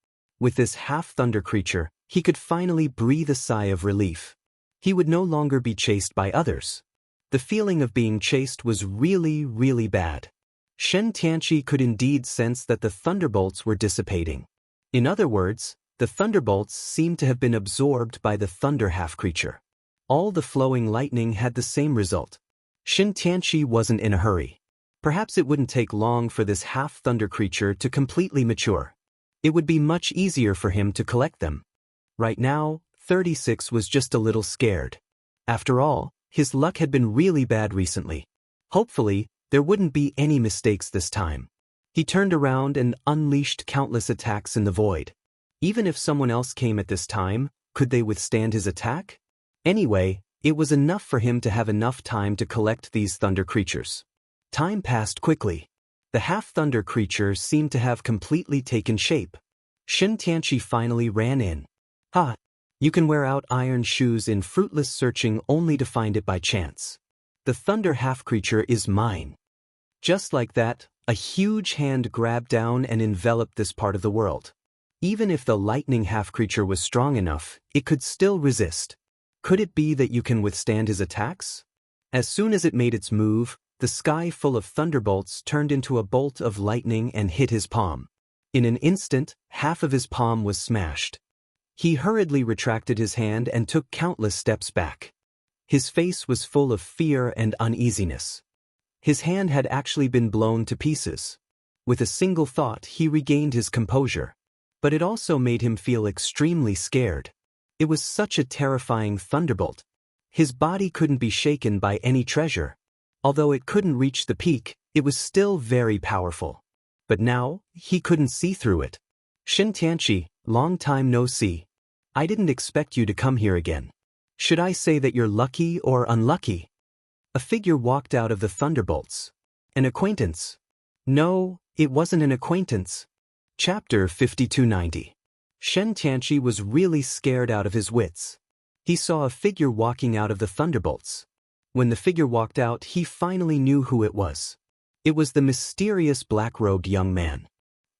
[SPEAKER 1] With this half-thunder creature, he could finally breathe a sigh of relief. He would no longer be chased by others. The feeling of being chased was really, really bad. Shen Tianqi could indeed sense that the thunderbolts were dissipating. In other words, the thunderbolts seemed to have been absorbed by the thunder half-creature. All the flowing lightning had the same result. Shen Tianqi wasn't in a hurry. Perhaps it wouldn't take long for this half-thunder creature to completely mature. It would be much easier for him to collect them. Right now, 36 was just a little scared. After all, his luck had been really bad recently. Hopefully, there wouldn't be any mistakes this time. He turned around and unleashed countless attacks in the void. Even if someone else came at this time, could they withstand his attack? Anyway, it was enough for him to have enough time to collect these thunder creatures. Time passed quickly. The half-thunder creature seemed to have completely taken shape. Shen Tianqi finally ran in. Ha! You can wear out iron shoes in fruitless searching only to find it by chance. The thunder half-creature is mine. Just like that, a huge hand grabbed down and enveloped this part of the world. Even if the lightning half-creature was strong enough, it could still resist. Could it be that you can withstand his attacks? As soon as it made its move, the sky full of thunderbolts turned into a bolt of lightning and hit his palm. In an instant, half of his palm was smashed. He hurriedly retracted his hand and took countless steps back. His face was full of fear and uneasiness. His hand had actually been blown to pieces. With a single thought, he regained his composure. But it also made him feel extremely scared. It was such a terrifying thunderbolt. His body couldn't be shaken by any treasure. Although it couldn't reach the peak, it was still very powerful. But now, he couldn't see through it. Shin Tianqi, long time no see. I didn't expect you to come here again. Should I say that you're lucky or unlucky? A figure walked out of the thunderbolts. An acquaintance. No, it wasn't an acquaintance. Chapter 5290. Shen Tianqi was really scared out of his wits. He saw a figure walking out of the thunderbolts. When the figure walked out, he finally knew who it was. It was the mysterious black-robed young man.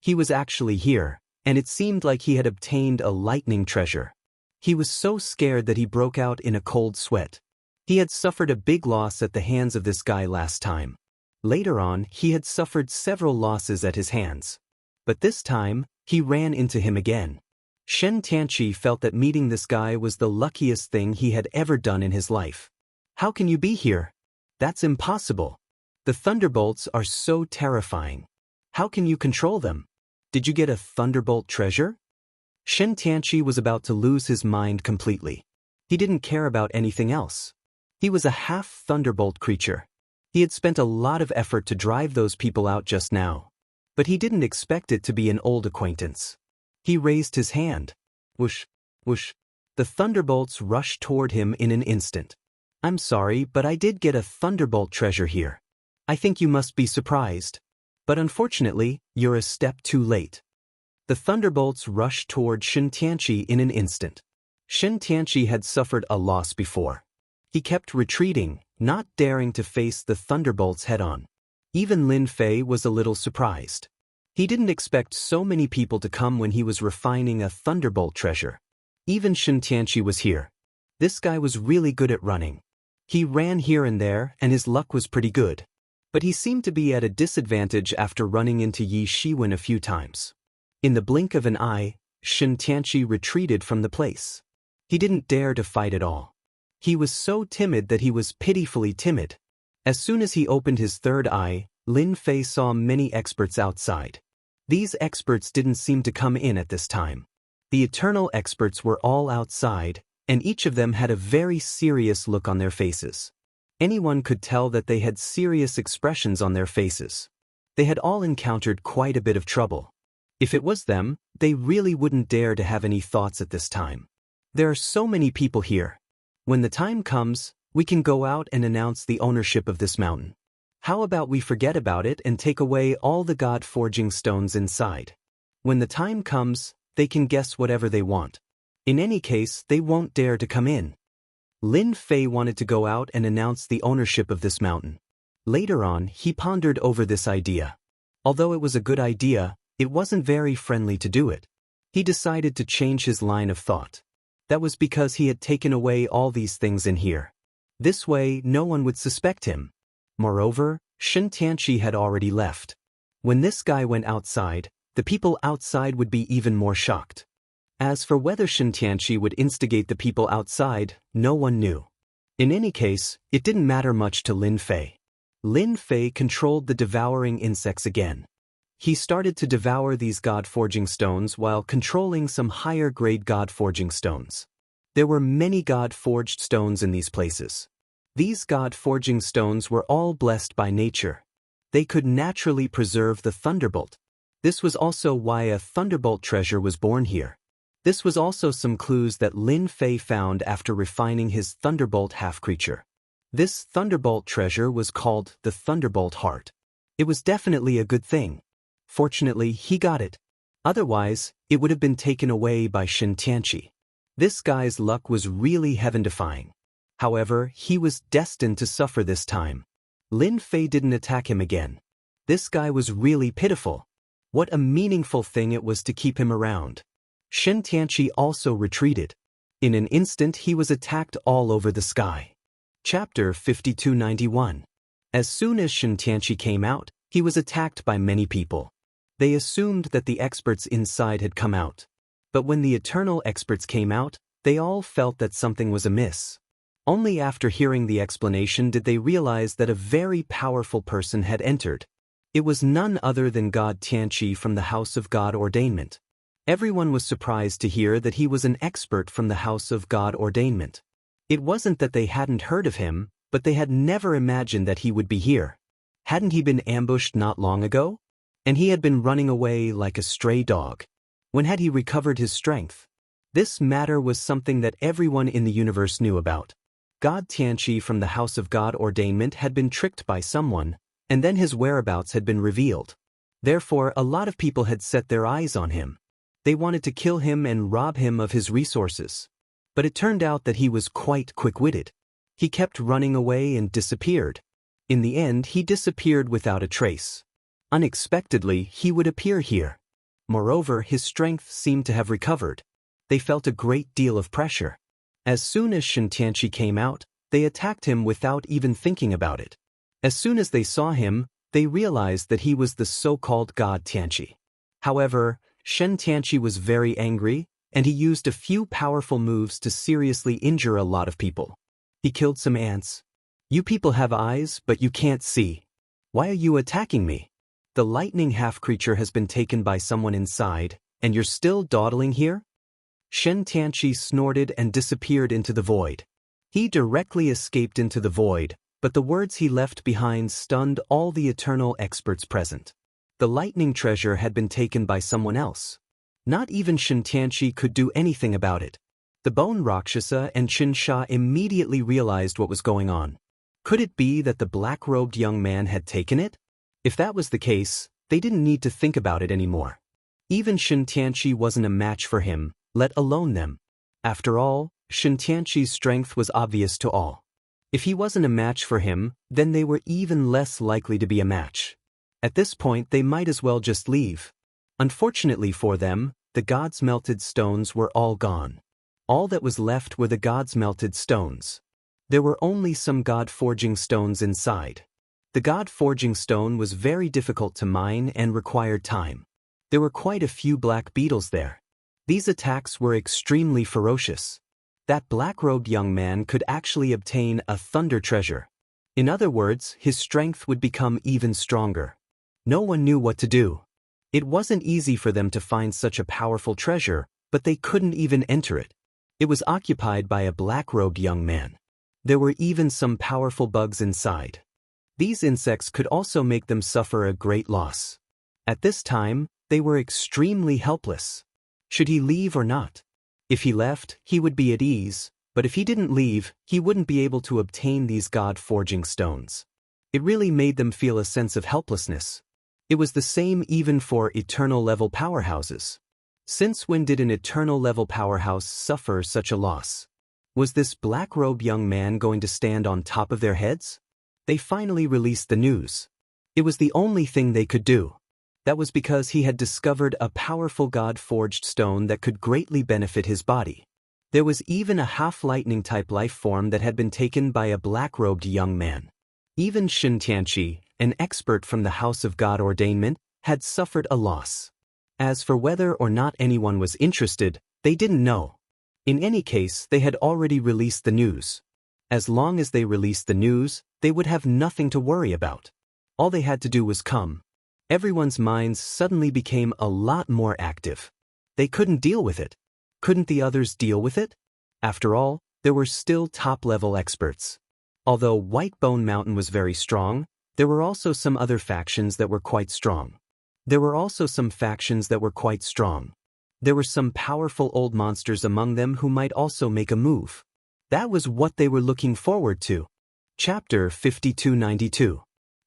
[SPEAKER 1] He was actually here, and it seemed like he had obtained a lightning treasure. He was so scared that he broke out in a cold sweat. He had suffered a big loss at the hands of this guy last time. Later on, he had suffered several losses at his hands. But this time, he ran into him again. Shen Tianqi felt that meeting this guy was the luckiest thing he had ever done in his life. How can you be here? That's impossible. The thunderbolts are so terrifying. How can you control them? Did you get a thunderbolt treasure? Shen Tianqi was about to lose his mind completely. He didn't care about anything else. He was a half-thunderbolt creature. He had spent a lot of effort to drive those people out just now. But he didn't expect it to be an old acquaintance. He raised his hand. Whoosh, whoosh. The thunderbolts rushed toward him in an instant. I'm sorry, but I did get a thunderbolt treasure here. I think you must be surprised. But unfortunately, you're a step too late. The thunderbolts rushed toward Shen Tianqi in an instant. Shen Tianqi had suffered a loss before. He kept retreating, not daring to face the thunderbolts head-on. Even Lin Fei was a little surprised. He didn't expect so many people to come when he was refining a thunderbolt treasure. Even Shen Tianqi was here. This guy was really good at running. He ran here and there, and his luck was pretty good. But he seemed to be at a disadvantage after running into Yi Shiwen a few times. In the blink of an eye, Shen Tianqi retreated from the place. He didn't dare to fight at all. He was so timid that he was pitifully timid. As soon as he opened his third eye, Lin Fei saw many experts outside. These experts didn't seem to come in at this time. The eternal experts were all outside, and each of them had a very serious look on their faces. Anyone could tell that they had serious expressions on their faces. They had all encountered quite a bit of trouble. If it was them, they really wouldn't dare to have any thoughts at this time. There are so many people here. When the time comes, we can go out and announce the ownership of this mountain. How about we forget about it and take away all the god-forging stones inside? When the time comes, they can guess whatever they want. In any case, they won't dare to come in. Lin Fei wanted to go out and announce the ownership of this mountain. Later on, he pondered over this idea. Although it was a good idea, it wasn't very friendly to do it. He decided to change his line of thought. That was because he had taken away all these things in here. This way, no one would suspect him. Moreover, Shen Tianqi had already left. When this guy went outside, the people outside would be even more shocked. As for whether Shen Tianqi would instigate the people outside, no one knew. In any case, it didn't matter much to Lin Fei. Lin Fei controlled the devouring insects again. He started to devour these god-forging stones while controlling some higher-grade god-forging stones. There were many god-forged stones in these places. These god-forging stones were all blessed by nature. They could naturally preserve the thunderbolt. This was also why a thunderbolt treasure was born here. This was also some clues that Lin Fei found after refining his thunderbolt half-creature. This thunderbolt treasure was called the Thunderbolt Heart. It was definitely a good thing. Fortunately, he got it. Otherwise, it would have been taken away by Shen Tianqi. This guy's luck was really heaven-defying. However, he was destined to suffer this time. Lin Fei didn't attack him again. This guy was really pitiful. What a meaningful thing it was to keep him around. Shen Tianqi also retreated. In an instant he was attacked all over the sky. Chapter 5291. As soon as Shen Tianqi came out, he was attacked by many people. They assumed that the experts inside had come out. But when the eternal experts came out, they all felt that something was amiss. Only after hearing the explanation did they realize that a very powerful person had entered. It was none other than God Tianqi from the House of God Ordainment. Everyone was surprised to hear that he was an expert from the House of God Ordainment. It wasn't that they hadn't heard of him, but they had never imagined that he would be here. Hadn't he been ambushed not long ago? And he had been running away like a stray dog. When had he recovered his strength? This matter was something that everyone in the universe knew about. God Tianqi from the House of God Ordainment had been tricked by someone, and then his whereabouts had been revealed. Therefore, a lot of people had set their eyes on him. They wanted to kill him and rob him of his resources. But it turned out that he was quite quick-witted. He kept running away and disappeared. In the end, he disappeared without a trace. Unexpectedly, he would appear here. Moreover, his strength seemed to have recovered. They felt a great deal of pressure. As soon as Tianqi came out, they attacked him without even thinking about it. As soon as they saw him, they realized that he was the so-called God Tianqi. However, Tianqi was very angry, and he used a few powerful moves to seriously injure a lot of people. He killed some ants. You people have eyes, but you can't see. Why are you attacking me? The lightning half-creature has been taken by someone inside, and you're still dawdling here? Tianqi snorted and disappeared into the void. He directly escaped into the void, but the words he left behind stunned all the eternal experts present. The lightning treasure had been taken by someone else. Not even Tianqi could do anything about it. The Bone Rakshasa and Qinsha immediately realized what was going on. Could it be that the black-robed young man had taken it? If that was the case, they didn't need to think about it anymore. Even Tianqi wasn't a match for him, let alone them. After all, Tianqi's strength was obvious to all. If he wasn't a match for him, then they were even less likely to be a match. At this point, they might as well just leave. Unfortunately for them, the gods' melted stones were all gone. All that was left were the gods' melted stones. There were only some god-forging stones inside. The god-forging stone was very difficult to mine and required time. There were quite a few black beetles there. These attacks were extremely ferocious. That black-robed young man could actually obtain a thunder treasure. In other words, his strength would become even stronger. No one knew what to do. It wasn't easy for them to find such a powerful treasure, but they couldn't even enter it. It was occupied by a black-robed young man. There were even some powerful bugs inside. These insects could also make them suffer a great loss. At this time, they were extremely helpless. Should he leave or not? If he left, he would be at ease, but if he didn't leave, he wouldn't be able to obtain these god-forging stones. It really made them feel a sense of helplessness. It was the same even for eternal-level powerhouses. Since when did an eternal-level powerhouse suffer such a loss? Was this black-robed young man going to stand on top of their heads? They finally released the news. It was the only thing they could do. That was because he had discovered a powerful god-forged stone that could greatly benefit his body. There was even a half-lightning-type life form that had been taken by a black-robed young man. Even Tianqi, an expert from the House of God Ordainment, had suffered a loss. As for whether or not anyone was interested, they didn't know. In any case, they had already released the news. As long as they released the news, they would have nothing to worry about. All they had to do was come. Everyone's minds suddenly became a lot more active. They couldn't deal with it. Couldn't the others deal with it? After all, there were still top-level experts. Although White Bone Mountain was very strong, there were also some other factions that were quite strong. There were some powerful old monsters among them who might also make a move. That was what they were looking forward to. Chapter 5292.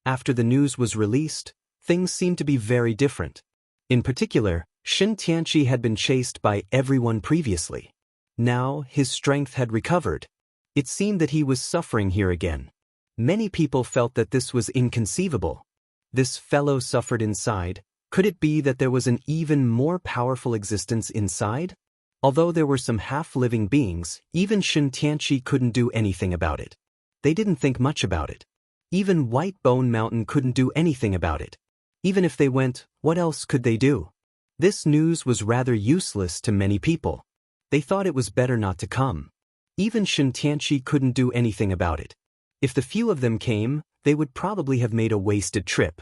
[SPEAKER 1] After the news was released, things seemed to be very different. In particular, Tianqi had been chased by everyone previously. Now, his strength had recovered. It seemed that he was suffering here again. Many people felt that this was inconceivable. This fellow suffered inside. Could it be that there was an even more powerful existence inside? Although there were some half-living beings, even Tianqi couldn't do anything about it. They didn't think much about it. Even White Bone Mountain couldn't do anything about it. Even if they went, what else could they do? This news was rather useless to many people. They thought it was better not to come. Even Tianqi couldn't do anything about it. If the few of them came, they would probably have made a wasted trip.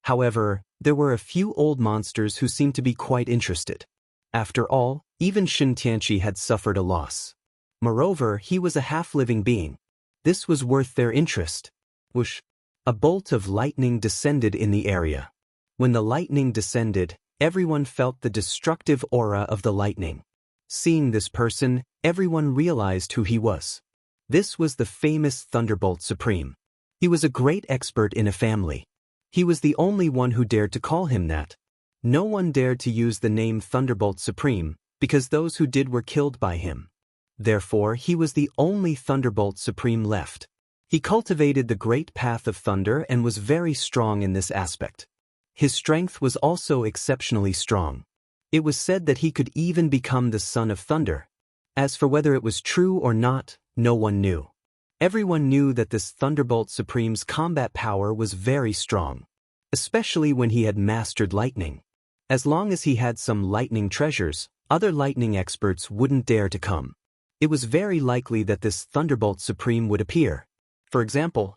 [SPEAKER 1] However, there were a few old monsters who seemed to be quite interested. After all, even Tianqi had suffered a loss. Moreover, he was a half-living being. This was worth their interest. Whoosh! A bolt of lightning descended in the area. When the lightning descended, everyone felt the destructive aura of the lightning. Seeing this person, everyone realized who he was. This was the famous Thunderbolt Supreme. He was a great expert in a family. He was the only one who dared to call him that. No one dared to use the name Thunderbolt Supreme, because those who did were killed by him. Therefore, he was the only Thunderbolt Supreme left. He cultivated the great path of thunder and was very strong in this aspect. His strength was also exceptionally strong. It was said that he could even become the son of thunder. As for whether it was true or not, no one knew. Everyone knew that this Thunderbolt Supreme's combat power was very strong, especially when he had mastered lightning. As long as he had some lightning treasures, other lightning experts wouldn't dare to come. It was very likely that this Thunderbolt Supreme would appear. For example,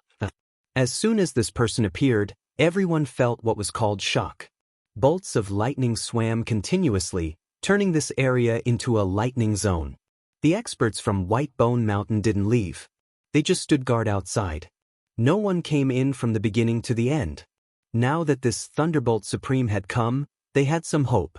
[SPEAKER 1] as soon as this person appeared, everyone felt what was called shock. Bolts of lightning swam continuously, turning this area into a lightning zone. The experts from White Bone Mountain didn't leave. They just stood guard outside. No one came in from the beginning to the end. Now that this Thunderbolt Supreme had come, they had some hope.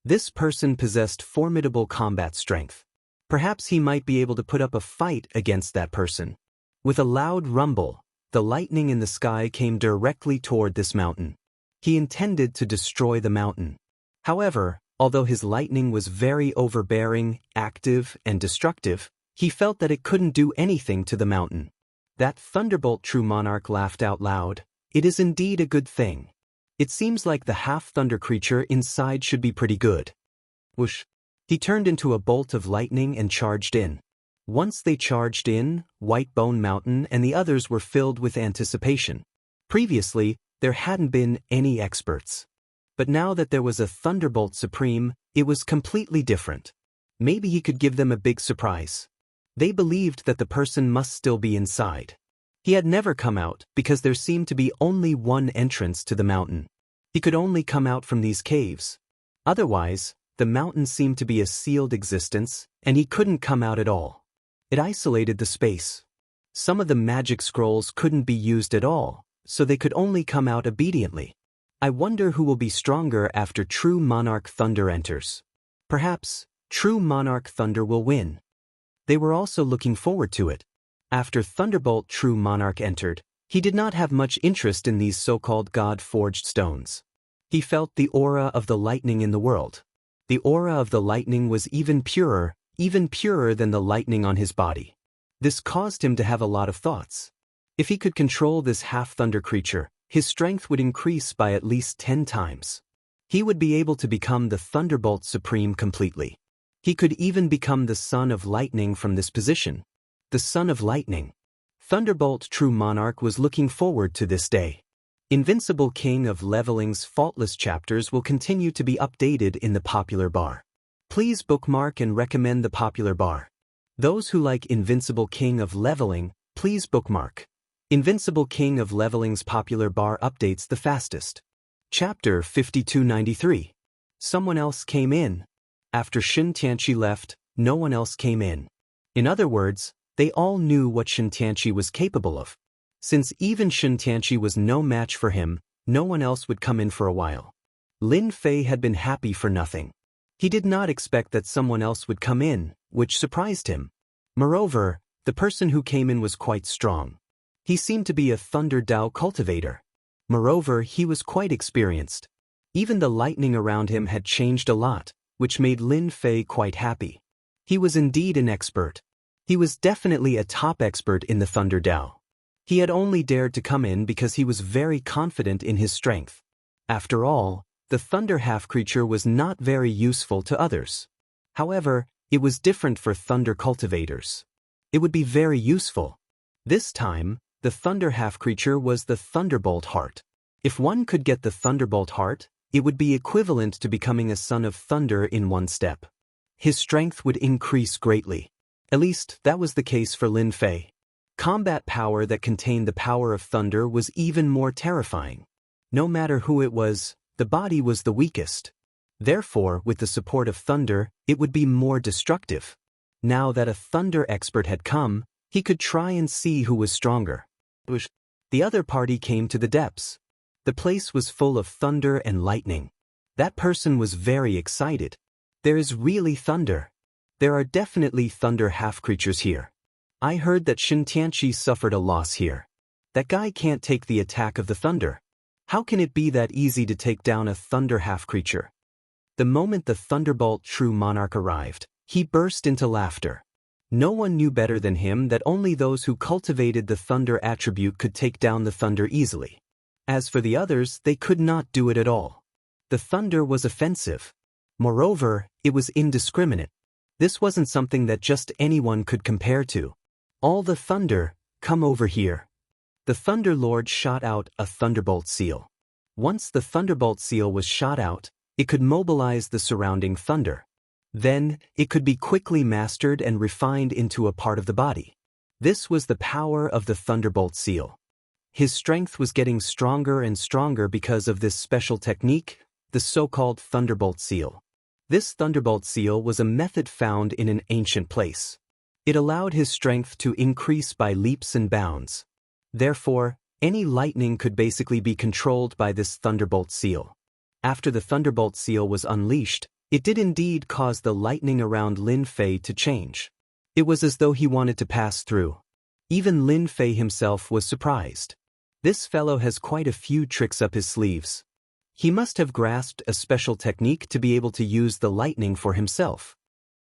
[SPEAKER 1] This person possessed formidable combat strength. Perhaps he might be able to put up a fight against that person. With a loud rumble, the lightning in the sky came directly toward this mountain. He intended to destroy the mountain. However, although his lightning was very overbearing, active, and destructive, he felt that it couldn't do anything to the mountain. That Thunderbolt True Monarch laughed out loud. It is indeed a good thing. It seems like the half-thunder creature inside should be pretty good. Whoosh! He turned into a bolt of lightning and charged in. Once they charged in, White Bone Mountain and the others were filled with anticipation. Previously, there hadn't been any experts. But now that there was a Thunderbolt Supreme, it was completely different. Maybe he could give them a big surprise. They believed that the person must still be inside. He had never come out because there seemed to be only one entrance to the mountain. He could only come out from these caves. Otherwise, the mountain seemed to be a sealed existence, and he couldn't come out at all. It isolated the space. Some of the magic scrolls couldn't be used at all, so they could only come out obediently. I wonder who will be stronger after True Monarch Thunder enters. Perhaps, True Monarch Thunder will win. They were also looking forward to it. After Thunderbolt True Monarch entered, he did not have much interest in these so-called God-forged stones. He felt the aura of the lightning in the world. The aura of the lightning was even purer than the lightning on his body. This caused him to have a lot of thoughts. If he could control this half-thunder creature, his strength would increase by at least 10 times. He would be able to become the Thunderbolt Supreme completely. He could even become the Son of Lightning from this position. The Son of Lightning. Thunderbolt True Monarch was looking forward to this day. Invincible King of Leveling's faultless chapters will continue to be updated in the popular bar. Please bookmark and recommend the popular bar. Those who like Invincible King of Leveling, please bookmark. Invincible King of Leveling's popular bar updates the fastest. Chapter 5293. Someone else came in. After Shin Tianqi left, no one else came in. In other words, they all knew what Shin Tianqi was capable of. Since even Shin Tianqi was no match for him, no one else would come in for a while. Lin Fei had been happy for nothing. He did not expect that someone else would come in, which surprised him. Moreover, the person who came in was quite strong. He seemed to be a Thunder Dao cultivator. Moreover, he was quite experienced. Even the lightning around him had changed a lot, which made Lin Fei quite happy. He was indeed an expert. He was definitely a top expert in the Thunder Dao. He had only dared to come in because he was very confident in his strength. After all, the Thunder half-creature was not very useful to others. However, it was different for Thunder cultivators. It would be very useful. This time, the Thunder half-creature was the Thunderbolt Heart. If one could get the Thunderbolt Heart, it would be equivalent to becoming a Son of Thunder in one step. His strength would increase greatly. At least, that was the case for Lin Fei. Combat power that contained the power of thunder was even more terrifying. No matter who it was, the body was the weakest. Therefore, with the support of thunder, it would be more destructive. Now that a thunder expert had come, He could try and see who was stronger. The other party came to the depths. The place was full of thunder and lightning. That person was very excited. There is really thunder. There are definitely thunder half-creatures here. I heard that Shintianchi suffered a loss here. That guy can't take the attack of the thunder. How can it be that easy to take down a thunder half-creature? The moment the Thunderbolt true Monarch arrived, he burst into laughter. No one knew better than him that only those who cultivated the thunder attribute could take down the thunder easily. As for the others, they could not do it at all. The thunder was offensive. Moreover, it was indiscriminate. This wasn't something that just anyone could compare to. All the thunder, come over here. The Thunder Lord shot out a Thunderbolt seal. Once the Thunderbolt seal was shot out, it could mobilize the surrounding thunder. Then, it could be quickly mastered and refined into a part of the body. This was the power of the Thunderbolt seal. His strength was getting stronger and stronger because of this special technique, the so-called Thunderbolt seal. This Thunderbolt seal was a method found in an ancient place. It allowed his strength to increase by leaps and bounds. Therefore, any lightning could basically be controlled by this Thunderbolt seal. After the Thunderbolt seal was unleashed, it did indeed cause the lightning around Lin Fei to change. It was as though he wanted to pass through. Even Lin Fei himself was surprised. This fellow has quite a few tricks up his sleeves. He must have grasped a special technique to be able to use the lightning for himself.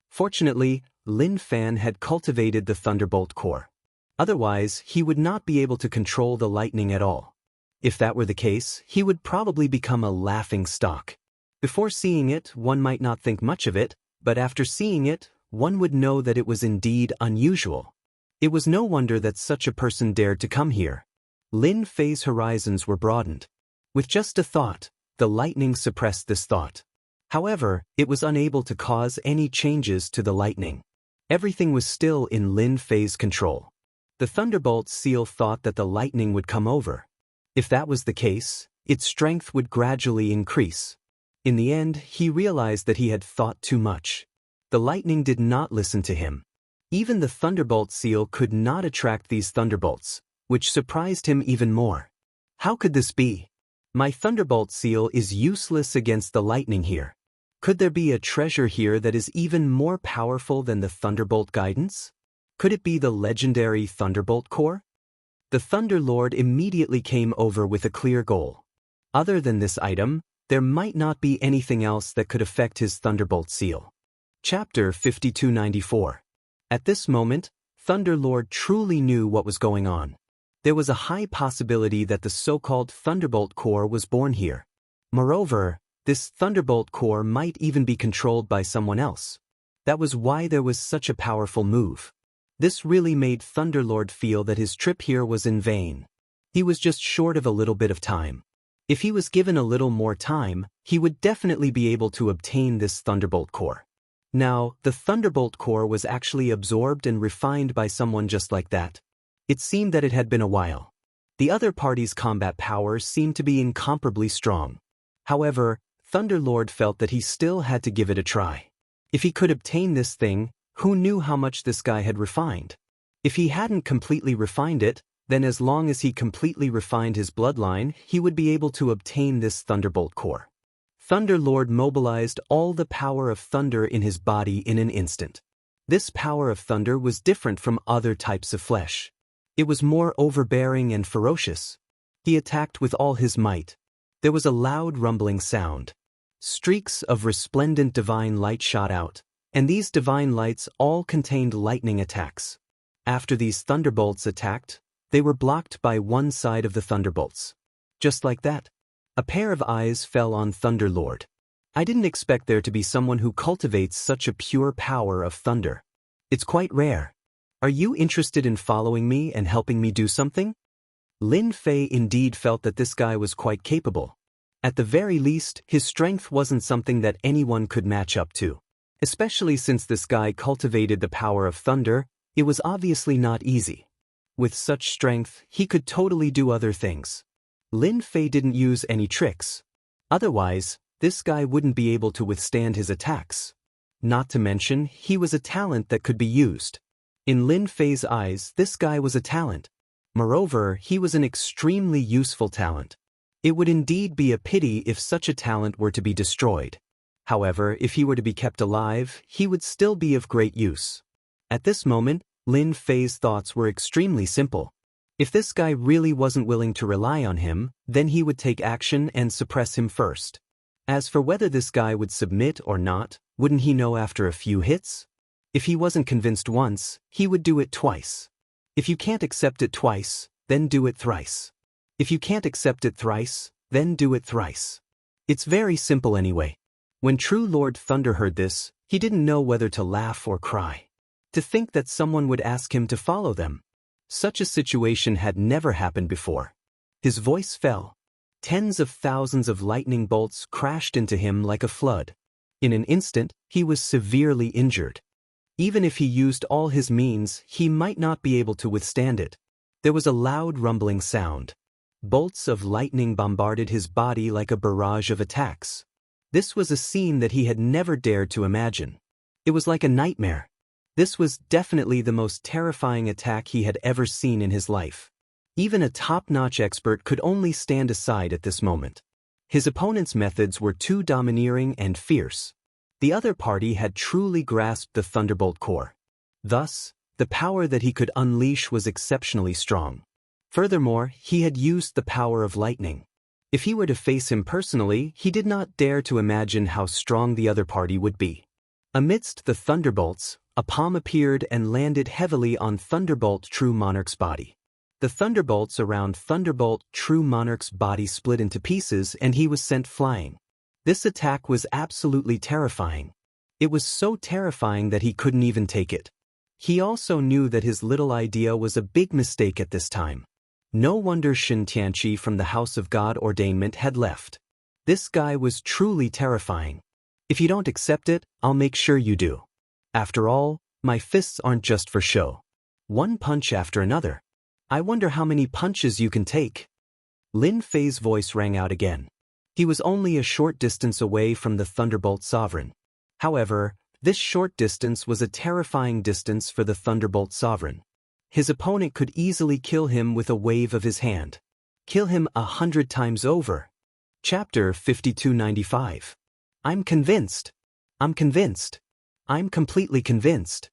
[SPEAKER 1] Fortunately, Lin Fan had cultivated the Thunderbolt core. Otherwise, he would not be able to control the lightning at all. If that were the case, he would probably become a laughing stock. Before seeing it, one might not think much of it, but after seeing it, one would know that it was indeed unusual. It was no wonder that such a person dared to come here. Lin Fei's horizons were broadened. With just a thought, the lightning suppressed this thought. However, it was unable to cause any changes to the lightning. Everything was still in Lin Fei's control. The Thunderbolt seal thought that the lightning would come over. If that was the case, its strength would gradually increase. In the end, he realized that he had thought too much. The lightning did not listen to him. Even the Thunderbolt seal could not attract these thunderbolts, which surprised him even more. How could this be? My Thunderbolt seal is useless against the lightning here. Could there be a treasure here that is even more powerful than the Thunderbolt guidance? Could it be the legendary Thunderbolt core? The Thunder Lord immediately came over with a clear goal. Other than this item, there might not be anything else that could affect his Thunderbolt seal. Chapter 5294. At this moment, Thunder Lord truly knew what was going on. There was a high possibility that the so-called Thunderbolt core was born here. Moreover, this Thunderbolt core might even be controlled by someone else. That was why there was such a powerful move. This really made Thunderlord feel that his trip here was in vain. He was just short of a little bit of time. If he was given a little more time, he would definitely be able to obtain this Thunderbolt core. Now, the Thunderbolt core was actually absorbed and refined by someone just like that. It seemed that it had been a while. The other party's combat powers seemed to be incomparably strong. However, Thunderlord felt that he still had to give it a try. If he could obtain this thing, who knew how much this guy had refined? If he hadn't completely refined it, then as long as he completely refined his bloodline, he would be able to obtain this Thunderbolt core. Thunderlord mobilized all the power of thunder in his body in an instant. This power of thunder was different from other types of flesh. It was more overbearing and ferocious. He attacked with all his might. There was a loud rumbling sound. Streaks of resplendent divine light shot out, and these divine lights all contained lightning attacks. After these thunderbolts attacked, they were blocked by one side of the thunderbolts. Just like that, a pair of eyes fell on Thunderlord. I didn't expect there to be someone who cultivates such a pure power of thunder. It's quite rare. Are you interested in following me and helping me do something? Lin Fei indeed felt that this guy was quite capable. At the very least, his strength wasn't something that anyone could match up to. Especially since this guy cultivated the power of thunder, it was obviously not easy. With such strength, he could totally do other things. Lin Fei didn't use any tricks. Otherwise, this guy wouldn't be able to withstand his attacks. Not to mention, he was a talent that could be used. In Lin Fei's eyes, this guy was a talent. Moreover, he was an extremely useful talent. It would indeed be a pity if such a talent were to be destroyed. However, if he were to be kept alive, he would still be of great use. At this moment, Lin Fei's thoughts were extremely simple. If this guy really wasn't willing to rely on him, then he would take action and suppress him first. As for whether this guy would submit or not, wouldn't he know after a few hits? If he wasn't convinced once, he would do it twice. If you can't accept it twice, then do it thrice. If you can't accept it thrice, then do it thrice. It's very simple anyway. When true Lord Thunder heard this, he didn't know whether to laugh or cry. To think that someone would ask him to follow them. Such a situation had never happened before. His voice fell. Tens of thousands of lightning bolts crashed into him like a flood. In an instant, he was severely injured. Even if he used all his means, he might not be able to withstand it. There was a loud rumbling sound. Bolts of lightning bombarded his body like a barrage of attacks. This was a scene that he had never dared to imagine. It was like a nightmare. This was definitely the most terrifying attack he had ever seen in his life. Even a top-notch expert could only stand aside at this moment. His opponent's methods were too domineering and fierce. The other party had truly grasped the Thunderbolt core. Thus, the power that he could unleash was exceptionally strong. Furthermore, he had used the power of lightning. If he were to face him personally, he did not dare to imagine how strong the other party would be. Amidst the thunderbolts, a palm appeared and landed heavily on Thunderbolt True Monarch's body. The thunderbolts around Thunderbolt True Monarch's body split into pieces and he was sent flying. This attack was absolutely terrifying. It was so terrifying that he couldn't even take it. He also knew that his little idea was a big mistake at this time. No wonder Shen Tianqi from the House of God Ordainment had left. This guy was truly terrifying. If you don't accept it, I'll make sure you do. After all, my fists aren't just for show. One punch after another. I wonder how many punches you can take. Lin Fei's voice rang out again. He was only a short distance away from the Thunderbolt Sovereign. However, this short distance was a terrifying distance for the Thunderbolt Sovereign. His opponent could easily kill him with a wave of his hand. Kill him 100 times over. Chapter 5295. I'm convinced. I'm convinced. I'm completely convinced.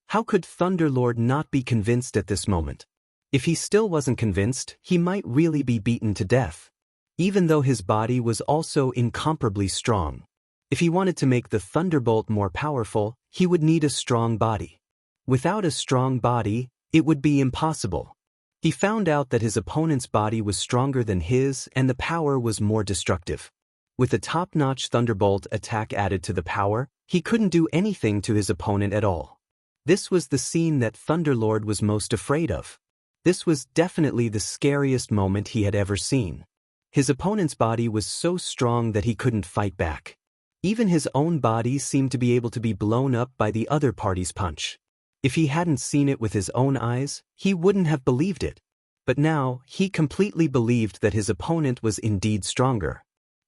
[SPEAKER 1] How could Thunderlord not be convinced at this moment? If he still wasn't convinced, he might really be beaten to death. Even though his body was also incomparably strong. If he wanted to make the Thunderbolt more powerful, he would need a strong body. Without a strong body, it would be impossible. He found out that his opponent's body was stronger than his and the power was more destructive. With a top-notch Thunderbolt attack added to the power, he couldn't do anything to his opponent at all. This was the scene that Thunderlord was most afraid of. This was definitely the scariest moment he had ever seen. His opponent's body was so strong that he couldn't fight back. Even his own body seemed to be able to be blown up by the other party's punch. If he hadn't seen it with his own eyes, he wouldn't have believed it. But now, he completely believed that his opponent was indeed stronger.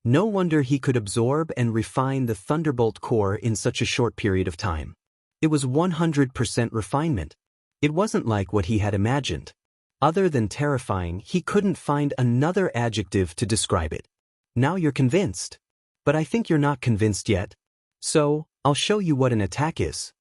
[SPEAKER 1] No wonder he could absorb and refine the Thunderbolt core in such a short period of time. It was 100% refinement. It wasn't like what he had imagined. Other than terrifying, he couldn't find another adjective to describe it. Now you're convinced. But I think you're not convinced yet. So, I'll show you what an attack is.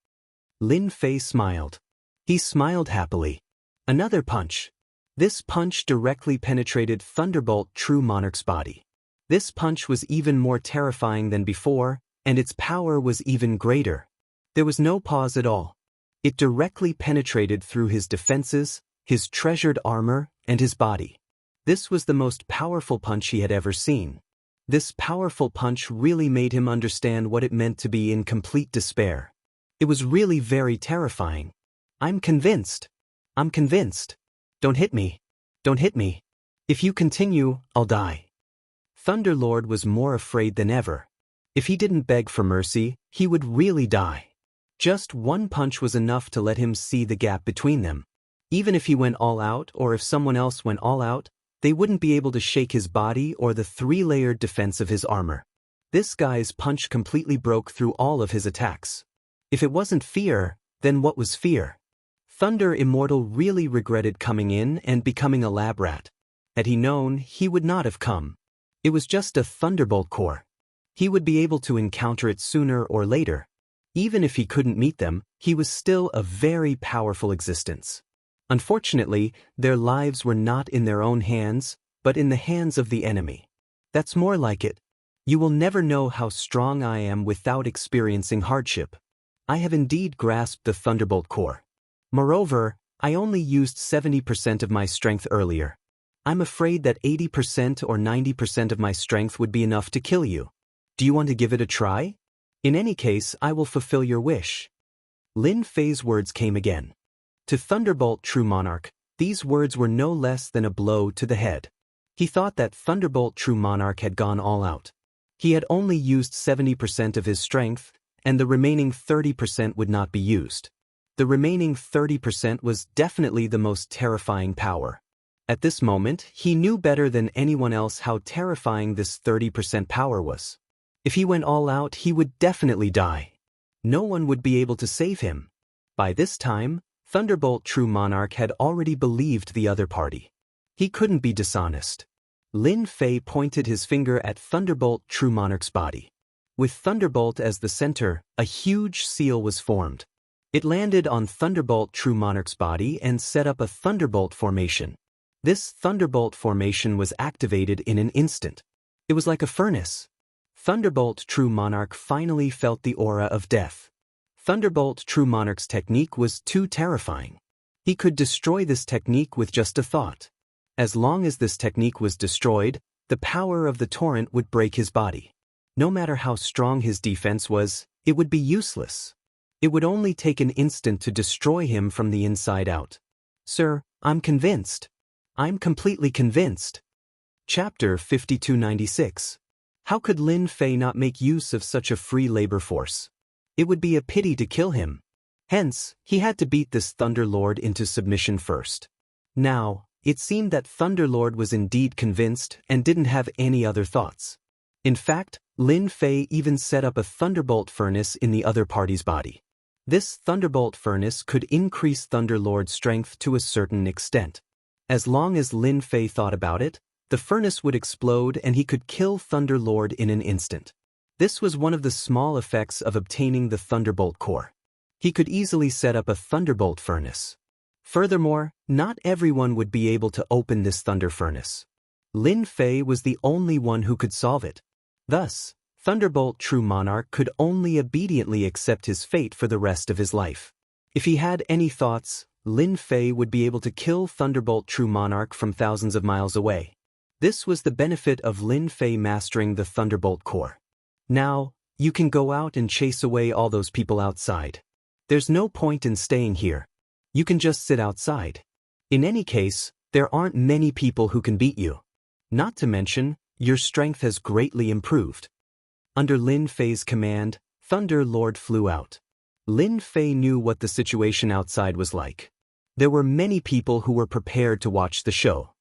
[SPEAKER 1] Lin Fei smiled. He smiled happily. Another punch. This punch directly penetrated Thunderbolt True Monarch's body. This punch was even more terrifying than before, and its power was even greater. There was no pause at all. It directly penetrated through his defenses, his treasured armor, and his body. This was the most powerful punch he had ever seen. This powerful punch really made him understand what it meant to be in complete despair. It was really very terrifying. I'm convinced. I'm convinced. Don't hit me. Don't hit me. If you continue, I'll die. Thunderlord was more afraid than ever. If he didn't beg for mercy, he would really die. Just one punch was enough to let him see the gap between them. Even if he went all out or if someone else went all out, they wouldn't be able to shake his body or the three-layered defense of his armor. This guy's punch completely broke through all of his attacks. If it wasn't fear, then what was fear? Thunder Immortal really regretted coming in and becoming a lab rat. Had he known, he would not have come. It was just a thunderbolt core. He would be able to encounter it sooner or later. Even if he couldn't meet them, he was still a very powerful existence. Unfortunately, their lives were not in their own hands, but in the hands of the enemy. That's more like it. You will never know how strong I am without experiencing hardship. I have indeed grasped the Thunderbolt core. Moreover, I only used 70% of my strength earlier. I'm afraid that 80% or 90% of my strength would be enough to kill you. Do you want to give it a try? In any case, I will fulfill your wish. Lin Fei's words came again. To Thunderbolt True Monarch, these words were no less than a blow to the head. He thought that Thunderbolt True Monarch had gone all out. He had only used 70% of his strength, and the remaining 30% would not be used. The remaining 30% was definitely the most terrifying power. At this moment, he knew better than anyone else how terrifying this 30% power was. If he went all out, he would definitely die. No one would be able to save him. By this time, Thunderbolt True Monarch had already believed the other party. He couldn't be dishonest. Lin Fei pointed his finger at Thunderbolt True Monarch's body. With Thunderbolt as the center, a huge seal was formed. It landed on Thunderbolt True Monarch's body and set up a Thunderbolt formation. This Thunderbolt formation was activated in an instant. It was like a furnace. Thunderbolt True Monarch finally felt the aura of death. Thunderbolt True Monarch's technique was too terrifying. He could destroy this technique with just a thought. As long as this technique was destroyed, the power of the torrent would break his body. No matter how strong his defense was, it would be useless. It would only take an instant to destroy him from the inside out. Sir, I'm convinced. I'm completely convinced. Chapter 5296. How could Lin Fei not make use of such a free labor force? It would be a pity to kill him. Hence, he had to beat this Thunder Lord into submission first. Now, it seemed that Thunder Lord was indeed convinced and didn't have any other thoughts. In fact, Lin Fei even set up a Thunderbolt furnace in the other party's body. This Thunderbolt furnace could increase Thunder Lord's strength to a certain extent. As long as Lin Fei thought about it, the furnace would explode and he could kill Thunder Lord in an instant. This was one of the small effects of obtaining the Thunderbolt core. He could easily set up a Thunderbolt furnace. Furthermore, not everyone would be able to open this Thunder furnace. Lin Fei was the only one who could solve it. Thus, Thunderbolt True Monarch could only obediently accept his fate for the rest of his life. If he had any thoughts, Lin Fei would be able to kill Thunderbolt True Monarch from thousands of miles away. This was the benefit of Lin Fei mastering the Thunderbolt core. Now, you can go out and chase away all those people outside. There's no point in staying here. You can just sit outside. In any case, there aren't many people who can beat you. Not to mention, your strength has greatly improved. Under Lin Fei's command, Thunder Lord flew out. Lin Fei knew what the situation outside was like. There were many people who were prepared to watch the show.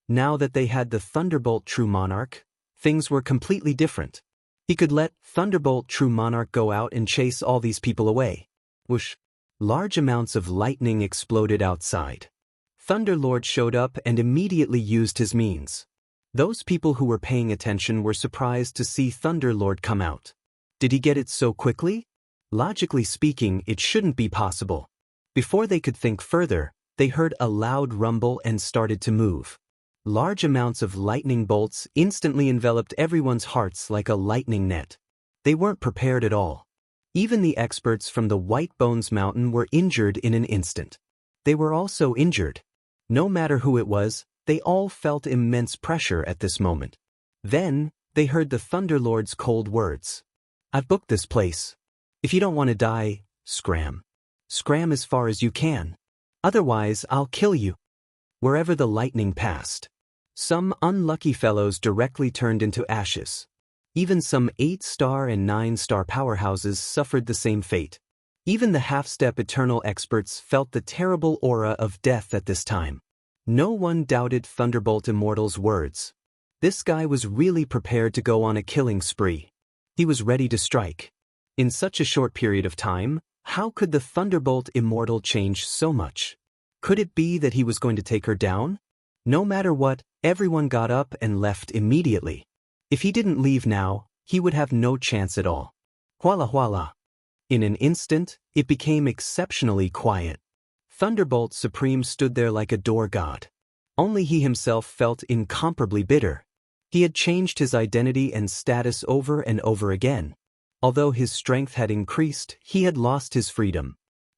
[SPEAKER 1] Now that they had the Thunderbolt True Monarch, things were completely different. He could let Thunderbolt True Monarch go out and chase all these people away. Whoosh! Large amounts of lightning exploded outside. Thunder Lord showed up and immediately used his means. Those people who were paying attention were surprised to see Thunder Lord come out. Did he get it so quickly? Logically speaking, it shouldn't be possible. Before they could think further, they heard a loud rumble and started to move. Large amounts of lightning bolts instantly enveloped everyone's hearts like a lightning net. They weren't prepared at all. Even the experts from the White Bones Mountain were injured in an instant. They were also injured. No matter who it was, they all felt immense pressure at this moment. Then, they heard the Thunder Lord's cold words. I've booked this place. If you don't want to die, scram. Scram as far as you can. Otherwise, I'll kill you. Wherever the lightning passed, some unlucky fellows directly turned into ashes. Even some 8-star and 9-star powerhouses suffered the same fate. Even the half-step eternal experts felt the terrible aura of death at this time. No one doubted Thunderbolt Immortal's words. This guy was really prepared to go on a killing spree. He was ready to strike. In such a short period of time, how could the Thunderbolt Immortal change so much? Could it be that he was going to take her down? No matter what, everyone got up and left immediately. If he didn't leave now, he would have no chance at all. Huala huala. In an instant, it became exceptionally quiet. Thunderbolt Supreme stood there like a door god. Only he himself felt incomparably bitter. He had changed his identity and status over and over again. Although his strength had increased, he had lost his freedom.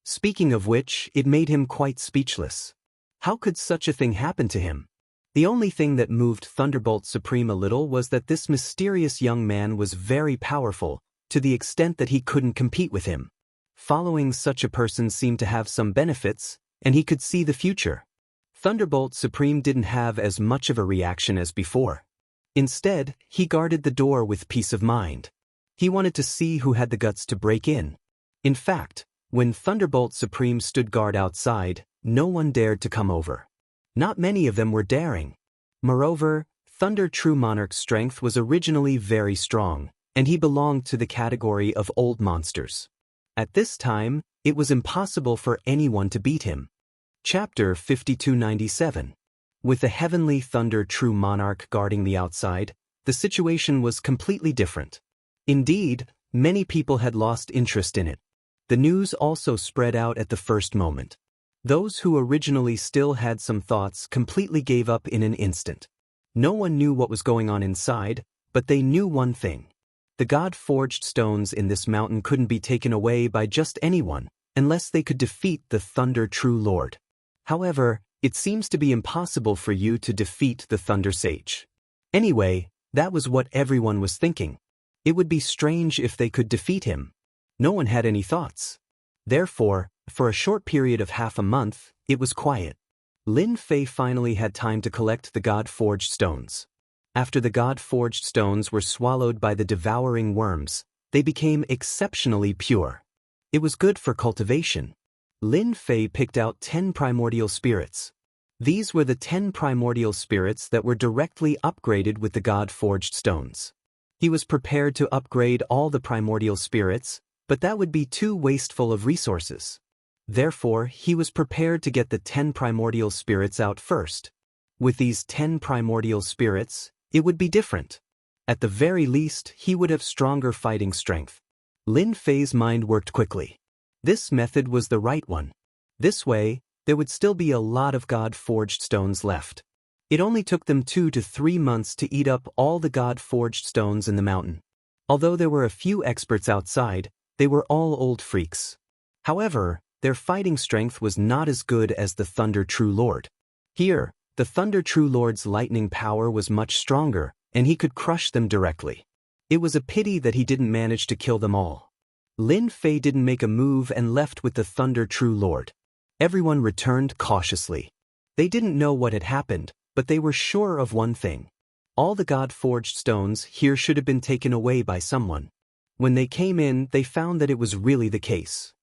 [SPEAKER 1] Speaking of which, it made him quite speechless. How could such a thing happen to him? The only thing that moved Thunderbolt Supreme a little was that this mysterious young man was very powerful, to the extent that he couldn't compete with him. Following such a person seemed to have some benefits, and he could see the future. Thunderbolt Supreme didn't have as much of a reaction as before. Instead, he guarded the door with peace of mind. He wanted to see who had the guts to break in. In fact, when Thunderbolt Supreme stood guard outside, no one dared to come over. Not many of them were daring. Moreover, Thunder True Monarch's strength was originally very strong, and he belonged to the category of old monsters. At this time, it was impossible for anyone to beat him. Chapter 5297. With the heavenly Thunder True Monarch guarding the outside, the situation was completely different. Indeed, many people had lost interest in it. The news also spread out at the first moment. Those who originally still had some thoughts completely gave up in an instant. No one knew what was going on inside, but they knew one thing. The God-forged stones in this mountain couldn't be taken away by just anyone, unless they could defeat the Thunder True Lord. However, it seems to be impossible for you to defeat the Thunder Sage. Anyway, that was what everyone was thinking. It would be strange if they could defeat him. No one had any thoughts. Therefore, for a short period of half a month, it was quiet. Lin Fei finally had time to collect the God-forged stones. After the God-forged stones were swallowed by the devouring worms, they became exceptionally pure. It was good for cultivation. Lin Fei picked out 10 primordial spirits. These were the 10 primordial spirits that were directly upgraded with the God-forged stones. He was prepared to upgrade all the primordial spirits, but that would be too wasteful of resources. Therefore, he was prepared to get the 10 primordial spirits out first. With these 10 primordial spirits, it would be different. At the very least, he would have stronger fighting strength. Lin Fei's mind worked quickly. This method was the right one. This way, there would still be a lot of God-forged stones left. It only took them 2 to 3 months to eat up all the God-forged stones in the mountain. Although there were a few experts outside, they were all old freaks. However, their fighting strength was not as good as the Thunder True Lord. Here, the Thunder True Lord's lightning power was much stronger, and he could crush them directly. It was a pity that he didn't manage to kill them all. Lin Fei didn't make a move and left with the Thunder True Lord. Everyone returned cautiously. They didn't know what had happened, but they were sure of one thing. All the God-forged stones here should have been taken away by someone. When they came in, they found that it was really the case.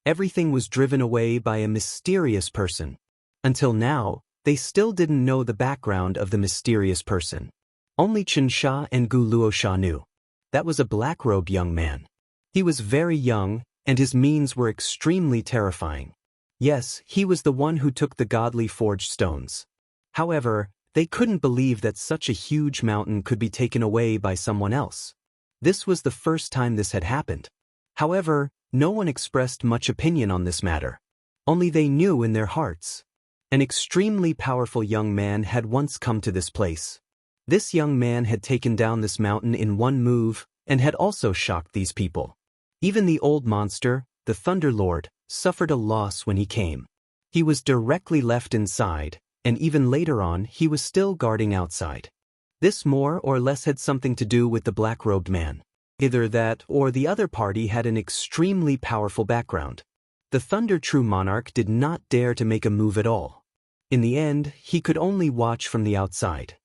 [SPEAKER 1] Everything was driven away by a mysterious person. Until now, they still didn't know the background of the mysterious person. Only Chen Sha and Gu Luosha knew. That was a black-robed young man. He was very young, and his means were extremely terrifying. Yes, he was the one who took the godly forged stones. However, they couldn't believe that such a huge mountain could be taken away by someone else. This was the first time this had happened. However, no one expressed much opinion on this matter. Only they knew in their hearts. An extremely powerful young man had once come to this place. This young man had taken down this mountain in one move and had also shocked these people. Even the old monster, the Thunder Lord, suffered a loss when he came. He was directly left inside, and even later on he was still guarding outside. This more or less had something to do with the black-robed man. Either that or the other party had an extremely powerful background. The Thunder True Monarch did not dare to make a move at all. In the end, he could only watch from the outside.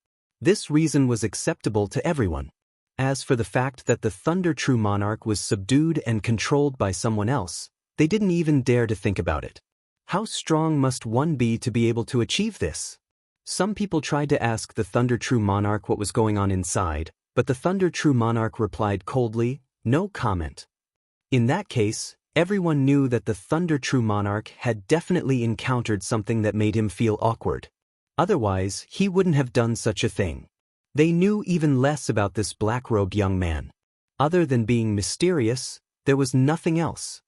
[SPEAKER 1] This reason was acceptable to everyone. As for the fact that the Thunder True Monarch was subdued and controlled by someone else, they didn't even dare to think about it. How strong must one be to be able to achieve this? Some people tried to ask the Thunder True Monarch what was going on inside, but the Thunder True Monarch replied coldly, "No comment." In that case, Everyone knew that the Thunder True Monarch had definitely encountered something that made him feel awkward. Otherwise, he wouldn't have done such a thing. They knew even less about this black-robed young man. Other than being mysterious, there was nothing else.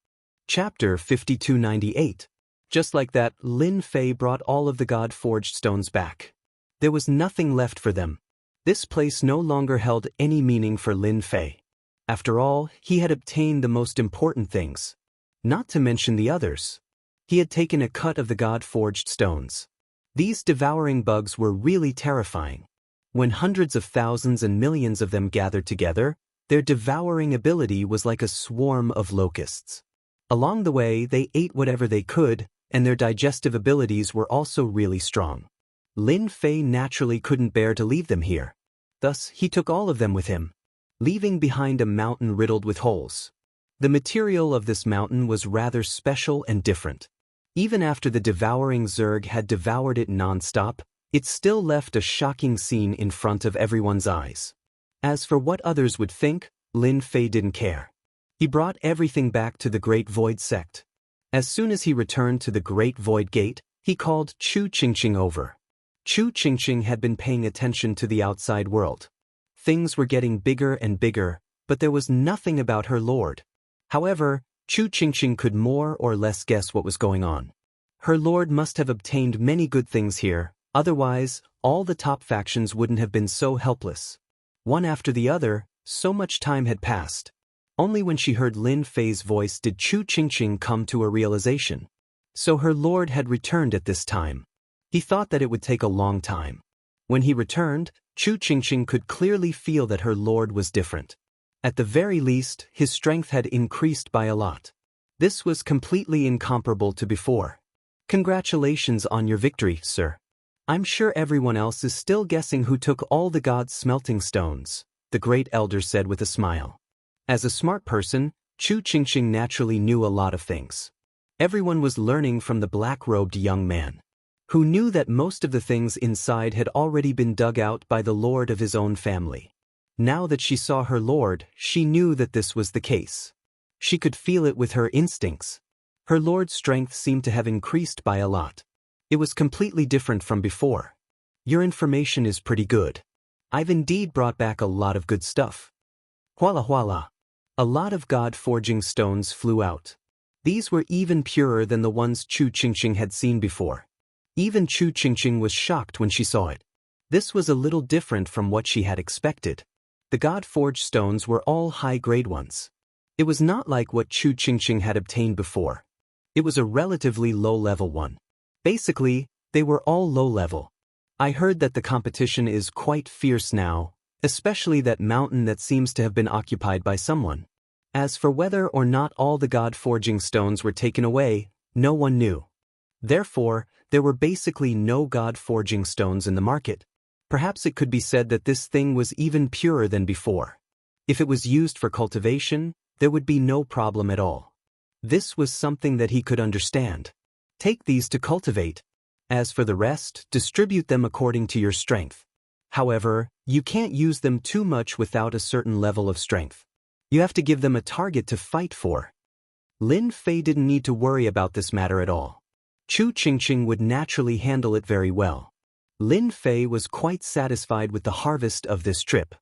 [SPEAKER 1] Chapter 5298. Just like that, Lin Fei brought all of the God-forged stones back. There was nothing left for them. This place no longer held any meaning for Lin Fei. After all, he had obtained the most important things. Not to mention the others. He had taken a cut of the God-forged stones. These devouring bugs were really terrifying. When hundreds of thousands and millions of them gathered together, their devouring ability was like a swarm of locusts. Along the way, they ate whatever they could, and their digestive abilities were also really strong. Lin Fei naturally couldn't bear to leave them here. Thus, he took all of them with him, leaving behind a mountain riddled with holes. The material of this mountain was rather special and different. Even after the devouring Zerg had devoured it non-stop, it still left a shocking scene in front of everyone's eyes. As for what others would think, Lin Fei didn't care. He brought everything back to the Great Void Sect. As soon as he returned to the Great Void Gate, he called Chu Qingqing over. Chu Qingqing had been paying attention to the outside world. Things were getting bigger and bigger, but there was nothing about her lord. However, Chu Qingqing could more or less guess what was going on. Her lord must have obtained many good things here, otherwise, all the top factions wouldn't have been so helpless. One after the other, so much time had passed. Only when she heard Lin Fei's voice did Chu Qingqing come to a realization. So her lord had returned at this time. He thought that it would take a long time. When he returned, Chu Qingqing could clearly feel that her lord was different. At the very least, his strength had increased by a lot. This was completely incomparable to before. Congratulations on your victory, sir. I'm sure everyone else is still guessing who took all the gods' smelting stones, the great elder said with a smile. As a smart person, Chu Qingqing naturally knew a lot of things. Everyone was learning from the black-robed young man, who knew that most of the things inside had already been dug out by the lord of his own family. Now that she saw her lord, she knew that this was the case. She could feel it with her instincts. Her lord's strength seemed to have increased by a lot. It was completely different from before. Your information is pretty good. I've indeed brought back a lot of good stuff. Huala huala. A lot of god-forging stones flew out. These were even purer than the ones Chu Qingqing had seen before. Even Chu Qingqing was shocked when she saw it. This was a little different from what she had expected. The god-forged stones were all high-grade ones. It was not like what Chu Qingqing had obtained before. It was a relatively low-level one. Basically, they were all low-level. I heard that the competition is quite fierce now, especially that mountain that seems to have been occupied by someone. As for whether or not all the god-forging stones were taken away, no one knew. Therefore, there were basically no god-forging stones in the market. Perhaps it could be said that this thing was even purer than before. If it was used for cultivation, there would be no problem at all. This was something that he could understand. Take these to cultivate. As for the rest, distribute them according to your strength. However, you can't use them too much without a certain level of strength. You have to give them a target to fight for. Lin Fei didn't need to worry about this matter at all. Chu Qingqing would naturally handle it very well. Lin Fei was quite satisfied with the harvest of this trip.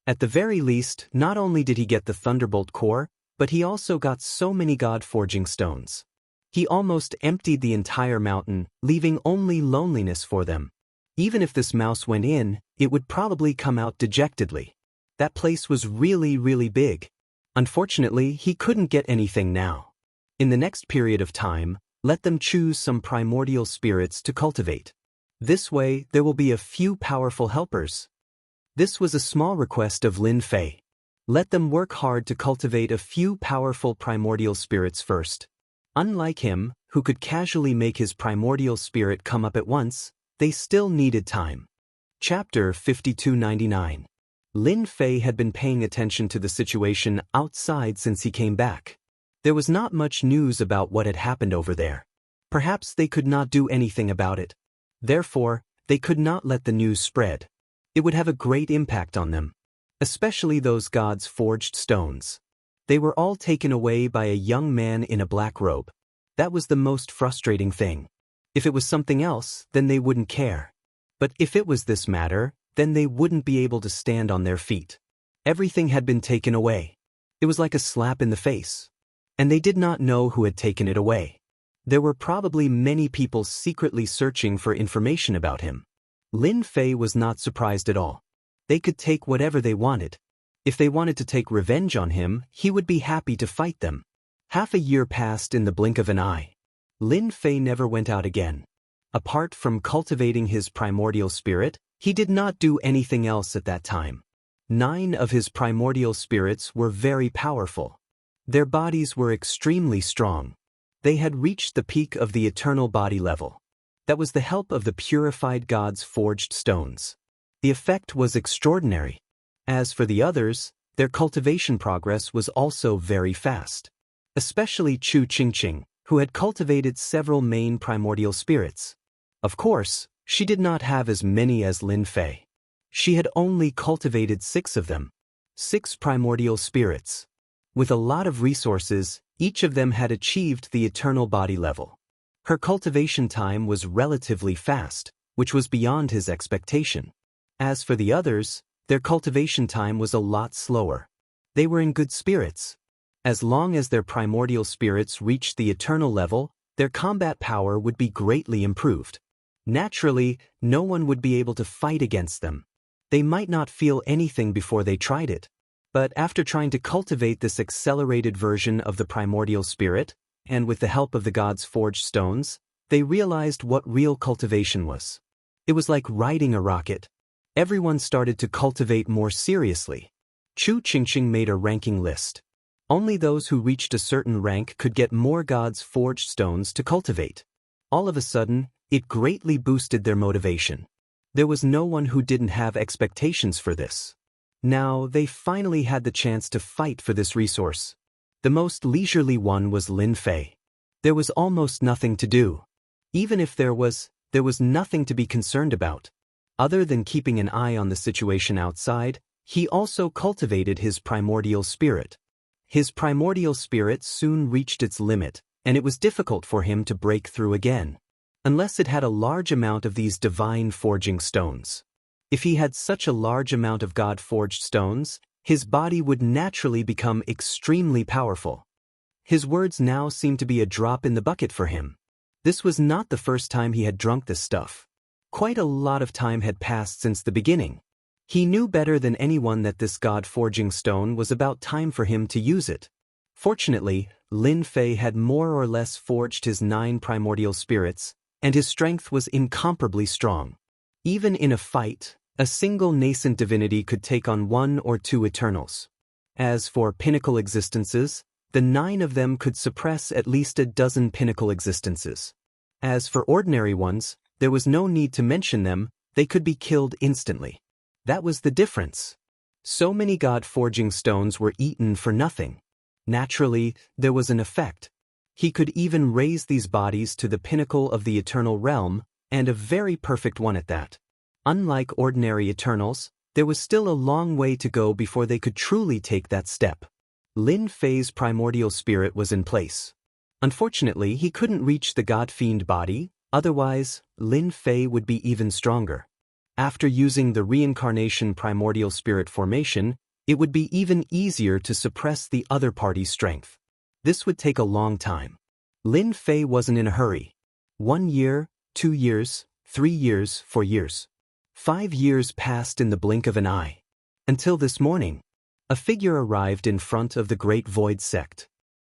[SPEAKER 1] At the very least, not only did he get the Thunderbolt core, but he also got so many god-forging stones. He almost emptied the entire mountain, leaving only loneliness for them. Even if this mouse went in, it would probably come out dejectedly. That place was really, really big. Unfortunately, he couldn't get anything now. In the next period of time, let them choose some primordial spirits to cultivate. This way, there will be a few powerful helpers. This was a small request of Lin Fei. Let them work hard to cultivate a few powerful primordial spirits first. Unlike him, who could casually make his primordial spirit come up at once, they still needed time. Chapter 5299. Lin Fei had been paying attention to the situation outside since he came back. There was not much news about what had happened over there. Perhaps they could not do anything about it. Therefore, they could not let the news spread. It would have a great impact on them. Especially those gods' forged stones. They were all taken away by a young man in a black robe. That was the most frustrating thing. If it was something else, then they wouldn't care. But if it was this matter, then they wouldn't be able to stand on their feet. Everything had been taken away. It was like a slap in the face. And they did not know who had taken it away. There were probably many people secretly searching for information about him. Lin Fei was not surprised at all. They could take whatever they wanted. If they wanted to take revenge on him, he would be happy to fight them. Half a year passed in the blink of an eye. Lin Fei never went out again. Apart from cultivating his primordial spirit, he did not do anything else at that time. 9 of his primordial spirits were very powerful. Their bodies were extremely strong. They had reached the peak of the eternal body level. That was the help of the purified gods' forged stones. The effect was extraordinary. As for the others, their cultivation progress was also very fast. Especially Chu Qingqing, who had cultivated several main primordial spirits. Of course, she did not have as many as Lin Fei. She had only cultivated 6 of them. 6 primordial spirits. With a lot of resources, each of them had achieved the eternal body level. Her cultivation time was relatively fast, which was beyond his expectation. As for the others, their cultivation time was a lot slower. They were in good spirits. As long as their primordial spirits reached the eternal level, their combat power would be greatly improved. Naturally, no one would be able to fight against them. They might not feel anything before they tried it. But after trying to cultivate this accelerated version of the primordial spirit, and with the help of the gods' forged stones, they realized what real cultivation was. It was like riding a rocket. Everyone started to cultivate more seriously. Chu Qingqing made a ranking list. Only those who reached a certain rank could get more gods' forged stones to cultivate. All of a sudden, it greatly boosted their motivation. There was no one who didn't have expectations for this. Now, they finally had the chance to fight for this resource. The most leisurely one was Lin Fei. There was almost nothing to do. Even if there was nothing to be concerned about. Other than keeping an eye on the situation outside, he also cultivated his primordial spirit. His primordial spirit soon reached its limit, and it was difficult for him to break through again, unless it had a large amount of these divine forging stones. If he had such a large amount of God-forged stones, his body would naturally become extremely powerful. His words now seemed to be a drop in the bucket for him. This was not the first time he had drunk this stuff. Quite a lot of time had passed since the beginning. He knew better than anyone that this God-forging stone was about time for him to use it. Fortunately, Lin Fei had more or less forged his 9 primordial spirits, and his strength was incomparably strong. Even in a fight, a single nascent divinity could take on 1 or 2 Eternals. As for pinnacle existences, the 9 of them could suppress at least a dozen pinnacle existences. As for ordinary ones, there was no need to mention them, they could be killed instantly. That was the difference. So many God-forging stones were eaten for nothing. Naturally, there was an effect. He could even raise these bodies to the pinnacle of the eternal realm, and a very perfect one at that. Unlike ordinary Eternals, there was still a long way to go before they could truly take that step. Lin Fei's primordial spirit was in place. Unfortunately, he couldn't reach the God-fiend body, otherwise, Lin Fei would be even stronger. After using the reincarnation primordial spirit formation, it would be even easier to suppress the other party's strength. This would take a long time. Lin Fei wasn't in a hurry. 1 year, 2 years, 3 years, 4 years. 5 years passed in the blink of an eye. Until this morning, a figure arrived in front of the Great Void Sect.